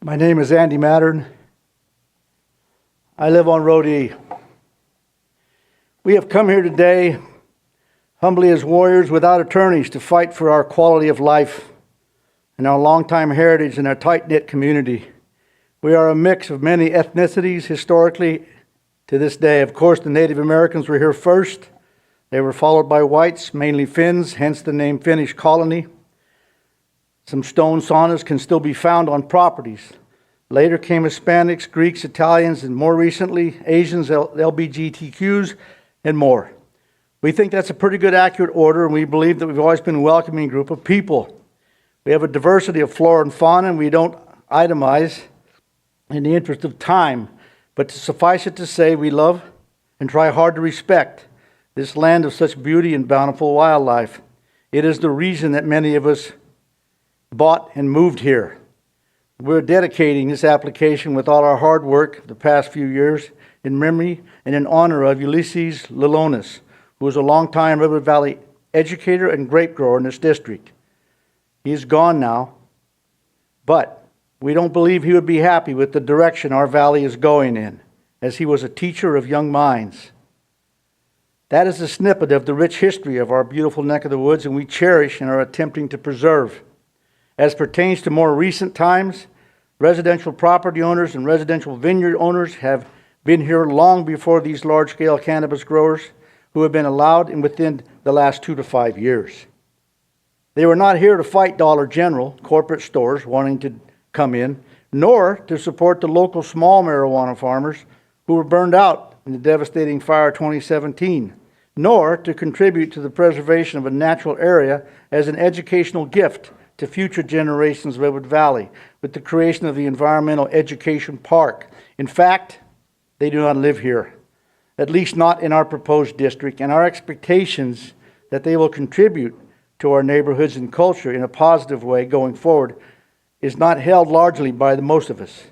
My name is Andy Mattern. I live on Road E. We have come here today humbly as warriors without attorneys to fight for our quality of life and our longtime heritage in our tight-knit community. We are a mix of many ethnicities historically to this day. Of course, the Native Americans were here first. They were followed by whites, mainly Finns, hence the name Finnish colony. Some stone saunas can still be found on properties. Later came Hispanics, Greeks, Italians, and more recently, Asians, LGBTQs, and more. We think that's a pretty good, accurate order, and we believe that we've always been a welcoming group of people. We have a diversity of flora and fauna, and we don't itemize in the interest of time, but to suffice it to say, we love and try hard to respect this land of such beauty and bountiful wildlife. It is the reason that many of us bought and moved here. We're dedicating this application with all our hard work the past few years in memory and in honor of Ulysses Lilonis, who was a longtime Redwood Valley educator and grape grower in this district. He's gone now, but we don't believe he would be happy with the direction our valley is going in, as he was a teacher of young minds. That is a snippet of the rich history of our beautiful neck of the woods, and we cherish and are attempting to preserve. As pertains to more recent times, residential property owners and residential vineyard owners have been here long before these large-scale cannabis growers who have been allowed in within the last 2 to 5 years. They were not here to fight Dollar General, corporate stores wanting to come in, nor to support the local small marijuana farmers who were burned out in the devastating fire of 2017, nor to contribute to the preservation of a natural area as an educational gift to future generations of Redwood Valley with the creation of the Environmental Education Park. In fact, they do not live here, at least not in our proposed district, and our expectations that they will contribute to our neighborhoods and culture in a positive way going forward is not held largely by the most of us.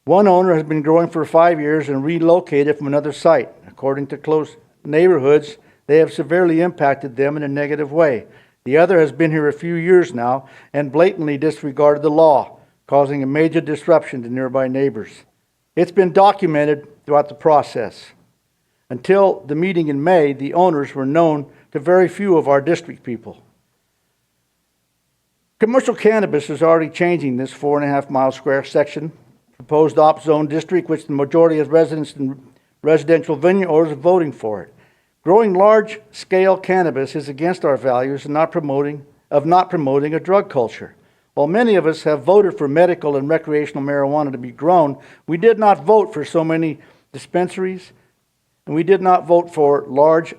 One owner has been growing for 5 years and relocated from another site. According to close neighborhoods, they have severely impacted them in a negative way. The other has been here a few years now and blatantly disregarded the law, causing a major disruption to nearby neighbors. It's been documented throughout the process. Until the meeting in May, the owners were known to very few of our district people. Commercial cannabis is already changing this 4.5 mile square section, proposed op zone district, which the majority of residents and residential vineyard owners are voting for it. Growing large-scale cannabis is against our values of not promoting a drug culture. While many of us have voted for medical and recreational marijuana to be grown, we did not vote for so many dispensaries, and we did not vote for large,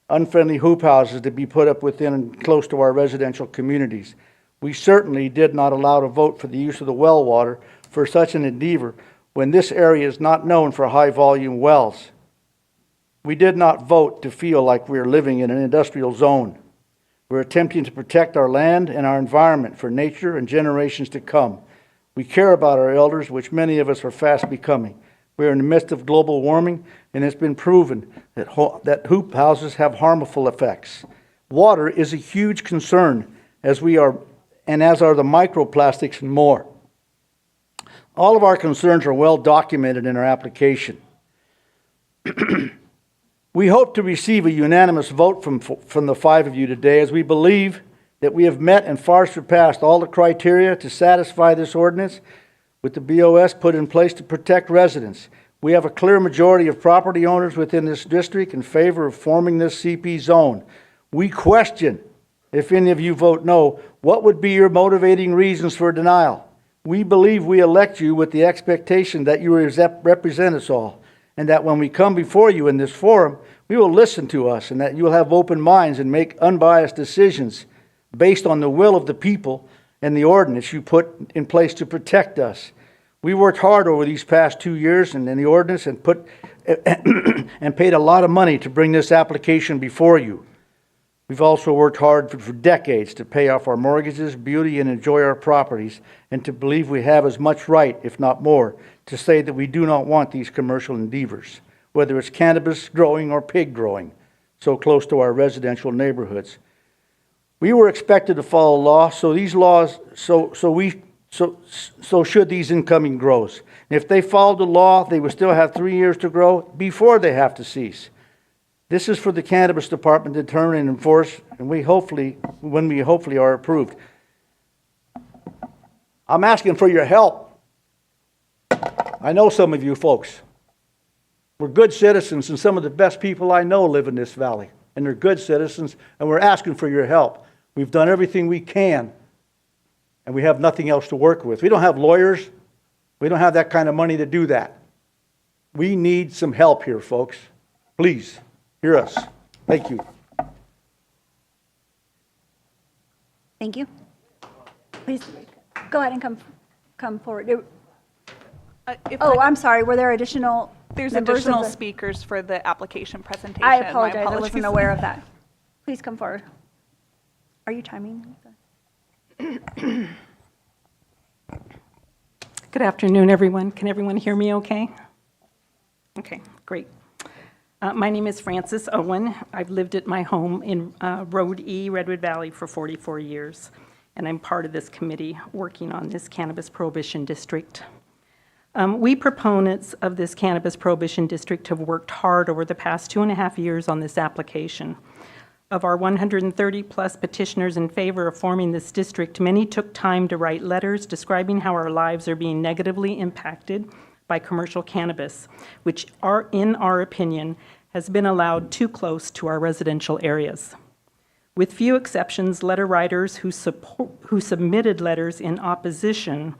unfriendly hoop houses to be put up within and close to our residential communities. We certainly did not allow to vote for the use of the well water for such an endeavor when this area is not known for high-volume wells. We did not vote to feel like we are living in an industrial zone. We're attempting to protect our land and our environment for nature and generations to come. We care about our elders, which many of us are fast becoming. We are in the midst of global warming, and it's been proven that hoop houses have harmful effects. Water is a huge concern, as are the microplastics and more. All of our concerns are well documented in our application. We hope to receive a unanimous vote from the 5 of you today, as we believe that we have met and far surpassed all the criteria to satisfy this ordinance with the BOS put in place to protect residents. We have a clear majority of property owners within this district in favor of forming this CP zone. We question, if any of you vote no, what would be your motivating reasons for denial? We believe we elect you with the expectation that you represent us all, and that when we come before you in this forum, we will listen to us, and that you will have open minds and make unbiased decisions based on the will of the people and the ordinance you put in place to protect us. We worked hard over these past 2 years and in the ordinance and paid a lot of money to bring this application before you. We've also worked hard for decades to pay off our mortgages, beauty, and enjoy our properties, and to believe we have as much right, if not more, to say that we do not want these commercial endeavors, whether it's cannabis growing or pig growing, so close to our residential neighborhoods. We were expected to follow law, so should these incoming grows. And if they followed the law, they would still have 3 years to grow before they have to cease. This is for the Cannabis Department to determine and enforce, and when we hopefully are approved. I'm asking for your help. I know some of you folks. We're good citizens, and some of the best people I know live in this valley. And they're good citizens, and we're asking for your help. We've done everything we can and we have nothing else to work with. We don't have lawyers. We don't have that kind of money to do that. We need some help here, folks. Please, hear us. Thank you. Thank you. Please go ahead and come forward. I'm sorry. Were there additional There's members additional of the- speakers for the application presentation. I My apologize. I apologies. wasn't aware of that. Please come forward. Are you timing? Good afternoon, everyone. Can everyone hear me okay? Okay, great. My name is Frances Owen. I've lived at my home in Road E, Redwood Valley, for 44 years, and I'm part of this committee working on this Cannabis Prohibition District. We proponents of this Cannabis Prohibition District have worked hard over the past 2.5 years on this application. Of our 130-plus petitioners in favor of forming this district, many took time to write letters describing how our lives are being negatively impacted by commercial cannabis, which, in our opinion, has been allowed too close to our residential areas. With few exceptions, letter writers who submitted letters in opposition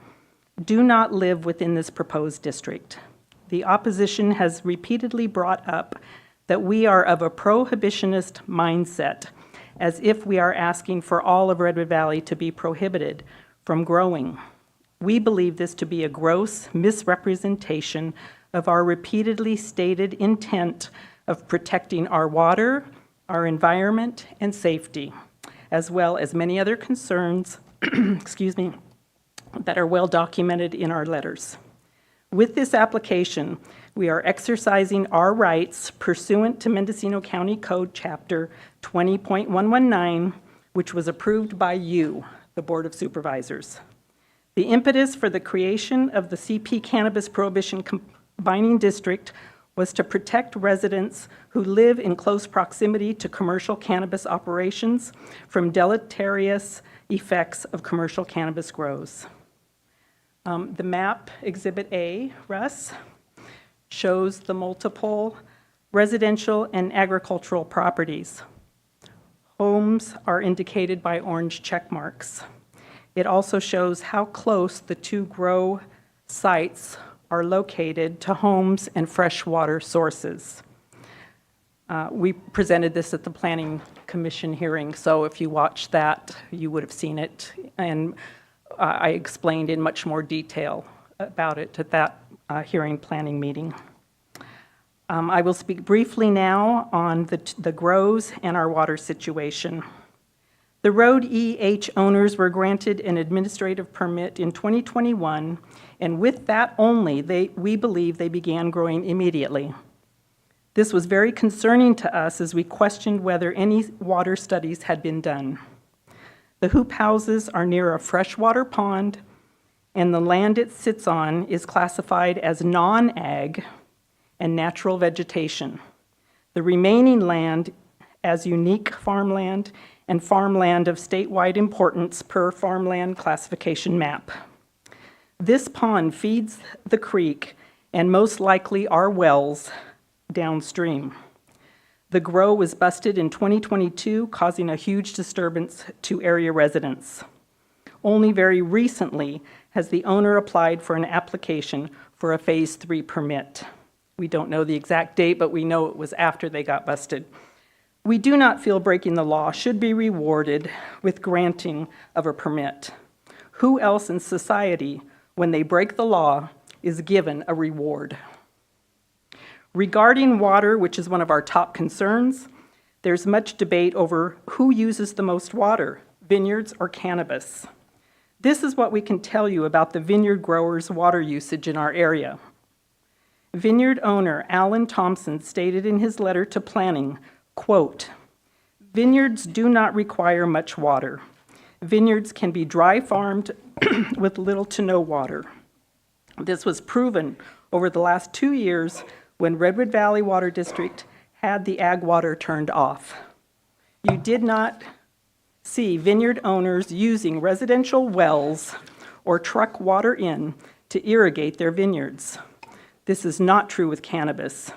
do not live within this proposed district. The opposition has repeatedly brought up that we are of a prohibitionist mindset, as if we are asking for all of Redwood Valley to be prohibited from growing. We believe this to be a gross misrepresentation of our repeatedly stated intent of protecting our water, our environment, and safety, as well as many other concerns, that are well documented in our letters. With this application, we are exercising our rights pursuant to Mendocino County Code Chapter 20.119, which was approved by you, the Board of Supervisors. The impetus for the creation of the CP Cannabis Prohibition Combining District was to protect residents who live in close proximity to commercial cannabis operations from deleterious effects of commercial cannabis grows. The map, Exhibit A, Russ, shows the multiple residential and agricultural properties. Homes are indicated by orange check marks. It also shows how close the two grow sites are located to homes and freshwater sources. We presented this at the Planning Commission hearing, so if you watched that, you would have seen it, and I explained in much more detail about it at that hearing planning meeting. I will speak briefly now on the grows and our water situation. The Road EH owners were granted an administrative permit in 2021, and with that only, we believe they began growing immediately. This was very concerning to us as we questioned whether any water studies had been done. The hoop houses are near a freshwater pond, and the land it sits on is classified as non-ag and natural vegetation. The remaining land as unique farmland and farmland of statewide importance per farmland classification map. This pond feeds the creek and most likely our wells downstream. The grow was busted in 2022, causing a huge disturbance to area residents. Only very recently has the owner applied for an application for a Phase 3 permit. We don't know the exact date, but we know it was after they got busted. We do not feel breaking the law should be rewarded with granting of a permit. Who else in society, when they break the law, is given a reward? Regarding water, which is one of our top concerns, there's much debate over who uses the most water, vineyards or cannabis. This is what we can tell you about the vineyard growers' water usage in our area. Vineyard owner Alan Thompson stated in his letter to planning, quote, "Vineyards do not require much water. Vineyards can be dry farmed with little to no water. This was proven over the last 2 years when Redwood Valley Water District had the ag water turned off. You did not see vineyard owners using residential wells or truck water in to irrigate their vineyards. This is not true with cannabis.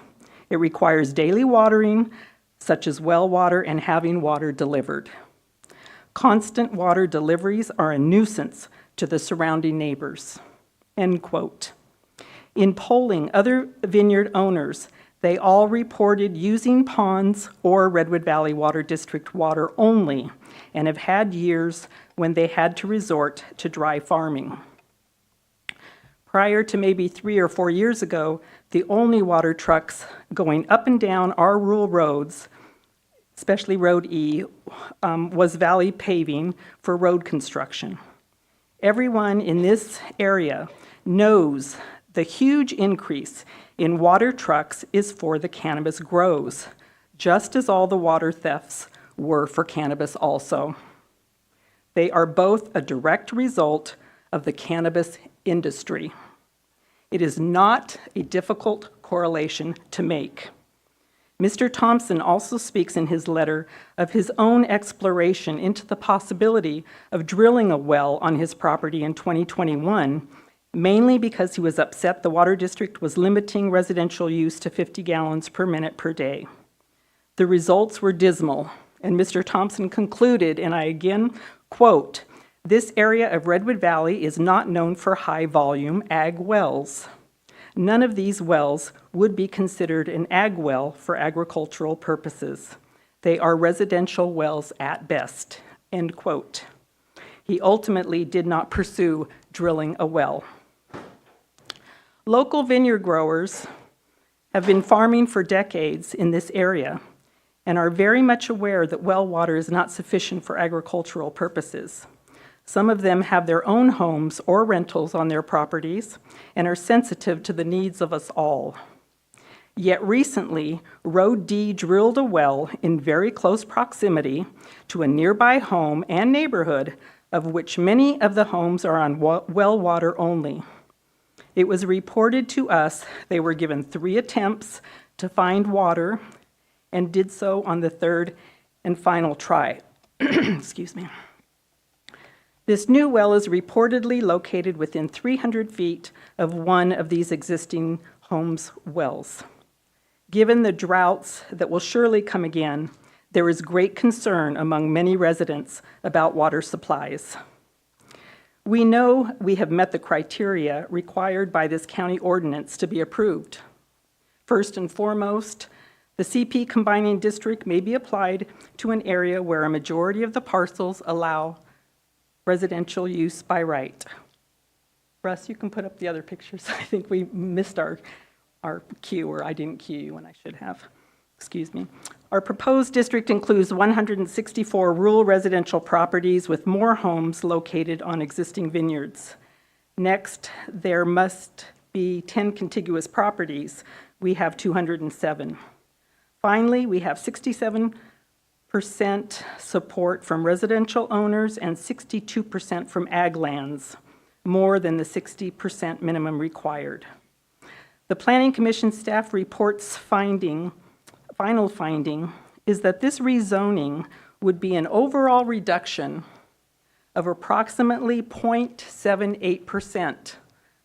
It requires daily watering, such as well water and having water delivered. Constant water deliveries are a nuisance to the surrounding neighbors. End quote. In polling other vineyard owners, they all reported using ponds or Redwood Valley Water District water only and have had years when they had to resort to dry farming. Prior to maybe 3 or 4 years ago, the only water trucks going up and down our rural roads, especially Road E, was Valley Paving for road construction. Everyone in this area knows the huge increase in water trucks is for the cannabis grows, just as all the water thefts were for cannabis also. They are both a direct result of the cannabis industry. It is not a difficult correlation to make. Mr. Thompson also speaks in his letter of his own exploration into the possibility of drilling a well on his property in 2021, mainly because he was upset the water district was limiting residential use to 50 gallons per minute per day. The results were dismal, and Mr. Thompson concluded, and I again quote, "This area of Redwood Valley is not known for high-volume ag wells. None of these wells would be considered an ag well for agricultural purposes. They are residential wells at best." End quote. He ultimately did not pursue drilling a well. Local vineyard growers have been farming for decades in this area and are very much aware that well water is not sufficient for agricultural purposes. Some of them have their own homes or rentals on their properties and are sensitive to the needs of us all. Yet recently, Road D drilled a well in very close proximity to a nearby home and neighborhood, of which many of the homes are on well water only. It was reported to us they were given 3 attempts to find water and did so on the 3rd and final try. Excuse me. This new well is reportedly located within 300 feet of one of these existing homes' wells. Given the droughts that will surely come again, there is great concern among many residents about water supplies. We know we have met the criteria required by this county ordinance to be approved. First and foremost, the CP combining district may be applied to an area where a majority of the parcels allow residential use by right. Russ, you can put up the other pictures. I think we missed our cue, or I didn't cue you when I should have. Excuse me. Our proposed district includes 164 rural residential properties with more homes located on existing vineyards. Next, there must be 10 contiguous properties. We have 207. Finally, we have 67% support from residential owners and 62% from ag lands, more than the 60% minimum required. The Planning Commission staff report's final finding is that this rezoning would be an overall reduction of approximately 0.78%,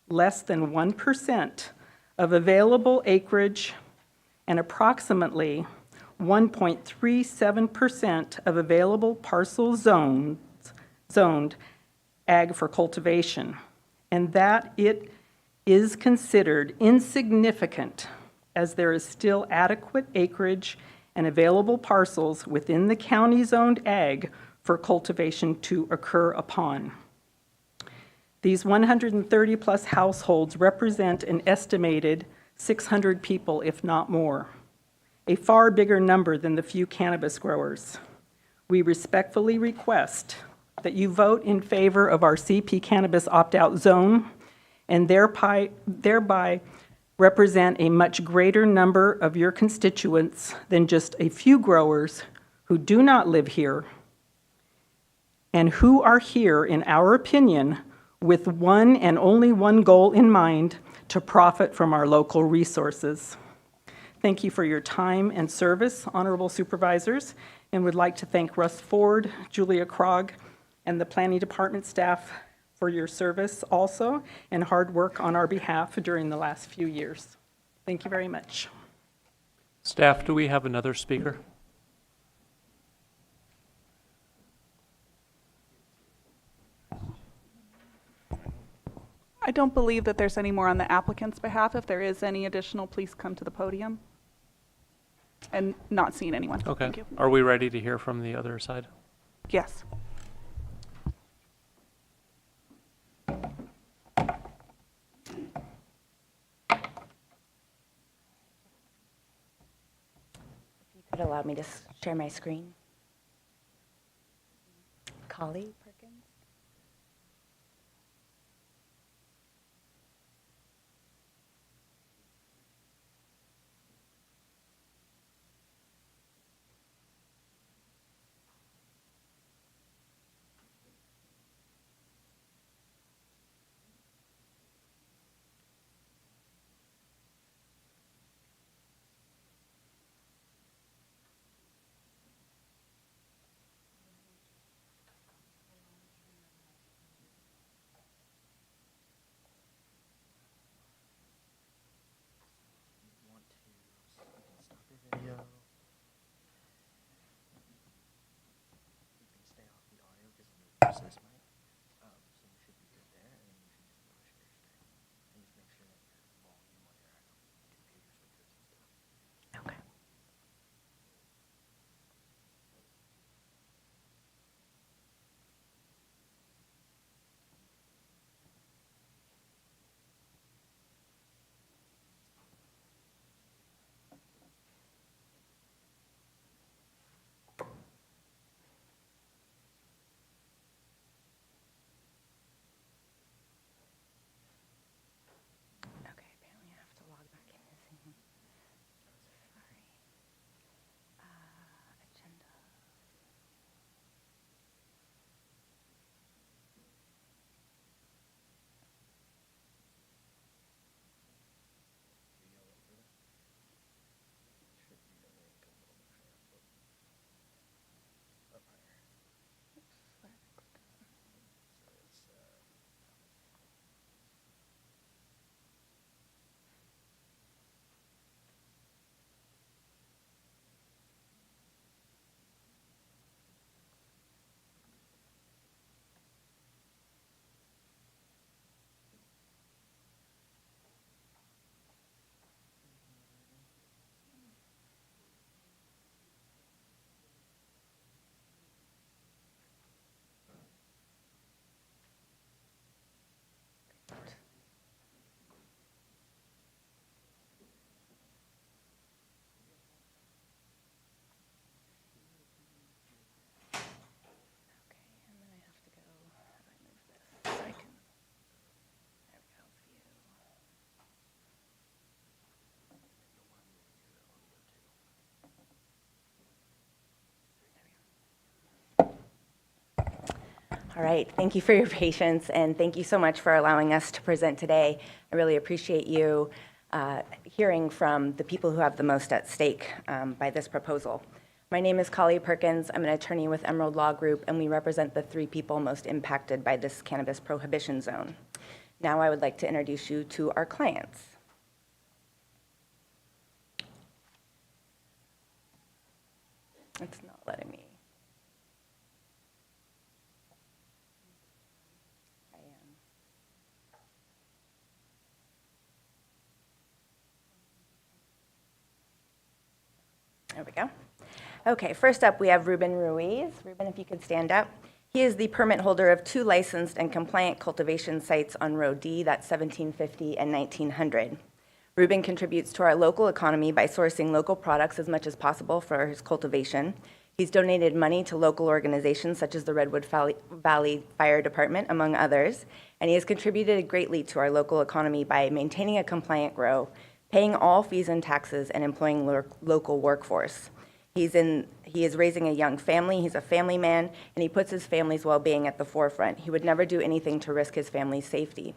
less than 1% of available acreage, and approximately 1.37% of available parcel zoned ag for cultivation, and that it is considered insignificant as there is still adequate acreage and available parcels within the county zoned ag for cultivation to occur upon. These 130 plus households represent an estimated 600 people, if not more, a far bigger number than the few cannabis growers. We respectfully request that you vote in favor of our CP cannabis opt-out zone and thereby represent a much greater number of your constituents than just a few growers who do not live here and who are here, in our opinion, with one and only one goal in mind: to profit from our local resources. Thank you for your time and service, honorable supervisors, and would like to thank Russ Ford, Julia Krog, and the planning department staff for your service also and hard work on our behalf during the last few years. Thank you very much. Staff, do we have another speaker? I don't believe that there's any more on the applicant's behalf. If there is any additional, please come to the podium. And not seeing anyone. Okay. Thank you. Are we ready to hear from the other side? Yes. If you could allow me to share my screen. Colleague Perkins. All right, thank you for your patience, and thank you so much for allowing us to present today. I really appreciate you hearing from the people who have the most at stake by this proposal. My name is Collie Perkins. I'm an attorney with Emerald Law Group, and we represent the 3 people most impacted by this cannabis prohibition zone. Now I would like to introduce you to our clients. It's not letting me. There we go. Okay, first up we have Ruben Ruiz. Ruben, if you could stand up. He is the permit holder of 2 licensed and compliant cultivation sites on Row D, that's 1750 and 1900. Ruben contributes to our local economy by sourcing local products as much as possible for his cultivation. He's donated money to local organizations such as the Redwood Valley Fire Department, among others, and he has contributed greatly to our local economy by maintaining a compliant grow, paying all fees and taxes, and employing local workforce. He is raising a young family, he's a family man, and he puts his family's well-being at the forefront. He would never do anything to risk his family's safety.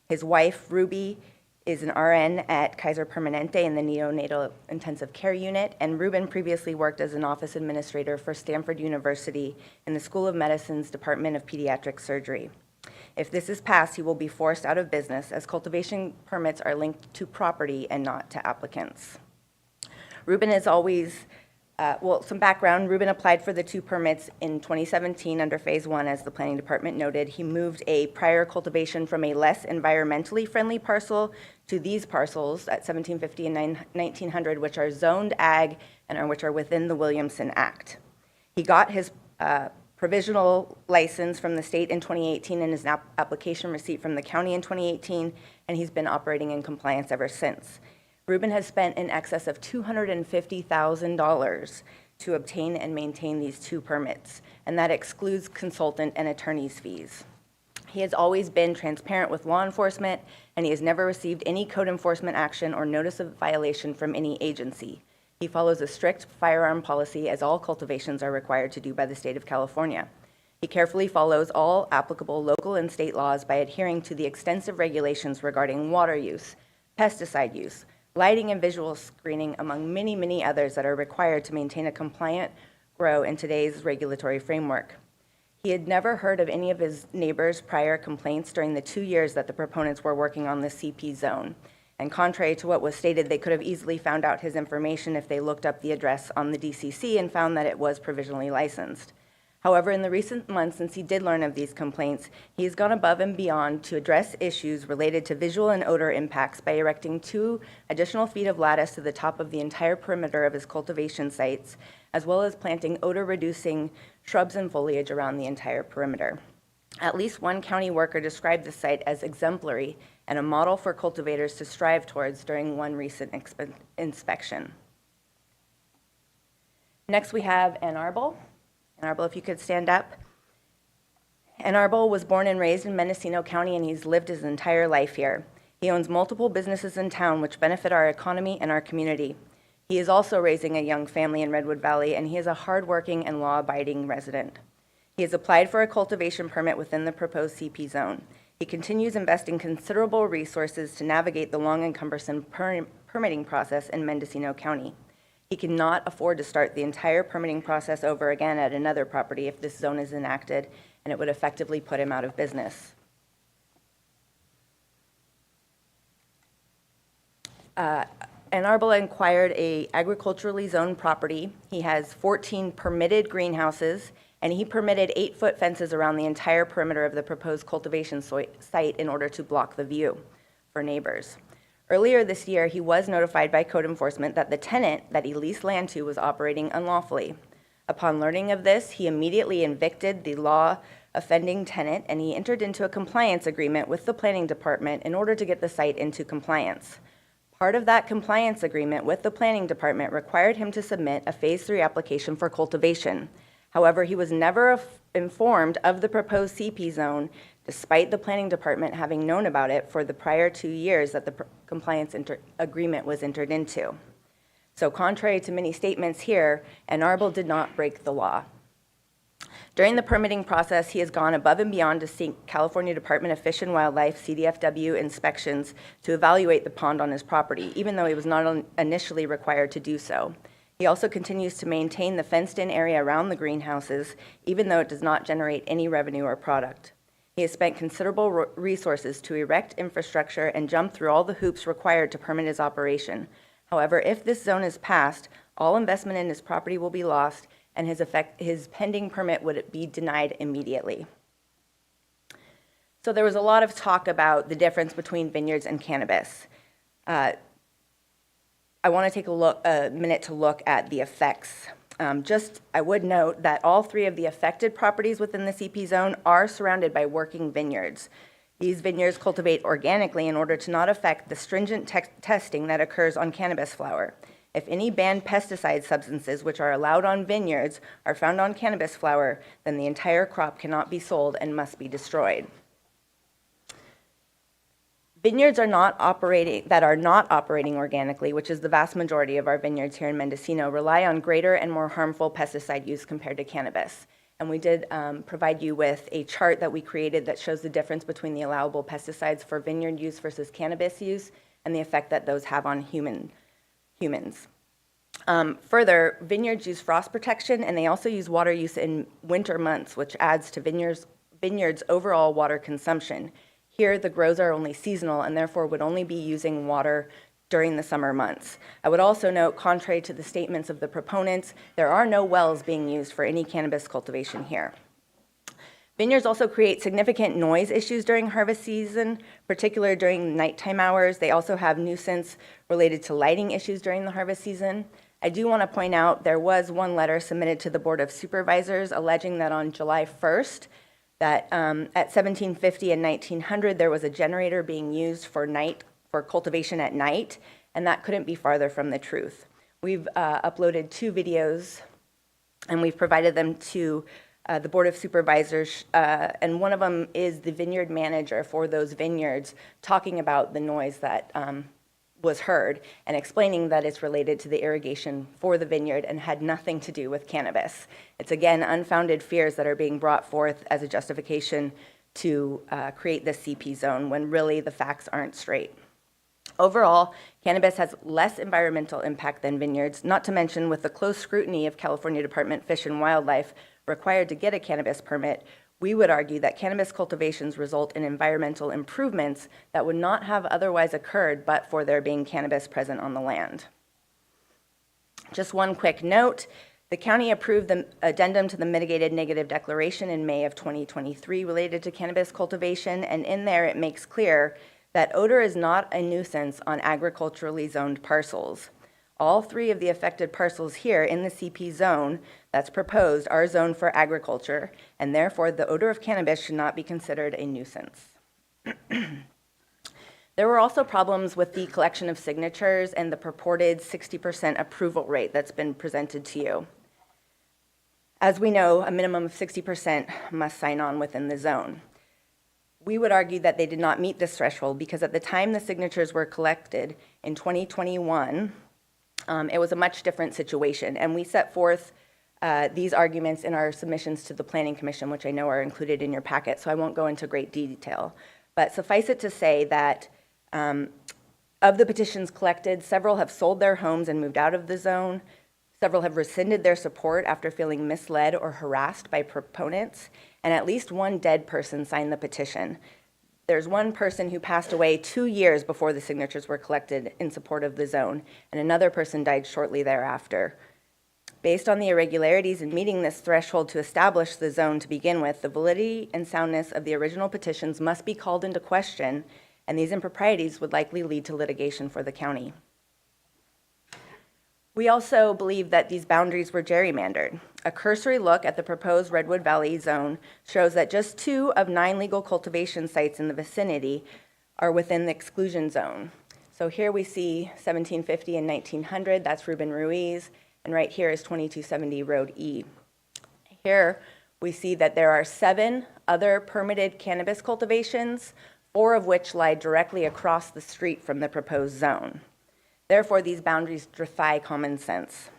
His wife, Ruby, is an RN at Kaiser Permanente in the neonatal intensive care unit, and Ruben previously worked as an office administrator for Stanford University in the School of Medicine's Department of Pediatric Surgery. If this is passed, he will be forced out of business, as cultivation permits are linked to property and not to applicants. Ruben has always Some background. Ruben applied for the 2 permits in 2017 under Phase 1, as the Planning Department noted. He moved a prior cultivation from a less environmentally friendly parcel to these parcels at 1750 and 1900, which are zoned ag and which are within the Williamson Act. He got his provisional license from the state in 2018 and his application receipt from the county in 2018, and he's been operating in compliance ever since. Ruben has spent in excess of $250,000 to obtain and maintain these 2 permits, and that excludes consultant and attorney's fees. He has always been transparent with law enforcement, and he has never received any code enforcement action or notice of violation from any agency. He follows a strict firearm policy, as all cultivations are required to do by the state of California. He carefully follows all applicable local and state laws by adhering to the extensive regulations regarding water use, pesticide use, lighting and visual screening, among many, many others that are required to maintain a compliant grow in today's regulatory framework. He had never heard of any of his neighbors' prior complaints during the 2 years that the proponents were working on the CP zone. And contrary to what was stated, they could have easily found out his information if they looked up the address on the DCC and found that it was provisionally licensed. However, in the recent months since he did learn of these complaints, he has gone above and beyond to address issues related to visual and odor impacts by erecting 2 additional feet of lattice to the top of the entire perimeter of his cultivation sites, as well as planting odor-reducing shrubs and foliage around the entire perimeter. At least one county worker described the site as exemplary and a model for cultivators to strive towards during one recent inspection. Next, we have Ann Arbol. Ann Arbol, if you could stand up. Ann Arbol was born and raised in Mendocino County, and he's lived his entire life here. He owns multiple businesses in town which benefit our economy and our community. He is also raising a young family in Redwood Valley, and he is a hardworking and law-abiding resident. He has applied for a cultivation permit within the proposed CP zone. He continues investing considerable resources to navigate the long and cumbersome permitting process in Mendocino County. He cannot afford to start the entire permitting process over again at another property if this zone is enacted, and it would effectively put him out of business. Ann Arbol acquired a agriculturally zoned property. He has 14 permitted greenhouses, and he permitted 8-foot fences around the entire perimeter of the proposed cultivation site in order to block the view for neighbors. Earlier this year, he was notified by code enforcement that the tenant that he leased land to was operating unlawfully. Upon learning of this, he immediately evicted the law-offending tenant, and he entered into a compliance agreement with the planning department in order to get the site into compliance. Part of that compliance agreement with the planning department required him to submit a Phase 3 application for cultivation. However, he was never informed of the proposed CP zone, despite the planning department having known about it for the prior 2 years that the compliance agreement was entered into. So contrary to many statements here, Ann Arbol did not break the law. During the permitting process, he has gone above and beyond to seek California Department of Fish and Wildlife, CDFW, inspections to evaluate the pond on his property, even though he was not initially required to do so. He also continues to maintain the fenced-in area around the greenhouses, even though it does not generate any revenue or product. He has spent considerable resources to erect infrastructure and jump through all the hoops required to permit his operation. However, if this zone is passed, all investment in his property will be lost, and his pending permit would be denied immediately. So there was a lot of talk about the difference between vineyards and cannabis. I want to take a minute to look at the effects. I would note that all 3 of the affected properties within the CP zone are surrounded by working vineyards. These vineyards cultivate organically in order to not affect the stringent testing that occurs on cannabis flower. If any banned pesticide substances which are allowed on vineyards are found on cannabis flower, then the entire crop cannot be sold and must be destroyed. Vineyards that are not operating organically, which is the vast majority of our vineyards here in Mendocino, rely on greater and more harmful pesticide use compared to cannabis. And we did provide you with a chart that we created that shows the difference between the allowable pesticides for vineyard use versus cannabis use and the effect that those have on humans. Further, vineyards use frost protection, and they also use water use in winter months, which adds to vineyards' overall water consumption. Here, the grows are only seasonal and therefore would only be using water during the summer months. I would also note, contrary to the statements of the proponents, there are no wells being used for any cannabis cultivation here. Vineyards also create significant noise issues during harvest season, particularly during nighttime hours. They also have nuisance related to lighting issues during the harvest season. I do want to point out there was one letter submitted to the Board of Supervisors alleging that on July 1st, that at 1750 and 1900, there was a generator being used for cultivation at night, and that couldn't be farther from the truth. We've uploaded 2 videos, and we've provided them to the Board of Supervisors, and one of them is the vineyard manager for those vineyards talking about the noise that was heard and explaining that it's related to the irrigation for the vineyard and had nothing to do with cannabis. It's again unfounded fears that are being brought forth as a justification to create this CP zone when really the facts aren't straight. Overall, cannabis has less environmental impact than vineyards, not to mention with the close scrutiny of California Department of Fish and Wildlife required to get a cannabis permit, we would argue that cannabis cultivations result in environmental improvements that would not have otherwise occurred but for there being cannabis present on the land. Just one quick note, the county approved the addendum to the mitigated negative declaration in May of 2023 related to cannabis cultivation, and in there it makes clear that odor is not a nuisance on agriculturally zoned parcels. All 3 of the affected parcels here in the CP zone that's proposed are zoned for agriculture, and therefore the odor of cannabis should not be considered a nuisance. There were also problems with the collection of signatures and the purported 60% approval rate that's been presented to you. As we know, a minimum of 60% must sign on within the zone. We would argue that they did not meet this threshold because at the time the signatures were collected in 2021, it was a much different situation, and we set forth these arguments in our submissions to the Planning Commission, which I know are included in your packet, so I won't go into great detail. But suffice it to say that of the petitions collected, several have sold their homes and moved out of the zone. Several have rescinded their support after feeling misled or harassed by proponents, and at least one dead person signed the petition. There's one person who passed away 2 years before the signatures were collected in support of the zone, and another person died shortly thereafter. Based on the irregularities in meeting this threshold to establish the zone to begin with, the validity and soundness of the original petitions must be called into question, and these improprieties would likely lead to litigation for the county. We also believe that these boundaries were gerrymandered. A cursory look at the proposed Redwood Valley zone shows that just 2 of 9 legal cultivation sites in the vicinity are within the exclusion zone. So here we see 1750 and 1900, that's Ruben Ruiz, and right here is 2270 Road E. Here we see that there are 7 other permitted cannabis cultivations, 4 of which lie directly across the street from the proposed zone. Therefore, these boundaries defy common sense.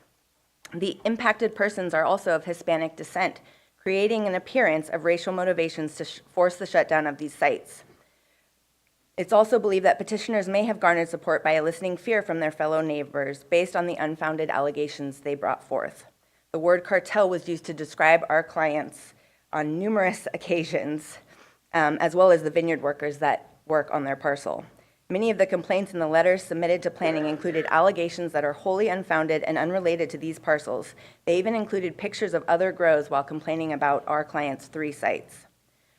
The impacted persons are also of Hispanic descent, creating an appearance of racial motivations to force the shutdown of these sites. It's also believed that petitioners may have garnered support by eliciting fear from their fellow neighbors based on the unfounded allegations they brought forth. The word cartel was used to describe our clients on numerous occasions, as well as the vineyard workers that work on their parcel. Many of the complaints in the letters submitted to planning included allegations that are wholly unfounded and unrelated to these parcels. They even included pictures of other grows while complaining about our clients' 3 sites.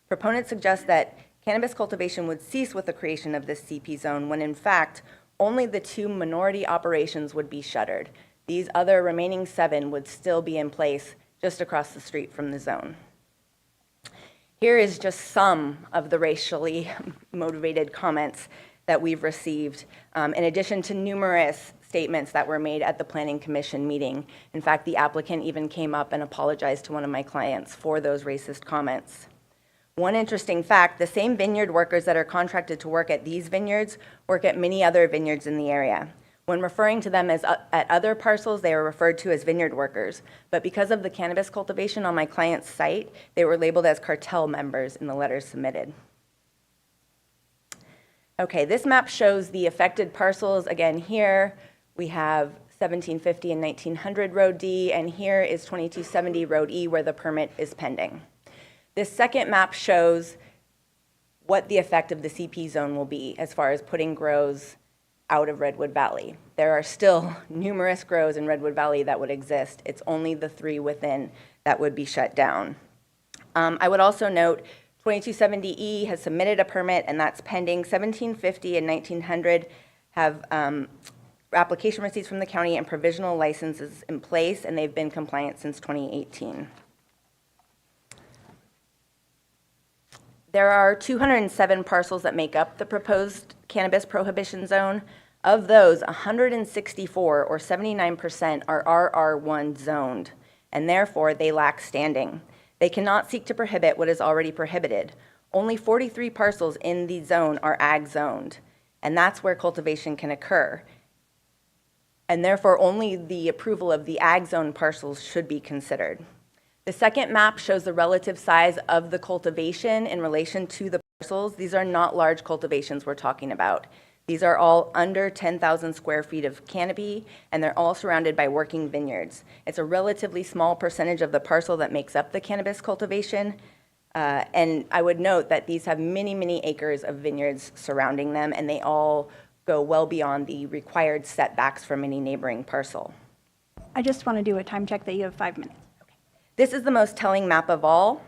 Proponents suggest that cannabis cultivation would cease with the creation of this CP zone when in fact, only the 2 minority operations would be shuttered. These other remaining 7 would still be in place just across the street from the zone. Here is just some of the racially motivated comments that we've received, in addition to numerous statements that were made at the Planning Commission meeting. In fact, the applicant even came up and apologized to one of my clients for those racist comments. One interesting fact, the same vineyard workers that are contracted to work at these vineyards work at many other vineyards in the area. When referring to them as at other parcels, they are referred to as vineyard workers. But because of the cannabis cultivation on my client's site, they were labeled as cartel members in the letters submitted. Okay, this map shows the affected parcels. Again, here we have 1750 and 1900 Road D, and here is 2270 Road E where the permit is pending. This second map shows what the effect of the CP zone will be as far as putting grows out of Redwood Valley. There are still numerous grows in Redwood Valley that would exist. It's only the 3 within that would be shut down. I would also note 2270E has submitted a permit, and that's pending. 1750 and 1900 have application receipts from the county and provisional licenses in place, and they've been compliant since 2018. There are 207 parcels that make up the proposed cannabis prohibition zone. Of those, 164, or 79%, are RR1 zoned, and therefore they lack standing. They cannot seek to prohibit what is already prohibited. Only 43 parcels in the zone are ag zoned, and that's where cultivation can occur. And therefore, only the approval of the ag zone parcels should be considered. The second map shows the relative size of the cultivation in relation to the parcels. These are not large cultivations we're talking about. These are all under 10,000 square feet of canopy, and they're all surrounded by working vineyards. It's a relatively small percentage of the parcel that makes up the cannabis cultivation, and I would note that these have many, many acres of vineyards surrounding them, and they all go well beyond the required setbacks from any neighboring parcel. I just want to do a time check that you have 5 minutes. This is the most telling map of all.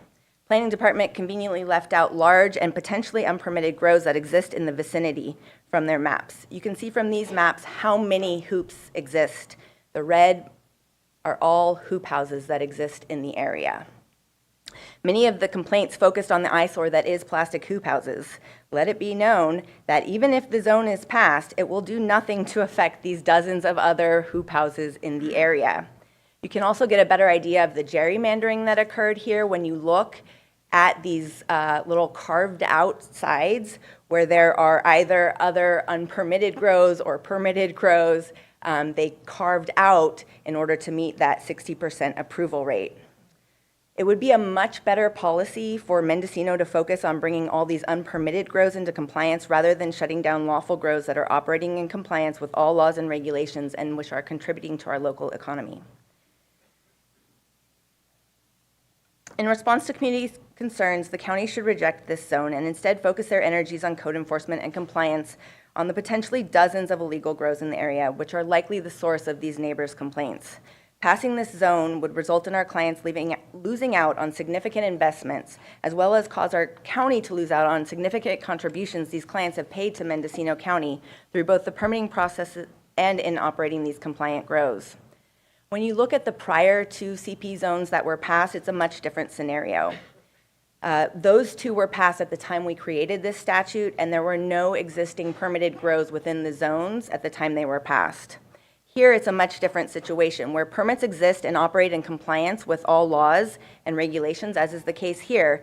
Planning Department conveniently left out large and potentially unpermitted grows that exist in the vicinity from their maps. You can see from these maps how many hoops exist. The red are all hoop houses that exist in the area. Many of the complaints focused on the eyesore that is plastic hoop houses. Let it be known that even if the zone is passed, it will do nothing to affect these dozens of other hoop houses in the area. You can also get a better idea of the gerrymandering that occurred here when you look at these little carved out sides where there are either other unpermitted grows or permitted grows. They carved out in order to meet that 60% approval rate. It would be a much better policy for Mendocino to focus on bringing all these unpermitted grows into compliance rather than shutting down lawful grows that are operating in compliance with all laws and regulations and which are contributing to our local economy. In response to community concerns, the county should reject this zone and instead focus their energies on code enforcement and compliance on the potentially dozens of illegal grows in the area, which are likely the source of these neighbors' complaints. Passing this zone would result in our clients losing out on significant investments, as well as cause our county to lose out on significant contributions these clients have paid to Mendocino County through both the permitting process and in operating these compliant grows. When you look at the prior 2 CP zones that were passed, it's a much different scenario. Those 2 were passed at the time we created this statute, and there were no existing permitted grows within the zones at the time they were passed. Here, it's a much different situation where permits exist and operate in compliance with all laws and regulations, as is the case here.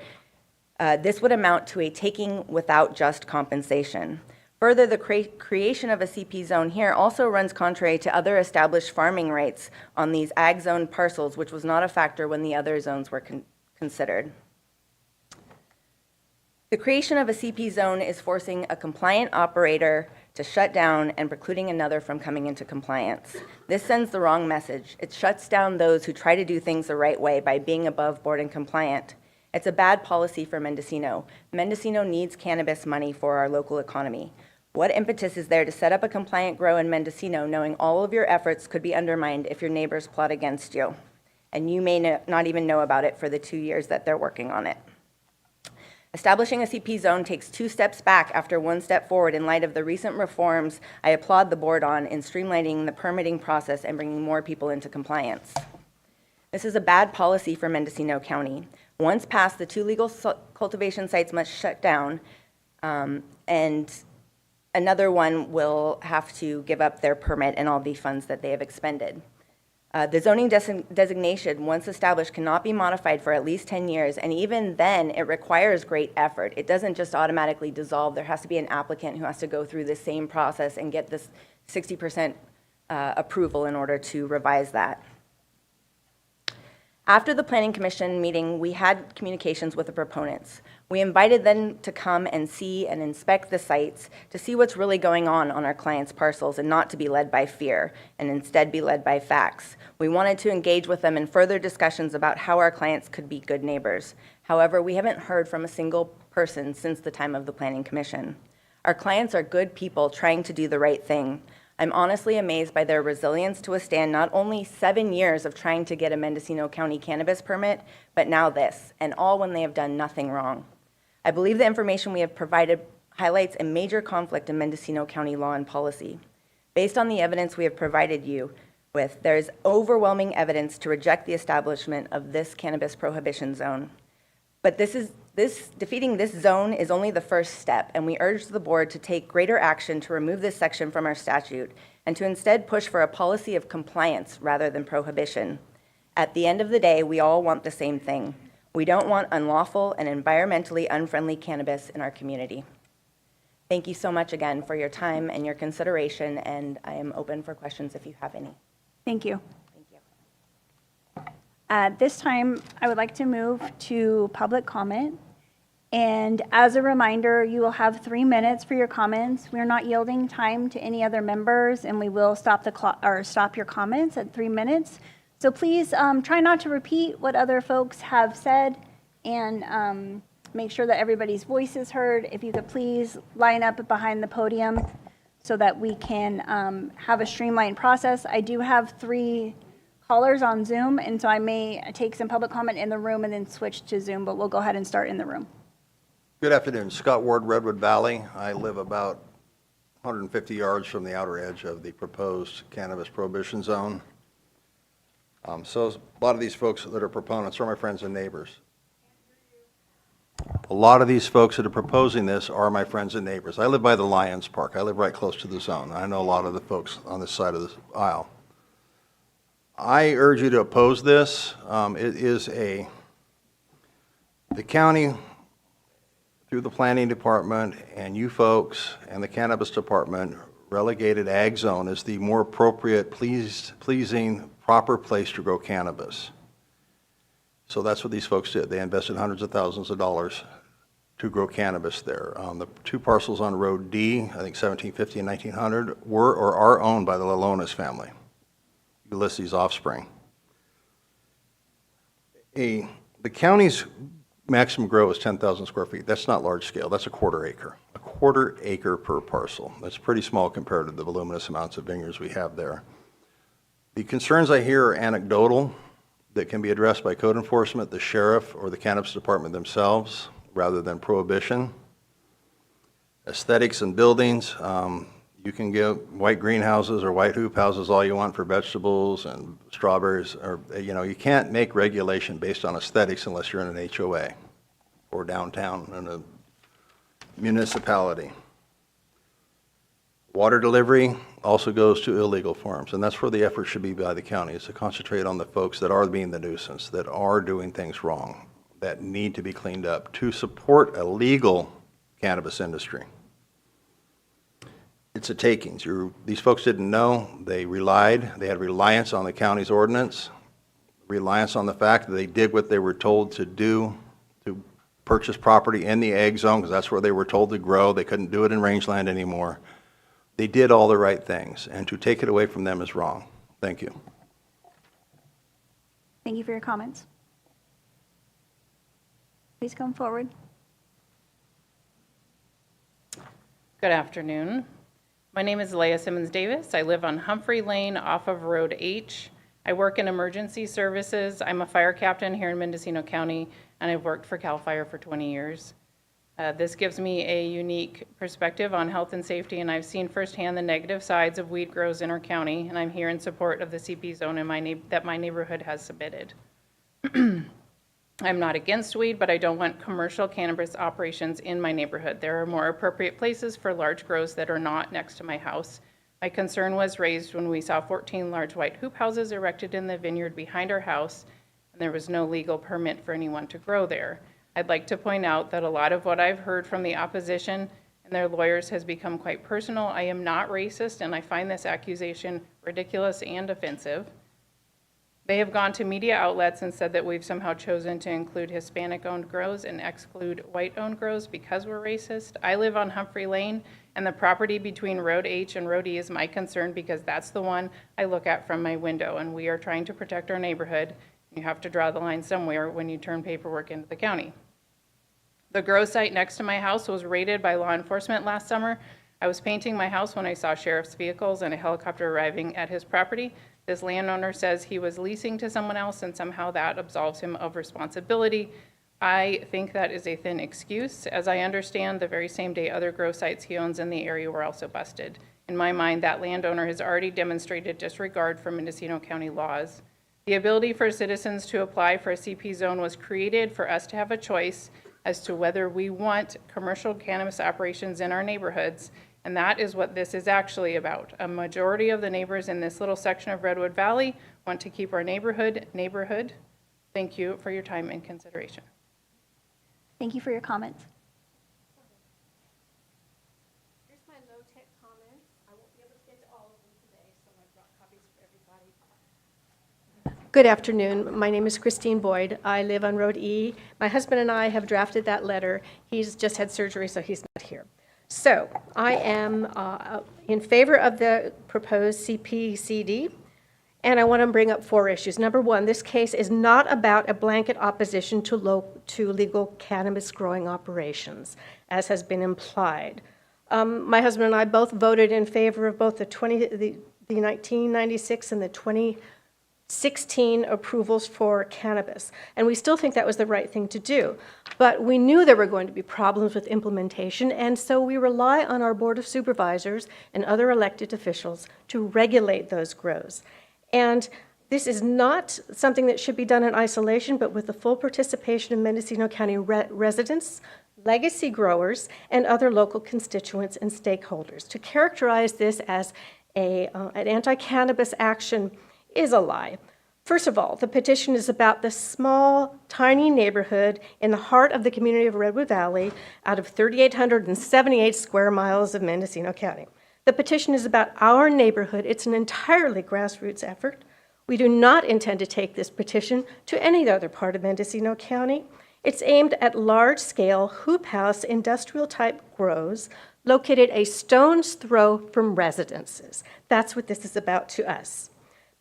This would amount to a taking without just compensation. Further, the creation of a CP zone here also runs contrary to other established farming rights on these ag zone parcels, which was not a factor when the other zones were considered. The creation of a CP zone is forcing a compliant operator to shut down and precluding another from coming into compliance. This sends the wrong message. It shuts down those who try to do things the right way by being above board and compliant. It's a bad policy for Mendocino. Mendocino needs cannabis money for our local economy. What impetus is there to set up a compliant grow in Mendocino knowing all of your efforts could be undermined if your neighbors plot against you? And you may not even know about it for the 2 years that they're working on it. Establishing a CP zone takes 2 steps back after 1 step forward in light of the recent reforms I applaud the board on in streamlining the permitting process and bringing more people into compliance. This is a bad policy for Mendocino County. Once passed, the 2 legal cultivation sites must shut down, and another one will have to give up their permit and all the funds that they have expended. The zoning designation, once established, cannot be modified for at least 10 years, and even then, it requires great effort. It doesn't just automatically dissolve. There has to be an applicant who has to go through the same process and get this 60% approval in order to revise that. After the Planning Commission meeting, we had communications with the proponents. We invited them to come and see and inspect the sites to see what's really going on our clients' parcels and not to be led by fear and instead be led by facts. We wanted to engage with them in further discussions about how our clients could be good neighbors. However, we haven't heard from a single person since the time of the Planning Commission. Our clients are good people trying to do the right thing. I'm honestly amazed by their resilience to withstand not only 7 years of trying to get a Mendocino County cannabis permit, but now this, and all when they have done nothing wrong. I believe the information we have provided highlights a major conflict in Mendocino County law and policy. Based on the evidence we have provided you with, there is overwhelming evidence to reject the establishment of this cannabis prohibition zone. But defeating this zone is only the first step, and we urge the board to take greater action to remove this section from our statute and to instead push for a policy of compliance rather than prohibition. At the end of the day, we all want the same thing. We don't want unlawful and environmentally unfriendly cannabis in our community. Thank you so much again for your time and your consideration, and I am open for questions if you have any. Thank you. At this time, I would like to move to public comment. And as a reminder, you will have 3 minutes for your comments. We're not yielding time to any other members, and we will stop the clock or stop your comments at 3 minutes. So please try not to repeat what other folks have said, and make sure that everybody's voice is heard. If you could please line up behind the podium so that we can have a streamlined process. I do have 3 callers on Zoom, and so I may take some public comment in the room and then switch to Zoom, but we'll go ahead and start in the room. Good afternoon. Scott Ward, Redwood Valley. I live about 150 yards from the outer edge of the proposed cannabis prohibition zone. So a lot of these folks that are proponents are my friends and neighbors. A lot of these folks that are proposing this are my friends and neighbors. I live by the Lions Park. I live right close to the zone. I know a lot of the folks on this side of the aisle. I urge you to oppose this. It is the county, through the planning department, and you folks, and the cannabis department, relegated ag zone as the more appropriate, pleasing, proper place to grow cannabis. So that's what these folks did. They invested hundreds of thousands of dollars to grow cannabis there. The 2 parcels on Road D, I think 1750 and 1900, were or are owned by the Lalonas family, Ulysses' offspring. The county's maximum grow is 10,000 square feet. That's not large scale. That's a quarter acre. A quarter acre per parcel. That's pretty small compared to the voluminous amounts of vineyards we have there. The concerns I hear are anecdotal that can be addressed by code enforcement, the sheriff, or the cannabis department themselves, rather than prohibition. Aesthetics and buildings. You can get white greenhouses or white hoop houses all you want for vegetables and strawberries, or you can't make regulation based on aesthetics unless you're in an HOA or downtown in a municipality. Water delivery also goes to illegal farms, and that's where the effort should be by the county, is to concentrate on the folks that are being the nuisance, that are doing things wrong, that need to be cleaned up to support a legal cannabis industry. It's a takings. These folks didn't know. They had reliance on the county's ordinance, reliance on the fact that they did what they were told to do, to purchase property in the ag zone, because that's where they were told to grow. They couldn't do it in rangeland anymore. They did all the right things, and to take it away from them is wrong. Thank you. Thank you for your comments. Please come forward. Good afternoon. My name is Leah Simmons Davis. I live on Humphrey Lane off of Road H. I work in emergency services. I'm a fire captain here in Mendocino County, and I've worked for CAL FIRE for 20 years. This gives me a unique perspective on health and safety, and I've seen firsthand the negative sides of weed grows in our county, and I'm here in support of the CP zone that my neighborhood has submitted. I'm not against weed, but I don't want commercial cannabis operations in my neighborhood. There are more appropriate places for large grows that are not next to my house. My concern was raised when we saw 14 large white hoop houses erected in the vineyard behind our house, and there was no legal permit for anyone to grow there. I'd like to point out that a lot of what I've heard from the opposition and their lawyers has become quite personal. I am not racist, and I find this accusation ridiculous and offensive. They have gone to media outlets and said that we've somehow chosen to include Hispanic-owned grows and exclude white-owned grows because we're racist. I live on Humphrey Lane, and the property between Road H and Road E is my concern because that's the one I look at from my window, and we are trying to protect our neighborhood. You have to draw the line somewhere when you turn paperwork into the county. The grow site next to my house was raided by law enforcement last summer. I was painting my house when I saw sheriff's vehicles and a helicopter arriving at his property. This landowner says he was leasing to someone else and somehow that absolves him of responsibility. I think that is a thin excuse. As I understand, the very same day other grow sites he owns in the area were also busted. In my mind, that landowner has already demonstrated disregard for Mendocino County laws. The ability for citizens to apply for a CP zone was created for us to have a choice as to whether we want commercial cannabis operations in our neighborhoods, and that is what this is actually about. A majority of the neighbors in this little section of Redwood Valley want to keep our neighborhood. Thank you for your time and consideration. Thank you for your comments. Here's my low-tech comments. I won't be able to get to all of them today, so I brought copies for everybody. Good afternoon. My name is Christine Boyd. I live on Road E. My husband and I have drafted that letter. He's just had surgery, so he's not here. So I am in favor of the proposed CPCD, and I want to bring up 4 issues. Number 1, this case is not about a blanket opposition to legal cannabis growing operations, as has been implied. My husband and I both voted in favor of both the 1996 and the 2016 approvals for cannabis, and we still think that was the right thing to do. But we knew there were going to be problems with implementation, and so we rely on our Board of Supervisors and other elected officials to regulate those grows. And this is not something that should be done in isolation, but with the full participation of Mendocino County residents, legacy growers, and other local constituents and stakeholders. To characterize this as an anti-cannabis action is a lie. First of all, the petition is about the small, tiny neighborhood in the heart of the community of Redwood Valley out of 3,878 square miles of Mendocino County. The petition is about our neighborhood. It's an entirely grassroots effort. We do not intend to take this petition to any other part of Mendocino County. It's aimed at large-scale, hoop house, industrial-type grows located a stone's throw from residences. That's what this is about to us.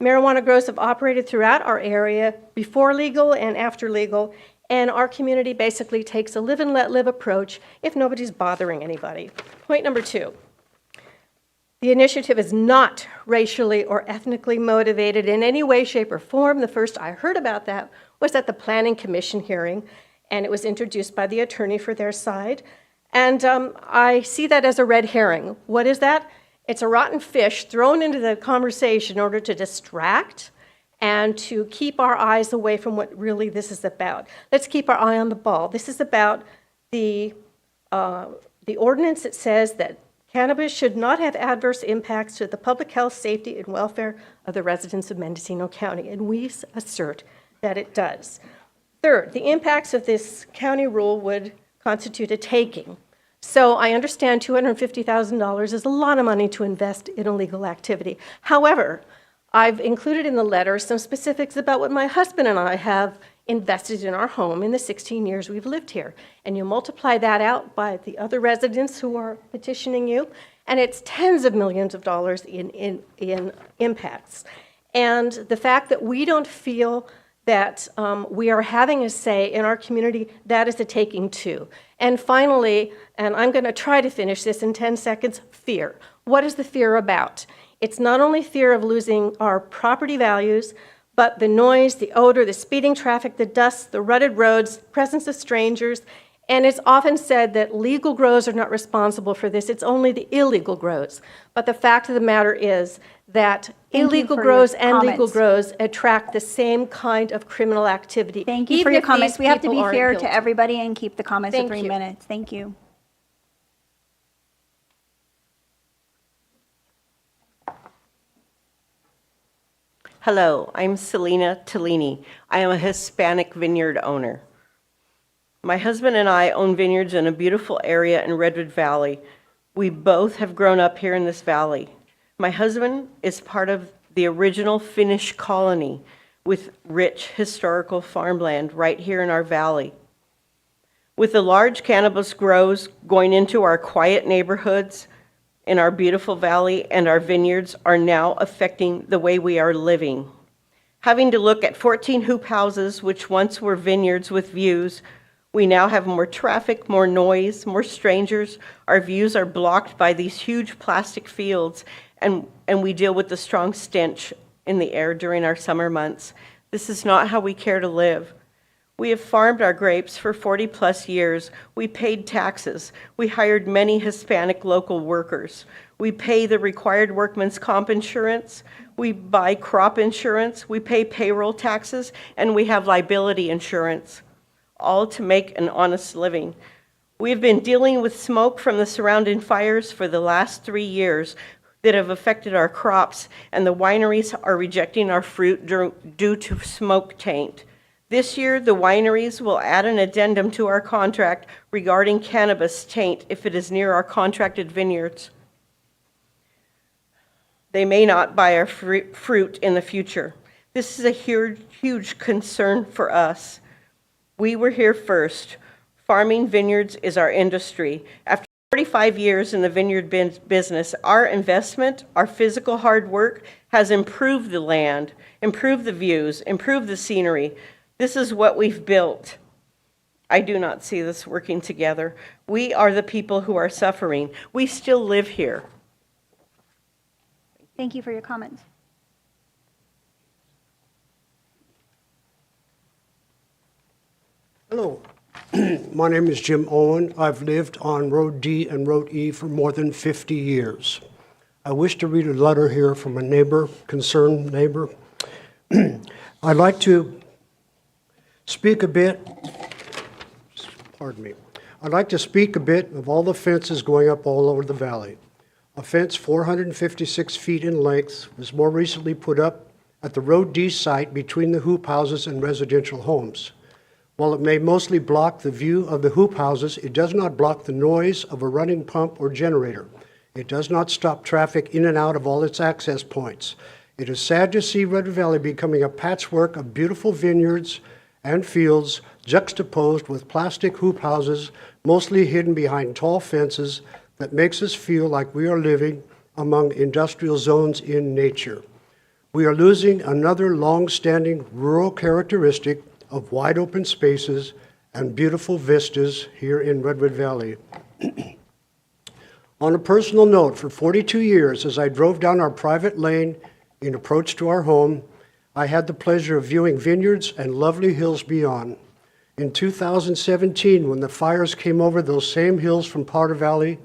Marijuana grows have operated throughout our area before legal and after legal, and our community basically takes a live and let live approach if nobody's bothering anybody. Point number 2. The initiative is not racially or ethnically motivated in any way, shape, or form. The first I heard about that was at the Planning Commission hearing, and it was introduced by the attorney for their side. And I see that as a red herring. What is that? It's a rotten fish thrown into the conversation in order to distract and to keep our eyes away from what really this is about. Let's keep our eye on the ball. This is about the ordinance that says that cannabis should not have adverse impacts to the public health, safety, and welfare of the residents of Mendocino County, and we assert that it does. Third, the impacts of this county rule would constitute a taking. So I understand $250,000 is a lot of money to invest in illegal activity. However, I've included in the letter some specifics about what my husband and I have invested in our home in the 16 years we've lived here. And you multiply that out by the other residents who are petitioning you, and it's tens of millions of dollars in impacts. And the fact that we don't feel that we are having a say in our community, that is a taking too. And finally, and I'm going to try to finish this in 10 seconds, fear. What is the fear about? It's not only fear of losing our property values, but the noise, the odor, the speeding traffic, the dust, the rutted roads, presence of strangers. And it's often said that legal grows are not responsible for this. It's only the illegal grows. But the fact of the matter is that illegal grows and legal grows attract the same kind of criminal activity. Thank you for your comments. We have to be fair to everybody and keep the comments to 3 minutes. Thank you. Hello, I'm Selena Tellini. I am a Hispanic vineyard owner. My husband and I own vineyards in a beautiful area in Redwood Valley. We both have grown up here in this valley. My husband is part of the original Finnish colony with rich historical farmland right here in our valley. With the large cannabis grows going into our quiet neighborhoods in our beautiful valley, and our vineyards are now affecting the way we are living. Having to look at 14 hoop houses, which once were vineyards with views, We now have more traffic, more noise, more strangers. Our views are blocked by these huge plastic fields, and we deal with the strong stench in the air during our summer months. This is not how we care to live. We have farmed our grapes for 40 plus years. We paid taxes. We hired many Hispanic local workers. We pay the required workman's comp insurance. We buy crop insurance. We pay payroll taxes, and we have liability insurance, all to make an honest living. We have been dealing with smoke from the surrounding fires for the last 3 years that have affected our crops, and the wineries are rejecting our fruit due to smoke taint. This year, the wineries will add an addendum to our contract regarding cannabis taint if it is near our contracted vineyards. They may not buy our fruit in the future. This is a huge concern for us. We were here first. Farming vineyards is our industry. After 45 years in the vineyard business, our investment, our physical hard work has improved the land, improved the views, improved the scenery. This is what we've built. I do not see this working together. We are the people who are suffering. We still live here. Thank you for your comments. Hello, my name is Jim Owen. I've lived on Road D and Road E for more than 50 years. I wish to read a letter here from a neighbor, concerned neighbor. I'd like to speak a bit, I'd like to speak a bit of all the fences going up all over the valley. A fence 456 feet in length was more recently put up at the Road D site between the hoop houses and residential homes. While it may mostly block the view of the hoop houses, it does not block the noise of a running pump or generator. It does not stop traffic in and out of all its access points. It is sad to see Redwood Valley becoming a patchwork of beautiful vineyards and fields juxtaposed with plastic hoop houses, mostly hidden behind tall fences, that makes us feel like we are living among industrial zones in nature. We are losing another long-standing rural characteristic of wide open spaces and beautiful vistas here in Redwood Valley. On a personal note, for 42 years, as I drove down our private lane in approach to our home, I had the pleasure of viewing vineyards and lovely hills beyond. In 2017, when the fires came over those same hills from Powder Valley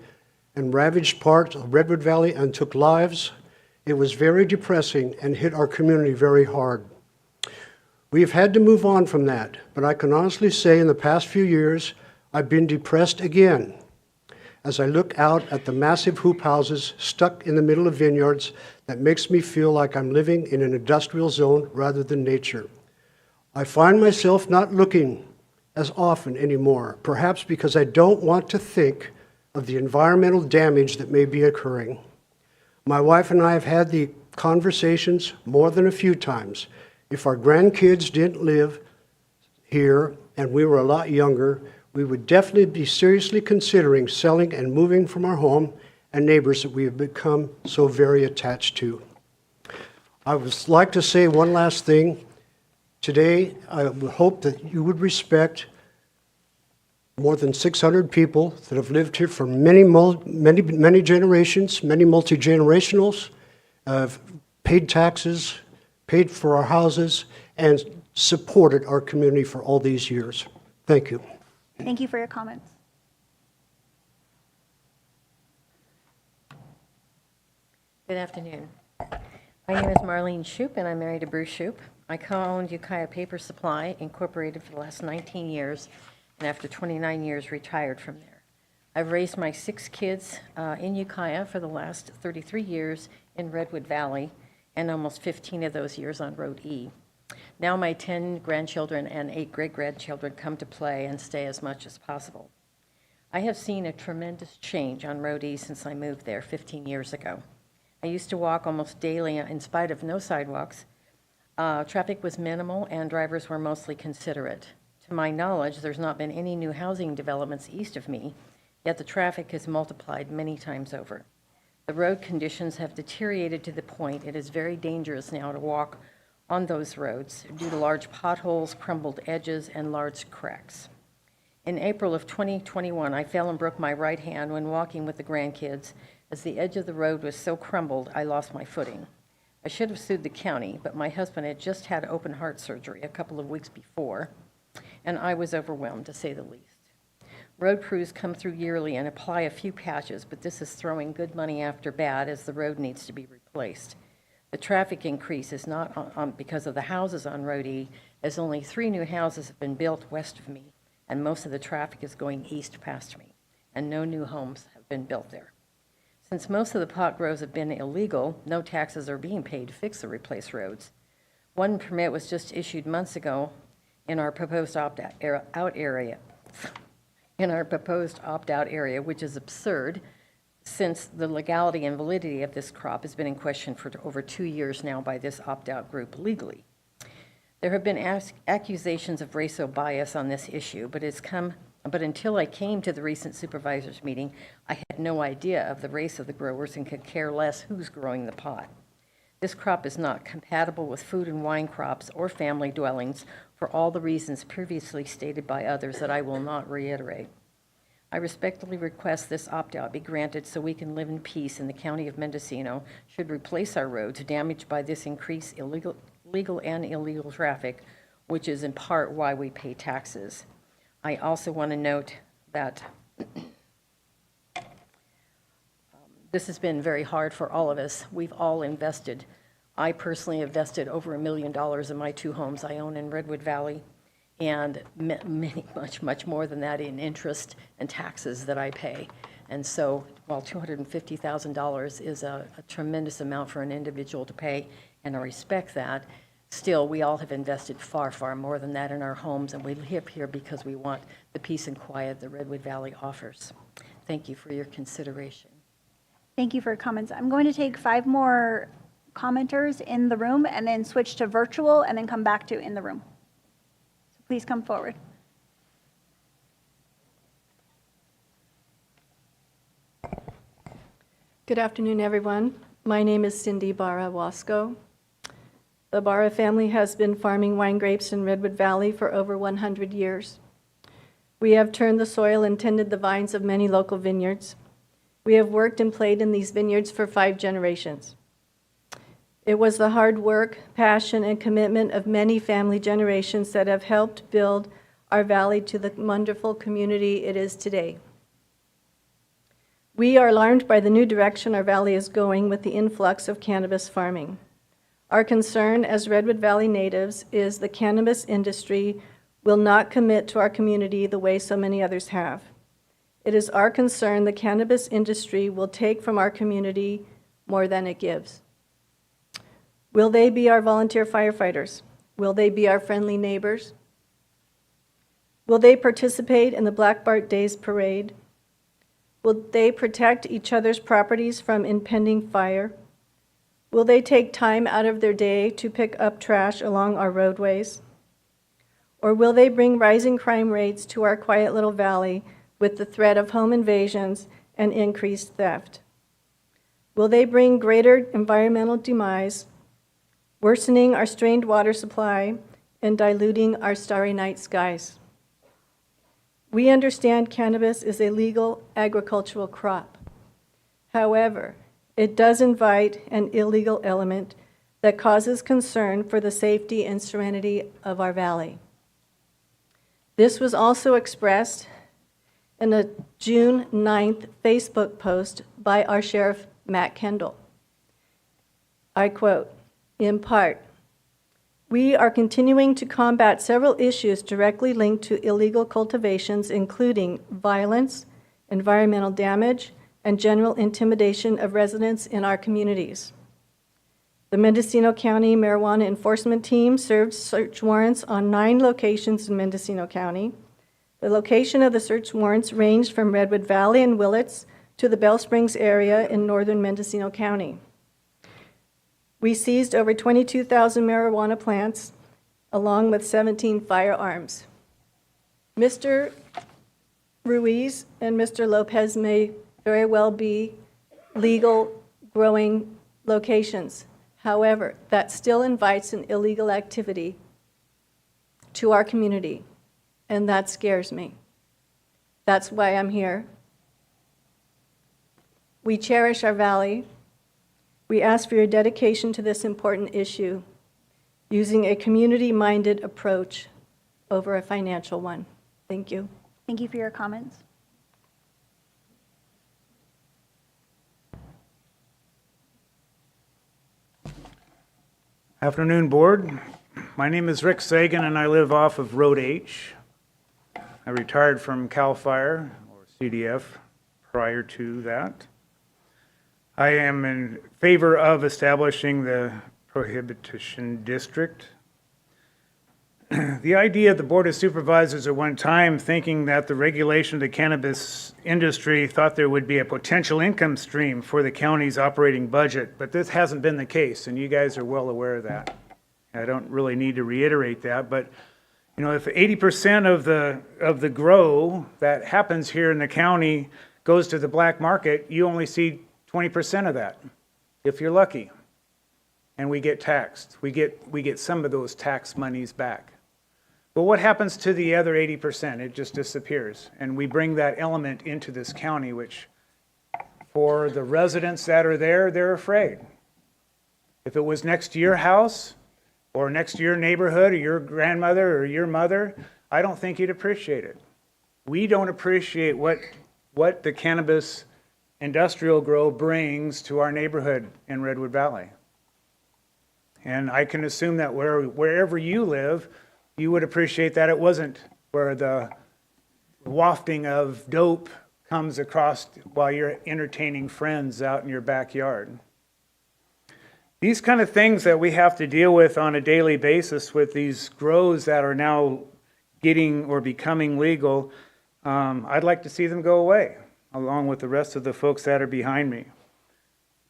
and ravaged parts of Redwood Valley and took lives, it was very depressing and hit our community very hard. We have had to move on from that, but I can honestly say in the past few years, I've been depressed again as I look out at the massive hoop houses stuck in the middle of vineyards that makes me feel like I'm living in an industrial zone rather than nature. I find myself not looking as often anymore, perhaps because I don't want to think of the environmental damage that may be occurring. My wife and I have had the conversations more than a few times. If our grandkids didn't live here and we were a lot younger, we would definitely be seriously considering selling and moving from our home and neighbors that we have become so very attached to. I would like to say one last thing. Today, I would hope that you would respect more than 600 people that have lived here for many generations, many multi-generationals, paid taxes, paid for our houses, and supported our community for all these years. Thank you. Thank you for your comments. Good afternoon. My name is Marlene Shoup, and I'm married to Bruce Shoup. I co-owned Ukiah Paper Supply, Incorporated, for the last 19 years, and after 29 years, retired from there. I've raised my 6 kids in Ukiah for the last 33 years in Redwood Valley, and almost 15 of those years on Road E. Now my 10 grandchildren and 8 great-grandchildren come to play and stay as much as possible. I have seen a tremendous change on Road E since I moved there 15 years ago. I used to walk almost daily in spite of no sidewalks. Traffic was minimal and drivers were mostly considerate. To my knowledge, there's not been any new housing developments east of me, yet the traffic has multiplied many times over. The road conditions have deteriorated to the point it is very dangerous now to walk on those roads due to large potholes, crumbled edges, and large cracks. In April of 2021, I fell and broke my right hand when walking with the grandkids, as the edge of the road was so crumbled I lost my footing. I should have sued the county, but my husband had just had open heart surgery a couple of weeks before, and I was overwhelmed, to say the least. Road crews come through yearly and apply a few patches, but this is throwing good money after bad, as the road needs to be replaced. The traffic increase is not because of the houses on Road E, as only 3 new houses have been built west of me, and most of the traffic is going east past me, and no new homes have been built there. Since most of the pot grows have been illegal, no taxes are being paid to fix the replaced roads. One permit was just issued months ago in our proposed opt-out area, which is absurd, since the legality and validity of this crop has been in question for over 2 years now by this opt-out group legally. There have been accusations of racial bias on this issue, but until I came to the recent supervisors meeting, I had no idea of the race of the growers and could care less who's growing the pot. This crop is not compatible with food and wine crops or family dwellings for all the reasons previously stated by others that I will not reiterate. I respectfully request this opt-out be granted so we can live in peace in the county of Mendocino should replace our roads damaged by this increased legal and illegal traffic, which is in part why we pay taxes. I also want to note that this has been very hard for all of us. We've all invested. I personally invested over $1 million in my 2 homes I own in Redwood Valley, and much more than that in interest and taxes that I pay. And so while $250,000 is a tremendous amount for an individual to pay, and I respect that, still, we all have invested far, far more than that in our homes, and we live here because we want the peace and quiet that Redwood Valley offers. Thank you for your consideration. Thank you for your comments. I'm going to take 5 more commenters in the room and then switch to virtual and then come back to in the room. So please come forward. Good afternoon, everyone. My name is Cindy Barra Wasco. The Barra family has been farming wine grapes in Redwood Valley for over 100 years. We have turned the soil and tended the vines of many local vineyards. We have worked and played in these vineyards for 5 generations. It was the hard work, passion, and commitment of many family generations that have helped build our valley to the wonderful community it is today. We are alarmed by the new direction our valley is going with the influx of cannabis farming. Our concern as Redwood Valley natives is the cannabis industry will not commit to our community the way so many others have. It is our concern the cannabis industry will take from our community more than it gives. Will they be our volunteer firefighters? Will they be our friendly neighbors? Will they participate in the Black Bart Days parade? Will they protect each other's properties from impending fire? Will they take time out of their day to pick up trash along our roadways? Or will they bring rising crime rates to our quiet little valley with the threat of home invasions and increased theft? Will they bring greater environmental demise, worsening our strained water supply and diluting our starry night skies? We understand cannabis is a legal agricultural crop. However, it does invite an illegal element that causes concern for the safety and serenity of our valley. This was also expressed in a June 9th Facebook post by our Sheriff, Matt Kendall. I quote, in part, "We are continuing to combat several issues directly linked to illegal cultivations, including violence, environmental damage, and general intimidation of residents in our communities. The Mendocino County Marijuana Enforcement Team served search warrants on 9 locations in Mendocino County. The location of the search warrants ranged from Redwood Valley and Willits to the Bell Springs area in northern Mendocino County. We seized over 22,000 marijuana plants, along with 17 firearms. Mr. Ruiz and Mr. Lopez may very well be legal growing locations. However, that still invites an illegal activity to our community, and that scares me. That's why I'm here. We cherish our valley. We ask for your dedication to this important issue, using a community-minded approach over a financial one. Thank you. Thank you for your comments. Afternoon, Board. My name is Rick Sagan, and I live off of Road H. I retired from CAL FIRE, or CDF, prior to that. I am in favor of establishing the Prohibition District. The idea of the Board of Supervisors at one time thinking that the regulation of the cannabis industry thought there would be a potential income stream for the county's operating budget, but this hasn't been the case, and you guys are well aware of that. I don't really need to reiterate that, but you know, if 80% of the grow that happens here in the county goes to the black market, you only see 20% of that, if you're lucky. And we get taxed. We get some of those tax monies back. But what happens to the other 80%? It just disappears. And we bring that element into this county, which for the residents that are there, they're afraid. If it was next to your house or next to your neighborhood or your grandmother or your mother, I don't think you'd appreciate it. We don't appreciate what the cannabis industrial grow brings to our neighborhood in Redwood Valley. And I can assume that wherever you live, you would appreciate that it wasn't where the wafting of dope comes across while you're entertaining friends out in your backyard. These kind of things that we have to deal with on a daily basis with these grows that are now getting or becoming legal, I'd like to see them go away, along with the rest of the folks that are behind me.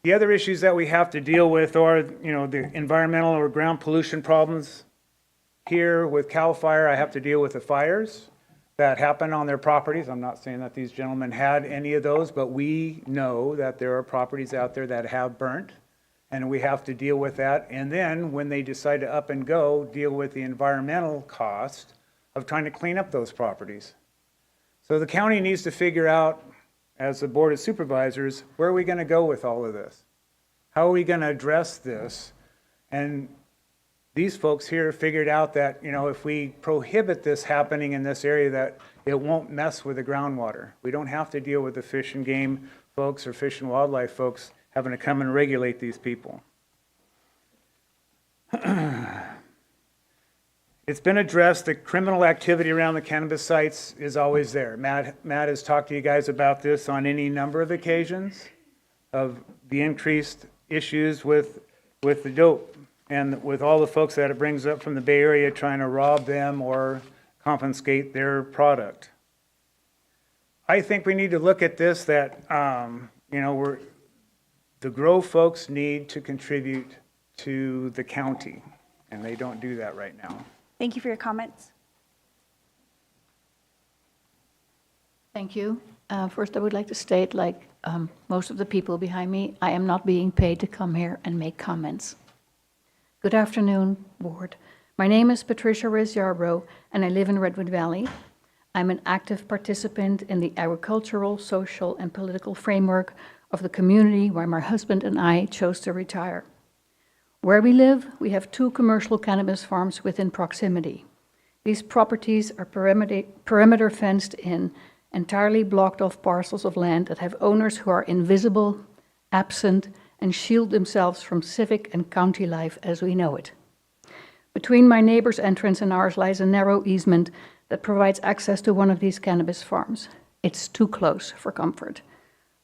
The other issues that we have to deal with are, you know, the environmental or ground pollution problems. Here with CAL FIRE, I have to deal with the fires that happen on their properties. I'm not saying that these gentlemen had any of those, but we know that there are properties out there that have burnt, and we have to deal with that. And then when they decide to up and go, deal with the environmental cost of trying to clean up those properties. So the county needs to figure out, as the Board of Supervisors, where are we going to go with all of this? How are we going to address this? And these folks here figured out that, you know, if we prohibit this happening in this area, that it won't mess with the groundwater. We don't have to deal with the fish and game folks or fish and wildlife folks having to come and regulate these people. It's been addressed that criminal activity around the cannabis sites is always there. Matt has talked to you guys about this on any number of occasions of the increased issues with the dope and with all the folks that it brings up from the Bay Area trying to rob them or confiscate their product. I think we need to look at this that, you know, the grow folks need to contribute to the county, and they don't do that right now. Thank you for your comments. Thank you. First, I would like to state, like most of the people behind me, I am not being paid to come here and make comments. Good afternoon, Board. My name is Patricia Rez-Yarbrough, and I live in Redwood Valley. I'm an active participant in the agricultural, social, and political framework of the community where my husband and I chose to retire. Where we live, we have 2 commercial cannabis farms within proximity. These properties are perimeter fenced in, entirely blocked off parcels of land that have owners who are invisible, absent, and shield themselves from civic and county life as we know it. Between my neighbor's entrance and ours lies a narrow easement that provides access to one of these cannabis farms. It's too close for comfort.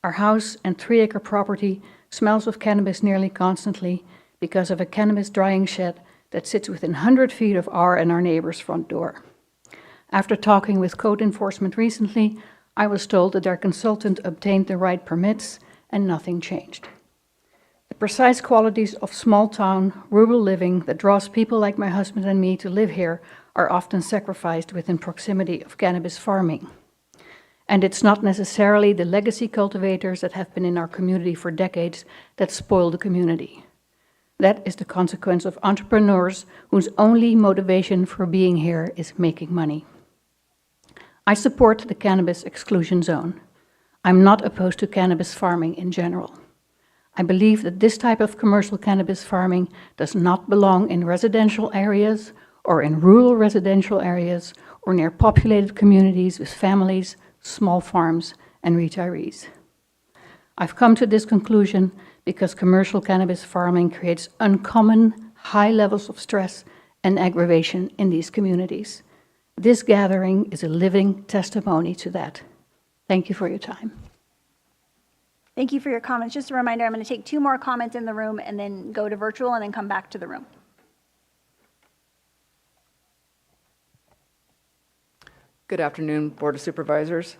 Our house and 3-acre property smells of cannabis nearly constantly because of a cannabis drying shed that sits within 100 feet of our and our neighbor's front door. After talking with code enforcement recently, I was told that their consultant obtained the right permits and nothing changed. The precise qualities of small-town, rural living that draws people like my husband and me to live here are often sacrificed within proximity of cannabis farming. And it's not necessarily the legacy cultivators that have been in our community for decades that spoil the community. That is the consequence of entrepreneurs whose only motivation for being here is making money. I support the cannabis exclusion zone. I'm not opposed to cannabis farming in general. I believe that this type of commercial cannabis farming does not belong in residential areas or in rural residential areas or near populated communities with families, small farms, and retirees. I've come to this conclusion because commercial cannabis farming creates uncommon high levels of stress and aggravation in these communities. This gathering is a living testimony to that. Thank you for your time. Thank you for your comments. Just a reminder, I'm going to take 2 more comments in the room and then go to virtual and then come back to the room. Good afternoon, Board of Supervisors.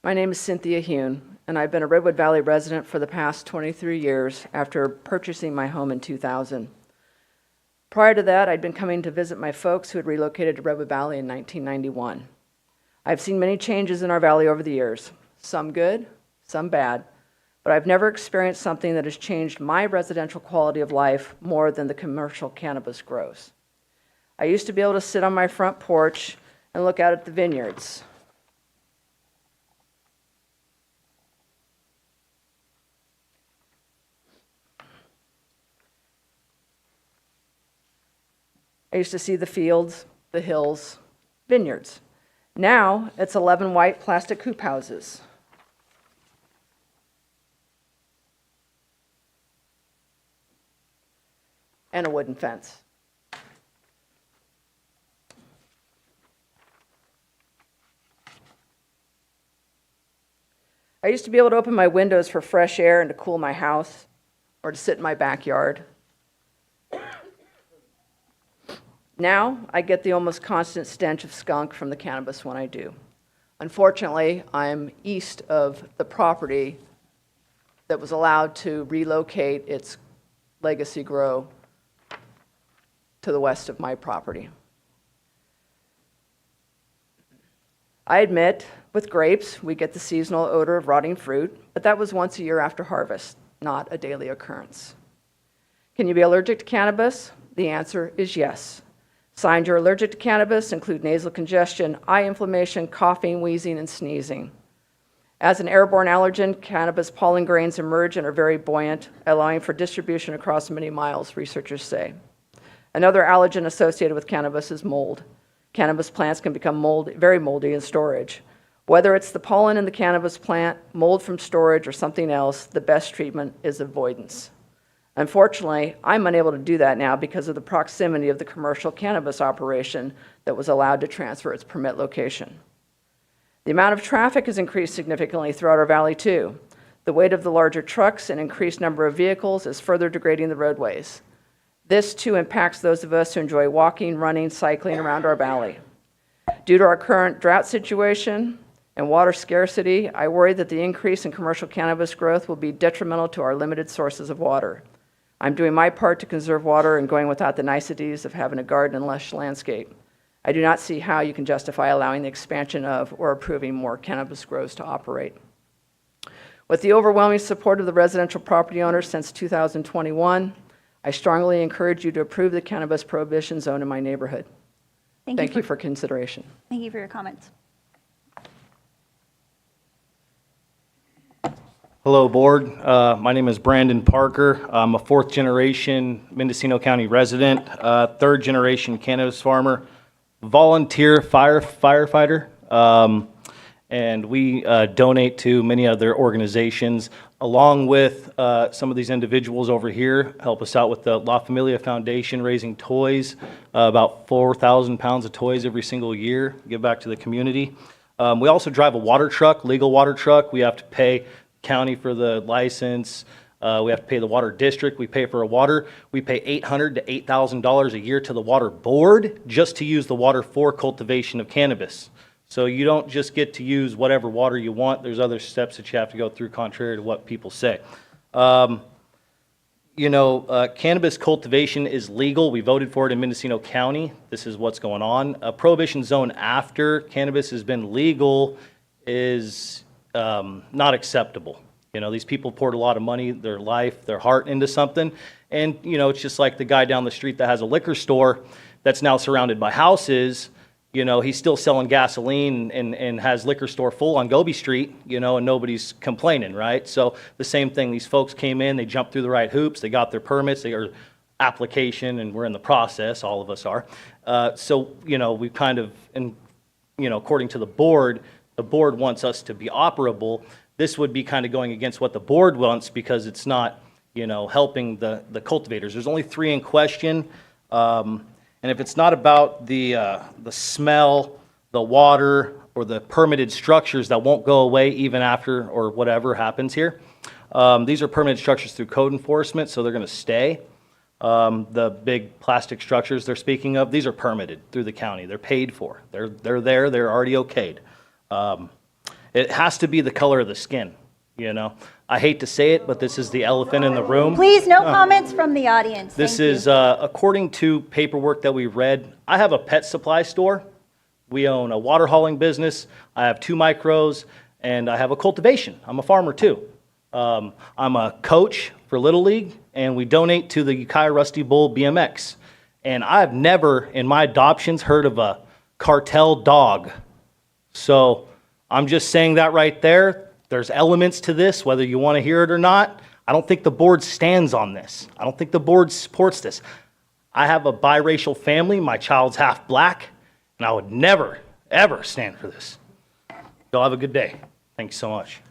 My name is Cynthia Hune, and I've been a Redwood Valley resident for the past 23 years after purchasing my home in 2000. Prior to that, I'd been coming to visit my folks who had relocated to Redwood Valley in 1991. I've seen many changes in our valley over the years, some good, some bad, but I've never experienced something that has changed my residential quality of life more than the commercial cannabis grows. I used to be able to sit on my front porch and look out at the vineyards. I used to see the fields, the hills, vineyards. Now it's 11 white plastic hoop houses. And a wooden fence. I used to be able to open my windows for fresh air and to cool my house or to sit in my backyard. Now I get the almost constant stench of skunk from the cannabis when I do. Unfortunately, I'm east of the property that was allowed to relocate its legacy grow to the west of my property. I admit, with grapes, we get the seasonal odor of rotting fruit, but that was once a year after harvest, not a daily occurrence. Can you be allergic to cannabis? The answer is yes. Signs you're allergic to cannabis include nasal congestion, eye inflammation, coughing, wheezing, and sneezing. As an airborne allergen, cannabis pollen grains emerge and are very buoyant, allowing for distribution across many miles, researchers say. Another allergen associated with cannabis is mold. Cannabis plants can become very moldy in storage. Whether it's the pollen in the cannabis plant, mold from storage, or something else, the best treatment is avoidance. Unfortunately, I'm unable to do that now because of the proximity of the commercial cannabis operation that was allowed to transfer its permit location. The amount of traffic has increased significantly throughout our valley too. The weight of the larger trucks and increased number of vehicles is further degrading the roadways. This too impacts those of us who enjoy walking, running, cycling around our valley. Due to our current drought situation and water scarcity, I worry that the increase in commercial cannabis growth will be detrimental to our limited sources of water. I'm doing my part to conserve water and going without the niceties of having a garden and lush landscape. I do not see how you can justify allowing the expansion of or approving more cannabis grows to operate. With the overwhelming support of the residential property owners since 2021, I strongly encourage you to approve the cannabis prohibition zone in my neighborhood. Thank you for consideration. Thank you for your comments. Hello, Board. My name is Brandon Parker. I'm a 4th-generation Mendocino County resident, 3rd-generation cannabis farmer, volunteer firefighter, and we donate to many other organizations, along with some of these individuals over here, help us out with the La Familia Foundation, raising toys, about 4,000 pounds of toys every single year, give back to the community. We also drive a water truck, legal water truck. We have to pay county for the license. We have to pay the water district. We pay for a water. We pay $800 to $8,000 a year to the water board just to use the water for cultivation of cannabis. So you don't just get to use whatever water you want. There's other steps that you have to go through contrary to what people say. Cannabis cultivation is legal. We voted for it in Mendocino County. This is what's going on. A prohibition zone after cannabis has been legal is not acceptable. These people poured a lot of money, their life, their heart into something. And, it's just like the guy down the street that has a liquor store that's now surrounded by houses. You know, he's still selling gasoline and has liquor store full on Goby Street, you know, and nobody's complaining, right? So the same thing, these folks came in, they jumped through the right hoops, they got their permits, they are application, and we're in the process, all of us are. So, you know, we kind of, and, you know, according to the board wants us to be operable. This would be kind of going against what the board wants because it's not, you know, helping the cultivators. There's only 3 in question. And if it's not about the smell, the water, or the permitted structures that won't go away even after or whatever happens here, these are permitted structures through code enforcement, so they're going to stay. The big plastic structures they're speaking of, these are permitted through the county. They're paid for. They're there. They're already okayed. It has to be the color of the skin, you know. I hate to say it, but this is the elephant in the room. Please, no comments from the audience. This Thank is, you. according to paperwork that we've read, I have a pet supply store. We own a water hauling business. I have 2 micros, and I have a cultivation. I'm a farmer too. I'm a coach for Little League, and we donate to the Ukiah Rusty Bull BMX. And I've never, in my adoptions, heard of a cartel dog. So I'm just saying that right there. There's elements to this, whether you want to hear it or not. I don't think the board stands on this. I don't think the board supports this. I have a biracial family. My child's half black, and I would never, ever stand for this. Y'all have a good day. Thanks so much.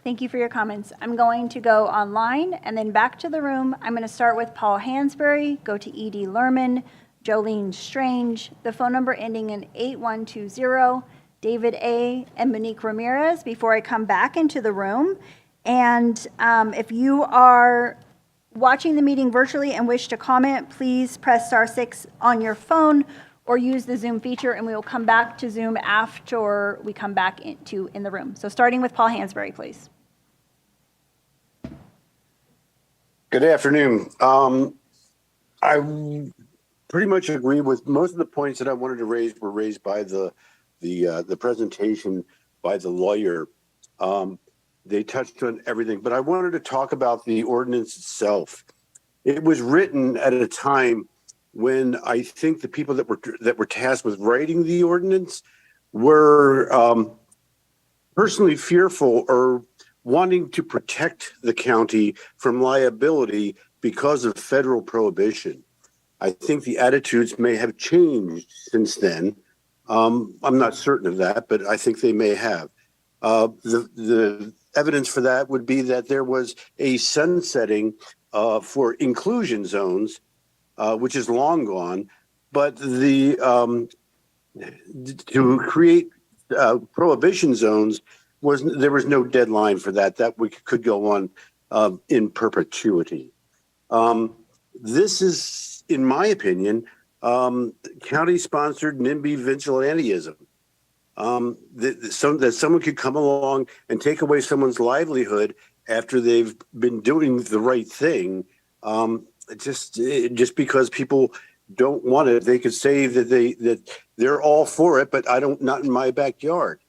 Thank you for your comments. I'm going to go online and then back to the room. I'm going to start with Paul Hansberry, go to E.D. Lerman, Jolene Strange, the phone number ending in 8120, David A. and Monique Ramirez, before I come back into the room. And if you are watching the meeting virtually and wish to comment, please press *6 on your phone or use the Zoom feature, and we will come back to Zoom after we come back in the room. So starting with Paul Hansberry, please. Good afternoon. I pretty much agree with most of the points that I wanted to raise were raised by the presentation by the lawyer. They touched on everything, but I wanted to talk about the ordinance itself. It was written at a time when I think the people that were tasked with writing the ordinance were personally fearful or wanting to protect the county from liability because of federal prohibition. I think the attitudes may have changed since then. I'm not certain of that, but I think they may have. The evidence for that would be that there was a sunsetting for inclusion zones, which is long gone, but to create prohibition zones there was no deadline for that. That we could go on in perpetuity. This is, in my opinion, county-sponsored NIMBY vigilantism. That someone could come along and take away someone's livelihood after they've been doing the right thing, just because people don't want it. They could say that they're all for it, but not in my backyard.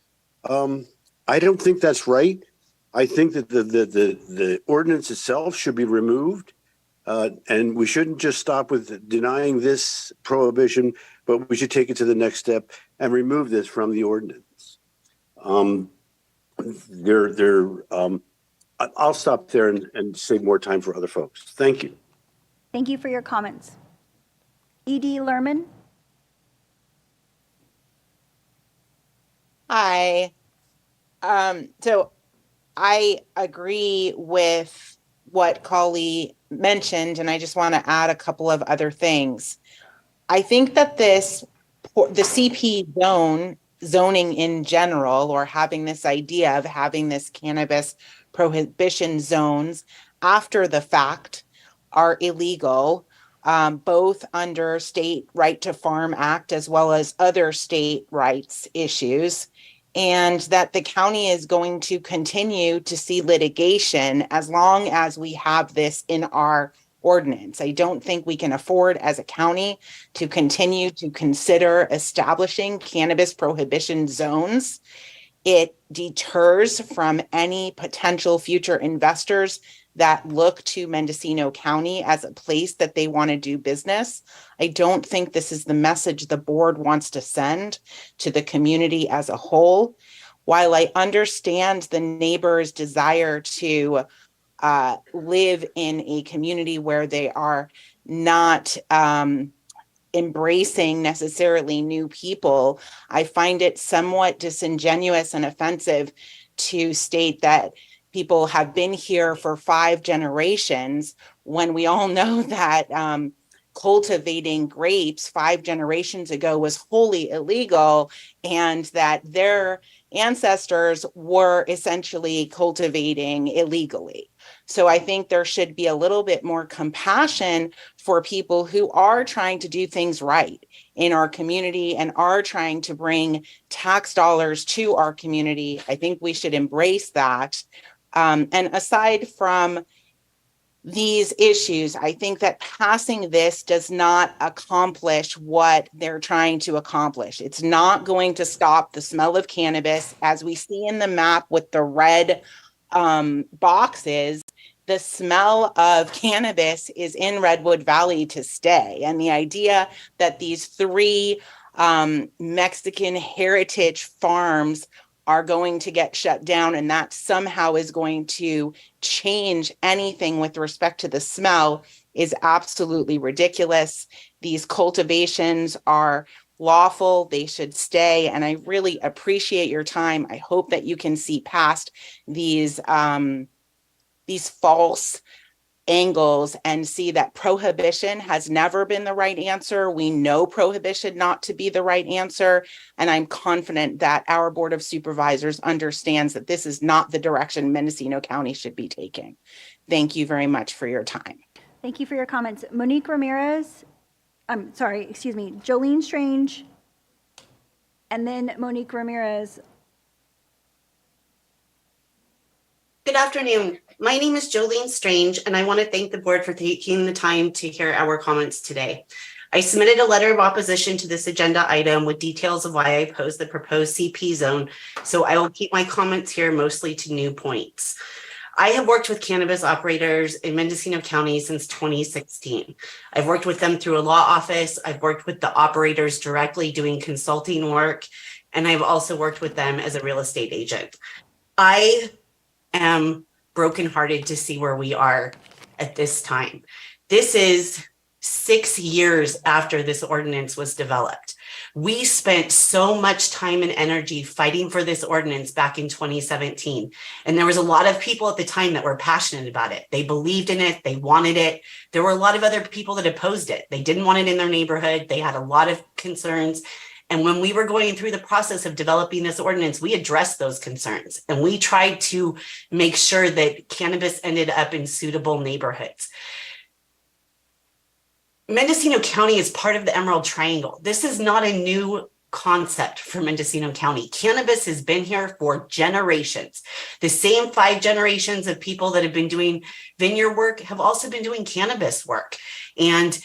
I don't think that's right. I think that the ordinance itself should be removed. And we shouldn't just stop with denying this prohibition, but we should take it to the next step and remove this from the ordinance. I'll stop there and save more time for other folks. Thank you. Thank you for your comments. E.D. Lerman. Hi. So I agree with what Kali mentioned, and I just want to add a couple of other things. I think that the CP zoning in general, or having this idea of having this cannabis prohibition zones after the fact, are illegal, both under State Right to Farm Act as well as other state rights issues, and that the county is going to continue to see litigation as long as we have this in our ordinance. I don't think we can afford as a county to continue to consider establishing cannabis prohibition zones. It deters from any potential future investors that look to Mendocino County as a place that they want to do business. I don't think this is the message the board wants to send to the community as a whole. While I understand the neighbors' desire to live in a community where they are not embracing necessarily new people, I find it somewhat disingenuous and offensive to state that people have been here for 5 generations when we all know that cultivating grapes 5 generations ago was wholly illegal, and that their ancestors were essentially cultivating illegally. So I think there should be a little bit more compassion for people who are trying to do things right in our community and are trying to bring tax dollars to our community. I think we should embrace that. And aside from these issues, I think that passing this does not accomplish what they're trying to accomplish. It's not going to stop the smell of cannabis. As we see in the map with the red boxes, the smell of cannabis is in Redwood Valley to stay. And the idea that these 3 Mexican heritage farms are going to get shut down and that somehow is going to change anything with respect to the smell is absolutely ridiculous. These cultivations are lawful, they should stay, and I really appreciate your time. I hope that you can see past these false angles and see that prohibition has never been the right answer. We know prohibition not to be the right answer, and I'm confident that our Board of Supervisors understands that this is not the direction Mendocino County should be taking. Thank you very much for your time. Thank you for your comments. Jolene Strange, and then Monique Ramirez. Good afternoon. My name is Jolene Strange, and I want to thank the board for taking the time to hear our comments today. I submitted a letter of opposition to this agenda item with details of why I oppose the proposed CP zone, so I will keep my comments here mostly to new points. I have worked with cannabis operators in Mendocino County since 2016. I've worked with them through a law office. I've worked with the operators directly doing consulting work, and I've also worked with them as a real estate agent. I am brokenhearted to see where we are at this time. This is 6 years after this ordinance was developed. We spent so much time and energy fighting for this ordinance back in 2017. And there was a lot of people at the time that were passionate about it. They believed in it. They wanted it. There were a lot of other people that opposed it. They didn't want it in their neighborhood. They had a lot of concerns. And when we were going through the process of developing this ordinance, we addressed those concerns and we tried to make sure that cannabis ended up in suitable neighborhoods. Mendocino County is part of the Emerald Triangle. This is not a new concept for Mendocino County. Cannabis has been here for generations. The same 5 generations of people that have been doing vineyard work have also been doing cannabis work. And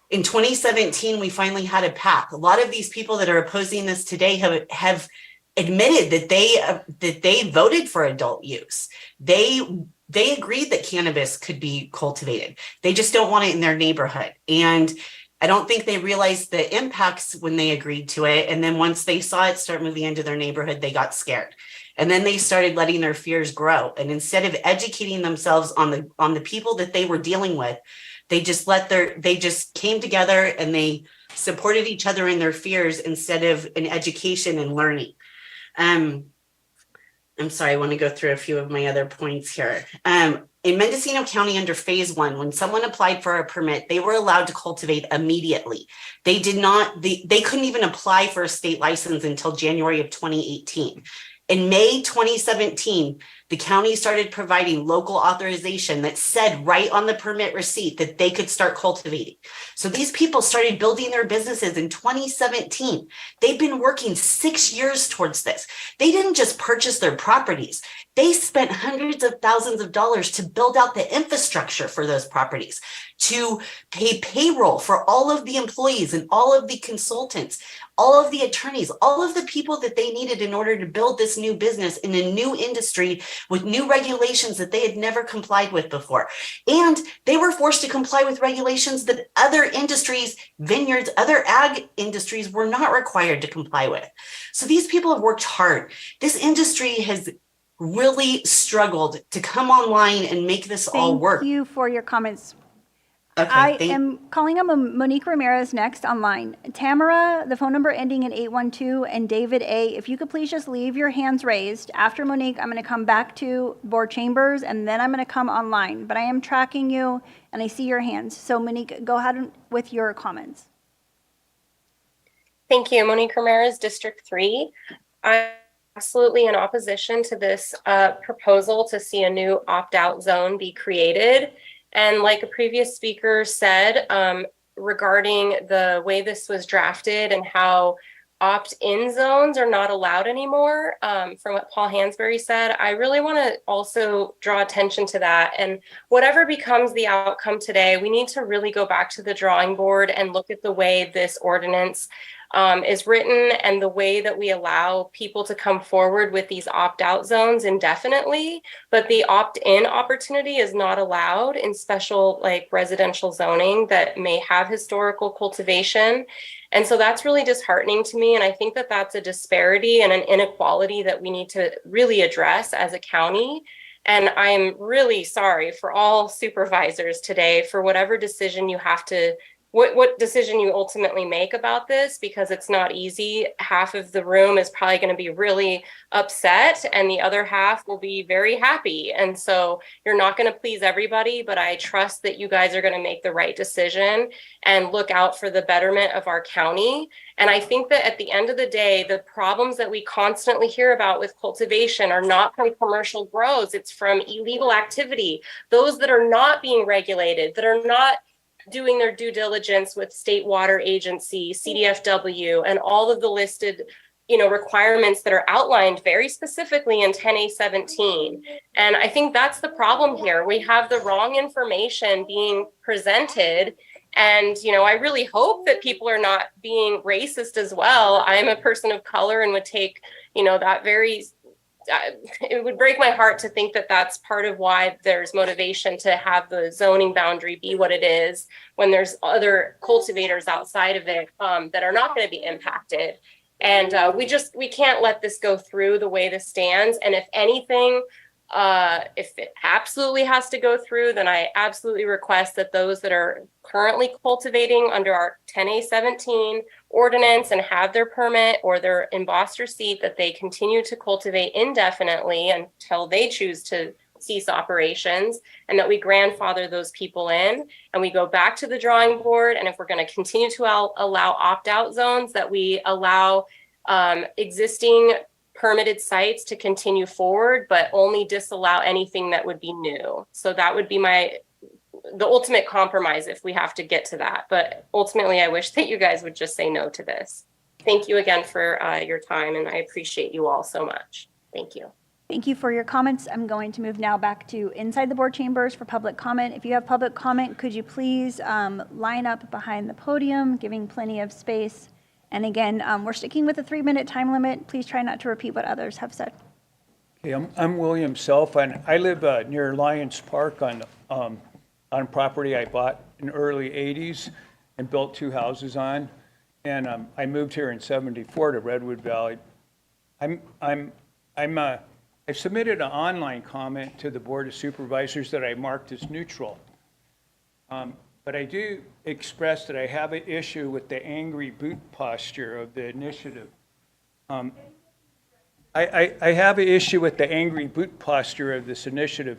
in 2017, we finally had a path. A lot of these people that are opposing this today have admitted that they voted for adult use. They agreed that cannabis could be cultivated. They just don't want it in their neighborhood. And I don't think they realized the impacts when they agreed to it. And then once they saw it start moving into their neighborhood, they got scared. And then they started letting their fears grow. And instead of educating themselves on the people that they were dealing with, they just came together and they supported each other in their fears instead of an education and learning. I'm sorry, I want to go through a few of my other points here. In Mendocino County under phase 1, when someone applied for a permit, they were allowed to cultivate immediately. They couldn't even apply for a state license until January of 2018. In May 2017, the county started providing local authorization that said right on the permit receipt that they could start cultivating. So these people started building their businesses in 2017. They've been working 6 years towards this. They didn't just purchase their properties. They spent hundreds of thousands of dollars to build out the infrastructure for those properties, to pay payroll for all of the employees and all of the consultants, all of the attorneys, all of the people that they needed in order to build this new business in a new industry with new regulations that they had never complied with before. And they were forced to comply with regulations that other industries, vineyards, other ag industries were not required to comply with. So these people have worked hard. This industry has really struggled to come online and make this all work. Thank you for your comments. Okay, I am calling up Monique Ramirez next online. Tamara, the phone number ending in 812, and David A. If you could please just leave your hands raised. After Monique, I'm going to come back to board chambers, and then I'm going to come online. But I am tracking you, and I see your hands. So Monique, go ahead with your comments. Thank you. Monique Ramirez, District 3. I'm absolutely in opposition to this proposal to see a new opt-out zone be created. And like a previous speaker said, regarding the way this was drafted and how opt-in zones are not allowed anymore, from what Paul Hansberry said, I really want to also draw attention to that. And whatever becomes the outcome today, we need to really go back to the drawing board and look at the way this ordinance is written and the way that we allow people to come forward with these opt-out zones indefinitely, but the opt-in opportunity is not allowed in special like residential zoning that may have historical cultivation. And so that's really disheartening to me. And I think that that's a disparity and an inequality that we need to really address as a county. And I'm really sorry for all supervisors today for whatever decision you have to what decision you ultimately make about this, because it's not easy. Half of the room is probably going to be really upset and the other half will be very happy. And so you're not going to please everybody, but I trust that you guys are going to make the right decision and look out for the betterment of our county. And I think that at the end of the day, the problems that we constantly hear about with cultivation are not from commercial grows, it's from illegal activity. Those that are not being regulated, that are not doing their due diligence with state water agency, CDFW, and all of the listed, requirements that are outlined very specifically in 10A17. And I think that's the problem here. We have the wrong information being presented. And, I really hope that people are not being racist as well. I'm a person of color and would take, that very it would break my heart to think that that's part of why there's motivation to have the zoning boundary be what it is when there's other cultivators outside of it that are not going to be impacted. And we can't let this go through the way this stands. And if anything, if it absolutely has to go through, then I absolutely request that those that are currently cultivating under our 10A17 ordinance and have their permit or their embossed receipt, that they continue to cultivate indefinitely until they choose to cease operations, and that we grandfather those people in and we go back to the drawing board. And if we're going to continue to allow opt-out zones, that we allow existing permitted sites to continue forward, but only disallow anything that would be new. So that would be the ultimate compromise if we have to get to that. But ultimately, I wish that you guys would just say no to this. Thank you again for your time, and I appreciate you all so much. Thank you. Thank you for your comments. I'm going to move now back to inside the board chambers for public comment. If you have public comment, could you please line up behind the podium, giving plenty of space. And again, we're sticking with a 3-minute time limit. Please try not to repeat what others have said. Okay, I'm William Self, and I live near Lions Park on property I bought in the early 80s and built 2 houses on. And I moved here in 74 to Redwood Valley. I've submitted an online comment to the Board of Supervisors that I marked as neutral. But I do express that I have an issue with the angry boot posture of the initiative. I have an issue with the angry boot posture of this initiative,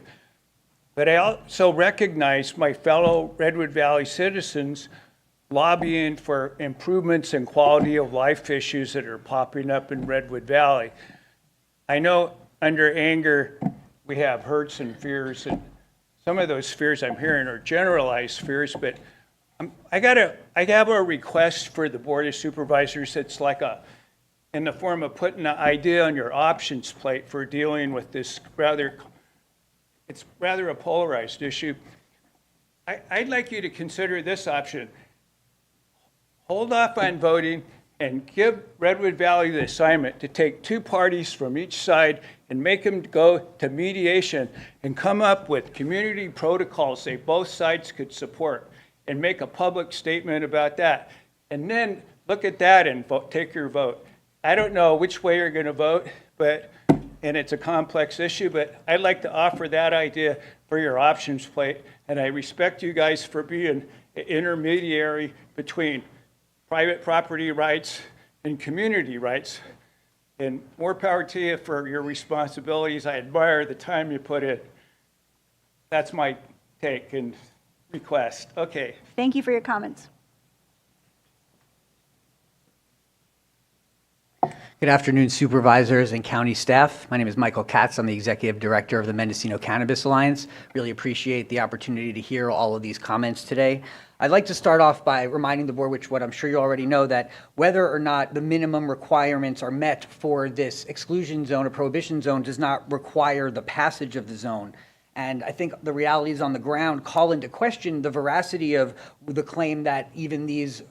but I also recognize my fellow Redwood Valley citizens lobbying for improvements in quality of life issues that are popping up in Redwood Valley. I know under anger, we have hurts and fears, and some of those fears I'm hearing are generalized fears, but I have a request for the Board of Supervisors that's like in the form of putting an idea on your options plate for dealing with this it's rather a polarized issue. I'd like you to consider this option. Hold off on voting and give Redwood Valley the assignment to take 2 parties from each side and make them go to mediation and come up with community protocols they both sides could support and make a public statement about that. And then look at that and vote, take your vote. I don't know which way you're going to vote, and it's a complex issue, but I'd like to offer that idea for your options plate. And I respect you guys for being an intermediary between private property rights and community rights. And more power to you for your responsibilities. I admire the time you put in. That's my take and request. Okay. Thank you for your comments. Good afternoon, supervisors and county staff. My name is Michael Katz. I'm the executive director of the Mendocino Cannabis Alliance. Really appreciate the opportunity to hear all of these comments today. I'd like to start off by reminding the board, which what I'm sure you already know, that whether or not the minimum requirements are met for this exclusion zone or prohibition zone does not require the passage of the zone. And I think the realities on the ground call into question the veracity of the claim that even these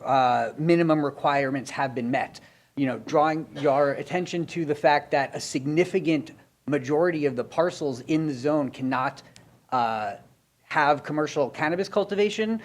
minimum requirements have been met. You know, drawing your attention to the fact that a significant majority of the parcels in the zone cannot have commercial cannabis cultivation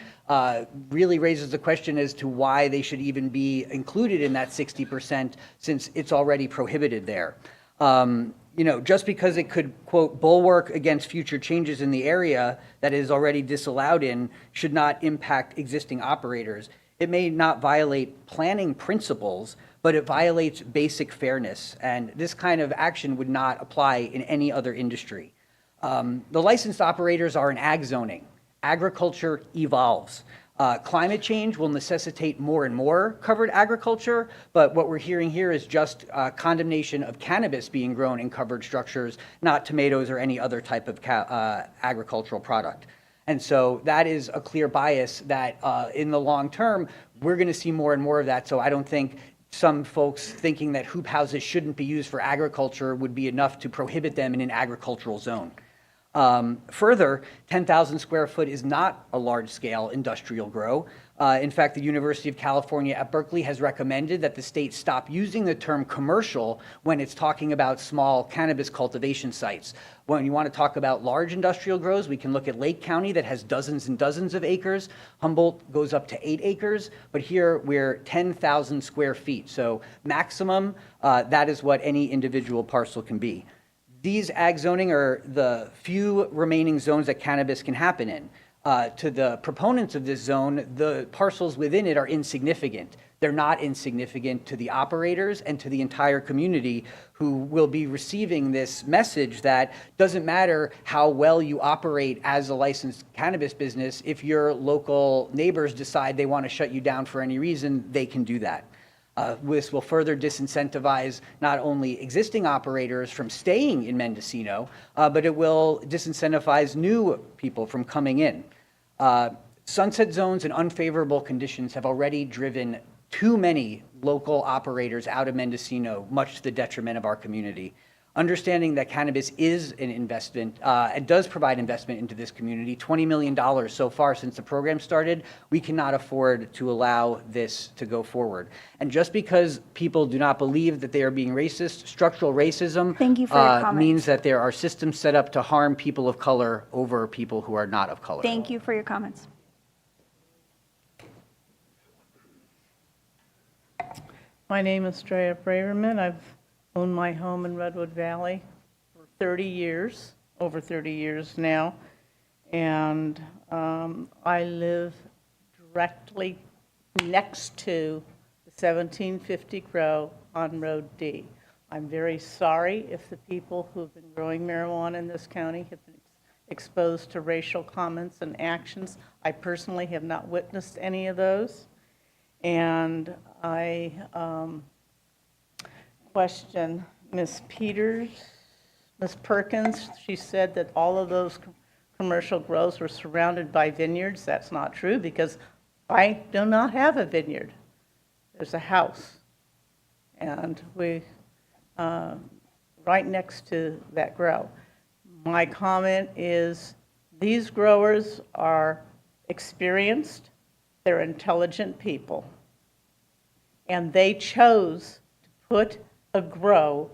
really raises the question as to why they should even be included in that 60% since it's already prohibited there. You know, just because it could, quote, bulwark against future changes in the area that is already disallowed in should not impact existing operators. It may not violate planning principles, but it violates basic fairness. And this kind of action would not apply in any other industry. The licensed operators are in ag zoning. Agriculture evolves. Climate change will necessitate more and more covered agriculture, but what we're hearing here is just condemnation of cannabis being grown in covered structures, not tomatoes or any other type of agricultural product. And so that is a clear bias that in the long term, we're going to see more and more of that. So I don't think some folks thinking that hoop houses shouldn't be used for agriculture would be enough to prohibit them in an agricultural zone. Further, 10,000 square foot is not a large-scale industrial grow. In fact, the University of California at Berkeley has recommended that the state stop using the term commercial when it's talking about small cannabis cultivation sites. When you want to talk about large industrial grows, we can look at Lake County that has dozens and dozens of acres. Humboldt goes up to 8 acres, but here we're 10,000 square feet. So maximum, that is what any individual parcel can be. These ag zoning are the few remaining zones that cannabis can happen in. To the proponents of this zone, the parcels within it are insignificant. They're not insignificant to the operators and to the entire community who will be receiving this message that doesn't matter how well you operate as a licensed cannabis business, if your local neighbors decide they want to shut you down for any reason, they can do that. This will further disincentivize not only existing operators from staying in Mendocino, but it will disincentivize new people from coming in. Sunset zones and unfavorable conditions have already driven too many local operators out of Mendocino, much to the detriment of our community. Understanding that cannabis is an investment and does provide investment into this community, $20 million so far since the program started, we cannot afford to allow this to go forward. And just because people do not believe that they are being racist, structural racism means that there are systems set up to harm people of color over people who are not of color. Thank you for your comments. My name is Drea Braverman. I've owned my home in Redwood Valley for 30 years, over 30 years now. And I live directly next to the 1750 grow on Road D. I'm very sorry if the people who have been growing marijuana in this county have been exposed to racial comments and actions. I personally have not witnessed any of those. And I question Ms. Peters, Ms. Perkins. She said that all of those commercial grows were surrounded by vineyards. That's not true because I do not have a vineyard. There's a house. And we, right next to that grow. My comment is these growers are experienced, they're intelligent people. And they chose to put a grow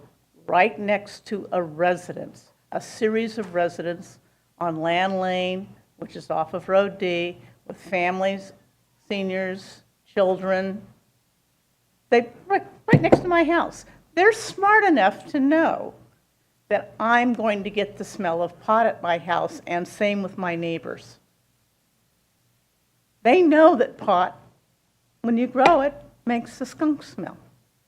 right next to a residence, a series of residents on Land Lane, which is off of Road D, with families, seniors, children. Right next to my house. They're smart enough to know that I'm going to get the smell of pot at my house, and same with my neighbors. They know that pot, when you grow it, makes a skunk smell.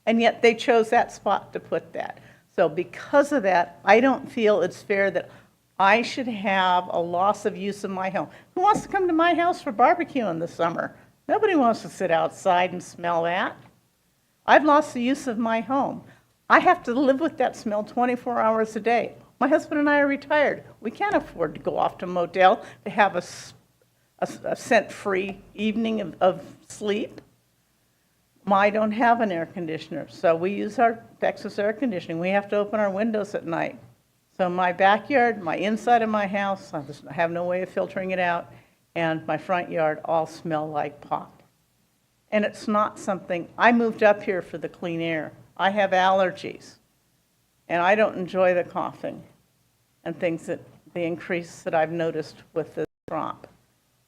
And yet they chose that spot to put that. So because of that, I don't feel it's fair that I should have a loss of use of my home. Who wants to come to my house for barbecue in the summer? Nobody wants to sit outside and smell that. I've lost the use of my home. I have to live with that smell 24 hours a day. My husband and I are retired. We can't afford to go off to a motel to have a scent-free evening of sleep. I don't have an air conditioner, so we use our Texas air conditioning. We have to open our windows at night. So my backyard, my inside of my house, I just have no way of filtering it out, and my front yard all smell like pot. And it's not something, I moved up here for the clean air. I have allergies, and I don't enjoy the coughing and things that the increase that I've noticed with the crop.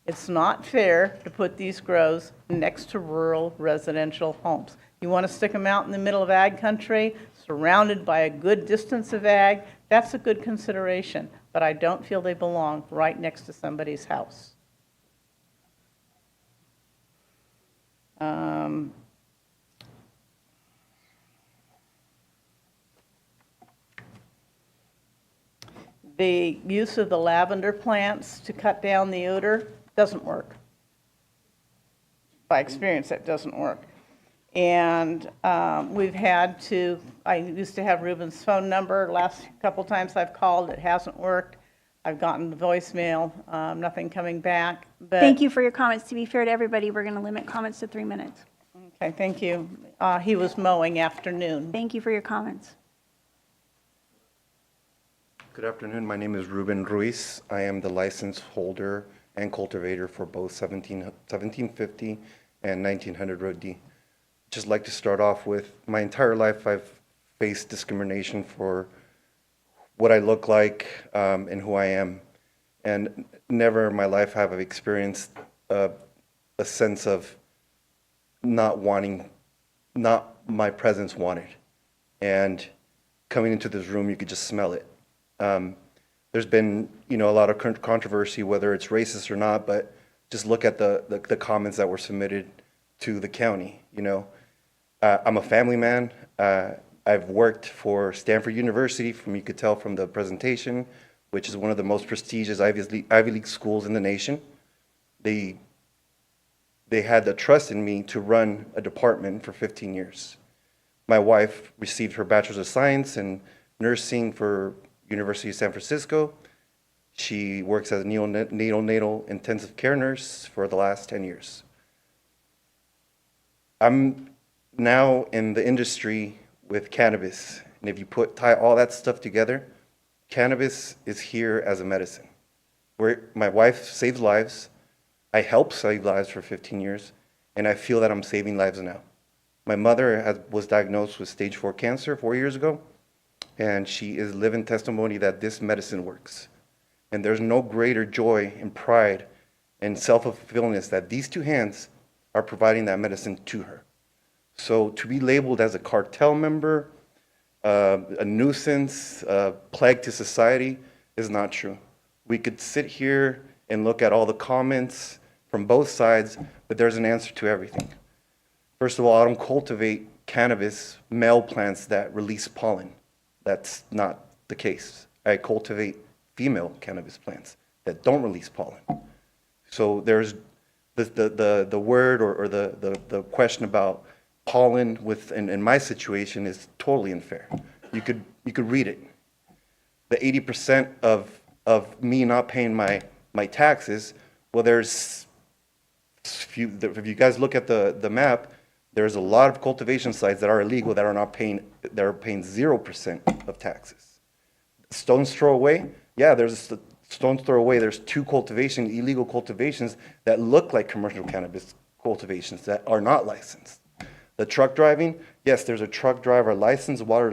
It's not fair to put these grows next to rural residential homes. You want to stick them out in the middle of ag country, surrounded by a good distance of ag, that's a good consideration, but I don't feel they belong right next to somebody's house. The use of the lavender plants to cut down the odor doesn't work. By experience, that doesn't work. And we've had to, I used to have Ruben's phone number. Last couple times I've called, it hasn't worked. I've gotten the voicemail, nothing coming back. But Thank you for your comments. To be fair to everybody, we're going to limit comments to 3 minutes. okay, thank you. He was mowing afternoon. Thank you for your comments. Good afternoon. My name is Ruben Ruiz. I am the license holder and cultivator for both 1750 and 1900 Road D. Just like to start off with, my entire life I've faced discrimination for what I look like and who I am. And never in my life have I experienced a sense of not my presence wanted. And coming into this room, you could just smell it. There's been, a lot of controversy, whether it's racist or not, but just look at the comments that were submitted to the county, I'm a family man. I've worked for Stanford University, you could tell from the presentation, which is one of the most prestigious Ivy League schools in the nation. They had the trust in me to run a department for 15 years. My wife received her Bachelor's of Science in nursing for University of San Francisco. She works as a neonatal intensive care nurse for the last 10 years. I'm now in the industry with cannabis, and if you tie all that stuff together, cannabis is here as a medicine. Where my wife saves lives, I helped save lives for 15 years, and I feel that I'm saving lives now. My mother was diagnosed with stage 4 cancer 4 years ago, and she is living testimony that this medicine works. And there's no greater joy and pride and self-fulfillment that these two hands are providing that medicine to her. So to be labeled as a cartel member, a nuisance, a plague to society is not true. We could sit here and look at all the comments from both sides, but there's an answer to everything. First of all, I don't cultivate cannabis male plants that release pollen. That's not the case. I cultivate female cannabis plants that don't release pollen. So there's the word or the question about pollen in my situation is totally unfair. You could read it. The 80% of me not paying my taxes, well, if you guys look at the map, there's a lot of cultivation sites that are illegal that are paying 0% of taxes. Stone's throw away, yeah, there's a stone's throw away. There's 2 illegal cultivations that look like commercial cannabis cultivations that are not licensed. The truck driving, yes, there's a truck driver, a licensed water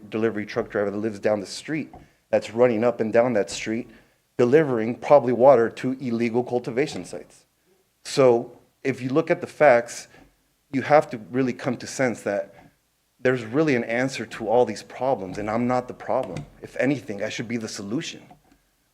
delivery truck driver that lives down the street that's running up and down that street, delivering probably water to illegal cultivation sites. So if you look at the facts, you have to really come to sense that there's really an answer to all these problems, and I'm not the problem. If anything, I should be the solution.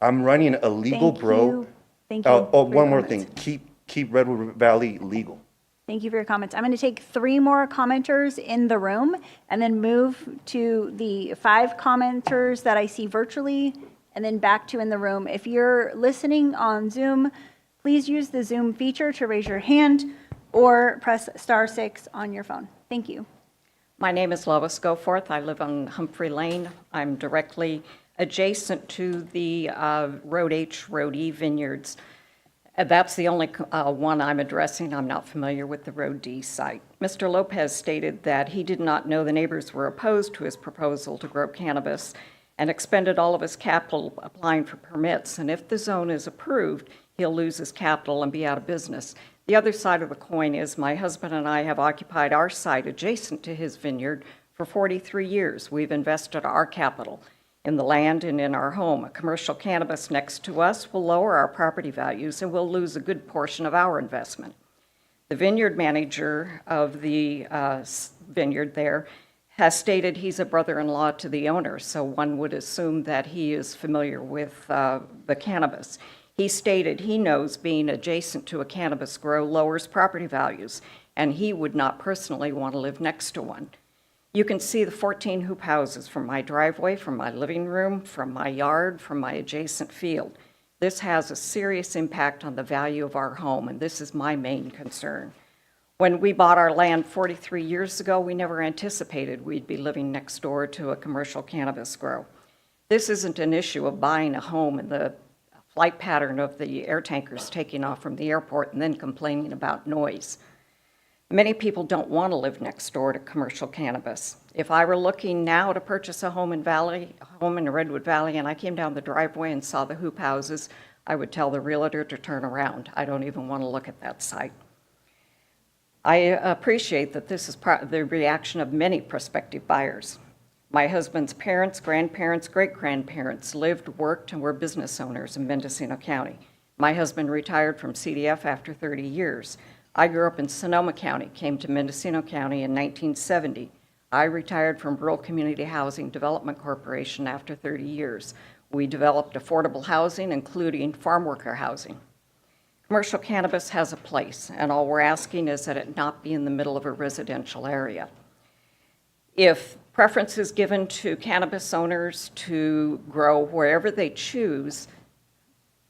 I'm running a legal grow. Thank you. Oh, for your one more comments. thing, keep Redwood Valley legal. Thank you for your comments. I'm going to take 3 more commenters in the room and then move to the 5 commenters that I see virtually and then back to in the room. If you're listening on Zoom, please use the Zoom feature to raise your hand or press *6 on your phone. Thank you. My name is Lois Goforth. I live on Humphrey Lane. I'm directly adjacent to the Road H, Road E vineyards. That's the only one I'm addressing. I'm not familiar with the Road D site. Mr. Lopez stated that he did not know the neighbors were opposed to his proposal to grow cannabis and expended all of his capital applying for permits. And if the zone is approved, he'll lose his capital and be out of business. The other side of the coin is my husband and I have occupied our site adjacent to his vineyard for 43 years. We've invested our capital in the land and in our home. A commercial cannabis next to us will lower our property values and we'll lose a good portion of our investment. The vineyard manager of the vineyard there has stated he's a brother-in-law to the owner, so one would assume that he is familiar with the cannabis. He stated he knows being adjacent to a cannabis grow lowers property values, and he would not personally want to live next to one. You can see the 14 hoop houses from my driveway, from my living room, from my yard, from my adjacent field. This has a serious impact on the value of our home, and this is my main concern. When we bought our land 43 years ago, we never anticipated we'd be living next door to a commercial cannabis grow. This isn't an issue of buying a home and the flight pattern of the air tankers taking off from the airport and then complaining about noise. Many people don't want to live next door to commercial cannabis. If I were looking now to purchase a home in Redwood Valley, and I came down the driveway and saw the hoop houses, I would tell the realtor to turn around. I don't even want to look at that site. I appreciate that this is the reaction of many prospective buyers. My husband's parents, grandparents, great-grandparents lived, worked, and were business owners in Mendocino County. My husband retired from CDF after 30 years. I grew up in Sonoma County, came to Mendocino County in 1970. I retired from Rural Community Housing Development Corporation after 30 years. We developed affordable housing, including farm worker housing. Commercial cannabis has a place, and all we're asking is that it not be in the middle of a residential area. If preference is given to cannabis owners to grow wherever they choose,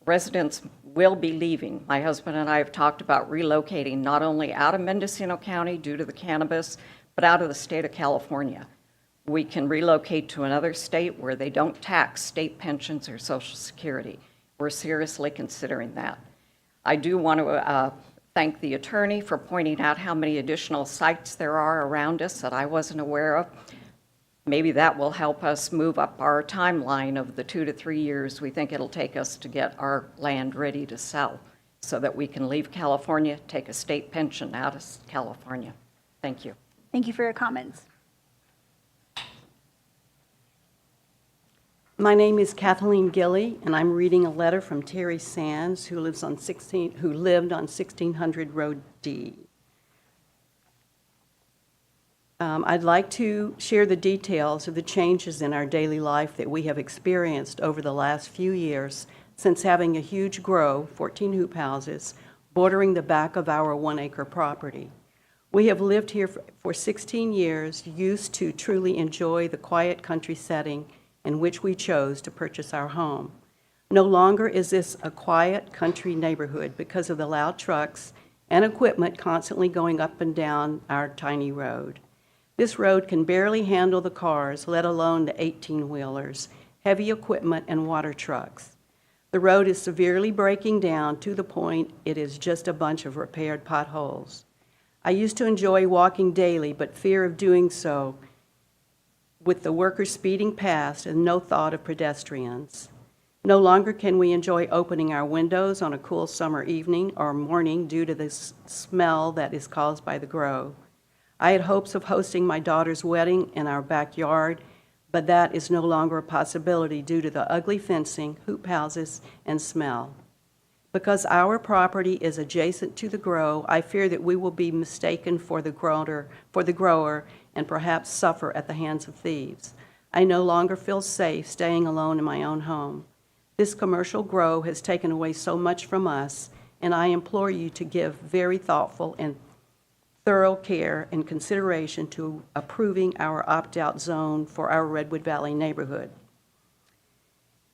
residents will be leaving. My husband and I have talked about relocating not only out of Mendocino County due to the cannabis, but out of the state of California. We can relocate to another state where they don't tax state pensions or Social Security. We're seriously considering that. I do want to thank the attorney for pointing out how many additional sites there are around us that I wasn't aware of. Maybe that will help us move up our timeline of the 2 to 3 years we think it'll take us to get our land ready to sell so that we can leave California, take a state pension out of California. Thank you. Thank you for your comments. My name is Kathleen Gilly, and I'm reading a letter from Terry Sands, who lived on 1600 Road D. I'd like to share the details of the changes in our daily life that we have experienced over the last few years since having a huge grow, 14 hoop houses, bordering the back of our 1-acre property. We have lived here for 16 years, used to truly enjoy the quiet country setting in which we chose to purchase our home. No longer is this a quiet country neighborhood because of the loud trucks and equipment constantly going up and down our tiny road. This road can barely handle the cars, let alone the 18-wheelers, heavy equipment, and water trucks. The road is severely breaking down to the point it is just a bunch of repaired potholes. I used to enjoy walking daily, but fear of doing so with the workers speeding past and no thought of pedestrians. No longer can we enjoy opening our windows on a cool summer evening or morning due to the smell that is caused by the grow. I had hopes of hosting my daughter's wedding in our backyard, but that is no longer a possibility due to the ugly fencing, hoop houses, and smell. Because our property is adjacent to the grow, I fear that we will be mistaken for the grower and perhaps suffer at the hands of thieves. I no longer feel safe staying alone in my own home. This commercial grow has taken away so much from us, and I implore you to give very thoughtful and thorough care and consideration to approving our opt-out zone for our Redwood Valley neighborhood.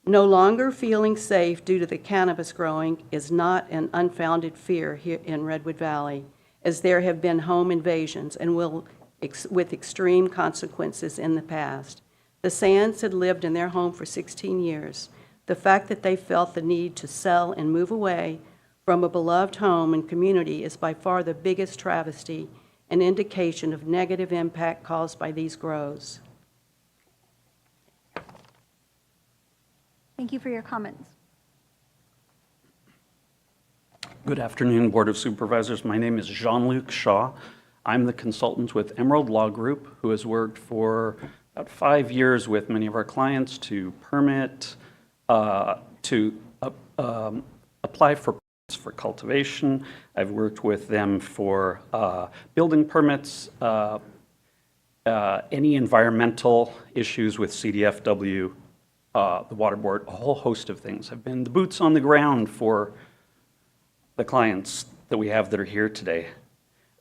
No longer feeling safe due to the cannabis growing is not an unfounded fear here in Redwood Valley, as there have been home invasions and with extreme consequences in the past. The Sands had lived in their home for 16 years. The fact that they felt the need to sell and move away from a beloved home and community is by far the biggest travesty, an indication of negative impact caused by these grows. Thank you for your comments. Good afternoon, Board of Supervisors. My name is Jean-Luc Shaw. I'm the consultant with Emerald Law Group, who has worked for about 5 years with many of our clients to permit, to apply for cultivation. I've worked with them for building permits, any environmental issues with CDFW, the Water Board, a whole host of things. I've been the boots on the ground for the clients that we have that are here today.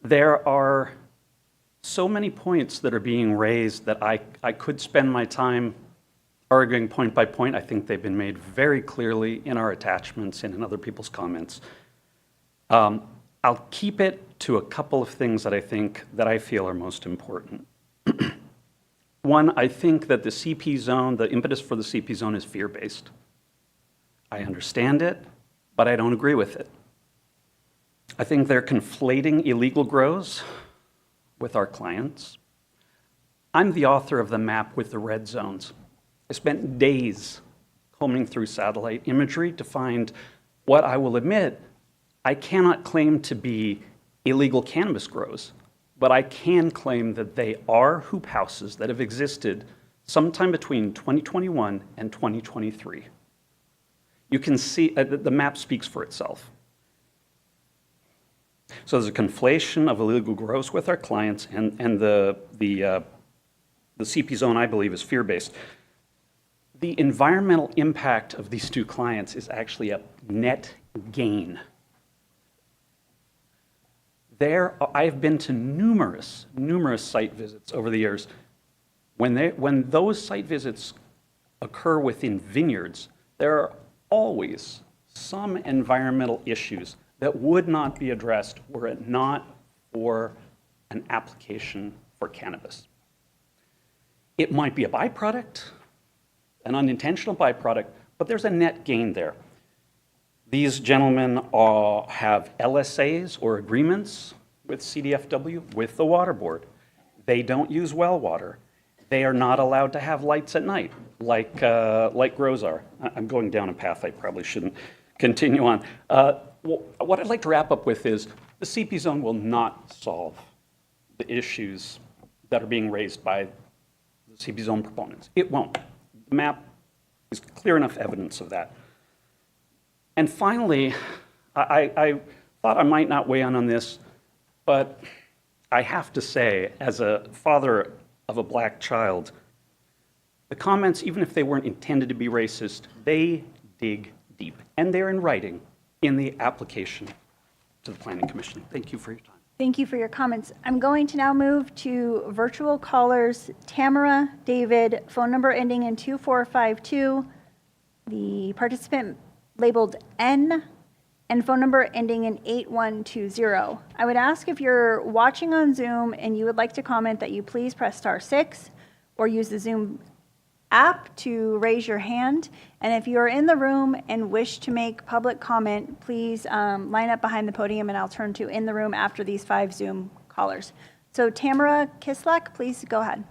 There are so many points that are being raised that I could spend my time arguing point by point. I think they've been made very clearly in our attachments and in other people's comments. I'll keep it to a couple of things that I feel are most important. One, I think that the CP zone, the impetus for the CP zone is fear-based. I understand it, but I don't agree with it. I think they're conflating illegal grows with our clients. I'm the author of the map with the red zones. I spent days combing through satellite imagery to find what I will admit I cannot claim to be illegal cannabis grows, but I can claim that they are hoop houses that have existed sometime between 2021 and 2023. You can see the map speaks for itself. So there's a conflation of illegal grows with our clients, and the CP zone, I believe, is fear-based. The environmental impact of these two clients is actually a net gain. I've been to numerous site visits over the years. When those site visits occur within vineyards, there are always some environmental issues that would not be addressed were it not for an application for cannabis. It might be a byproduct, an unintentional byproduct, but there's a net gain there. These gentlemen have LSAs or agreements with CDFW, with the Water Board. They don't use well water. They are not allowed to have lights at night, like grows are. I'm going down a path I probably shouldn't continue on. What I'd like to wrap up with is the CP zone will not solve the issues that are being raised by the CP zone proponents. It won't. The map is clear enough evidence of that. And finally, I thought I might not weigh in on this, but I have to say, as a father of a black child, the comments, even if they weren't intended to be racist, they dig deep. And they're in writing in the application to the Planning Commission. Thank you for your time. Thank you for your comments. I'm going to now move to virtual callers. Tamara, David, phone number ending in 2452. The participant labeled N, and phone number ending in 8120. I would ask if you're watching on Zoom and you would like to comment that you please press *6 or use the Zoom app to raise your hand. And if you're in the room and wish to make public comment, please line up behind the podium and I'll turn to in the room after these 5 Zoom callers. So Tamara Kislak, please go ahead.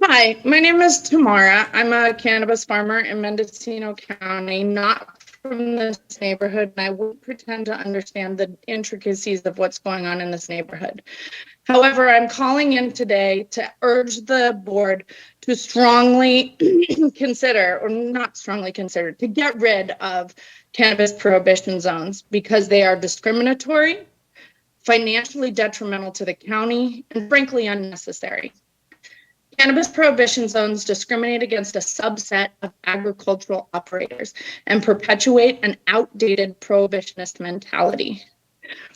Hi, my name is Tamara. I'm a cannabis farmer in Mendocino County, not from this neighborhood, and I wouldn't pretend to understand the intricacies of what's going on in this neighborhood. However, I'm calling in today to urge the board to strongly consider, or not strongly consider, to get rid of cannabis prohibition zones because they are discriminatory, financially detrimental to the county, and frankly unnecessary. Cannabis prohibition zones discriminate against a subset of agricultural operators and perpetuate an outdated prohibitionist mentality.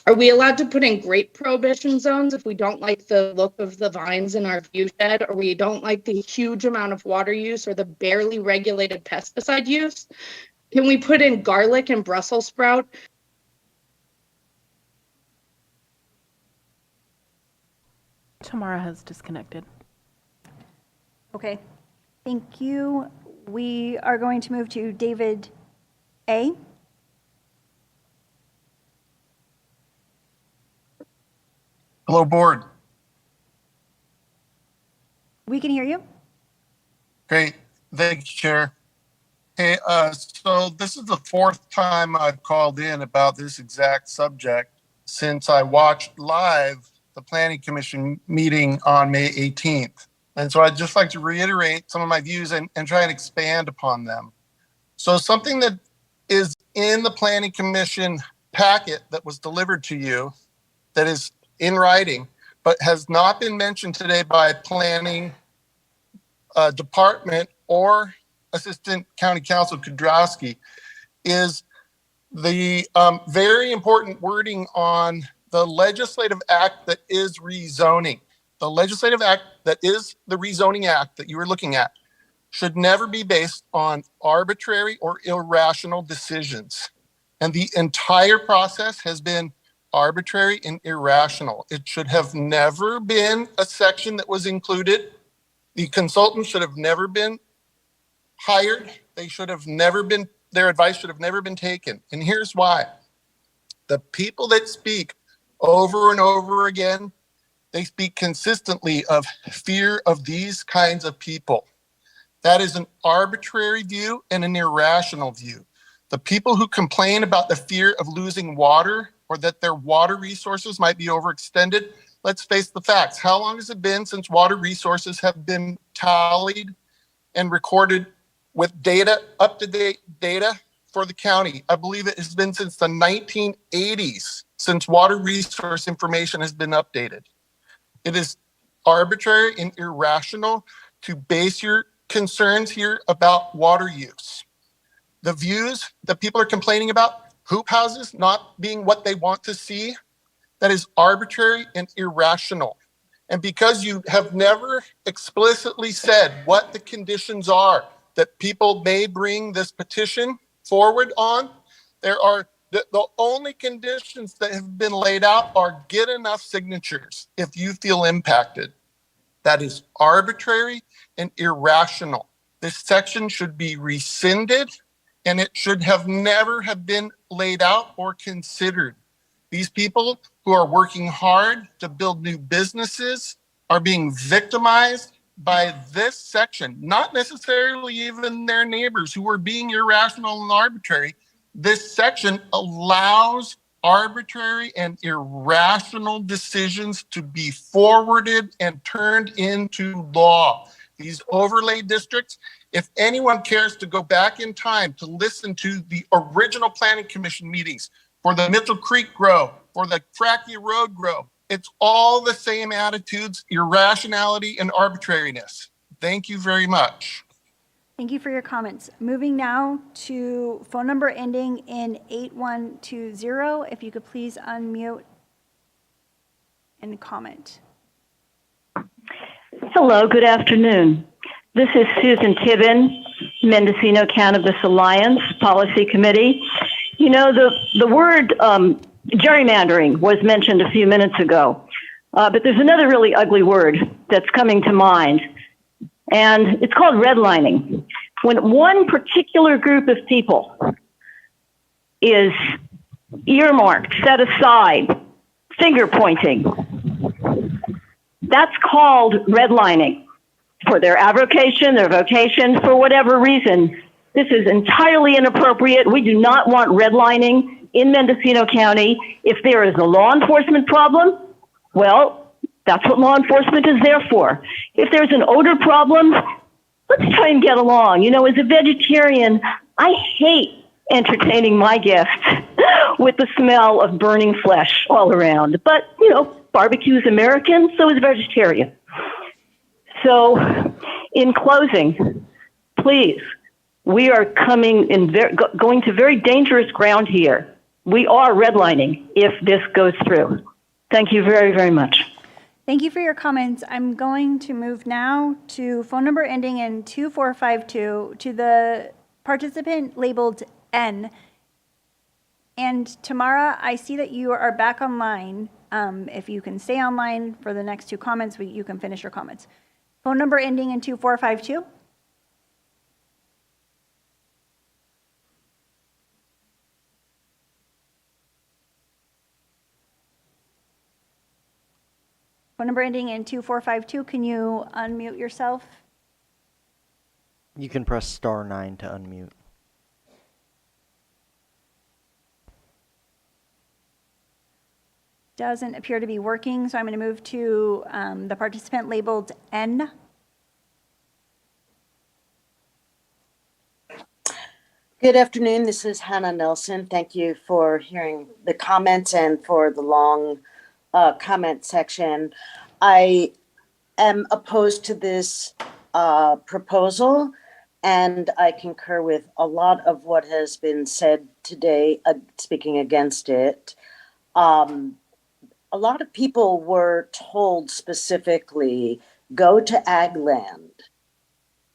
Are we allowed to put in grape prohibition zones if we don't like the look of the vines in our view shed, or we don't like the huge amount of water use or the barely regulated pesticide use? Can we put in garlic and Brussels sprout? Tamara has disconnected. Okay, thank you. We are going to move to David A. Hello, board. We can hear you. Great. Thank you, Chair. Hey, so this is the fourth time I've called in about this exact subject since I watched live the Planning Commission meeting on May 18th. And so I'd just like to reiterate some of my views and try and expand upon them. So something that is in the Planning Commission packet that was delivered to you that is in writing, but has not been mentioned today by Planning Department or Assistant County Counsel Kudrowski, is the very important wording on the legislative act that is rezoning. The legislative act that is the rezoning act that you were looking at should never be based on arbitrary or irrational decisions. And the entire process has been arbitrary and irrational. It should have never been a section that was included. The consultants should have never been hired. They should have never been, their advice should have never been taken. And here's why. The people that speak over and over again, they speak consistently of fear of these kinds of people. That is an arbitrary view and an irrational view. The people who complain about the fear of losing water or that their water resources might be overextended, let's face the facts. How long has it been since water resources have been tallied and recorded with data, up-to-date data for the county? I believe it has been since the 1980s since water resource information has been updated. It is arbitrary and irrational to base your concerns here about water use. The views that people are complaining about, hoop houses not being what they want to see, that is arbitrary and irrational. And because you have never explicitly said what the conditions are that people may bring this petition forward on, there are the only conditions that have been laid out are get enough signatures if you feel impacted. That is arbitrary and irrational. This section should be rescinded and it should have never have been laid out or considered. These people who are working hard to build new businesses are being victimized by this section, not necessarily even their neighbors who are being irrational and arbitrary. This section allows arbitrary and irrational decisions to be forwarded and turned into law. These overlay districts, if anyone cares to go back in time to listen to the original Planning Commission meetings for the Mitchell Creek grow, for the Fracky Road grow, it's all the same attitudes, irrationality, and arbitrariness. Thank you very much. Thank you for your comments. Moving now to phone number ending in 8120. If you could please unmute and comment. Hello, good afternoon. This is Susan Tibbin, Mendocino Cannabis Alliance Policy Committee. You know, the word gerrymandering was mentioned a few minutes ago, but there's another really ugly word that's coming to mind, and it's called redlining. When one particular group of people is earmarked, set aside, finger pointing, that's called redlining. For their avocation, their vocation, for whatever reason, This is entirely inappropriate. We do not want redlining in Mendocino County. If there is a law enforcement problem, well, that's what law enforcement is there for. If there's an odor problem, let's try and get along. You know, as a vegetarian, I hate entertaining my guests with the smell of burning flesh all around. But, you know, barbecue is American, so is vegetarian. So, in closing, please, we are coming in going to very dangerous ground here. We are redlining if this goes through. Thank you very, very much. Thank you for your comments. I'm going to move now to phone number ending in 2452 to the participant labeled N. And Tamara, I see that you are back online. If you can stay online for the next two comments, you can finish your comments. Phone number ending in 2452. Phone number ending in 2452, can you unmute yourself? You can press *9 to unmute. Doesn't appear to be working, so I'm going to move to the participant labeled N. Good afternoon. This is Hannah Nelson. Thank you for hearing the comments and for the long comment section. I am opposed to this proposal, and I concur with a lot of what has been said today, speaking against it. A lot of people were told specifically, go to ag land.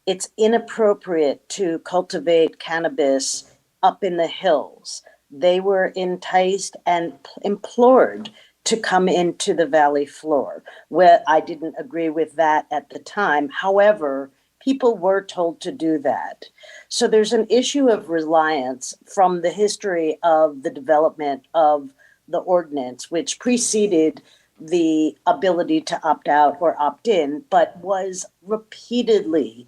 It's inappropriate to cultivate cannabis up in the hills. They were enticed and implored to come into the valley floor. Well, I didn't agree with that at the time. However, people were told to do that. So there's an issue of reliance from the history of the development of the ordinance, which preceded the ability to opt out or opt in, but was repeatedly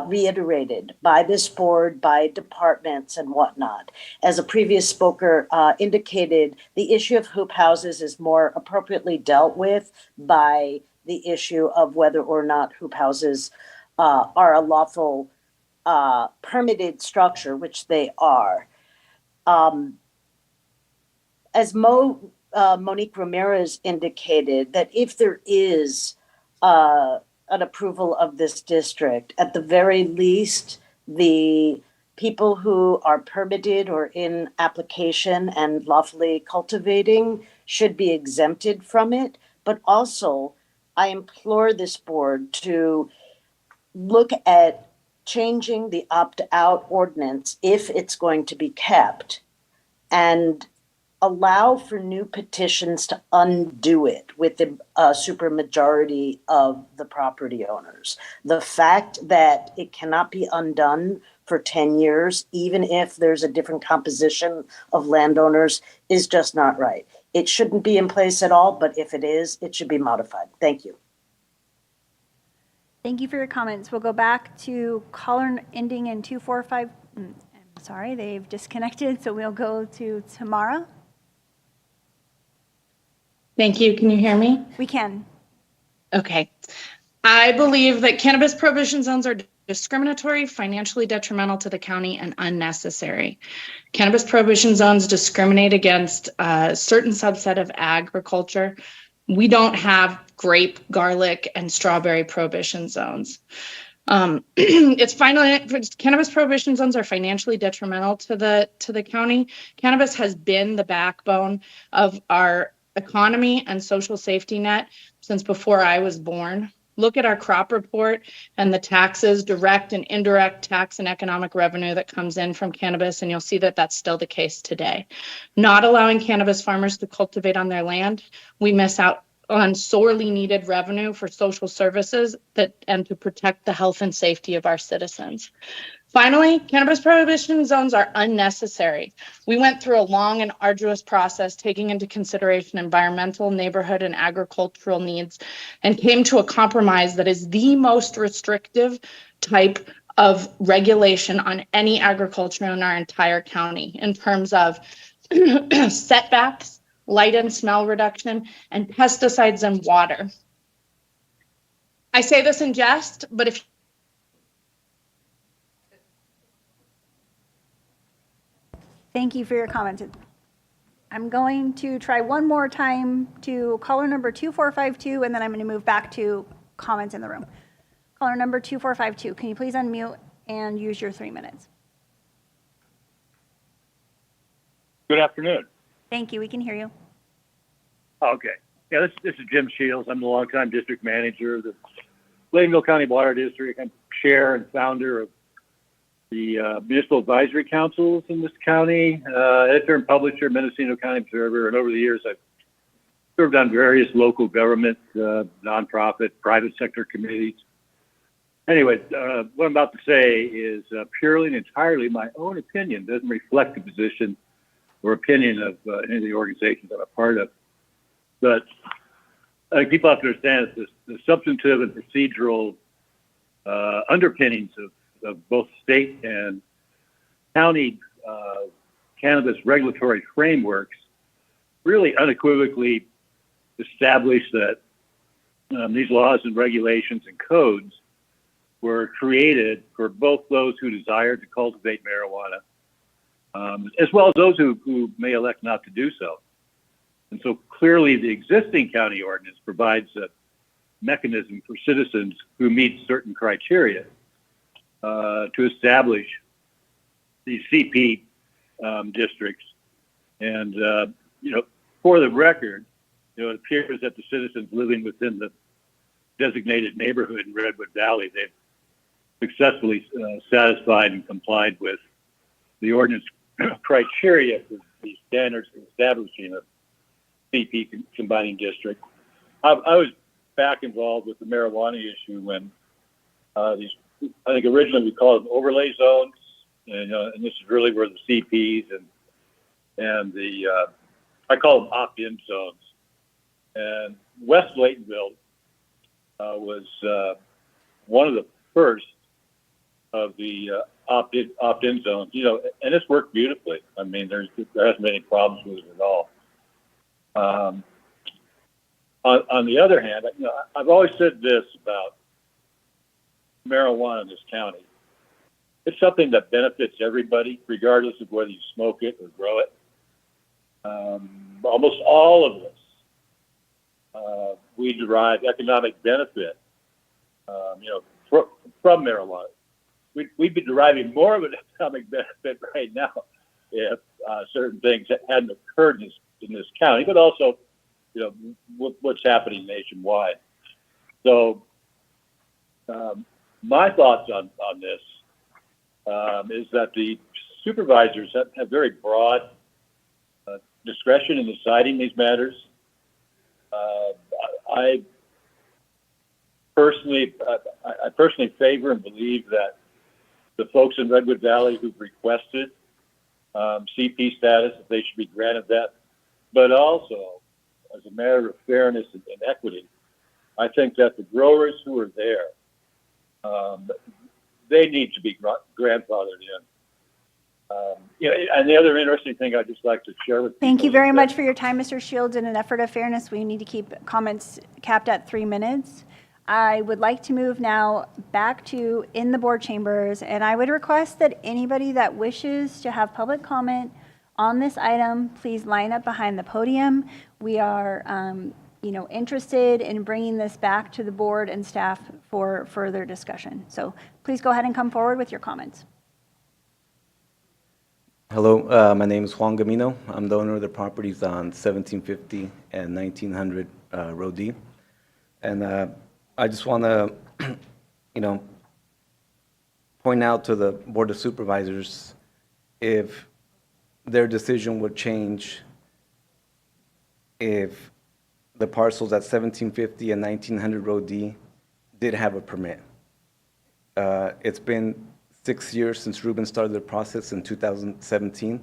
reiterated by this board, by departments and whatnot. As a previous speaker indicated, the issue of hoop houses is more appropriately dealt with by the issue of whether or not hoop houses are a lawful permitted structure, which they are. As Monique Ramirez indicated, that if there is an approval of this district, at the very least, the people who are permitted or in application and lawfully cultivating should be exempted from it. But also, I implore this board to look at changing the opt-out ordinance if it's going to be kept, and allow for new petitions to undo it with the supermajority of the property owners. The fact that it cannot be undone for 10 years, even if there's a different composition of landowners, is just not right. It shouldn't be in place at all, but if it is, it should be modified. Thank you. Thank you for your comments. We'll go back to caller ending in 245. I'm sorry, they've disconnected, so we'll go to Tamara. Thank you. Can you hear me? We can. Okay. I believe that cannabis prohibition zones are discriminatory, financially detrimental to the county, and unnecessary. Cannabis prohibition zones discriminate against a certain subset of agriculture. We don't have grape, garlic, and strawberry prohibition zones. Cannabis prohibition zones are financially detrimental to the county. Cannabis has been the backbone of our economy and social safety net since before I was born. Look at our crop report and the taxes, direct and indirect tax and economic revenue that comes in from cannabis, and you'll see that that's still the case today. Not allowing cannabis farmers to cultivate on their land, we miss out on sorely needed revenue for social services and to protect the health and safety of our citizens. Finally, cannabis prohibition zones are unnecessary. We went through a long and arduous process taking into consideration environmental, neighborhood, and agricultural needs, and came to a compromise that is the most restrictive type of regulation on any agriculture in our entire county in terms of setbacks, light and smell reduction, and pesticides and water. I say this in jest, but if Thank you for your comments. I'm going to try one more time to caller number 2452, and then I'm going to move back to comments in the room. Caller number 2452, can you please unmute and use your 3 minutes? Good afternoon. Thank you. We can hear you. Okay. Yeah, this is Jim Shields. I'm the longtime district manager of the Bladenville County Water District. I'm chair and founder of the municipal advisory councils in this county, editor and publisher, Mendocino County Observer, and over the years I've served on various local government, nonprofit, private sector committees. Anyway, what I'm about to say is purely and entirely my own opinion. Doesn't reflect the position or opinion of any of the organizations I'm a part of. But I think people have to understand that the substantive and procedural underpinnings of both state and county cannabis regulatory frameworks really unequivocally establish that these laws and regulations and codes were created for both those who desire to cultivate marijuana, as well as those who may elect not to do so. And so clearly the existing county ordinance provides a mechanism for citizens who meet certain criteria to establish these CP districts. And, for the record, it appears that the citizens living within the designated neighborhood in Redwood Valley, they've successfully satisfied and complied with the ordinance criteria for the standards for establishing a CP combining district. I was back involved with the marijuana issue when I think originally we called them overlay zones, and this is really where the CPs and the I call them opt-in zones. And West Laytonville was one of the first of the opt-in zones, and it's worked beautifully. I mean, there hasn't been any problems with it at all. On the other hand, I've always said this about marijuana in this county. It's something that benefits everybody, regardless of whether you smoke it or grow it. Almost all of us, we derive economic benefit, from marijuana. We'd be deriving more of an economic benefit right now if certain things hadn't occurred in this county, but also, what's happening nationwide. So, my thoughts on this is that the supervisors have very broad discretion in deciding these matters. I personally favor and believe that the folks in Redwood Valley who've requested CP status, that they should be granted that. But also, as a matter of fairness and equity, I think that the growers who are there, they need to be grandfathered in. And the other interesting thing I'd just like to share with Thank you very much for your time, Mr. Shields. In an effort of fairness, we need to keep comments capped at 3 minutes. I would like to move now back to in the board chambers, and I would request that anybody that wishes to have public comment on this item, please line up behind the podium. We are, interested in bringing this back to the board and staff for further discussion. So please go ahead and come forward with your comments. Hello, my name is Juan Gamino. I'm the owner of the properties on 1750 and 1900 Road D. And I just want to, point out to the Board of Supervisors if their decision would change if the parcels at 1750 and 1900 Road D did have a permit. It's been 6 years since Ruben started the process in 2017,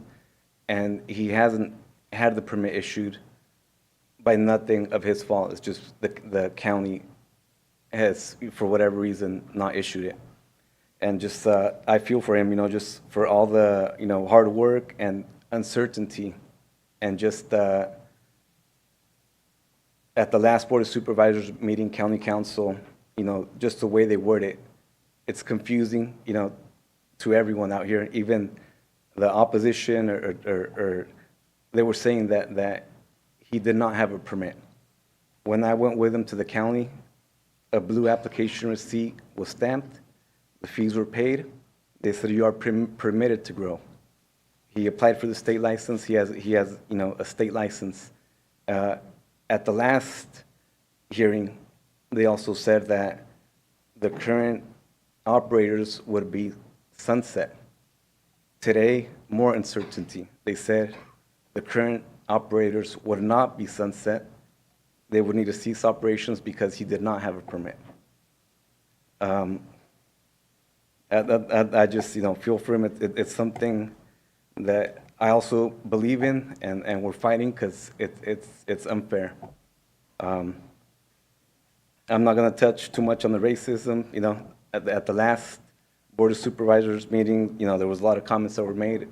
and he hasn't had the permit issued by nothing of his fault. It's just the county has, for whatever reason, not issued it. And just, I feel for him, just for all the, hard work and uncertainty. And just at the last Board of Supervisors meeting, County Council, just the way they word it, it's confusing, to everyone out here, even the opposition, or they were saying that he did not have a permit. When I went with him to the county, a blue application receipt was stamped, the fees were paid. They said, you are permitted to grow. He applied for the state license. He has a state license. At the last hearing, they also said that the current operators would be sunset. Today, more uncertainty. They said the current operators would not be sunset. They would need to cease operations because he did not have a permit. I just, feel for him. It's something that I also believe in, and we're fighting because it's unfair. I'm not going to touch too much on the racism. At the last Board of Supervisors meeting, there was a lot of comments that were made.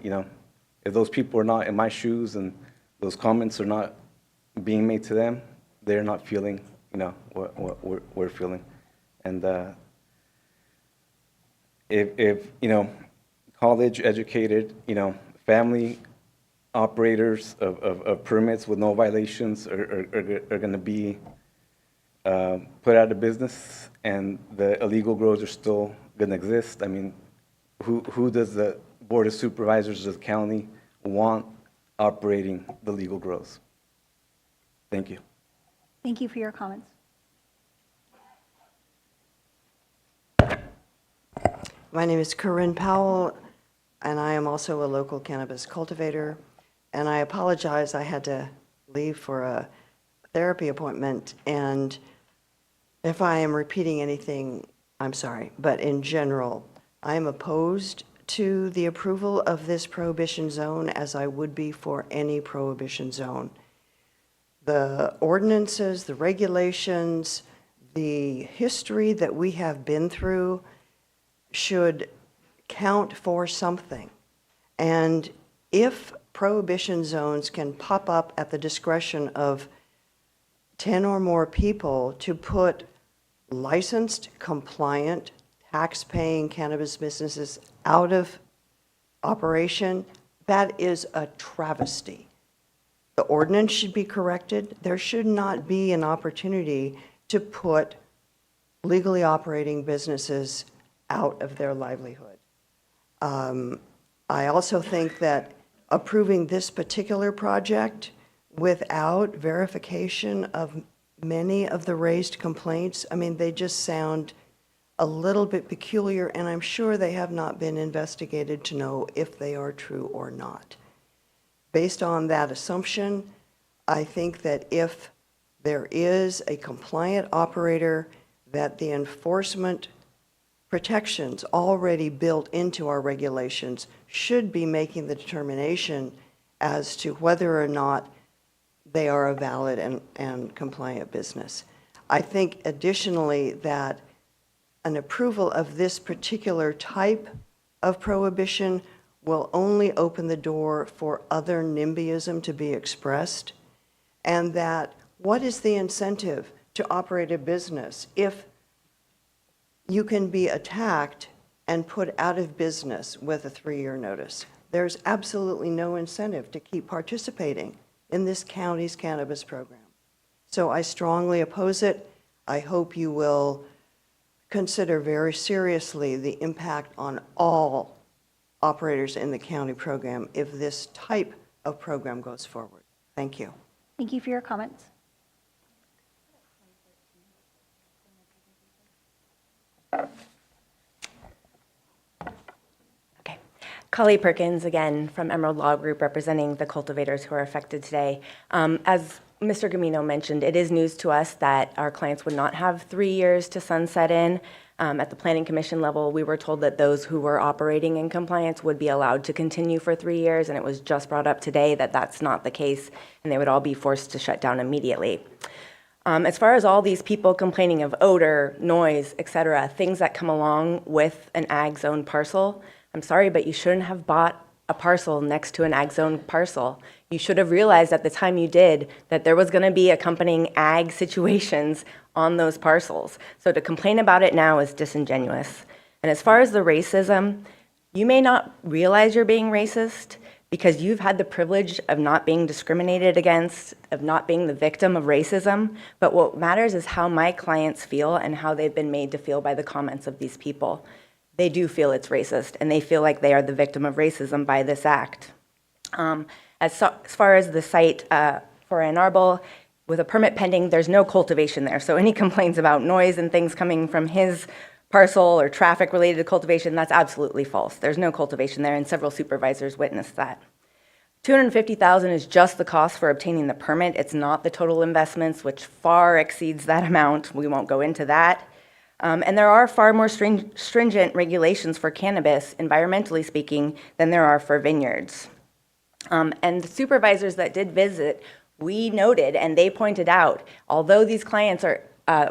If those people are not in my shoes and those comments are not being made to them, they're not feeling, what we're feeling. And if college educated, family operators of permits with no violations are going to be put out of business, and the illegal grows are still going to exist. I mean, who does the Board of Supervisors of the county want operating the legal grows? Thank you. Thank you for your comments. My name is Corinne Powell, and I am also a local cannabis cultivator. And I apologize, I had to leave for a therapy appointment. And if I am repeating anything, I'm sorry. But in general, I am opposed to the approval of this prohibition zone, as I would be for any prohibition zone. The ordinances, the regulations, the history that we have been through should count for something. And if prohibition zones can pop up at the discretion of 10 or more people to put licensed, compliant, tax-paying cannabis businesses out of operation, that is a travesty. The ordinance should be corrected. There should not be an opportunity to put legally operating businesses out of their livelihood. I also think that approving this particular project without verification of many of the raised complaints, I mean, they just sound a little bit peculiar, and I'm sure they have not been investigated to know if they are true or not. Based on that assumption, I think that if there is a compliant operator, that the enforcement protections already built into our regulations should be making the determination as to whether or not they are a valid and compliant business. I think additionally that an approval of this particular type of prohibition will only open the door for other NIMBYism to be expressed, and that what is the incentive to operate a business if you can be attacked and put out of business with a 3-year notice? There's absolutely no incentive to keep participating in this county's cannabis program. So I strongly oppose it. I hope you will consider very seriously the impact on all operators in the county program if this type of program goes forward. Thank you. Thank you for your comments. Collie Perkins, again, from Emerald Law Group, representing the cultivators who are affected today. As Mr. Gamino mentioned, it is news to us that our clients would not have 3 years to sunset in. At the Planning Commission level, we were told that those who were operating in compliance would be allowed to continue for 3 years, and it was just brought up today that that's not the case, and they would all be forced to shut down immediately. As far as all these people complaining of odor, noise, etc., things that come along with an ag zone parcel, I'm sorry, but you shouldn't have bought a parcel next to an ag zone parcel. You should have realized at the time you did that there was going to be accompanying ag situations on those parcels. So to complain about it now is disingenuous. And as far as the racism, you may not realize you're being racist because you've had the privilege of not being discriminated against, of not being the victim of racism. But what matters is how my clients feel and how they've been made to feel by the comments of these people. They do feel it's racist, and they feel like they are the victim of racism by this act. As far as the site for Ann Arbor, with a permit pending, there's no cultivation there. So any complaints about noise and things coming from his parcel or traffic related to cultivation, that's absolutely false. There's no cultivation there, and several supervisors witnessed that. $250,000 is just the cost for obtaining the permit. It's not the total investments, which far exceeds that amount. We won't go into that. And there are far more stringent regulations for cannabis, environmentally speaking, than there are for vineyards. And the supervisors that did visit, we noted, and they pointed out, although these clients are,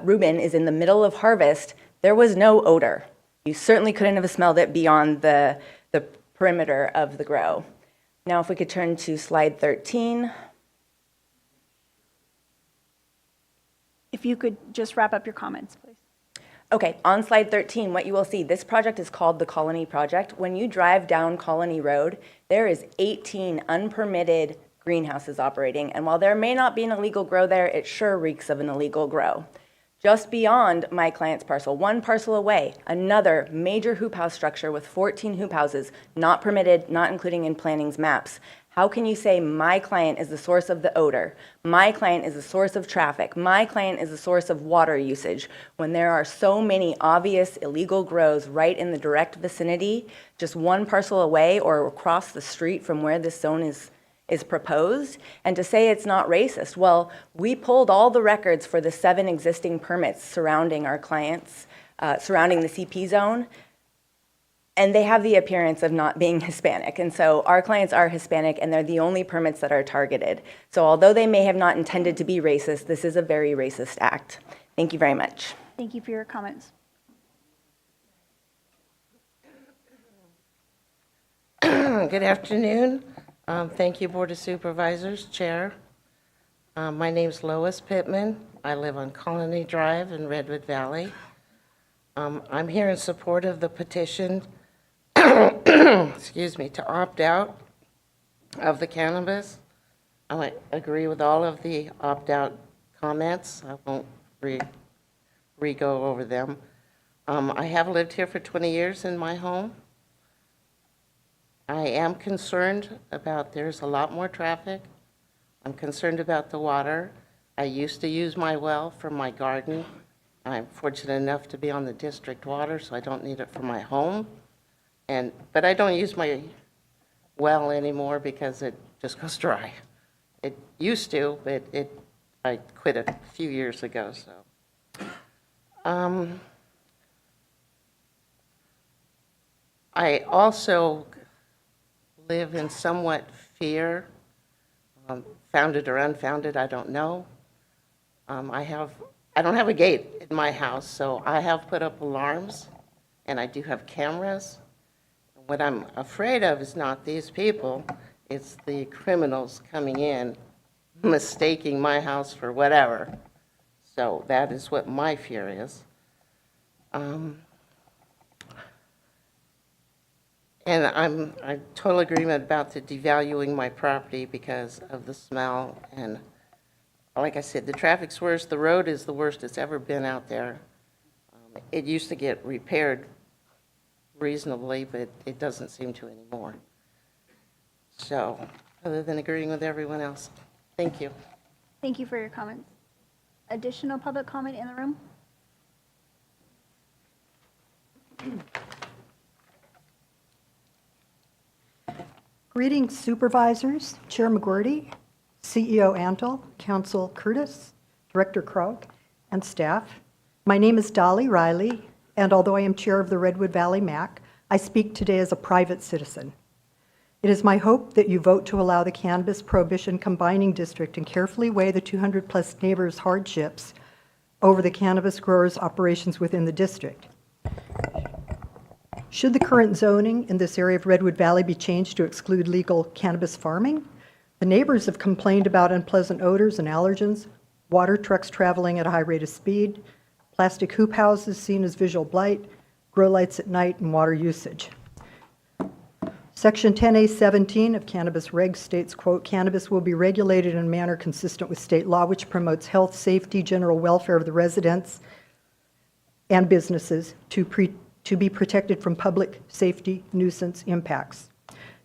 Reuben is in the middle of harvest, there was no odor. You certainly couldn't have smelled it beyond the perimeter of the grow. Now, if we could turn to slide 13. If you could just wrap up your comments, please. Okay, on slide 13, what you will see, this project is called the Colony Project. When you drive down Colony Road, there is 18 unpermitted greenhouses operating. And while there may not be an illegal grow there, it sure reeks of an illegal grow. Just beyond my client's parcel, one parcel away, another major hoop house structure with 14 hoop houses, not permitted, not including in planning's maps. How can you say my client is the source of the odor? My client is the source of traffic. My client is the source of water usage when there are so many obvious illegal grows right in the direct vicinity, just one parcel away or across the street from where this zone is proposed, and to say it's not racist. Well, we pulled all the records for the 7 existing permits surrounding our clients, surrounding the CP zone, and they have the appearance of not being Hispanic. And so our clients are Hispanic, and they're the only permits that are targeted. So although they may have not intended to be racist, this is a very racist act. Thank you very much. Thank you for your comments. Good afternoon. Thank you, Board of Supervisors, Chair. My name's Lois Pittman. I live on Colony Drive in Redwood Valley. I'm here in support of the petition, excuse me, to opt out of the cannabis. I agree with all of the opt-out comments. I won't re-go over them. I have lived here for 20 years in my home. I am concerned about there's a lot more traffic. I'm concerned about the water. I used to use my well for my garden. I'm fortunate enough to be on the district water, so I don't need it for my home. But I don't use my well anymore because it just goes dry. It used to, but I quit a few years ago, so. I also live in somewhat fear, founded or unfounded, I don't know. I don't have a gate in my house, so I have put up alarms, and I do have cameras. What I'm afraid of is not these people, it's the criminals coming in, mistaking my house for whatever. So that is what my fear is. And I'm total agreement about the devaluing my property because of the smell. And like I said, the traffic's worse. The road is the worst it's ever been out there. It used to get repaired reasonably, but it doesn't seem to anymore. So, other than agreeing with everyone else, thank you. Thank you for your comments. Additional public comment in the room? Greetings, supervisors, Chair McGuirty, CEO Antle, Council Curtis, Director Krog, and staff. My name is Dolly Riley, and although I am chair of the Redwood Valley MAC, I speak today as a private citizen. It is my hope that you vote to allow the Cannabis Prohibition Combining District and carefully weigh the 200-plus neighbors' hardships over the cannabis growers' operations within the district. Should the current zoning in this area of Redwood Valley be changed to exclude legal cannabis farming? The neighbors have complained about unpleasant odors and allergens, water trucks traveling at a high rate of speed, plastic hoop houses seen as visual blight, grow lights at night, and water usage. Section 10A17 of Cannabis Regs states, quote, "Cannabis will be regulated in a manner consistent with state law which promotes health, safety, general welfare of the residents and businesses to be protected from public safety nuisance impacts."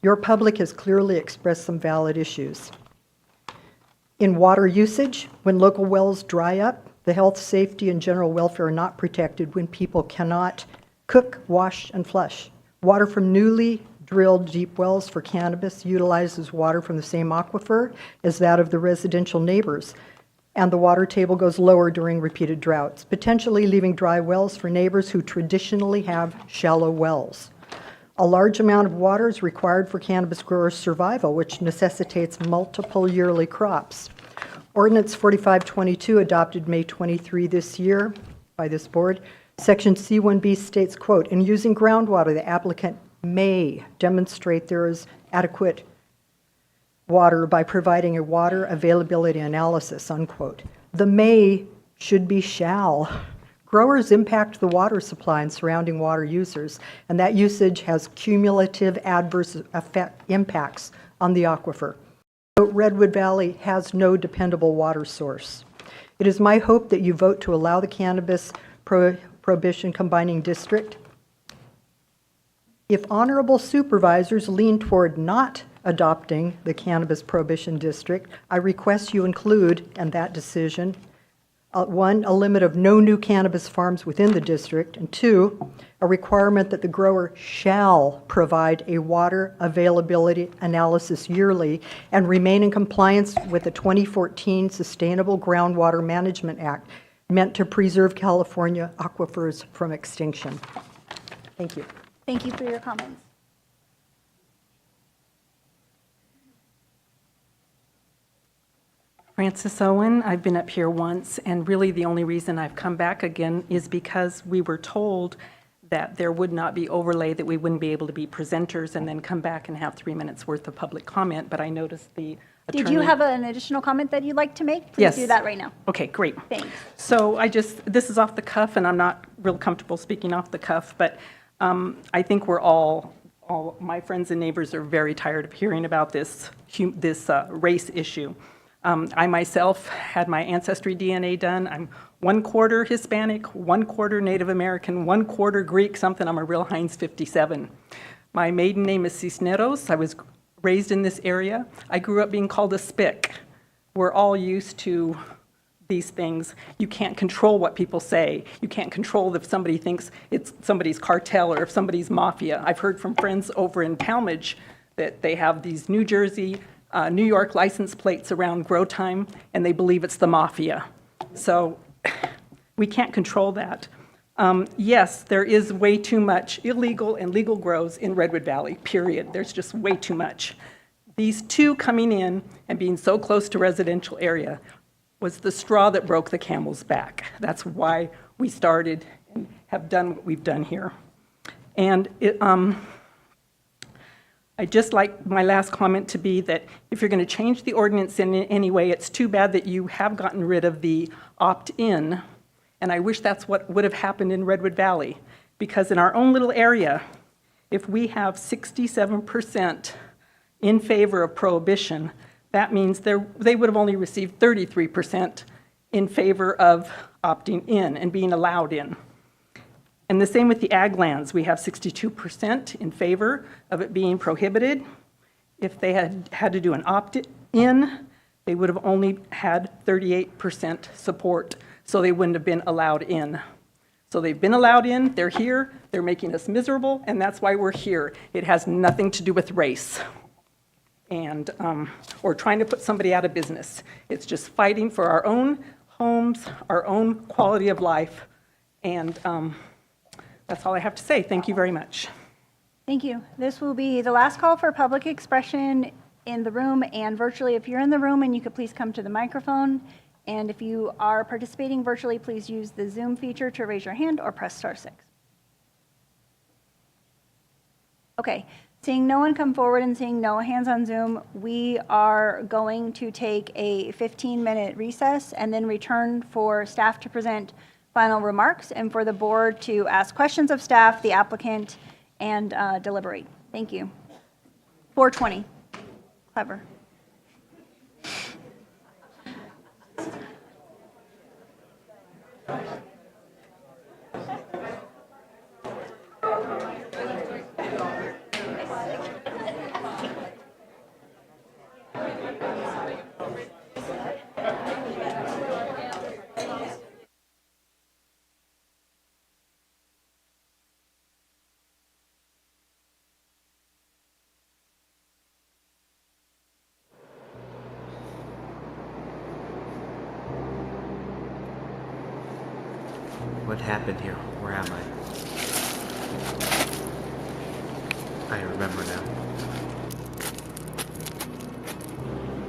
Your public has clearly expressed some valid issues. In water usage, when local wells dry up, the health, safety, and general welfare are not protected when people cannot cook, wash, and flush. Water from newly drilled deep wells for cannabis utilizes water from the same aquifer as that of the residential neighbors, and the water table goes lower during repeated droughts, potentially leaving dry wells for neighbors who traditionally have shallow wells. A large amount of water is required for cannabis growers' survival, which necessitates multiple yearly crops. Ordinance 4522, adopted May 23 this year by this board, Section C1B states, quote, "In using groundwater, the applicant may demonstrate there is adequate water by providing a water availability analysis," unquote. The may should be shall. Growers impact the water supply and surrounding water users, and that usage has cumulative adverse impacts on the aquifer. Redwood Valley has no dependable water source. It is my hope that you vote to allow the Cannabis Prohibition Combining District. If honorable supervisors lean toward not adopting the Cannabis Prohibition District, I request you include in that decision, one, a limit of no new cannabis farms within the district, and two, a requirement that the grower shall provide a water availability analysis yearly and remain in compliance with the 2014 Sustainable Groundwater Management Act, meant to preserve California aquifers from extinction. Thank you. Thank you for your comments. Frances Owen, I've been up here once, and really the only reason I've come back again is because we were told that there would not be overlay, that we wouldn't be able to be presenters and then come back and have 3 minutes worth of public comment, but I noticed the attorney... Did you have an additional comment that you'd like to make? Please Yes. do that right now. Okay, great. Thanks. So this is off the cuff, and I'm not real comfortable speaking off the cuff, but I think we're all my friends and neighbors are very tired of hearing about this race issue. I myself had my ancestry DNA done. I'm 1/4 Hispanic, 1/4 Native American, 1/4 Greek, something. I'm a real Heinz 57. My maiden name is Cisneros. I was raised in this area. I grew up being called a spick. We're all used to these things. You can't control what people say. You can't control if somebody thinks it's somebody's cartel or if somebody's mafia. I've heard from friends over in Talmadge that they have these New Jersey, New York license plates around grow time, and they believe it's the mafia. So we can't control that. Yes, there is way too much illegal and legal grows in Redwood Valley, period. There's just way too much. These two coming in and being so close to residential area was the straw that broke the camel's back. That's why we started and have done what we've done here. And I'd just like my last comment to be that if you're going to change the ordinance in any way, it's too bad that you have gotten rid of the opt-in, and I wish that's what would have happened in Redwood Valley, because in our own little area, if we have 67% in favor of prohibition, that means they would have only received 33% in favor of opting in and being allowed in. And the same with the ag lands. We have 62% in favor of it being prohibited. If they had to do an opt-in, they would have only had 38% support, so they wouldn't have been allowed in. So they've been allowed in, they're here, they're making us miserable, and that's why we're here. It has nothing to do with race and or trying to put somebody out of business. It's just fighting for our own homes, our own quality of life, and that's all I have to say. Thank you very much. Thank you. This will be the last call for public expression in the room and virtually. If you're in the room, and you could please come to the microphone. And if you are participating virtually, please use the Zoom feature to raise your hand or press *6. Okay, seeing no one come forward and seeing no hands on Zoom, we are going to take a 15-minute recess and then return for staff to present final remarks and for the board to ask questions of staff, the applicant, and deliberate. Thank you. 4:20. Clever. What happened here? Where am I? I remember now.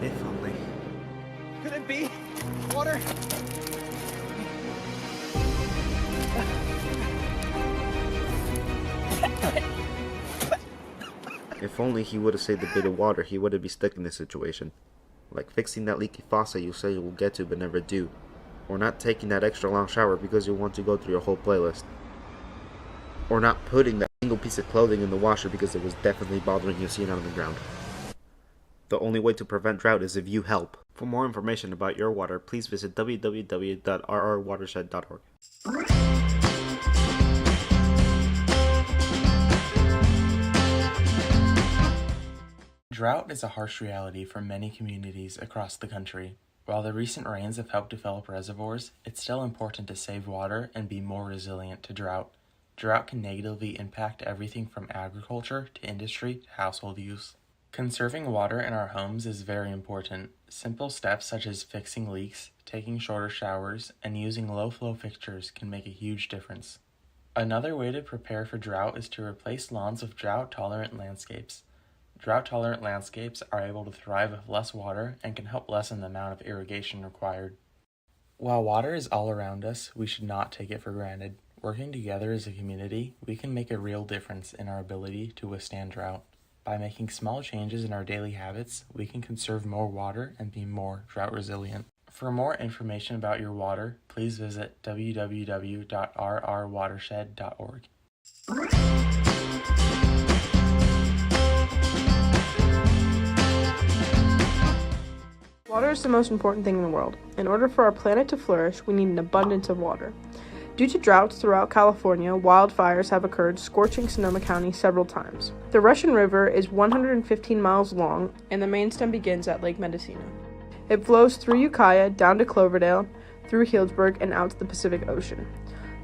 If only. Could it be water? If only he would have saved a bit of water, he wouldn't be stuck in this situation. Like fixing that leaky faucet you say you will get to but never do. Or not taking that extra long shower because you want to go through your whole playlist. Or not putting that single piece of clothing in the washer because it was definitely bothering you seeing it on the ground. The only way to prevent drought is if you help. For more information about your water, please visit www.rrwatershed.org. Drought is a harsh reality for many communities across the country. While the recent rains have helped develop reservoirs, it's still important to save water and be more resilient to drought. Drought can negatively impact everything from agriculture to industry to household use. Conserving water in our homes is very important. Simple steps such as fixing leaks, taking shorter showers, and using low-flow fixtures can make a huge difference. Another way to prepare for drought is to replace lawns with drought-tolerant landscapes. Drought-tolerant landscapes are able to thrive with less water and can help lessen the amount of irrigation required. While water is all around us, we should not take it for granted. Working together as a community, we can make a real difference in our ability to withstand drought. By making small changes in our daily habits, we can conserve more water and be more drought resilient. For more information about your water, please visit www.rrwatershed.org. Water is the most important thing in the world. In order for our planet to flourish, we need an abundance of water. Due to droughts throughout California, wildfires have occurred, scorching Sonoma County several times. The Russian River is 115 miles long, and the main stem begins at Lake Mendocino. It flows through Ukiah, down to Cloverdale, through Healdsburg, and out to the Pacific Ocean.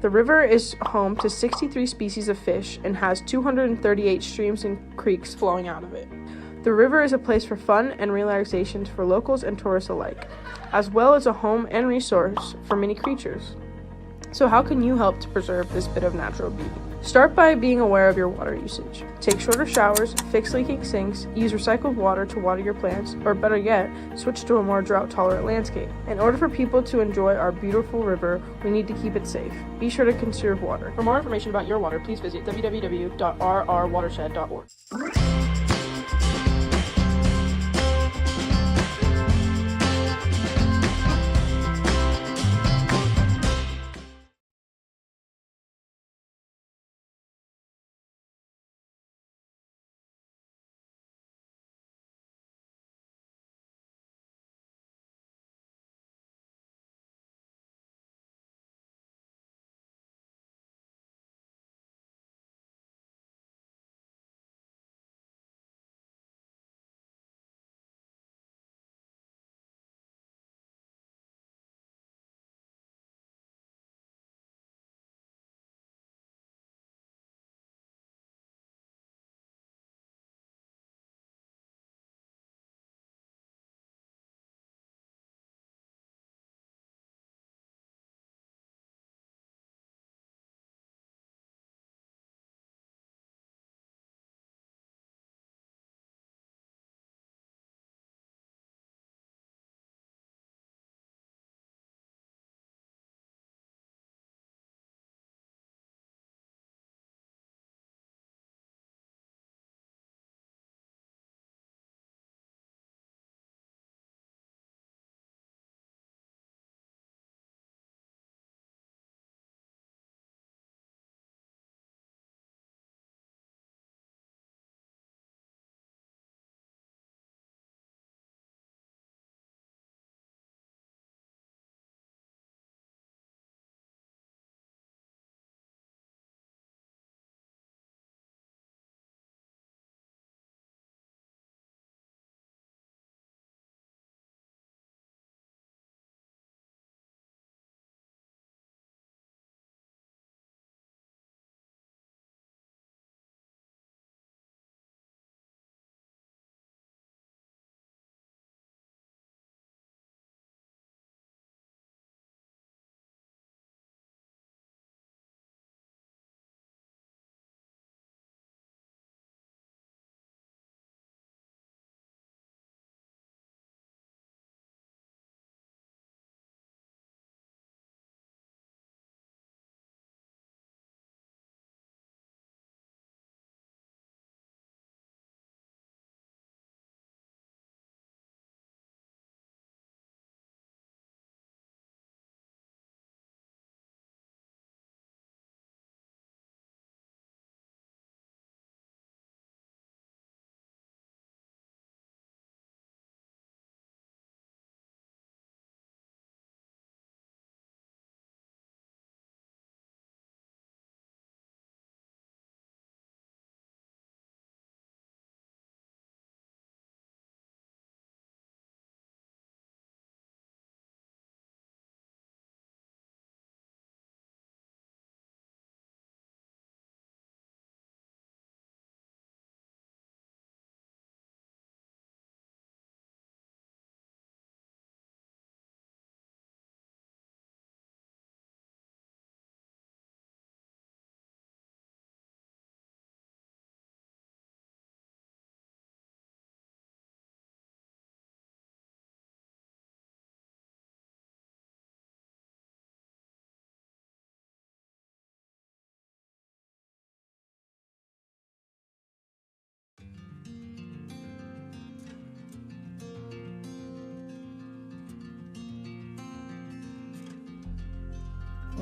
The river is home to 63 species of fish and has 238 streams and creeks flowing out of it. The river is a place for fun and relaxation for locals and tourists alike, as well as a home and resource for many creatures. So how can you help to preserve this bit of natural beauty? Start by being aware of your water usage. Take shorter showers, fix leaking sinks, use recycled water to water your plants, or better yet, switch to a more drought-tolerant landscape. In order for people to enjoy our beautiful river, we need to keep it safe. Be sure to conserve water. For more information about your water, please visit www.rrwatershed.org.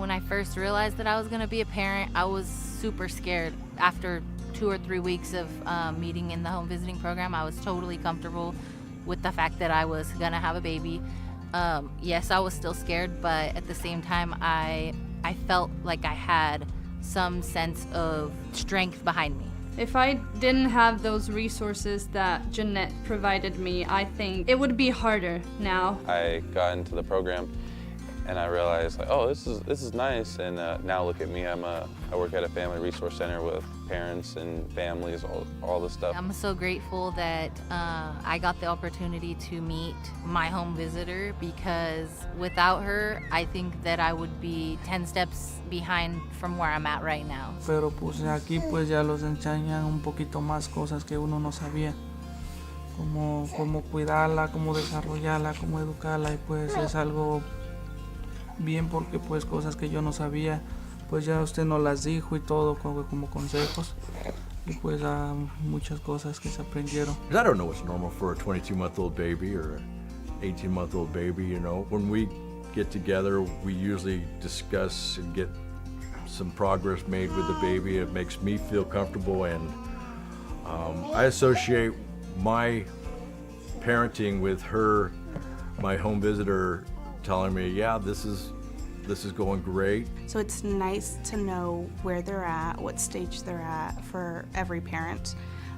When I first realized that I was going to be a parent, I was super scared. After 2 or 3 weeks of meeting in the home visiting program, I was totally comfortable with the fact that I was going to have a baby. Yes, I was still scared, but at the same time, I felt like I had some sense of strength behind me. If I didn't have those resources that Jeanette provided me, I think it would be harder now. I got into the program and I realized, like, oh, this is nice. And now look at me. I work at a family resource center with parents and families, all this stuff. I'm so grateful that I got the opportunity to meet my home visitor, because without her, I think that I would be 10 steps behind from where I'm at right now. Pero pues aquí pues ya los enseñan un poquito más cosas que uno no sabía, como cómo cuidarla, cómo desarrollarla, cómo educarla, y pues es algo bien porque pues cosas que yo no sabía, pues ya usted nos las dijo y todo como consejos, y pues muchas cosas que se aprendieron. I don't know what's normal for a 22-month-old baby or an 18-month-old baby, you know. When we get together, we usually discuss and get some progress made with the baby. It makes me feel comfortable, and I associate my parenting with her, my home visitor, telling me, yeah, this is going great. So it's nice to know where they're at, what stage they're at for every parent,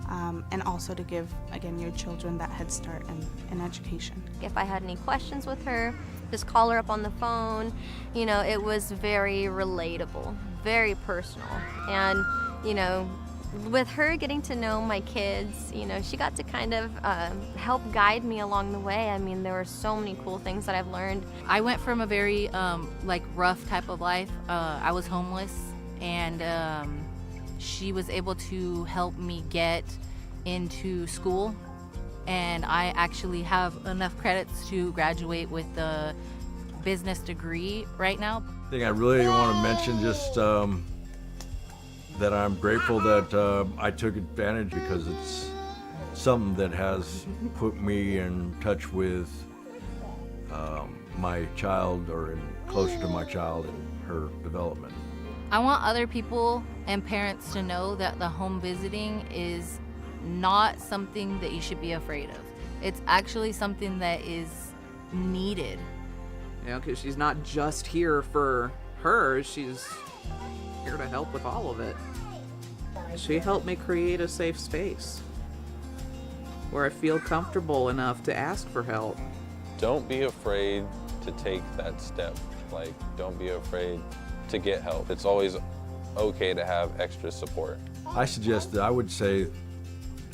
and also to give, again, your children that head start in education. If I had any questions with her, just call her up on the phone. You know, it was very relatable, very personal. And, you know, with her getting to know my kids, you know, she got to kind of help guide me along the way. I mean, there were so many cool things that I've learned. I went from a very rough type of life. I was homeless, and she was able to help me get into school, and I actually have enough credits to graduate with a business degree right now. I think I really want to mention just that I'm grateful that I took advantage, because it's something that has put me in touch with my child, or closer to my child and her development. I want other people and parents to know that the home visiting is not something that you should be afraid of. It's actually something that is needed. You know, because she's not just here for her, she's here to help with all of it. She helped me create a safe space where I feel comfortable enough to ask for help. Don't be afraid to take that step. Like, don't be afraid to get help. It's always okay to have extra support. I would say,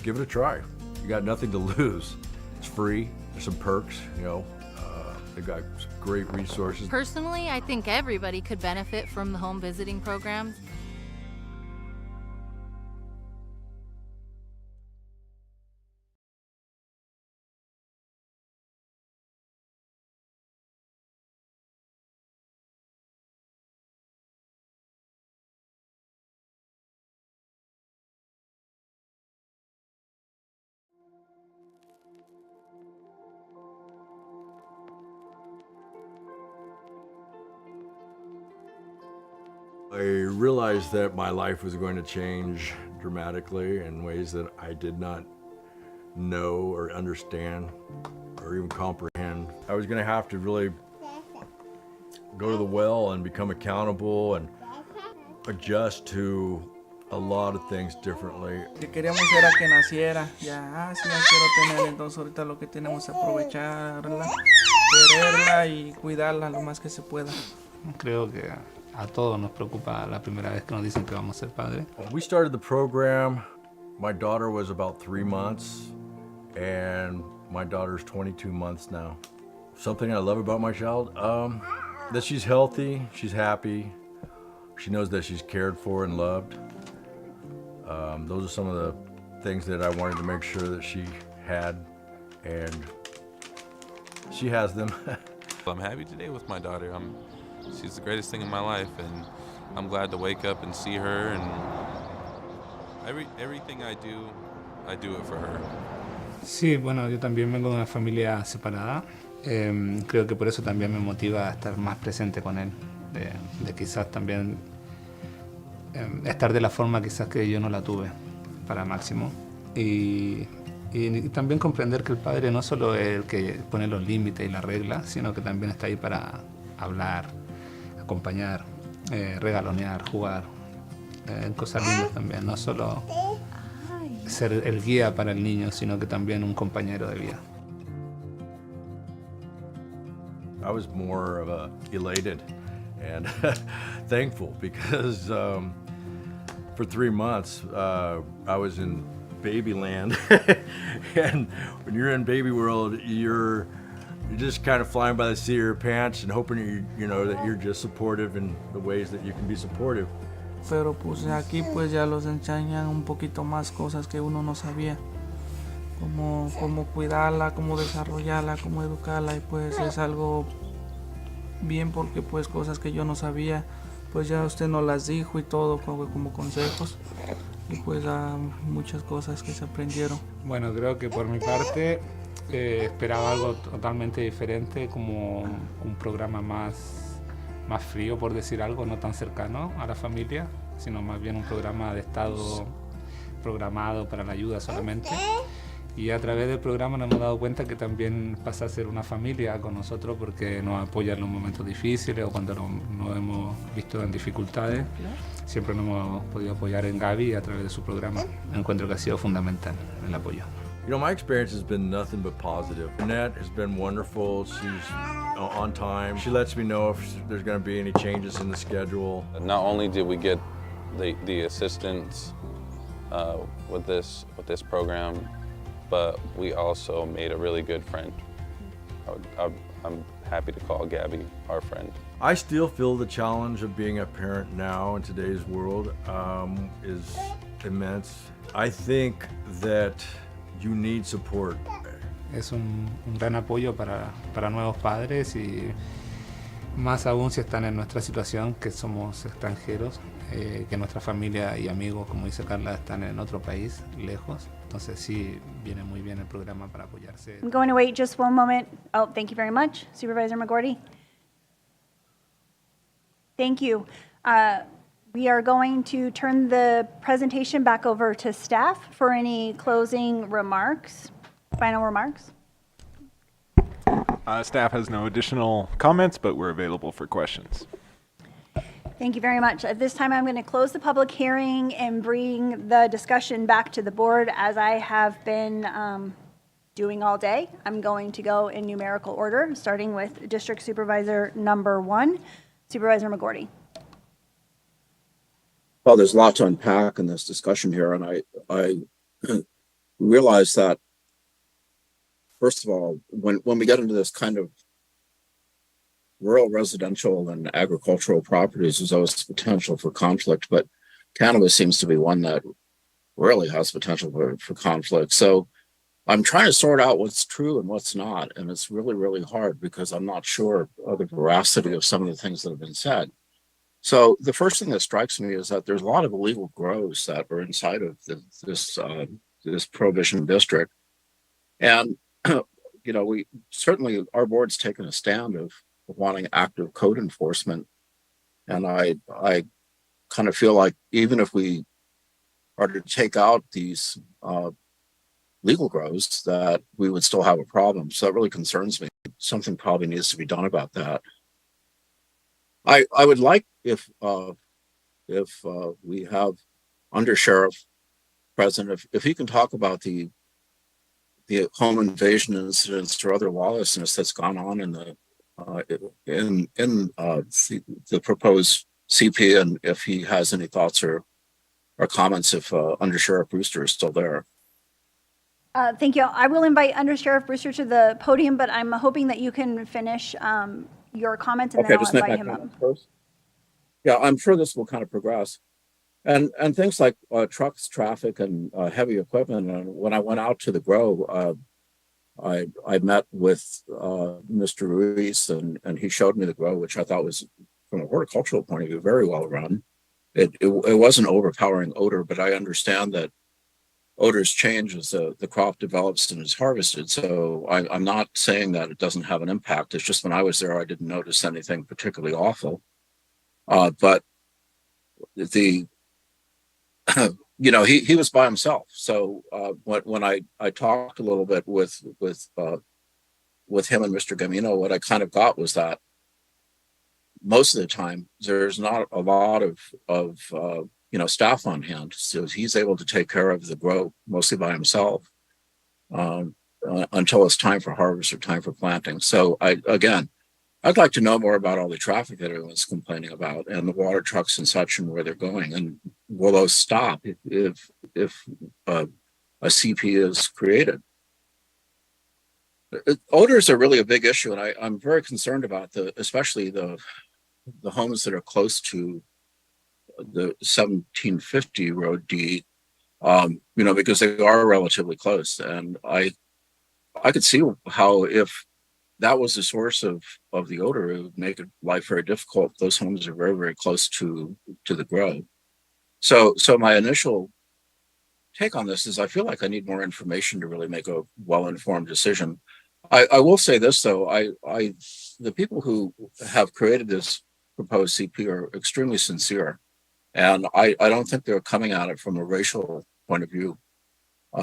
give it a try. You got nothing to lose. It's free. There's some perks, you know. They got great resources. Personally, I think everybody could benefit from the home visiting program. I realized that my life was going to change dramatically in ways that I did not know or understand or even comprehend. I was going to have to really go to the well and become accountable and adjust to a lot of things differently. Lo que queríamos era que naciera, ya, sí, ya quiero tener, entonces ahorita lo que tenemos es aprovecharla, quererla y cuidarla lo más que se pueda. Creo que a todos nos preocupa la primera vez que nos dicen que vamos a ser padres. When we started the program, my daughter was about 3 months, and my daughter's 22 months now. Something I love about my child, that she's healthy, she's happy, she knows that she's cared for and loved. Those are some of the things that I wanted to make sure that she had, and she has them. I'm happy today with my daughter. She's the greatest thing in my life, and I'm glad to wake up and see her, and everything I do it for her. Sí, bueno, yo también vengo de una familia separada. Creo que por eso también me motiva a estar más presente con él. de quizás también estar de la forma quizás que yo no la tuve para Máximo. Y también comprender que el padre no solo es el que pone los límites y las reglas, sino que también está ahí para hablar, acompañar, regalonear, jugar, cosas lindas también, no solo ser el guía para el niño, sino que también un compañero de vida. I was more of a elated and thankful because for 3 months I was in baby land, and when you're in baby world, you're just kind of flying by the seat of your pants and hoping you know that you're just supportive in the ways that you can be supportive. Pero pues aquí pues ya los enseñan un poquito más cosas que uno no sabía, como cuidarla, cómo desarrollarla, cómo educarla, y pues es algo bien porque pues cosas que yo no sabía, pues ya usted nos las dijo y todo como consejos, y pues muchas cosas que se aprendieron. Bueno, creo que por mi parte esperaba algo totalmente diferente, como un programa más frío, por decir algo, no tan cercano a la familia, sino más bien un programa de Estado programado para la ayuda solamente. Y a través del programa nos hemos dado cuenta que también pasa a ser una familia con nosotros, porque nos apoya en los momentos difíciles o cuando nos hemos visto en dificultades. Siempre nos hemos podido apoyar en Gaby a través de su programa. Encuentro que ha sido fundamental el apoyo. You know, my experience has been nothing but positive. Annette has been wonderful. She's on time. She lets me know if there's going to be any changes in the schedule. Not only did we get the assistance with this program, but we also made a really good friend. I'm happy to call Gabby our friend. I still feel the challenge of being a parent now in today's world is immense. I think that you need support. Es un gran apoyo para nuevos padres, y más aún si están en nuestra situación, que somos extranjeros, que nuestra familia y amigos, como dice Carla, están en otro país, lejos. Entonces sí, viene muy bien el programa para apoyarse. I'm going to wait just one moment. Oh, thank you very much, Supervisor McGorty. Thank you. We are going to turn the presentation back over to staff for any closing remarks, final remarks. Staff has no additional comments, but we're available for questions. Thank you very much. At this time, I'm going to close the public hearing and bring the discussion back to the board as I have been doing all day. I'm going to go in numerical order, starting with District Supervisor number 1, Supervisor McGorty. Well, there's a lot to unpack in this discussion here, and I realize that, first of all, when we get into this kind of rural residential and agricultural properties, there's always potential for conflict, but cannabis seems to be one that really has potential for conflict. So I'm trying to sort out what's true and what's not, and it's really, really hard because I'm not sure of the veracity of some of the things that have been said. So the first thing that strikes me is that there's a lot of illegal grows that are inside of this prohibition district. And, you know, we certainly, our board's taken a stand of wanting active code enforcement. And I kind of feel like even if we are to take out these legal grows, that we would still have a problem. So that really concerns me. Something probably needs to be done about that. I would like if we have Undersheriff present, if he can talk about the home invasion incidents or other lawlessness that's gone on in the proposed CP, and if he has any thoughts or comments if Undersheriff Brewster is still there. Thank you. I will invite Undersheriff Brewster to the podium, but I'm hoping that you can finish your comments and then I'll invite him up. First. Yeah, I'm sure this will kind of progress. And things like trucks, traffic, and heavy equipment. And when I went out to the grow, I met with Mr. Ruiz, and he showed me the grow, which I thought was, from a horticultural point of view, very well run. It wasn't overpowering odor, but I understand that odors change as the crop develops and is harvested. So I'm not saying that it doesn't have an impact. It's just when I was there, I didn't notice anything particularly awful. But the, he was by himself. So when I talked a little bit with him and Mr. Gamino, what I kind of got was that most of the time there's not a lot of staff on hand, so he's able to take care of the grow mostly by himself until it's time for harvest or time for planting. So I'd like to know more about all the traffic that everyone's complaining about and the water trucks and such and where they're going, and will those stop if a CP is created? Odors are really a big issue, and I'm very concerned about especially the homes that are close to the 1750 Road D, because they are relatively close. And I could see how if that was the source of the odor, it would make life very difficult. Those homes are very, very close to the grow. So my initial take on this is I feel like I need more information to really make a well-informed decision. I will say this though, the people who have created this proposed CP are extremely sincere, and I don't think they're coming at it from a racial point of view,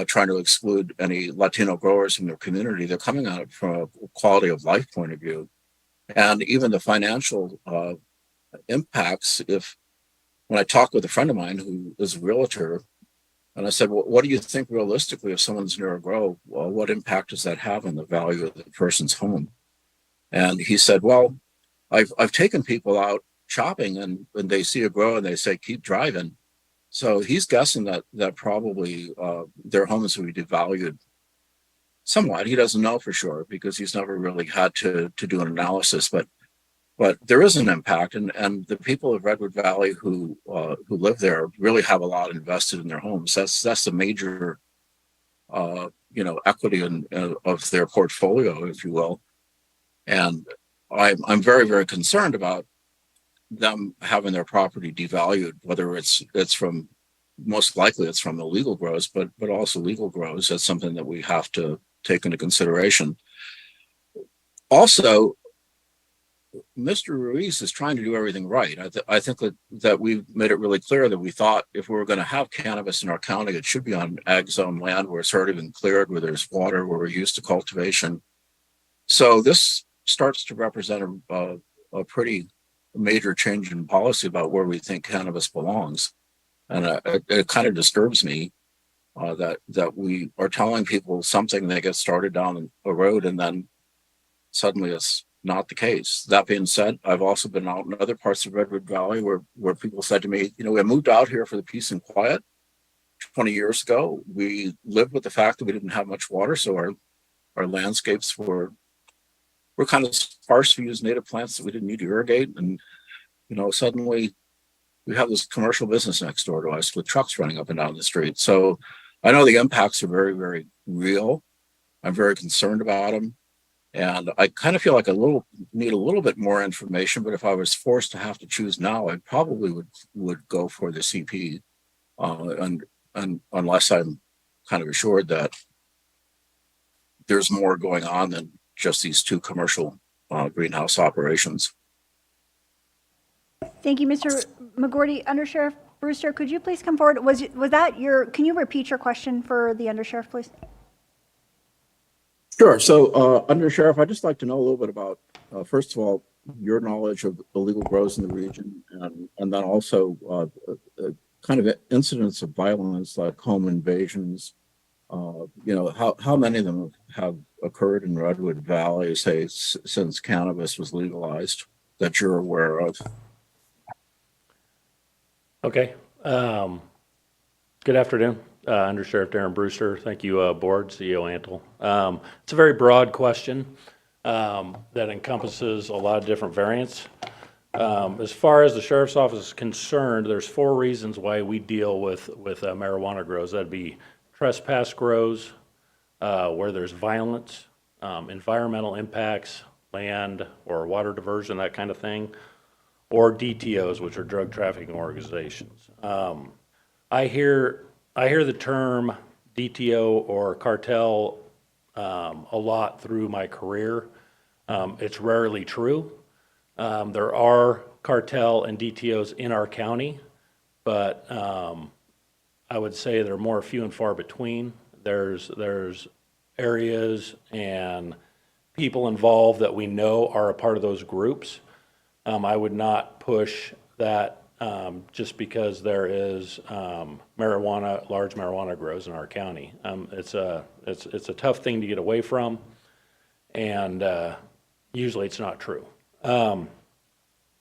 trying to exclude any Latino growers from their community. They're coming at it from a quality of life point of view, and even the financial impacts. When I talked with a friend of mine who is a realtor, and I said, well, what do you think realistically if someone's near a grow? Well, what impact does that have on the value of the person's home? And he said, well, I've taken people out shopping and when they see a grow and they say, keep driving. So he's guessing that probably their homes will be devalued somewhat. He doesn't know for sure because he's never really had to do an analysis, but there is an impact, and the people of Redwood Valley who live there really have a lot invested in their homes. That's the major, equity of their portfolio, if you will. And I'm very, very concerned about them having their property devalued, whether it's from, most likely it's from illegal grows, but also legal grows. That's something that we have to take into consideration. Also, Mr. Ruiz is trying to do everything right. I think that we've made it really clear that we thought if we were going to have cannabis in our county, it should be on ag zone land where it's already been cleared, where there's water, where we're used to cultivation. So this starts to represent a pretty major change in policy about where we think cannabis belongs. And it kind of disturbs me that we are telling people something, they get started down a road and then suddenly it's not the case. That being said, I've also been out in other parts of Redwood Valley where people said to me, we moved out here for the peace and quiet 20 years ago. We lived with the fact that we didn't have much water, so our landscapes were kind of sparse. We used native plants that we didn't need to irrigate, and suddenly we have this commercial business next door to us with trucks running up and down the street. So I know the impacts are very, very real. I'm very concerned about them. And I kind of feel like need a little bit more information, but if I was forced to have to choose now, I probably would go for the CP, and unless I'm kind of assured that there's more going on than just these two commercial greenhouse operations. Thank you, Mr. McGordy. Undersheriff Brewster, could you please come forward? Was that can you repeat your question for the Undersheriff, please? Sure. So, Undersheriff, I'd just like to know a little bit about, first of all, your knowledge of illegal grows in the region, and then also kind of incidents of violence like home invasions. How many of them have occurred in Redwood Valley, say, since cannabis was legalized, that you're aware of? Okay. Good afternoon. Undersheriff Darren Brewster. Thank you, Board, CEO Antle. It's a very broad question that encompasses a lot of different variants. As far as the Sheriff's Office is concerned, there's 4 reasons why we deal with marijuana grows. That'd be trespass grows, where there's violence, environmental impacts, land or water diversion, that kind of thing, or DTOs, which are drug trafficking organizations. I hear the term DTO or cartel a lot through my career. It's rarely true. There are cartel and DTOs in our county, but I would say they're more few and far between. There's areas and people involved that we know are a part of those groups. I would not push that just because there is large marijuana grows in our county. It's a tough thing to get away from, and usually it's not true.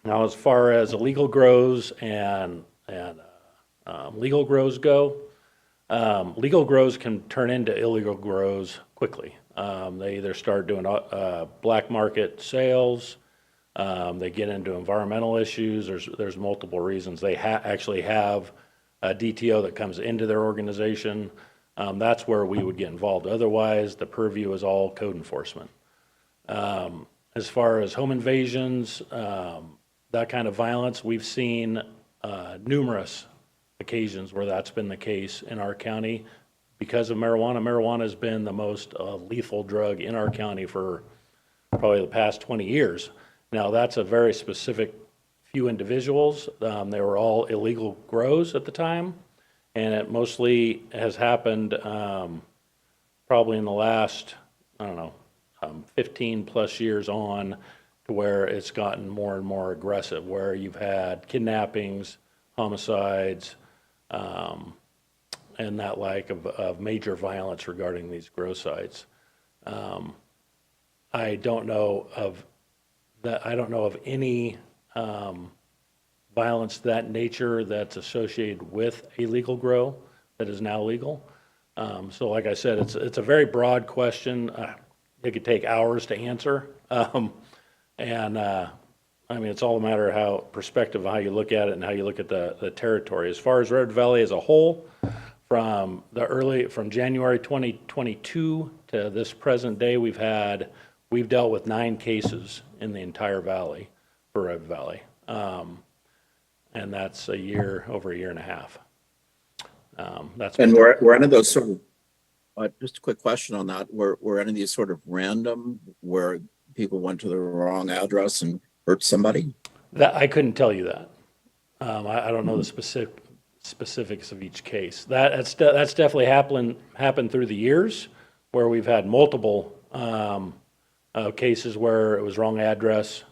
Now, as far as illegal grows and legal grows go, legal grows can turn into illegal grows quickly. They either start doing black market sales, they get into environmental issues. There's multiple reasons. They actually have a DTO that comes into their organization. That's where we would get involved. Otherwise, the purview is all code enforcement. As far as home invasions, that kind of violence, we've seen numerous occasions where that's been the case in our county because of marijuana. Marijuana has been the most lethal drug in our county for probably the past 20 years. Now, that's a very specific few individuals. They were all illegal grows at the time, and it mostly has happened probably in the last, 15 plus years on, to where it's gotten more and more aggressive, where you've had kidnappings, homicides, and that like of major violence regarding these grow sites. I don't know of any violence that nature that's associated with a legal grow that is now legal. So like I said, it's a very broad question. It could take hours to answer. It's all a matter of perspective of how you look at it and how you look at the territory. As far as Redwood Valley as a whole, from January 2022 to this present day, we've dealt with 9 cases in the entire valley for Redwood Valley. And that's over a year and a half. Were any of those sort of, just a quick question on that, were any of these sort of random, where people went to the wrong address and hurt somebody? That I couldn't tell you that. I don't know the specifics of each case. That's definitely happened through the years, where we've had multiple cases where it was wrong address,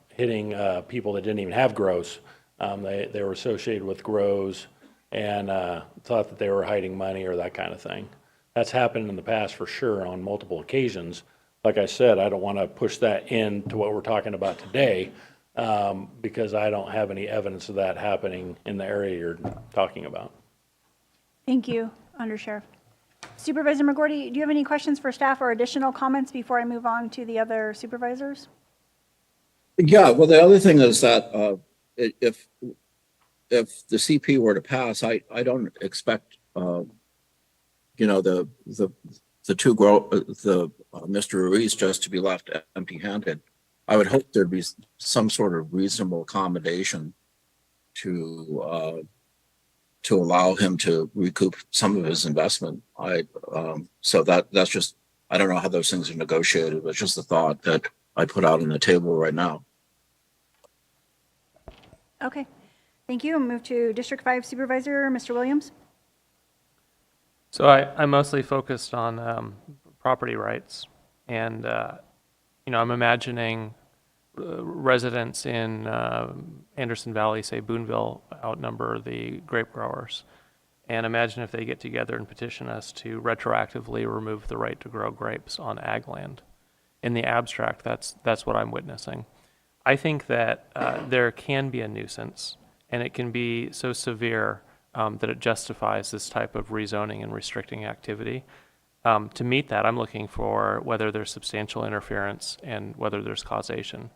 hitting people that didn't even have grows. They were associated with grows and thought that they were hiding money or that kind of thing. That's happened in the past for sure on multiple occasions. Like I said, I don't want to push that into what we're talking about today because I don't have any evidence of that happening in the area you're talking about. Thank you, Undersheriff. Supervisor McGorty, do you have any questions for staff or additional comments before I move on to the other supervisors? Yeah, well, the other thing is that if the CP were to pass, I don't expect Mr. Ruiz just to be left empty-handed. I would hope there'd be some sort of reasonable accommodation to allow him to recoup some of his investment. So that's just, I don't know how those things are negotiated, but it's just a thought that I put out on the table right now. Okay, thank you. We'll move to District 5 Supervisor, Mr. Williams. So I mostly focused on property rights, and I'm imagining residents in Anderson Valley, say Boonville, outnumber the grape growers, and imagine if they get together and petition us to retroactively remove the right to grow grapes on ag land. In the abstract, that's what I'm witnessing. I think that there can be a nuisance, and it can be so severe that it justifies this type of rezoning and restricting activity. To meet that, I'm looking for whether there's substantial interference and whether there's causation.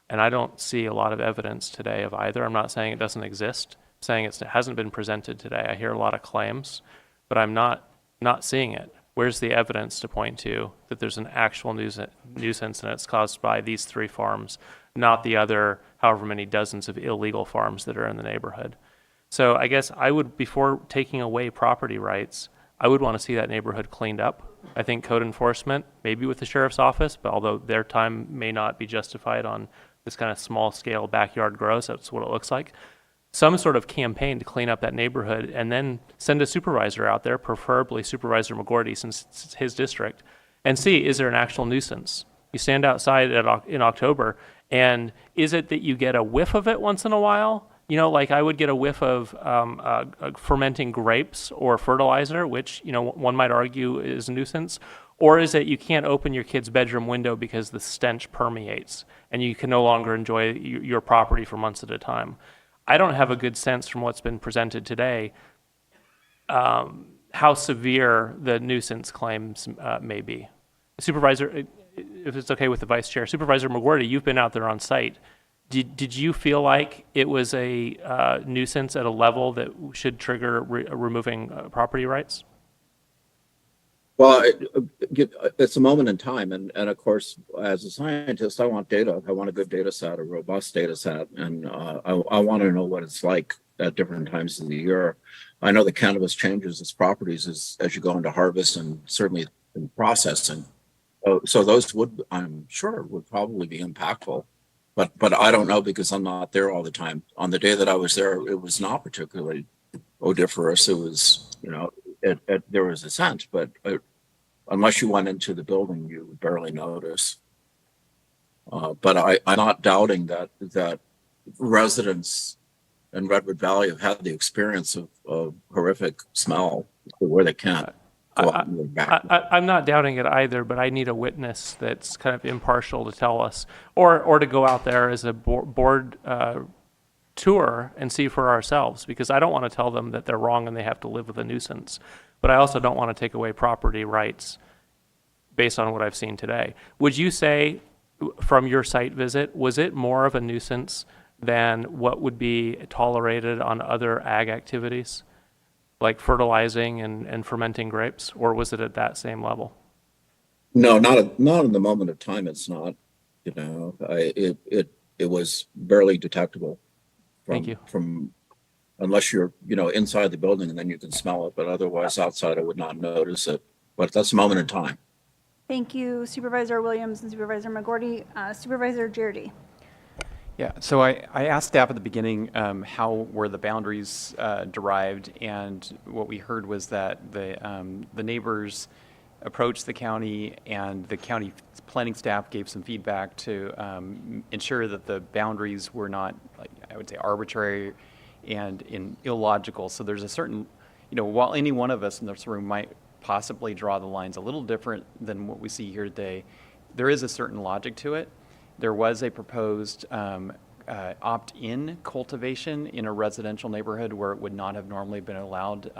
And I don't see a lot of evidence today of either. I'm not saying it doesn't exist. I'm saying it hasn't been presented today. I hear a lot of claims, but I'm not seeing it. Where's the evidence to point to that there's an actual nuisance and it's caused by these 3 farms, not the other however many dozens of illegal farms that are in the neighborhood? So I guess I would, before taking away property rights, I would want to see that neighborhood cleaned up. I think code enforcement, maybe with the sheriff's office, but although their time may not be justified on this kind of small scale backyard grows. That's what it looks like. Some sort of campaign to clean up that neighborhood, and then send a supervisor out there, preferably Supervisor McGorty, since it's his district, and see, is there an actual nuisance? You stand outside in October, and is it that you get a whiff of it once in a while? You know, like I would get a whiff of fermenting grapes or fertilizer, which, you know, one might argue is a nuisance. Or is it you can't open your kid's bedroom window because the stench permeates, and you can no longer enjoy your property for months at a time? I don't have a good sense from what's been presented today how severe the nuisance claims may be. Supervisor, if it's okay with the Vice Chair, Supervisor McGorty, you've been out there on site. Did you feel like it was a nuisance at a level that should trigger removing property rights? Well, it's a moment in time. And of course, as a scientist, I want data. I want a good data set, a robust data set. And I want to know what it's like at different times of the year. I know that cannabis changes its properties as you go into harvest and certainly in processing. So those would, I'm sure, would probably be impactful. But I don't know because I'm not there all the time. On the day that I was there, it was not particularly odoriferous. It was, you know, there was a scent, but unless you went into the building, you would barely notice. But I'm not doubting that residents in Redwood Valley have had the experience of horrific smell where they can't. I'm not doubting it either, but I need a witness that's kind of impartial to tell us, or to go out there as a board tour and see for ourselves, because I don't want to tell them that they're wrong and they have to live with a nuisance, but I also don't want to take away property rights based on what I've seen today. Would you say, from your site visit, was it more of a nuisance than what would be tolerated on other ag activities, like fertilizing and fermenting grapes, or was it at that same level? No, not in the moment of time. It's not. You know, it was barely detectable. Thank you. From unless you're, you know, inside the building and then you can smell it, but otherwise outside I would not notice it. But that's a moment in time. Thank you, Supervisor Williams and Supervisor McGorty. Supervisor Girardi. Yeah, so I asked staff at the beginning how were the boundaries derived, and what we heard was that the neighbors approached the county, and the county planning staff gave some feedback to ensure that the boundaries were not, like, I would say, arbitrary and illogical. So there's a certain, you know, while any one of us in this room might possibly draw the lines a little different than what we see here today, there is a certain logic to it. There was a proposed opt-in cultivation in a residential neighborhood where it would not have normally been allowed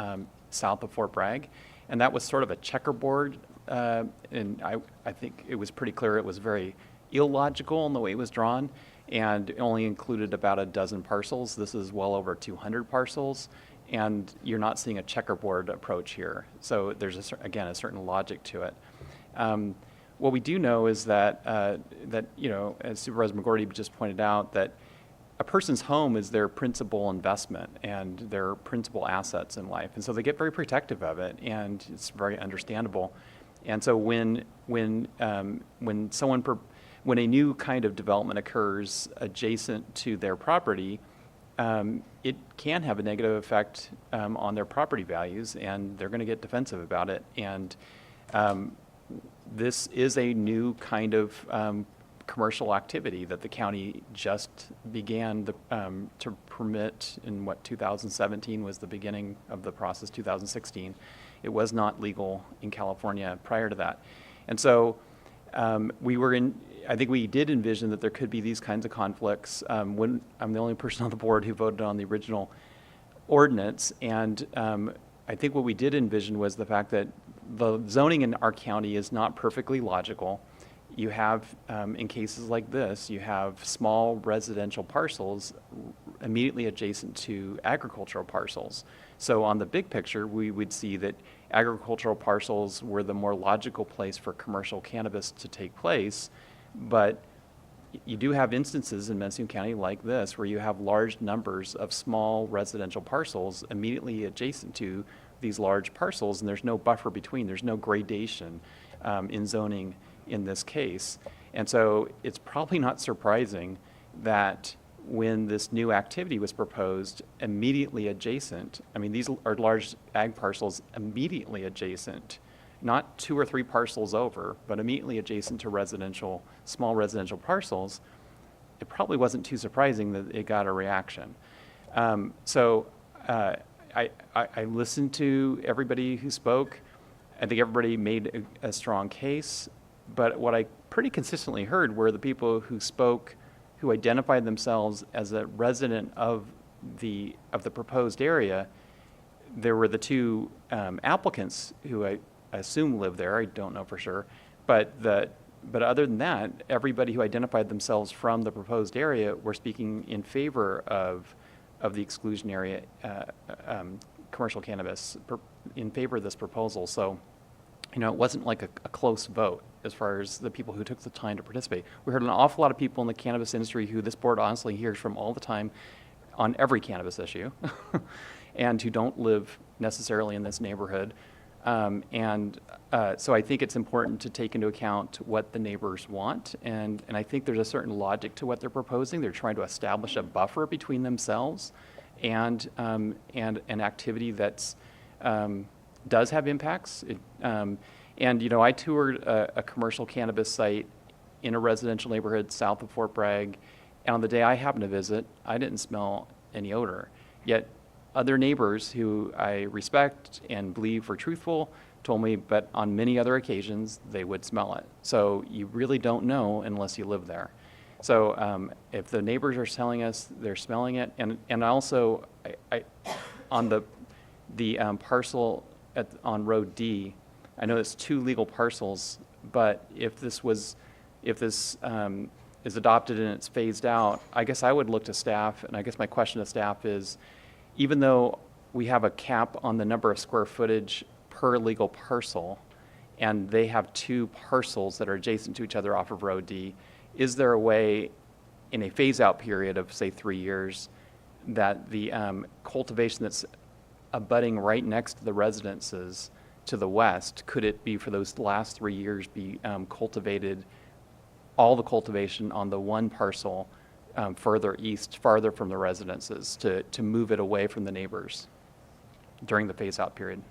south of Fort Bragg. And that was sort of a checkerboard, and I think it was pretty clear it was very illogical in the way it was drawn, and it only included about a dozen parcels. This is well over 200 parcels, and you're not seeing a checkerboard approach here. So there's, again, a certain logic to it. What we do know is that, you know, as Supervisor McGorty just pointed out, that a person's home is their principal investment and their principal assets in life. And so they get very protective of it, and it's very understandable. And so when a new kind of development occurs adjacent to their property, it can have a negative effect on their property values, and they're going to get defensive about it. And this is a new kind of commercial activity that the county just began to permit in 2017 was the beginning of the process, 2016. It was not legal in California prior to that. And so I think we did envision that there could be these kinds of conflicts. When I'm the only person on the board who voted on the original ordinance, and I think what we did envision was the fact that the zoning in our county is not perfectly logical. You have, in cases like this, you have small residential parcels immediately adjacent to agricultural parcels. So on the big picture, we would see that agricultural parcels were the more logical place for commercial cannabis to take place. But you do have instances in Mendocino County like this where you have large numbers of small residential parcels immediately adjacent to these large parcels, and there's no buffer between. There's no gradation in zoning in this case. And so it's probably not surprising that when this new activity was proposed, immediately adjacent, I mean, these are large ag parcels immediately adjacent, not 2 or 3 parcels over, but immediately adjacent to residential, small residential parcels, it probably wasn't too surprising that it got a reaction. I listened to everybody who spoke. I think everybody made a strong case, but what I pretty consistently heard were the people who spoke, who identified themselves as a resident of the proposed area. There were the 2 applicants who I assume live there. I don't know for sure, but other than that, everybody who identified themselves from the proposed area were speaking in favor of the exclusionary commercial cannabis, in favor of this proposal. So, you know, it wasn't like a close vote as far as the people who took the time to participate. We heard an awful lot of people in the cannabis industry who this board honestly hears from all the time on every cannabis issue and who don't live necessarily in this neighborhood. So I think it's important to take into account what the neighbors want, and I think there's a certain logic to what they're proposing. They're trying to establish a buffer between themselves and an activity that's does have impacts. And you know, I toured a commercial cannabis site in a residential neighborhood south of Fort Bragg, and on the day I happened to visit, I didn't smell any odor. Yet other neighbors who I respect and believe are truthful told me, but on many other occasions, they would smell it. So you really don't know unless you live there. So if the neighbors are telling us they're smelling it, and also I on the parcel on Road D, I know it's 2 legal parcels, but if this is adopted and it's phased out, I guess I would look to staff, and I guess my question to staff is, even though we have a cap on the number of square footage per legal parcel, and they have 2 parcels that are adjacent to each other off of Road D, is there a way in a phase-out period of, say, 3 years, that the cultivation that's abutting right next to the residences to the west, could it be for those last 3 years be cultivated, all the cultivation on the one parcel further east, farther from the residences, to move it away from the neighbors during the phase-out period?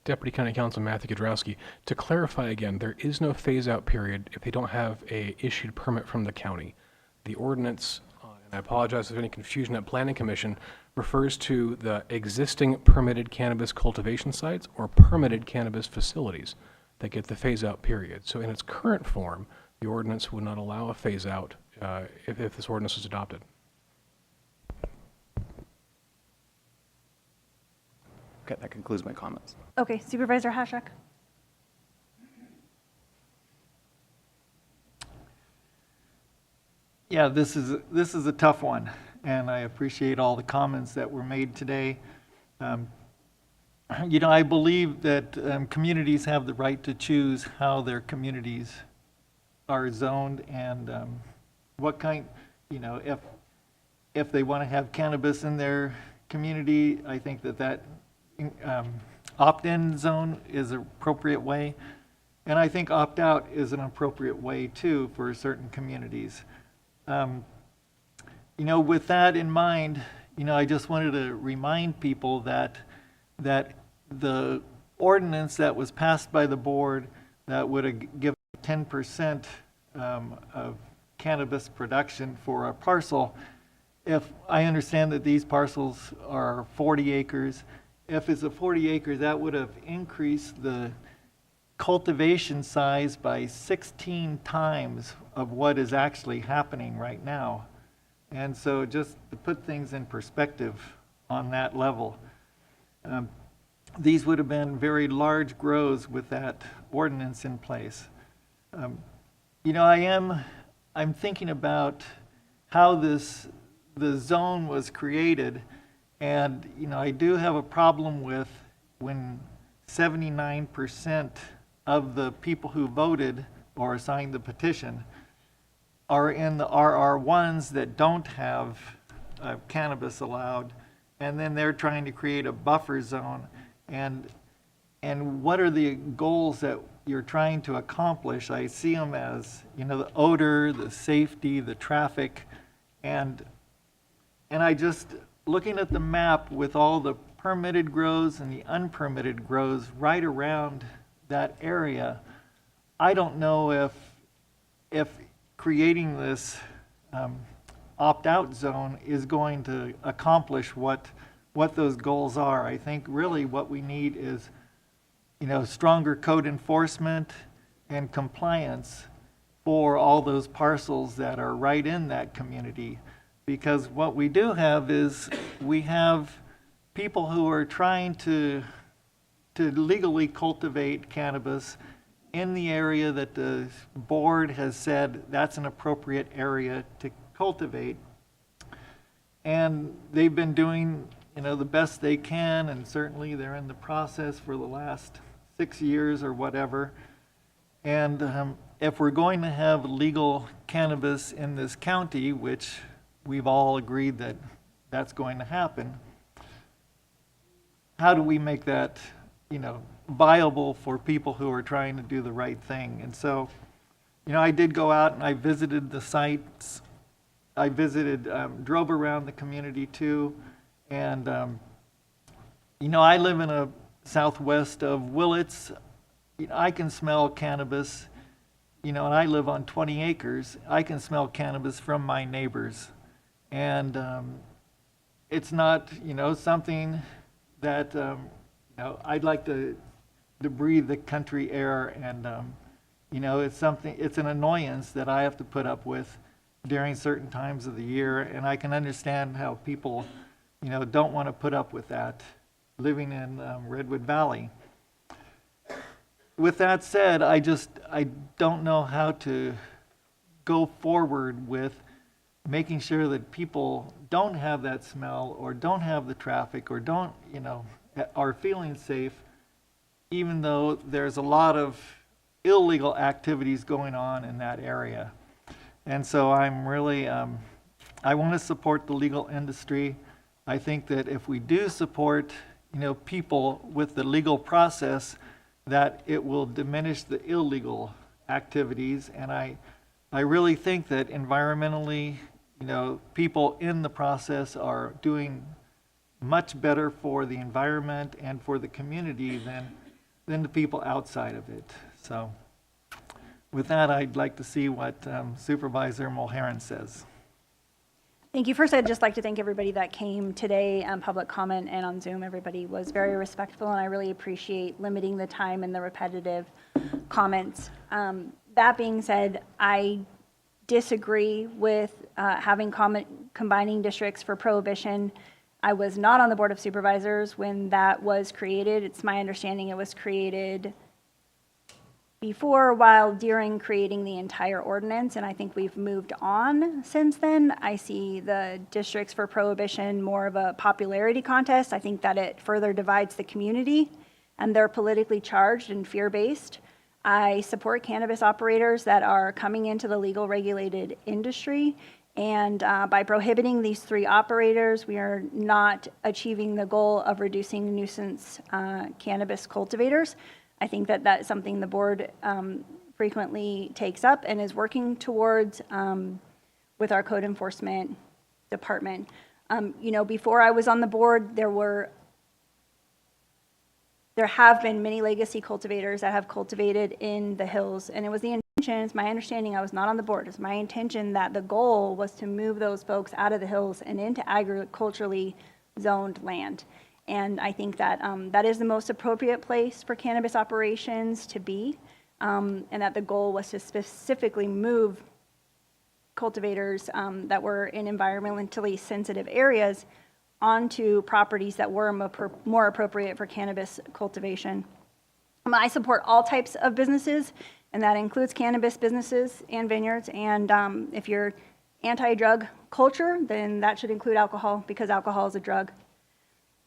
Deputy County Counsel Matthew Kudrowski, to clarify again, there is no phase-out period if they don't have a issued permit from the county. The ordinance, and I apologize if there's any confusion at Planning Commission, refers to the existing permitted cannabis cultivation sites or permitted cannabis facilities that get the phase-out period. So in its current form, the ordinance would not allow a phase-out if this ordinance was adopted. Okay, that concludes my comments. Okay, Supervisor Hashak. Yeah, this is a tough one, and I appreciate all the comments that were made today. You know, I believe that communities have the right to choose how their communities are zoned and what kind, you know, if they want to have cannabis in their community, I think that opt-in zone is an appropriate way, and I think opt-out is an appropriate way too for certain communities. You know, with that in mind, you know, I just wanted to remind people that the ordinance that was passed by the board that would have given 10% of cannabis production for a parcel, if I understand that these parcels are 40 acres, if it's a 40 acres, that would have increased the cultivation size by 16 times of what is actually happening right now. And so just to put things in perspective on that level, these would have been very large grows with that ordinance in place. You know, I'm thinking about how the zone was created, and you know, I do have a problem with when 79% of the people who voted or signed the petition are in the RR1s that don't have cannabis allowed, and then they're trying to create a buffer zone. And what are the goals that you're trying to accomplish. I see them as, the odor, the safety, the traffic, and I just, looking at the map with all the permitted grows and the unpermitted grows right around that area, I don't know if creating this opt-out zone is going to accomplish what those goals are. I think really what we need is, stronger code enforcement and compliance for all those parcels that are right in that community. Because what we do have is we have people who are trying to legally cultivate cannabis in the area that the board has said that's an appropriate area to cultivate. And they've been doing, the best they can, and certainly they're in the process for the last 6 years or whatever. And if we're going to have legal cannabis in this county, which we've all agreed that that's going to happen, how do we make that, viable for people who are trying to do the right thing? And so, I did go out and I visited the sites. I drove around the community too. And, I live in a southwest of Willits. I can smell cannabis, and I live on 20 acres. I can smell cannabis from my neighbors. And it's not, something that, I'd like to breathe the country air. And, it's an annoyance that I have to put up with during certain times of the year. And I can understand how people, don't want to put up with that living in Redwood Valley. With that said, I don't know how to go forward with making sure that people don't have that smell or don't have the traffic or don't, are feeling safe, even though there's a lot of illegal activities going on in that area. And so I'm really, I want to support the legal industry. I think that if we do support, people with the legal process, that it will diminish the illegal activities. And I really think that environmentally, people in the process are doing much better for the environment and for the community than the people outside of it. So with that, I'd like to see what Supervisor Mulherin says. Thank you. First, I'd just like to thank everybody that came today on public comment and on Zoom. Everybody was very respectful, and I really appreciate limiting the time and the repetitive comments. That being said, I disagree with combining districts for Prohibition. I was not on the Board of Supervisors when that was created. It's my understanding it was created before, while, during creating the entire ordinance, and I think we've moved on since then. I see the districts for Prohibition more of a popularity contest. I think that it further divides the community, and they're politically charged and fear-based. I support cannabis operators that are coming into the legal regulated industry, and by prohibiting these 3 operators, we are not achieving the goal of reducing nuisance cannabis cultivators. I think that that's something the board frequently takes up and is working towards with our code enforcement department. Before I was on the board, there have been many legacy cultivators that have cultivated in the hills, and it was the intention, it's my understanding, I was not on the board, it's my intention that the goal was to move those folks out of the hills and into agriculturally zoned land. And I think that that is the most appropriate place for cannabis operations to be, and that the goal was to specifically move cultivators that were in environmentally sensitive areas onto properties that were more appropriate for cannabis cultivation. I support all types of businesses, and that includes cannabis businesses and vineyards. And if you're anti-drug culture, then that should include alcohol, because alcohol is a drug.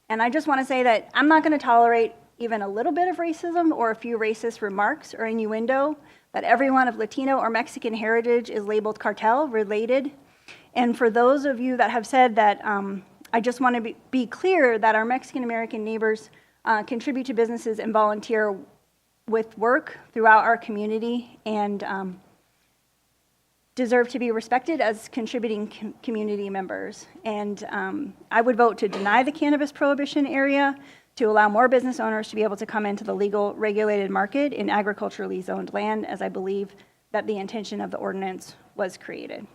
And I just want to say that I'm not going to tolerate even a little bit of racism or a few racist remarks or innuendo that everyone of Latino or Mexican heritage is labeled cartel related. And for those of you that have said that, I just want to be clear that our Mexican American neighbors contribute to businesses and volunteer with work throughout our community and deserve to be respected as contributing community members. And I would vote to deny the cannabis prohibition area to allow more business owners to be able to come into the legal regulated market in agriculturally zoned land, as I believe that the intention of the ordinance was created.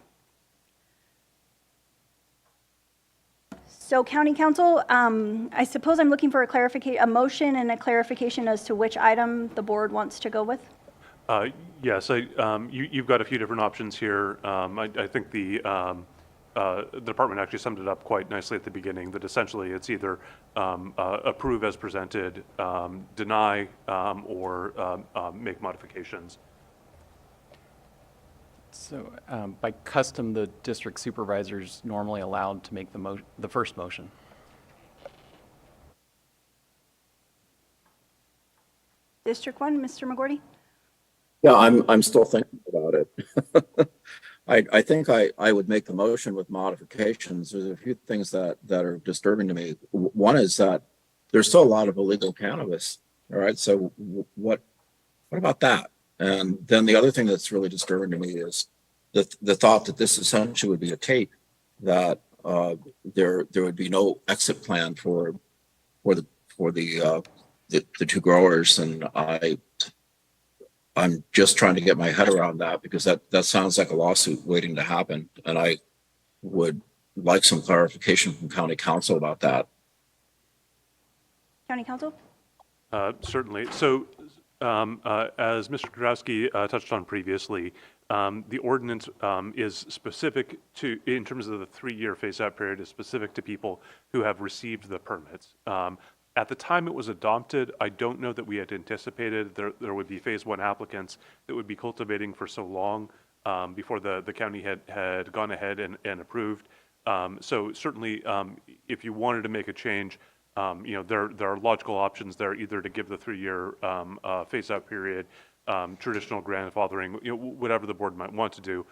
So County Council, I suppose I'm looking for a motion and a clarification as to which item the board wants to go with. Yes, you've got a few different options here. I think the department actually summed it up quite nicely at the beginning, that essentially it's either approve as presented, deny, or make modifications. So by custom, the district supervisor's normally allowed to make the first motion. District 1, Mr. McGordy? Yeah, I'm still thinking about it. I think I would make the motion with modifications. There's a few things that are disturbing to me. One is that there's still a lot of illegal cannabis. All right, so what about that? And then the other thing that's really disturbing to me is the thought that this essentially would be a tape, that there would be no exit plan for the two growers, and I'm just trying to get my head around that, because that sounds like a lawsuit waiting to happen, and I would like some clarification from County Council about that. County Council? Certainly. So as Mr. Kudrowski touched on previously, the ordinance is specific to, in terms of the 3-year phase-out period, is specific to people who have received the permits. At the time it was adopted, I don't know that we had anticipated there would be phase 1 applicants that would be cultivating for so long before the county had gone ahead and approved. So certainly, if you wanted to make a change, there are logical options there, either to give the 3-year phase-out period, traditional grandfathering, whatever the board might want to do.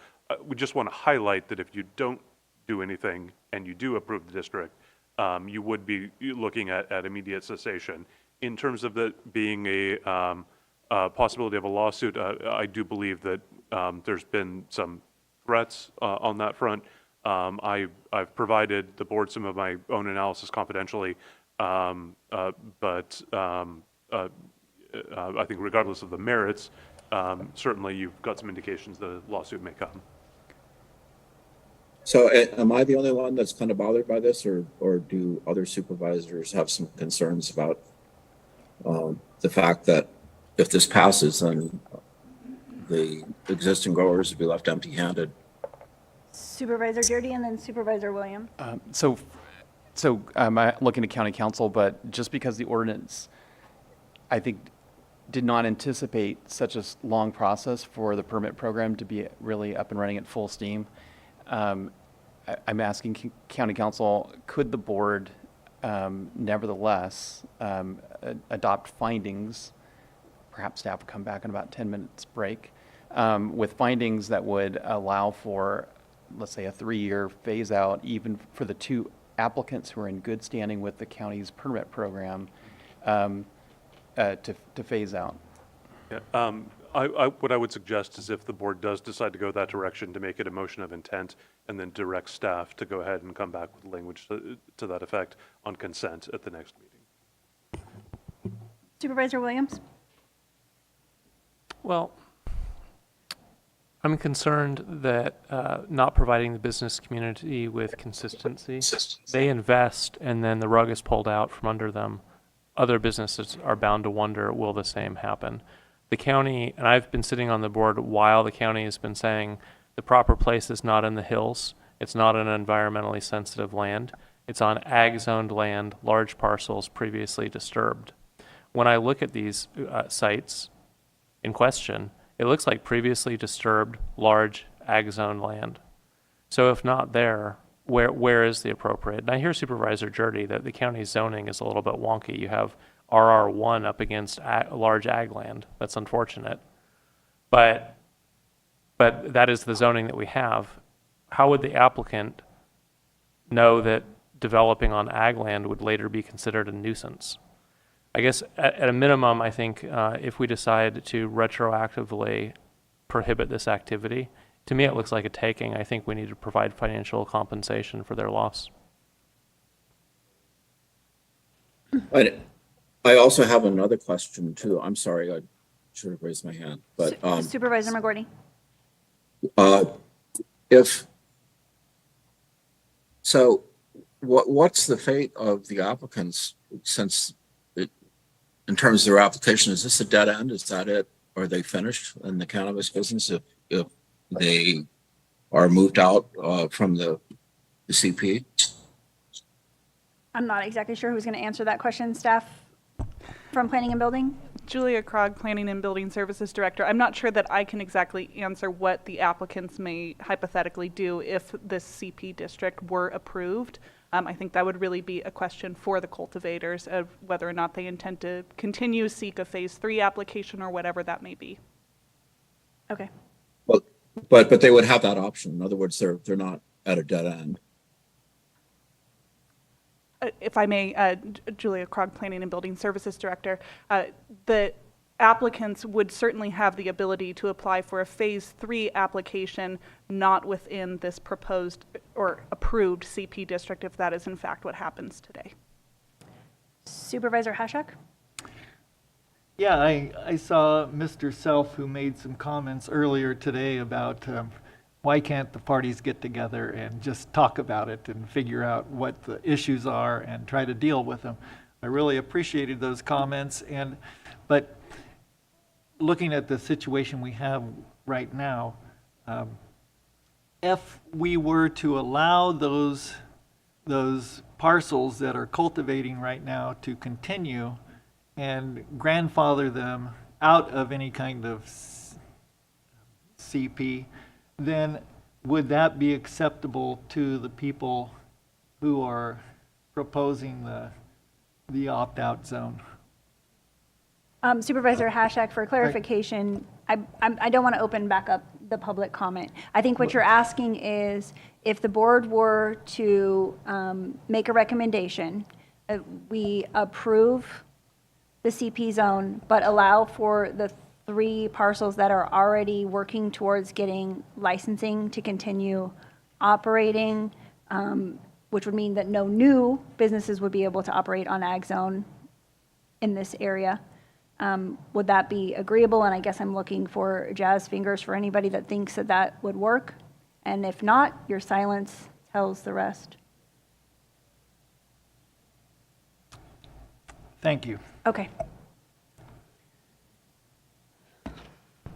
We just want to highlight that if you don't do anything and you do approve the district, you would be looking at immediate cessation. In terms of that being a possibility of a lawsuit, I do believe that there's been some threats on that front. I've provided the board some of my own analysis confidentially, but I think regardless of the merits, certainly you've got some indications that a lawsuit may come. So am I the only one that's kind of bothered by this, or do other supervisors have some concerns about the fact that if this passes, then the existing growers would be left empty-handed? Supervisor Dirty and then Supervisor Williams. So I'm looking to County Council, but just because the ordinance, I think, did not anticipate such a long process for the permit program to be really up and running at full steam, I'm asking County Council, could the board nevertheless adopt findings, perhaps staff would come back in about 10 minutes break, with findings that would allow for, let's say, a 3-year phase out, even for the 2 applicants who are in good standing with the county's permit program, to phase out. Yeah, what I would suggest is, if the board does decide to go that direction, to make it a motion of intent and then direct staff to go ahead and come back with language to that effect on consent at the next meeting. Supervisor Williams? Well, I'm concerned that not providing the business community with consistency, they invest and then the rug is pulled out from under them. Other businesses are bound to wonder, will the same happen? The county, and I've been sitting on the board while the county has been saying the proper place is not in the hills. It's not an environmentally sensitive land. It's on ag-zoned land, large parcels previously disturbed. When I look at these sites in question, it looks like previously disturbed, large ag-zoned land. So if not there, where is the appropriate? And I hear Supervisor Jurdy that the county zoning is a little bit wonky. You have RR1 up against large ag land. That's unfortunate. But that is the zoning that we have. How would the applicant know that developing on ag land would later be considered a nuisance? I guess at a minimum, I think if we decide to retroactively prohibit this activity, to me it looks like a taking. I think we need to provide financial compensation for their loss. I also have another question too. I'm sorry, I should have raised my hand, but Supervisor McGordy. What's the fate of the applicants since in terms of their application? Is this a dead end? Is that it? Are they finished in the cannabis business if they are moved out from the CP? I'm not exactly sure who's going to answer that question. Staff from Planning and Building? Julia Krog, Planning and Building Services Director. I'm not sure that I can exactly answer what the applicants may hypothetically do if this CP district were approved. I think that would really be a question for the cultivators of whether or not they intend to continue seek a phase 3 application or whatever that may be. Okay. Well, but they would have that option. In other words, they're not at a dead end. If I may, Julia Krog, Planning and Building Services Director, the applicants would certainly have the ability to apply for a phase 3 application not within this proposed or approved CP district if that is in fact what happens today. Supervisor Hashak? Yeah, I saw Mr. Self, who made some comments earlier today about why can't the parties get together and just talk about it and figure out what the issues are and try to deal with them. I really appreciated those comments, but looking at the situation we have right now, if we were to allow those parcels that are cultivating right now to continue and grandfather them out of any kind of CP, then would that be acceptable to the people who are proposing the opt-out zone? Supervisor Hashak, for clarification, I don't want to open back up the public comment. I think what you're asking is if the board were to make a recommendation, we approve the CP zone, but allow for the 3 parcels that are already working towards getting licensing to continue operating, which would mean that no new businesses would be able to operate on ag zone in this area. Would that be agreeable? And I guess I'm looking for jazz fingers for anybody that thinks that that would work. And if not, your silence tells the rest. Thank you. Okay.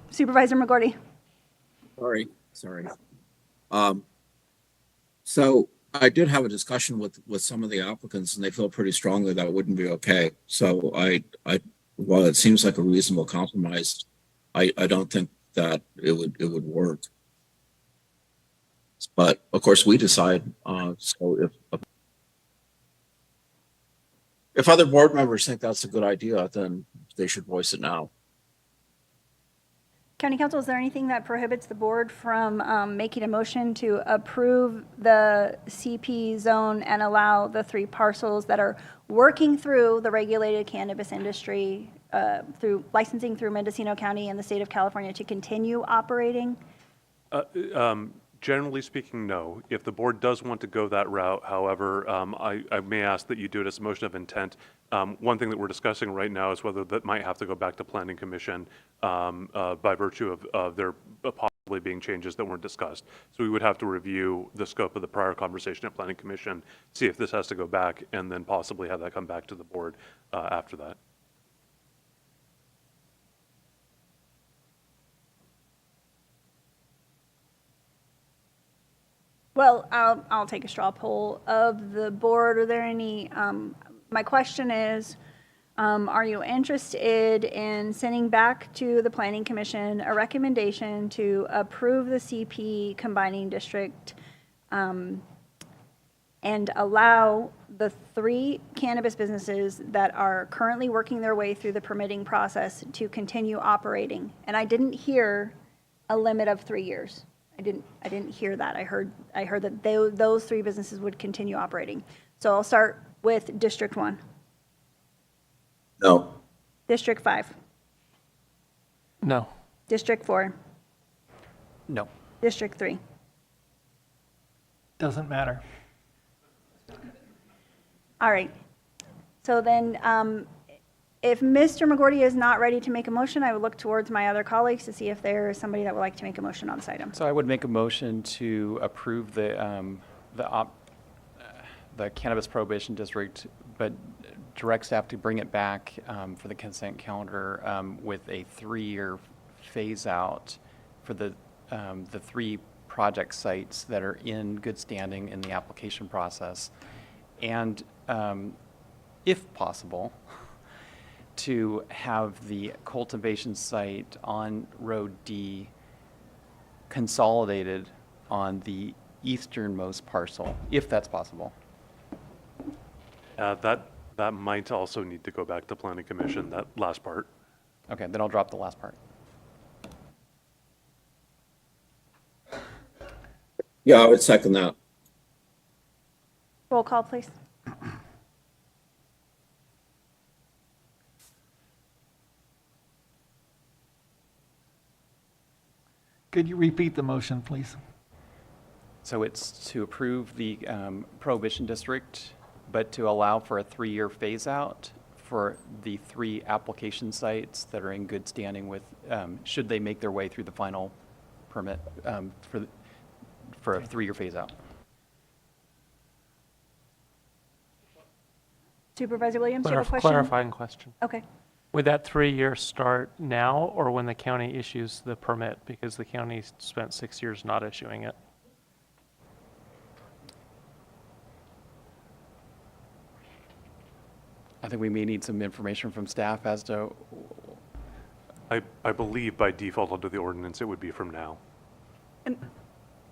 Supervisor McGordy. Sorry. So I did have a discussion with some of the applicants, and they feel pretty strongly that it wouldn't be okay. So while it seems like a reasonable compromise, I don't think that it would work. But of course, we decide. So if other board members think that's a good idea, then they should voice it now. County Council, is there anything that prohibits the board from making a motion to approve the CP zone and allow the 3 parcels that are working through the regulated cannabis industry through licensing through Mendocino County and the state of California to continue operating? Generally speaking, no. If the board does want to go that route, however, I may ask that you do it as a motion of intent. One thing that we're discussing right now is whether that might have to go back to Planning Commission by virtue of there possibly being changes that weren't discussed. So we would have to review the scope of the prior conversation at Planning Commission, see if this has to go back, and then possibly have that come back to the board after that. Well, I'll take a straw poll of the board. Are there any, my question is, are you interested in sending back to the Planning Commission a recommendation to approve the CP combining district and allow the 3 cannabis businesses that are currently working their way through the permitting process to continue operating? And I didn't hear a limit of 3 years. I didn't hear that. I heard that those 3 businesses would continue operating. So I'll start with District 1. No. District 5, No. District 4, No. District 3. Doesn't matter. All right. So then, if Mr. McGorty is not ready to make a motion, I would look towards my other colleagues to see if there is somebody that would like to make a motion on this item. So I would make a motion to approve the Cannabis Prohibition District, but direct staff to bring it back for the consent calendar with a 3-year phase-out for the 3 project sites that are in good standing in the application process. And if possible, to have the cultivation site on Road D consolidated on the easternmost parcel, if that's possible. That might also need to go back to Planning Commission, that last part. Okay, then I'll drop the last part. Yeah, I would second that. Roll call, please. Could you repeat the motion, please? So it's to approve the Prohibition District, but to allow for a 3-year phase-out for the 3 application sites that are in good standing with, should they make their way through the final permit for a 3-year phase-out. Supervisor Williams, do you have a question? Clarifying question. Okay. Would that 3-year start now or when the county issues the permit? Because the county spent 6 years not issuing it. I think we may need some information from staff as to. I believe by default under the ordinance, it would be from now. And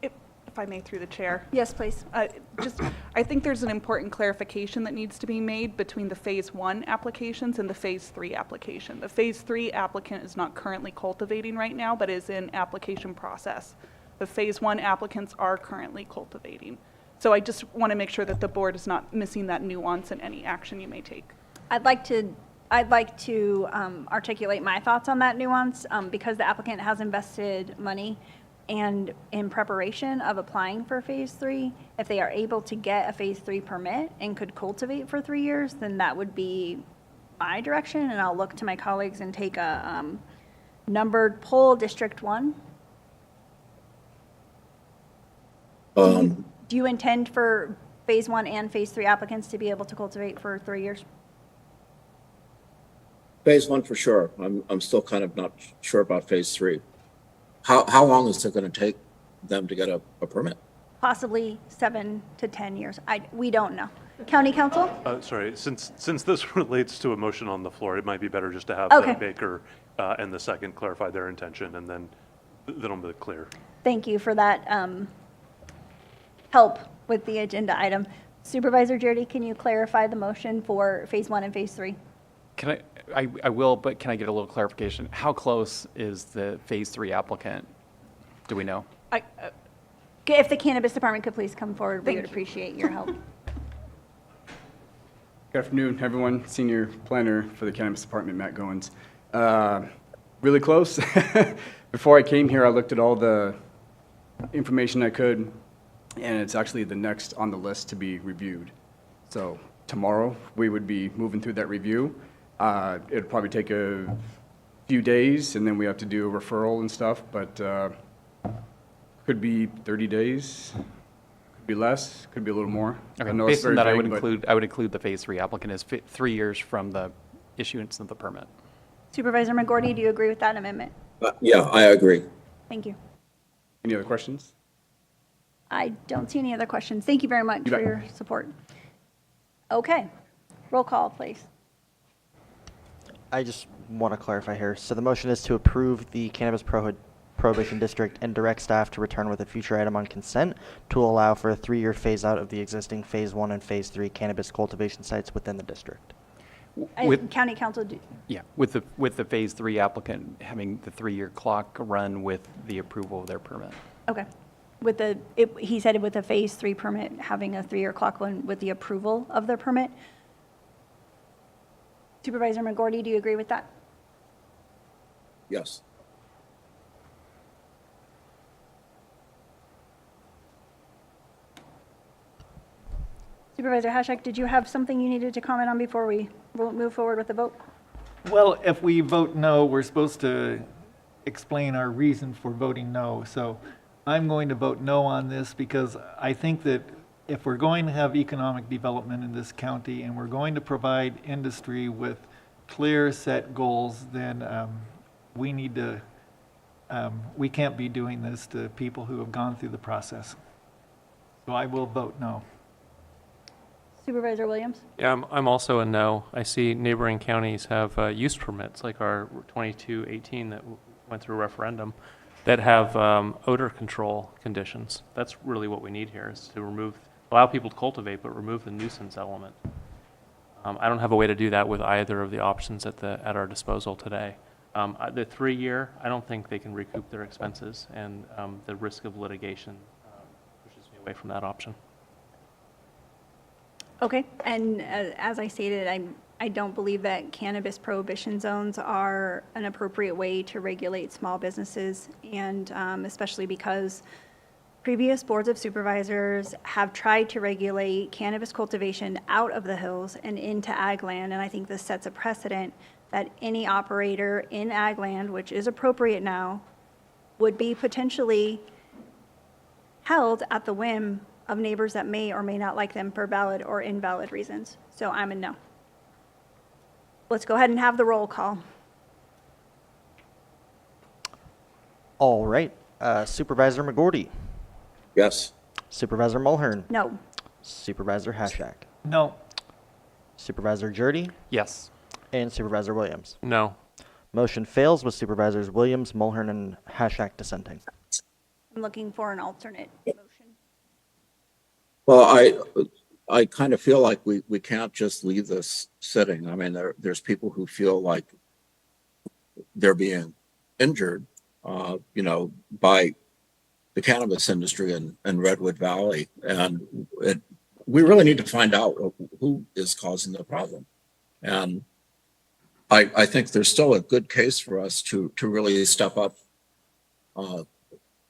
if I may, through the chair. Yes, please. I think there's an important clarification that needs to be made between the Phase 1 applications and the Phase 3 application. The Phase 3 applicant is not currently cultivating right now, but is in application process. The Phase 1 applicants are currently cultivating. So I just want to make sure that the board is not missing that nuance in any action you may take. I'd like to articulate my thoughts on that nuance because the applicant has invested money and in preparation of applying for Phase 3, if they are able to get a Phase 3 permit and could cultivate for 3 years, then that would be my direction, and I'll look to my colleagues and take a numbered poll, District 1. Do you intend for Phase 1 and Phase 3 applicants to be able to cultivate for 3 years? Phase 1 for sure. I'm still kind of not sure about Phase 3. How long is it going to take them to get a permit? Possibly 7 to 10 years. We don't know. County Council? Sorry, since this relates to a motion on the floor, it might be better just to have Okay. Baker and the second clarify their intention, and then it'll be clear. Thank you for that help with the agenda item. Supervisor Jardy, can you clarify the motion for Phase 1 and Phase 3? Can I will, but can I get a little clarification? How close is the Phase 3 applicant? Do we know? If the Cannabis Department could please come forward, we would appreciate your help. Good afternoon, everyone. Senior Planner for the Cannabis Department, Matt Goins. Really close. Before I came here, I looked at all the information I could, and it's actually the next on the list to be reviewed. So tomorrow, we would be moving through that review. It'd probably take a few days, and then we have to do a referral and stuff, but could be 30 days, could be less, could be a little more. Okay. I know it's Based on very that, vague, I would include the Phase 3 applicant as 3 years from the issuance of the permit. Supervisor McGorty, do you agree with that amendment? Yeah, I agree. Thank you. Any other questions? I don't see any other questions. Thank you very much You for bet. your support. Okay. Roll call, please. I just want to clarify here. So the motion is to approve the Cannabis Prohibition District and direct staff to return with a future item on consent to allow for a 3-year phase out of the existing Phase 1 and Phase 3 cannabis cultivation sites within the district. County Council, Yeah, with the Phase 3 applicant having the 3-year clock run with the approval of their permit. okay. He said with a Phase 3 permit, having a 3-year clock run with the approval of the permit. Supervisor McGorty, do you agree with that? Yes. Supervisor Hashak, did you have something you needed to comment on before we move forward with the vote? Well, if we vote no, we're supposed to explain our reason for voting no. So I'm going to vote no on this because I think that if we're going to have economic development in this county and we're going to provide industry with clear set goals, then we need to, we can't be doing this to people who have gone through the process. So I will vote no. Supervisor Williams? Yeah, I'm also a no. I see neighboring counties have use permits, like our 2218 that went through a referendum, that have odor control conditions. That's really what we need here, is to allow people to cultivate, but remove the nuisance element. I don't have a way to do that with either of the options at our disposal today. The 3-year, I don't think they can recoup their expenses, and the risk of litigation pushes me away from that option. Okay, and as I stated, I don't believe that cannabis prohibition zones are an appropriate way to regulate small businesses, and especially because previous boards of supervisors have tried to regulate cannabis cultivation out of the hills and into ag land, and I think this sets a precedent that any operator in ag land, which is appropriate now, would be potentially held at the whim of neighbors that may or may not like them for valid or invalid reasons. So I'm a no. Let's go ahead and have the roll call. All right. Supervisor McGorty. Yes. Supervisor Mulhern. No. Supervisor Hashak. No. Supervisor Jurdy. Yes. And Supervisor Williams. No. Motion fails with Supervisors Williams, Mulhern, and Hashak dissenting. I'm looking for an alternate motion. Well, I kind of feel like we can't just leave this sitting. I mean, there's people who feel like they're being injured, by the cannabis industry in Redwood Valley. And we really need to find out who is causing the problem. And I think there's still a good case for us to really step up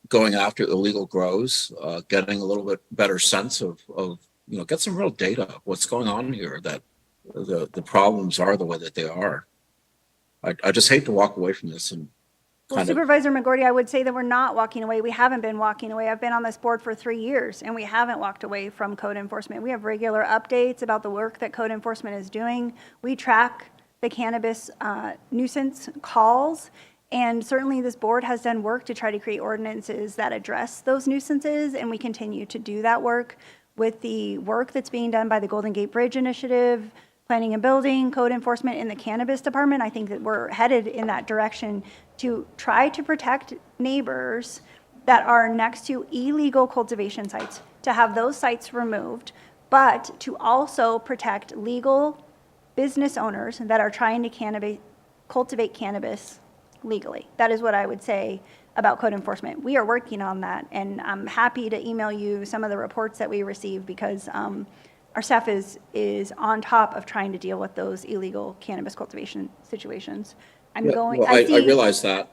going after illegal grows, getting a little bit better sense of get some real data of what's going on here, that the problems are the way that they are. I just hate to walk away from this and Well, Supervisor McGorty, I would say that we're not walking away. We haven't been walking away. I've been on this board for 3 years, and we haven't walked away from code enforcement. We have regular updates about the work that code enforcement is doing. We track the cannabis nuisance calls, and certainly this board has done work to try to create ordinances that address those nuisances, and we continue to do that work with the work that's being done by the Golden Gate Bridge Initiative, planning and building, code enforcement in the cannabis department. I think that we're headed in that direction to try to protect neighbors that are next to illegal cultivation sites, to have those sites removed, but to also protect legal business owners that are trying to cultivate cannabis legally. That is what I would say about code enforcement. We are working on that, and I'm happy to email you some of the reports that we receive, because our staff is on top of trying to deal with those illegal cannabis cultivation situations. I realize that.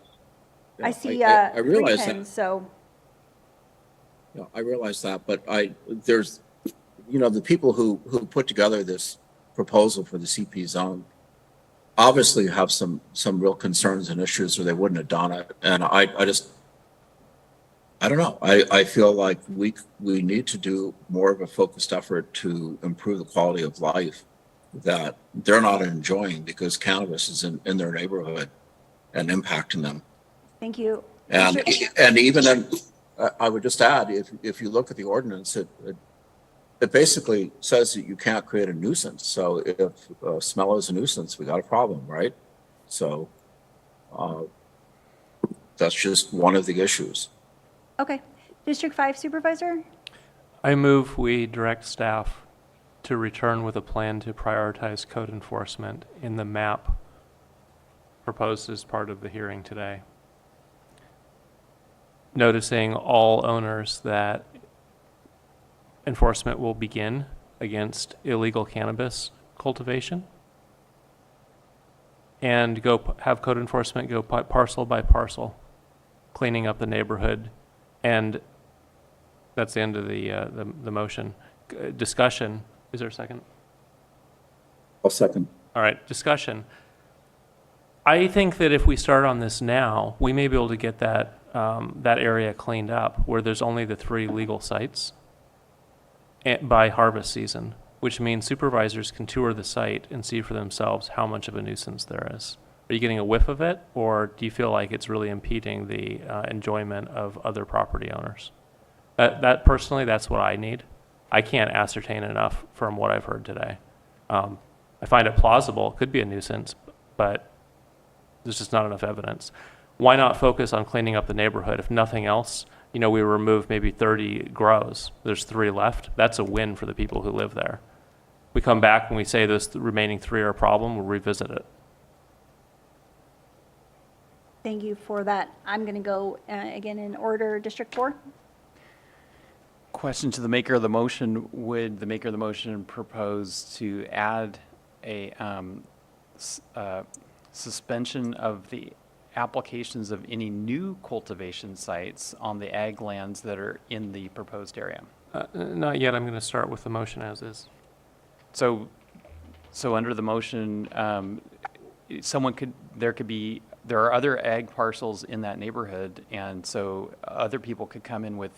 I see I realize three that. pins, so. Yeah, I realize that, but there's, the people who put together this proposal for the CP zone obviously have some real concerns and issues, or they wouldn't have done it. And I don't know. I feel like we need to do more of a focused effort to improve the quality of life that they're not enjoying because cannabis is in their neighborhood and impacting them. Thank you. And even then, I would just add, if you look at the ordinance, it basically says that you can't create a nuisance. So if smell is a nuisance, we got a problem, right? So that's just one of the issues. Okay. District 5 Supervisor? I move we direct staff to return with a plan to prioritize code enforcement in the map proposed as part of the hearing today. Noticing all owners that enforcement will begin against illegal cannabis cultivation. and have code enforcement go parcel by parcel, cleaning up the neighborhood. And that's the end of the motion. Discussion, is there a second? I'll second. All right, discussion. I think that if we start on this now, we may be able to get that, that area cleaned up where there's only the 3 legal sites by harvest season, which means supervisors can tour the site and see for themselves how much of a nuisance there is. Are you getting a whiff of it, or do you feel like it's really impeding the enjoyment of other property owners? That personally, that's what I need. I can't ascertain enough from what I've heard today. I find it plausible, it could be a nuisance, but there's just not enough evidence. Why not focus on cleaning up the neighborhood? If nothing else, you know, we remove maybe 30 grows. There's 3 left. That's a win for the people who live there. We come back and we say those remaining 3 are a problem, we'll revisit it. Thank you for that. I'm going to go again in order. District 4? Question to the maker of the motion. Would the maker of the motion propose to add a suspension of the applications of any new cultivation sites on the ag lands that are in the proposed area? Not yet. I'm going to start with the motion as is. So under the motion, there are other ag parcels in that neighborhood, and so other people could come in with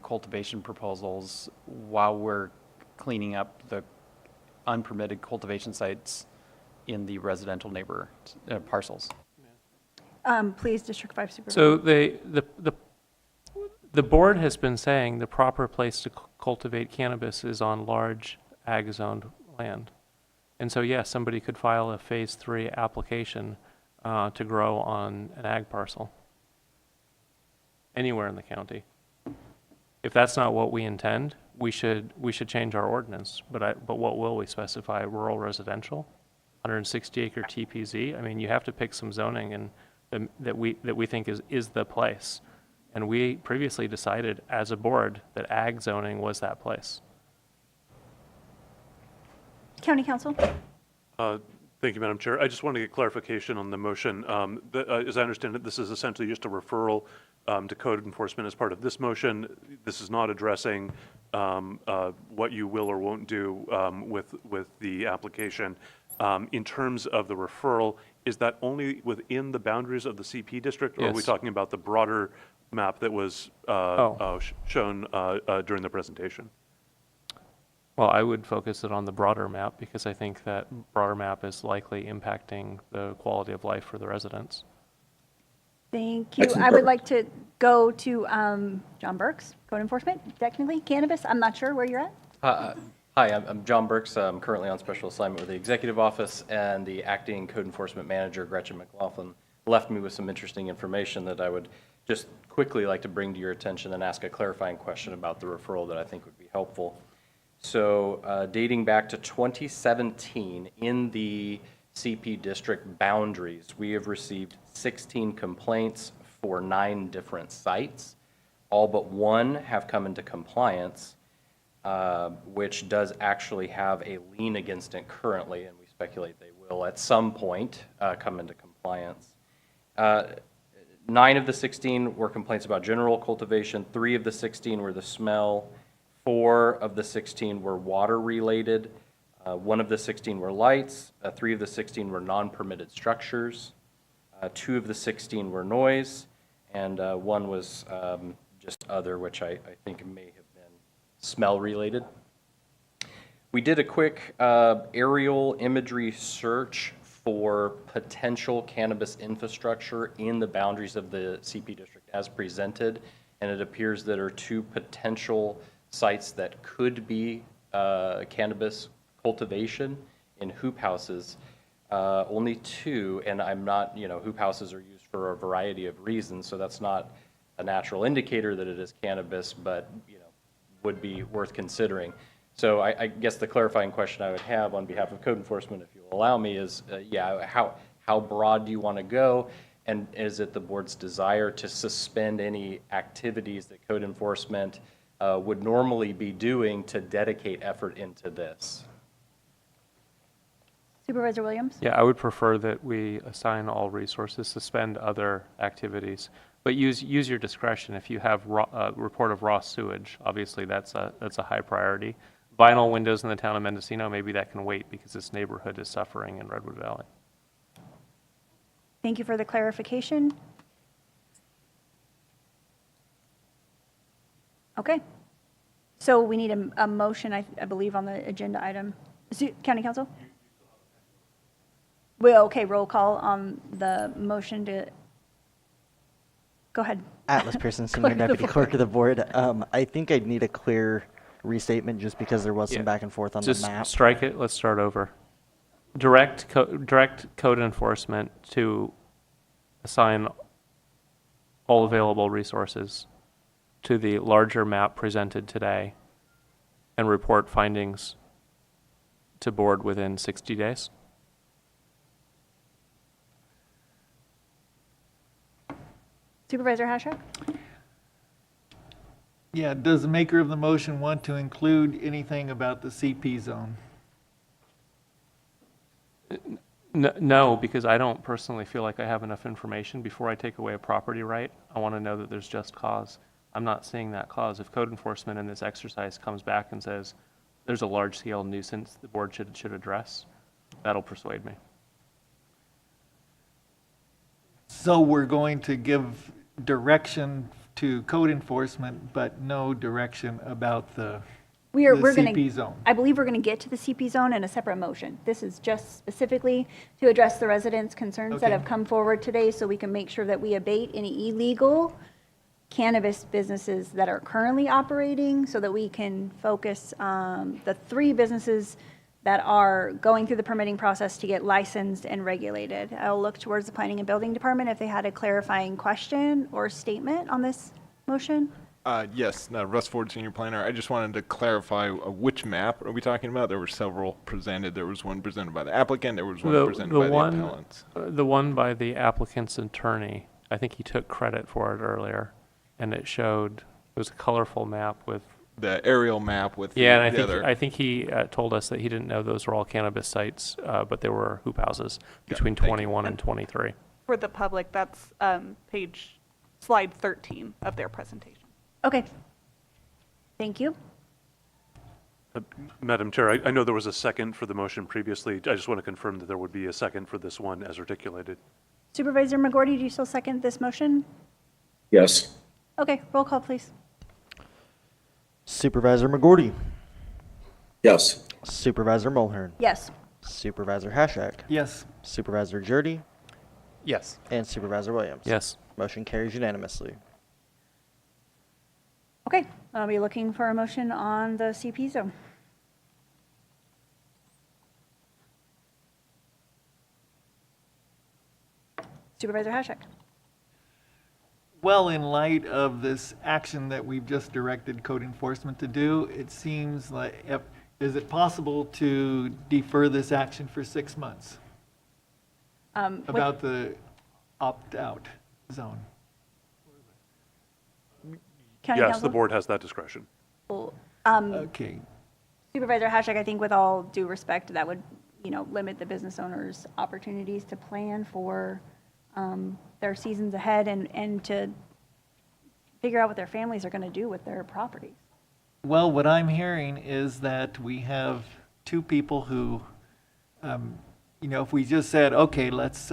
cultivation proposals while we're cleaning up the unpermitted cultivation sites in the residential neighbor parcels. Please, District 5 Supervisor. So the board has been saying the proper place to cultivate cannabis is on large ag-zoned land. And so, yes, somebody could file a Phase 3 application to grow on an ag parcel anywhere in the county. If that's not what we intend, we should change our ordinance. But what will we specify? Rural residential, 160-acre TPZ? I mean, you have to pick some zoning and that we think is the place. And we previously decided as a board that ag zoning was that place. County Council? Thank you, Madam Chair. I just want to get clarification on the motion. As I understand it, this is essentially just a referral to code enforcement as part of this motion. This is not addressing what you will or won't do with the application. In terms of the referral, is that only within the boundaries of the CP district, or are we Yes. talking about the broader map that was shown during the presentation? Well, I would focus it on the broader map because I think that broader map is likely impacting the quality of life for the residents. Thank you. I would like to go to John Burks, Code Enforcement, technically, Cannabis. I'm not sure where you're at. Hi, I'm John Burks. I'm currently on special assignment with the Executive Office, and the acting Code Enforcement Manager, Gretchen McLaughlin, left me with some interesting information that I would just quickly like to bring to your attention and ask a clarifying question about the referral that I think would be helpful. So dating back to 2017, in the CP district boundaries, we have received 16 complaints for 9 different sites. All but 1 have come into compliance, which does actually have a lien against it currently, and we speculate they will at some point come into compliance. 9 of the 16 were complaints about general cultivation. 3 of the 16 were the smell. 4 of the 16 were water-related. 1 of the 16 were lights. 3 of the 16 were non-permitted structures. 2 of the 16 were noise, and 1 was just other, which I think may have been smell-related. We did a quick aerial imagery search for potential cannabis infrastructure in the boundaries of the CP district as presented, and it appears there are 2 potential sites that could be cannabis cultivation in hoop houses. Only 2, and I'm not, hoop houses are used for a variety of reasons, so that's not a natural indicator that it is cannabis, but would be worth considering. So I guess the clarifying question I would have on behalf of code enforcement, if you'll allow me, is how broad do you want to go? And is it the board's desire to suspend any activities that code enforcement would normally be doing to dedicate effort into this? Supervisor Williams? Yeah, I would prefer that we assign all resources, suspend other activities, but use your discretion. If you have report of raw sewage, obviously that's a high priority. Vinyl windows in the town of Mendocino, maybe that can wait because this neighborhood is suffering in Redwood Valley. Thank you for the clarification. Okay. So we need a motion, I believe, on the agenda item. County Council? Well, okay, roll call on the motion to, go ahead. Atlas Pearson, Senior Deputy Clerk of the Board. I think I'd need a clear restatement just because there was some back and forth on the map. Just strike it, let's start over. Direct code enforcement to assign all available resources to the larger map presented today and report findings to board within 60 days. Supervisor Hashak? Yeah, does the maker of the motion want to include anything about the CP zone? No, because I don't personally feel like I have enough information. Before I take away a property right, I want to know that there's just cause. I'm not seeing that cause. If code enforcement in this exercise comes back and says there's a large-scale nuisance the board should address, that'll persuade me. So we're going to give direction to code enforcement, but no direction about the We're CP going zone. I believe we're going to get to the CP zone in a separate motion. This is just specifically to address the residents' concerns that Okay. have come forward today, so we can make sure that we abate any illegal cannabis businesses that are currently operating, so that we can focus the 3 businesses that are going through the permitting process to get licensed and regulated. I'll look towards the Planning and Building Department if they had a clarifying question or statement on this motion. Yes, Russ Ford, Senior Planner. I just wanted to clarify which map are we talking about? There were several presented. There was one presented by the applicant. There was one presented by the appellants. The one by the applicant's attorney, I think he took credit for it earlier, and it was a colorful map with The aerial map with yeah, and the other. I think he told us that he didn't know those were all cannabis sites, but there were hoop houses between thank you. 21 and 23. For the public, that's slide 13 of their presentation. Okay. Thank you. Madam Chair, I know there was a second for the motion previously. I just want to confirm that there would be a second for this one as articulated. Supervisor McGorty, do you still second this motion? Yes. Okay, roll call, please. Supervisor McGorty. Yes. Supervisor Mulhern. Yes. Supervisor Hashak. Yes. Supervisor Jurdy. Yes. And Supervisor Williams. Yes. Motion carries unanimously. Okay, I'll be looking for a motion on the CP zone. Supervisor Hashak. Well, in light of this action that we've just directed code enforcement to do, it seems like, is it possible to defer this action for 6 months? About the opt-out zone? County Yes, Council? the board has that discretion. Okay. Supervisor Hashak, I think with all due respect, that would, limit the business owners' opportunities to plan for their seasons ahead and to figure out what their families are going to do with their properties. Well, what I'm hearing is that we have 2 people who, if we just said, okay, let's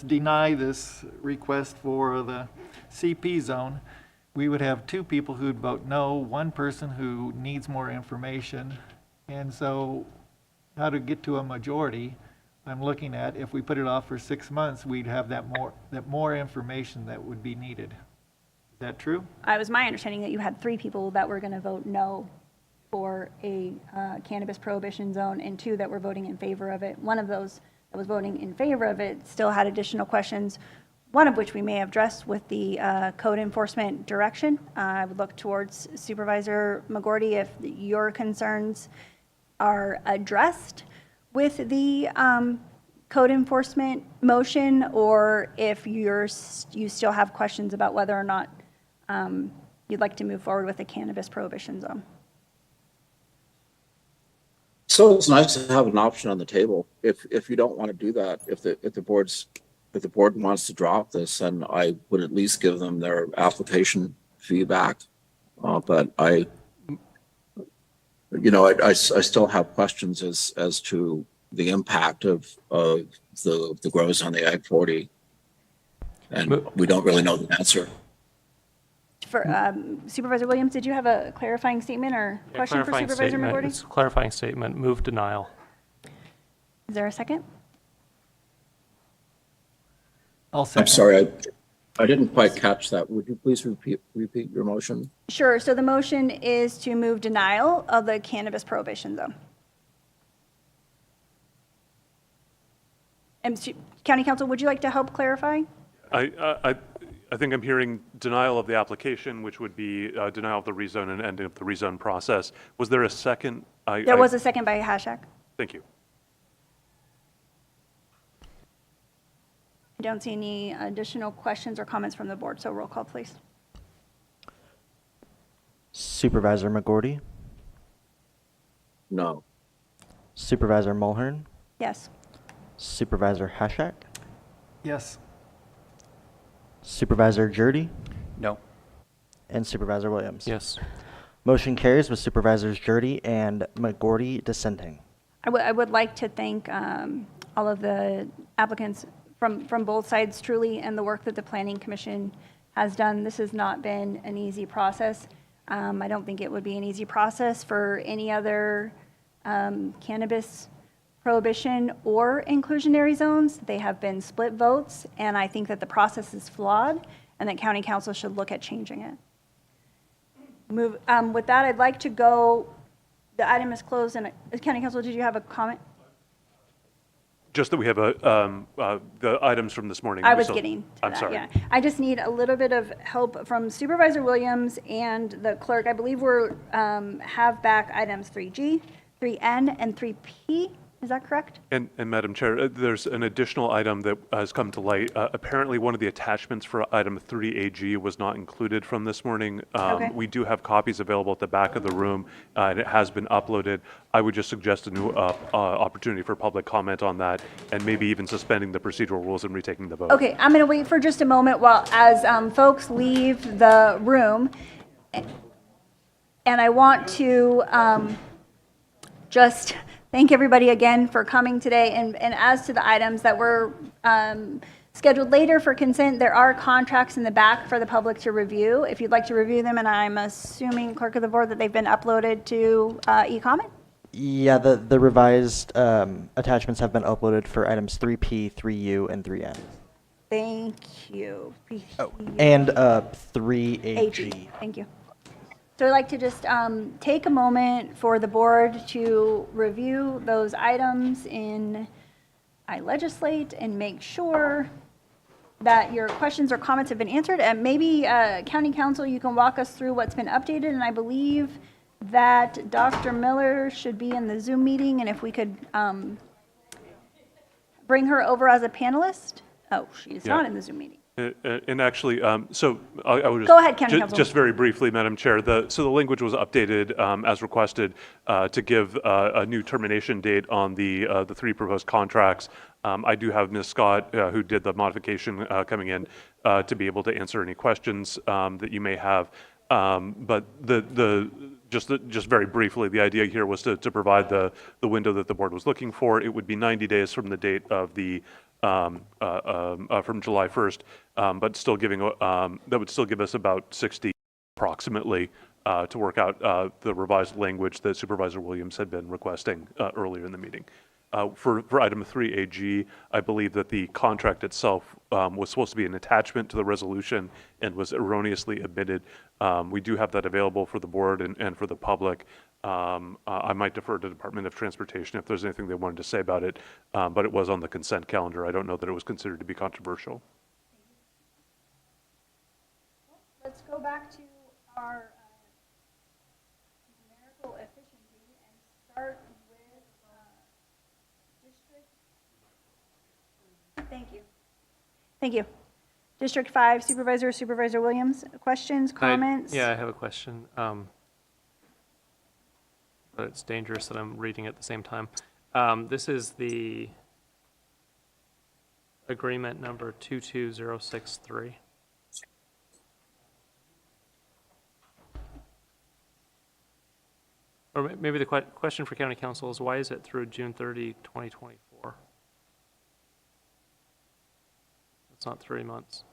deny this request for the CP zone, we would have 2 people who'd vote no, 1 person who needs more information. And so how to get to a majority, I'm looking at, if we put it off for 6 months, we'd have that more information that would be needed. Is that true? It was my understanding that you had 3 people that were going to vote no for a cannabis prohibition zone and 2 that were voting in favor of it. One of those that was voting in favor of it still had additional questions, one of which we may have addressed with the code enforcement direction. I would look towards Supervisor McGorty if your concerns are addressed with the code enforcement motion, or if you still have questions about whether or not you'd like to move forward with the cannabis prohibition zone. So it's nice to have an option on the table. If you don't want to do that, if the board wants to drop this, then I would at least give them their application feedback. But I still have questions as to the impact of the grows on the Ag 40, and we don't really know the answer. For Supervisor Williams, did you have a clarifying statement or question for Supervisor McGorty? It's a clarifying statement, move denial. Is there a second? I'll second. I'm sorry, I didn't quite catch that. Would you please repeat your motion? Sure. So the motion is to move denial of the cannabis prohibition zone. And County Council, would you like to help clarify? I think I'm hearing denial of the application, which would be denial of the rezone and ending of the rezone process. Was there a second? There was a second by Hashak. Thank you. I don't see any additional questions or comments from the board, so roll call, please. Supervisor McGorty, No. Supervisor Mulhern, Yes. Supervisor Hashak, Yes. Supervisor Jurdy, No. and Supervisor Williams. Yes. Motion carries with Supervisors Jurdy and McGorty dissenting. I would like to thank all of the applicants from both sides truly, and the work that the Planning Commission has done. This has not been an easy process. I don't think it would be an easy process for any other cannabis prohibition or inclusionary zones. They have been split votes, and I think that the process is flawed and that County Council should look at changing it. With that, I'd like to go, the item is closed, and County Council, did you have a comment? Just that we have the items from this morning. I was getting to that, I'm sorry. yeah. I just need a little bit of help from Supervisor Williams and the clerk. I believe we're, have back items 3G, 3N, and 3P. Is that correct? And Madam Chair, there's an additional item that has come to light. Apparently, one of the attachments for item 3AG was not included from this morning. Okay. We do have copies available at the back of the room, and it has been uploaded. I would just suggest a new opportunity for public comment on that, and maybe even suspending the procedural rules and retaking the vote. Okay, I'm going to wait for just a moment while, as folks leave the room. And I want to just thank everybody again for coming today. And as to the items that were scheduled later for consent, there are contracts in the back for the public to review, if you'd like to review them. And I'm assuming, Clerk of the Board, that they've been uploaded to e-comment? Yeah, the revised attachments have been uploaded for items 3P, 3U, and 3N. Thank you. And 3AG. Thank you. So I'd like to just take a moment for the board to review those items in iLegislate and make sure that your questions or comments have been answered. And maybe County Council, you can walk us through what's been updated. And I believe that Dr. Miller should be in the Zoom meeting. And if we could bring her over as a panelist. Oh, she's not in the Zoom meeting. And actually, so I would just... Go ahead, County Council. Just very briefly, Madam Chair, so the language was updated as requested to give a new termination date on the three proposed contracts. I do have Ms. Scott, who did the modification, coming in to be able to answer any questions that you may have. But just very briefly, the idea here was to provide the window that the board was looking for. It would be 90 days from the date of the from July 1st, but still giving that would still give us about 60 approximately to work out the revised language that Supervisor Williams had been requesting earlier in the meeting. For item 3AG, I believe that the contract itself was supposed to be an attachment to the resolution and was erroneously omitted. We do have that available for the board and for the public. I might defer to the Department of Transportation if there's anything they wanted to say about it, but it was on the consent calendar. I don't know that it was considered to be controversial. Let's go back to our numerical efficiency and start with District. Thank you. Thank you. District 5, Supervisor Williams, questions, comments? Yeah, I have a question. but it's dangerous that I'm reading at the same time. This is the agreement number 22063. Or maybe the question for county council is, why is it through June 30, 2024? It's not 3 months.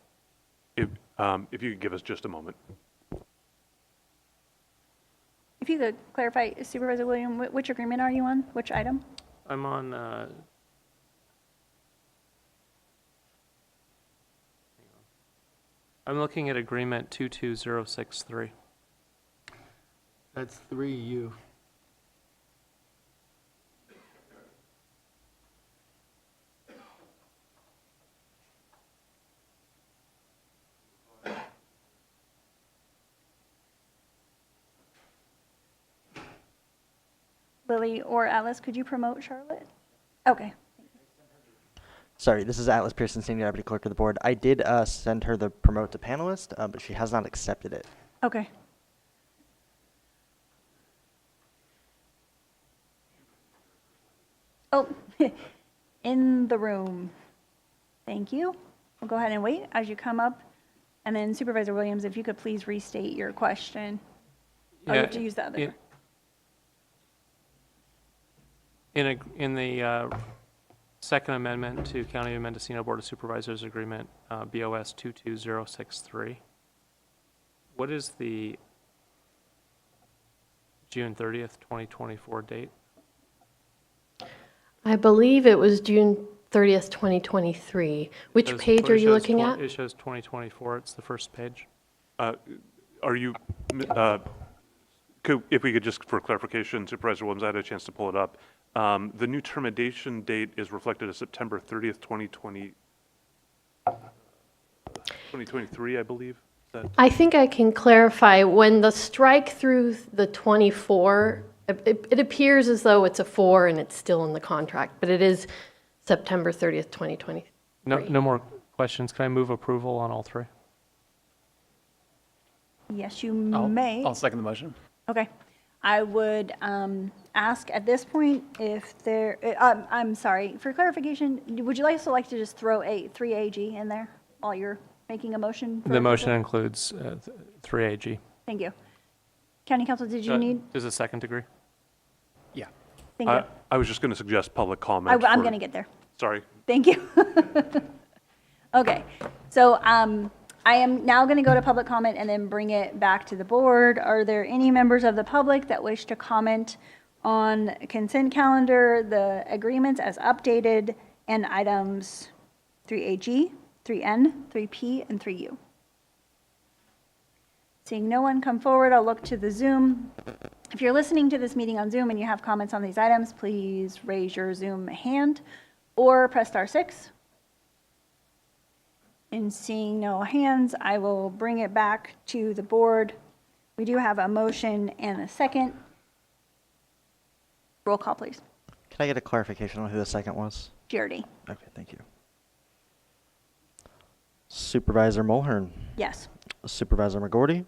If you could give us just a moment. If you could clarify, Supervisor William, which agreement are you on? Which item? I'm on, I'm looking at agreement 22063. That's 3U. Lily or Alice, could you promote Charlotte? Okay. Sorry, this is Atlas Pearson, Senior Deputy Clerk of the Board. I did send her the promote to panelist, but she has not accepted it. Okay. Oh, in the room. Thank you. We'll go ahead and wait as you come up. And then Supervisor Williams, if you could please restate your question. Oh, you have to use the other. In the second amendment to County of Mendocino Board of Supervisors Agreement, BOS 22063, what is the June 30th, 2024 date? I believe it was June 30th, 2023. Which page are you looking at? It shows 2024. It's the first page. Are you, if we could just, for clarification, Supervisor Williams, I had a chance to pull it up. The new termination date is reflected as September 30th, 2023, I believe. I think I can clarify. When the strike through the 24, it appears as though it's a 4 and it's still in the contract, but it is September 30th, 2023. No more questions. Can I move approval on all three? Yes, you may. I'll second the motion. Okay. I would ask at this point if there, I'm sorry, for clarification, would you also like to just throw 3AG in there while you're making a motion? The motion includes 3AG. Thank you. County Council, did you need? Does a second degree? Yeah. Thank you. I was just going to suggest public comment. I'm going to get there. Sorry. Thank you. Okay. So I am now going to go to public comment and then bring it back to the board. Are there any members of the public that wish to comment on consent calendar, the agreements as updated, and items 3AG, 3N, 3P, and 3U? Seeing no one come forward, I'll look to the Zoom. If you're listening to this meeting on Zoom and you have comments on these items, please raise your Zoom hand or press *6. And seeing no hands, I will bring it back to the board. We do have a motion and a second. Roll call, please. Can I get a clarification on who the second was? Beardy. Okay, thank you. Supervisor Mulhern. Yes. Supervisor McGordy.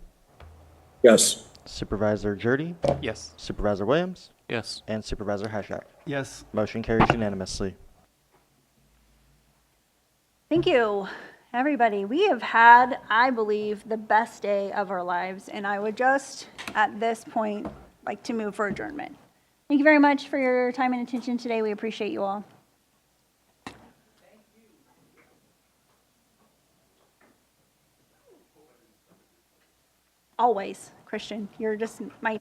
Yes. Supervisor Jurdy. Yes. Supervisor Williams. Yes. And Supervisor Hashak. Yes. Motion carries unanimously. Thank you, everybody. We have had, I believe, the best day of our lives, and I would just, at this point, like to move for adjournment. Thank you very much for your time and attention today. We appreciate you all. Always, Christian. You're just my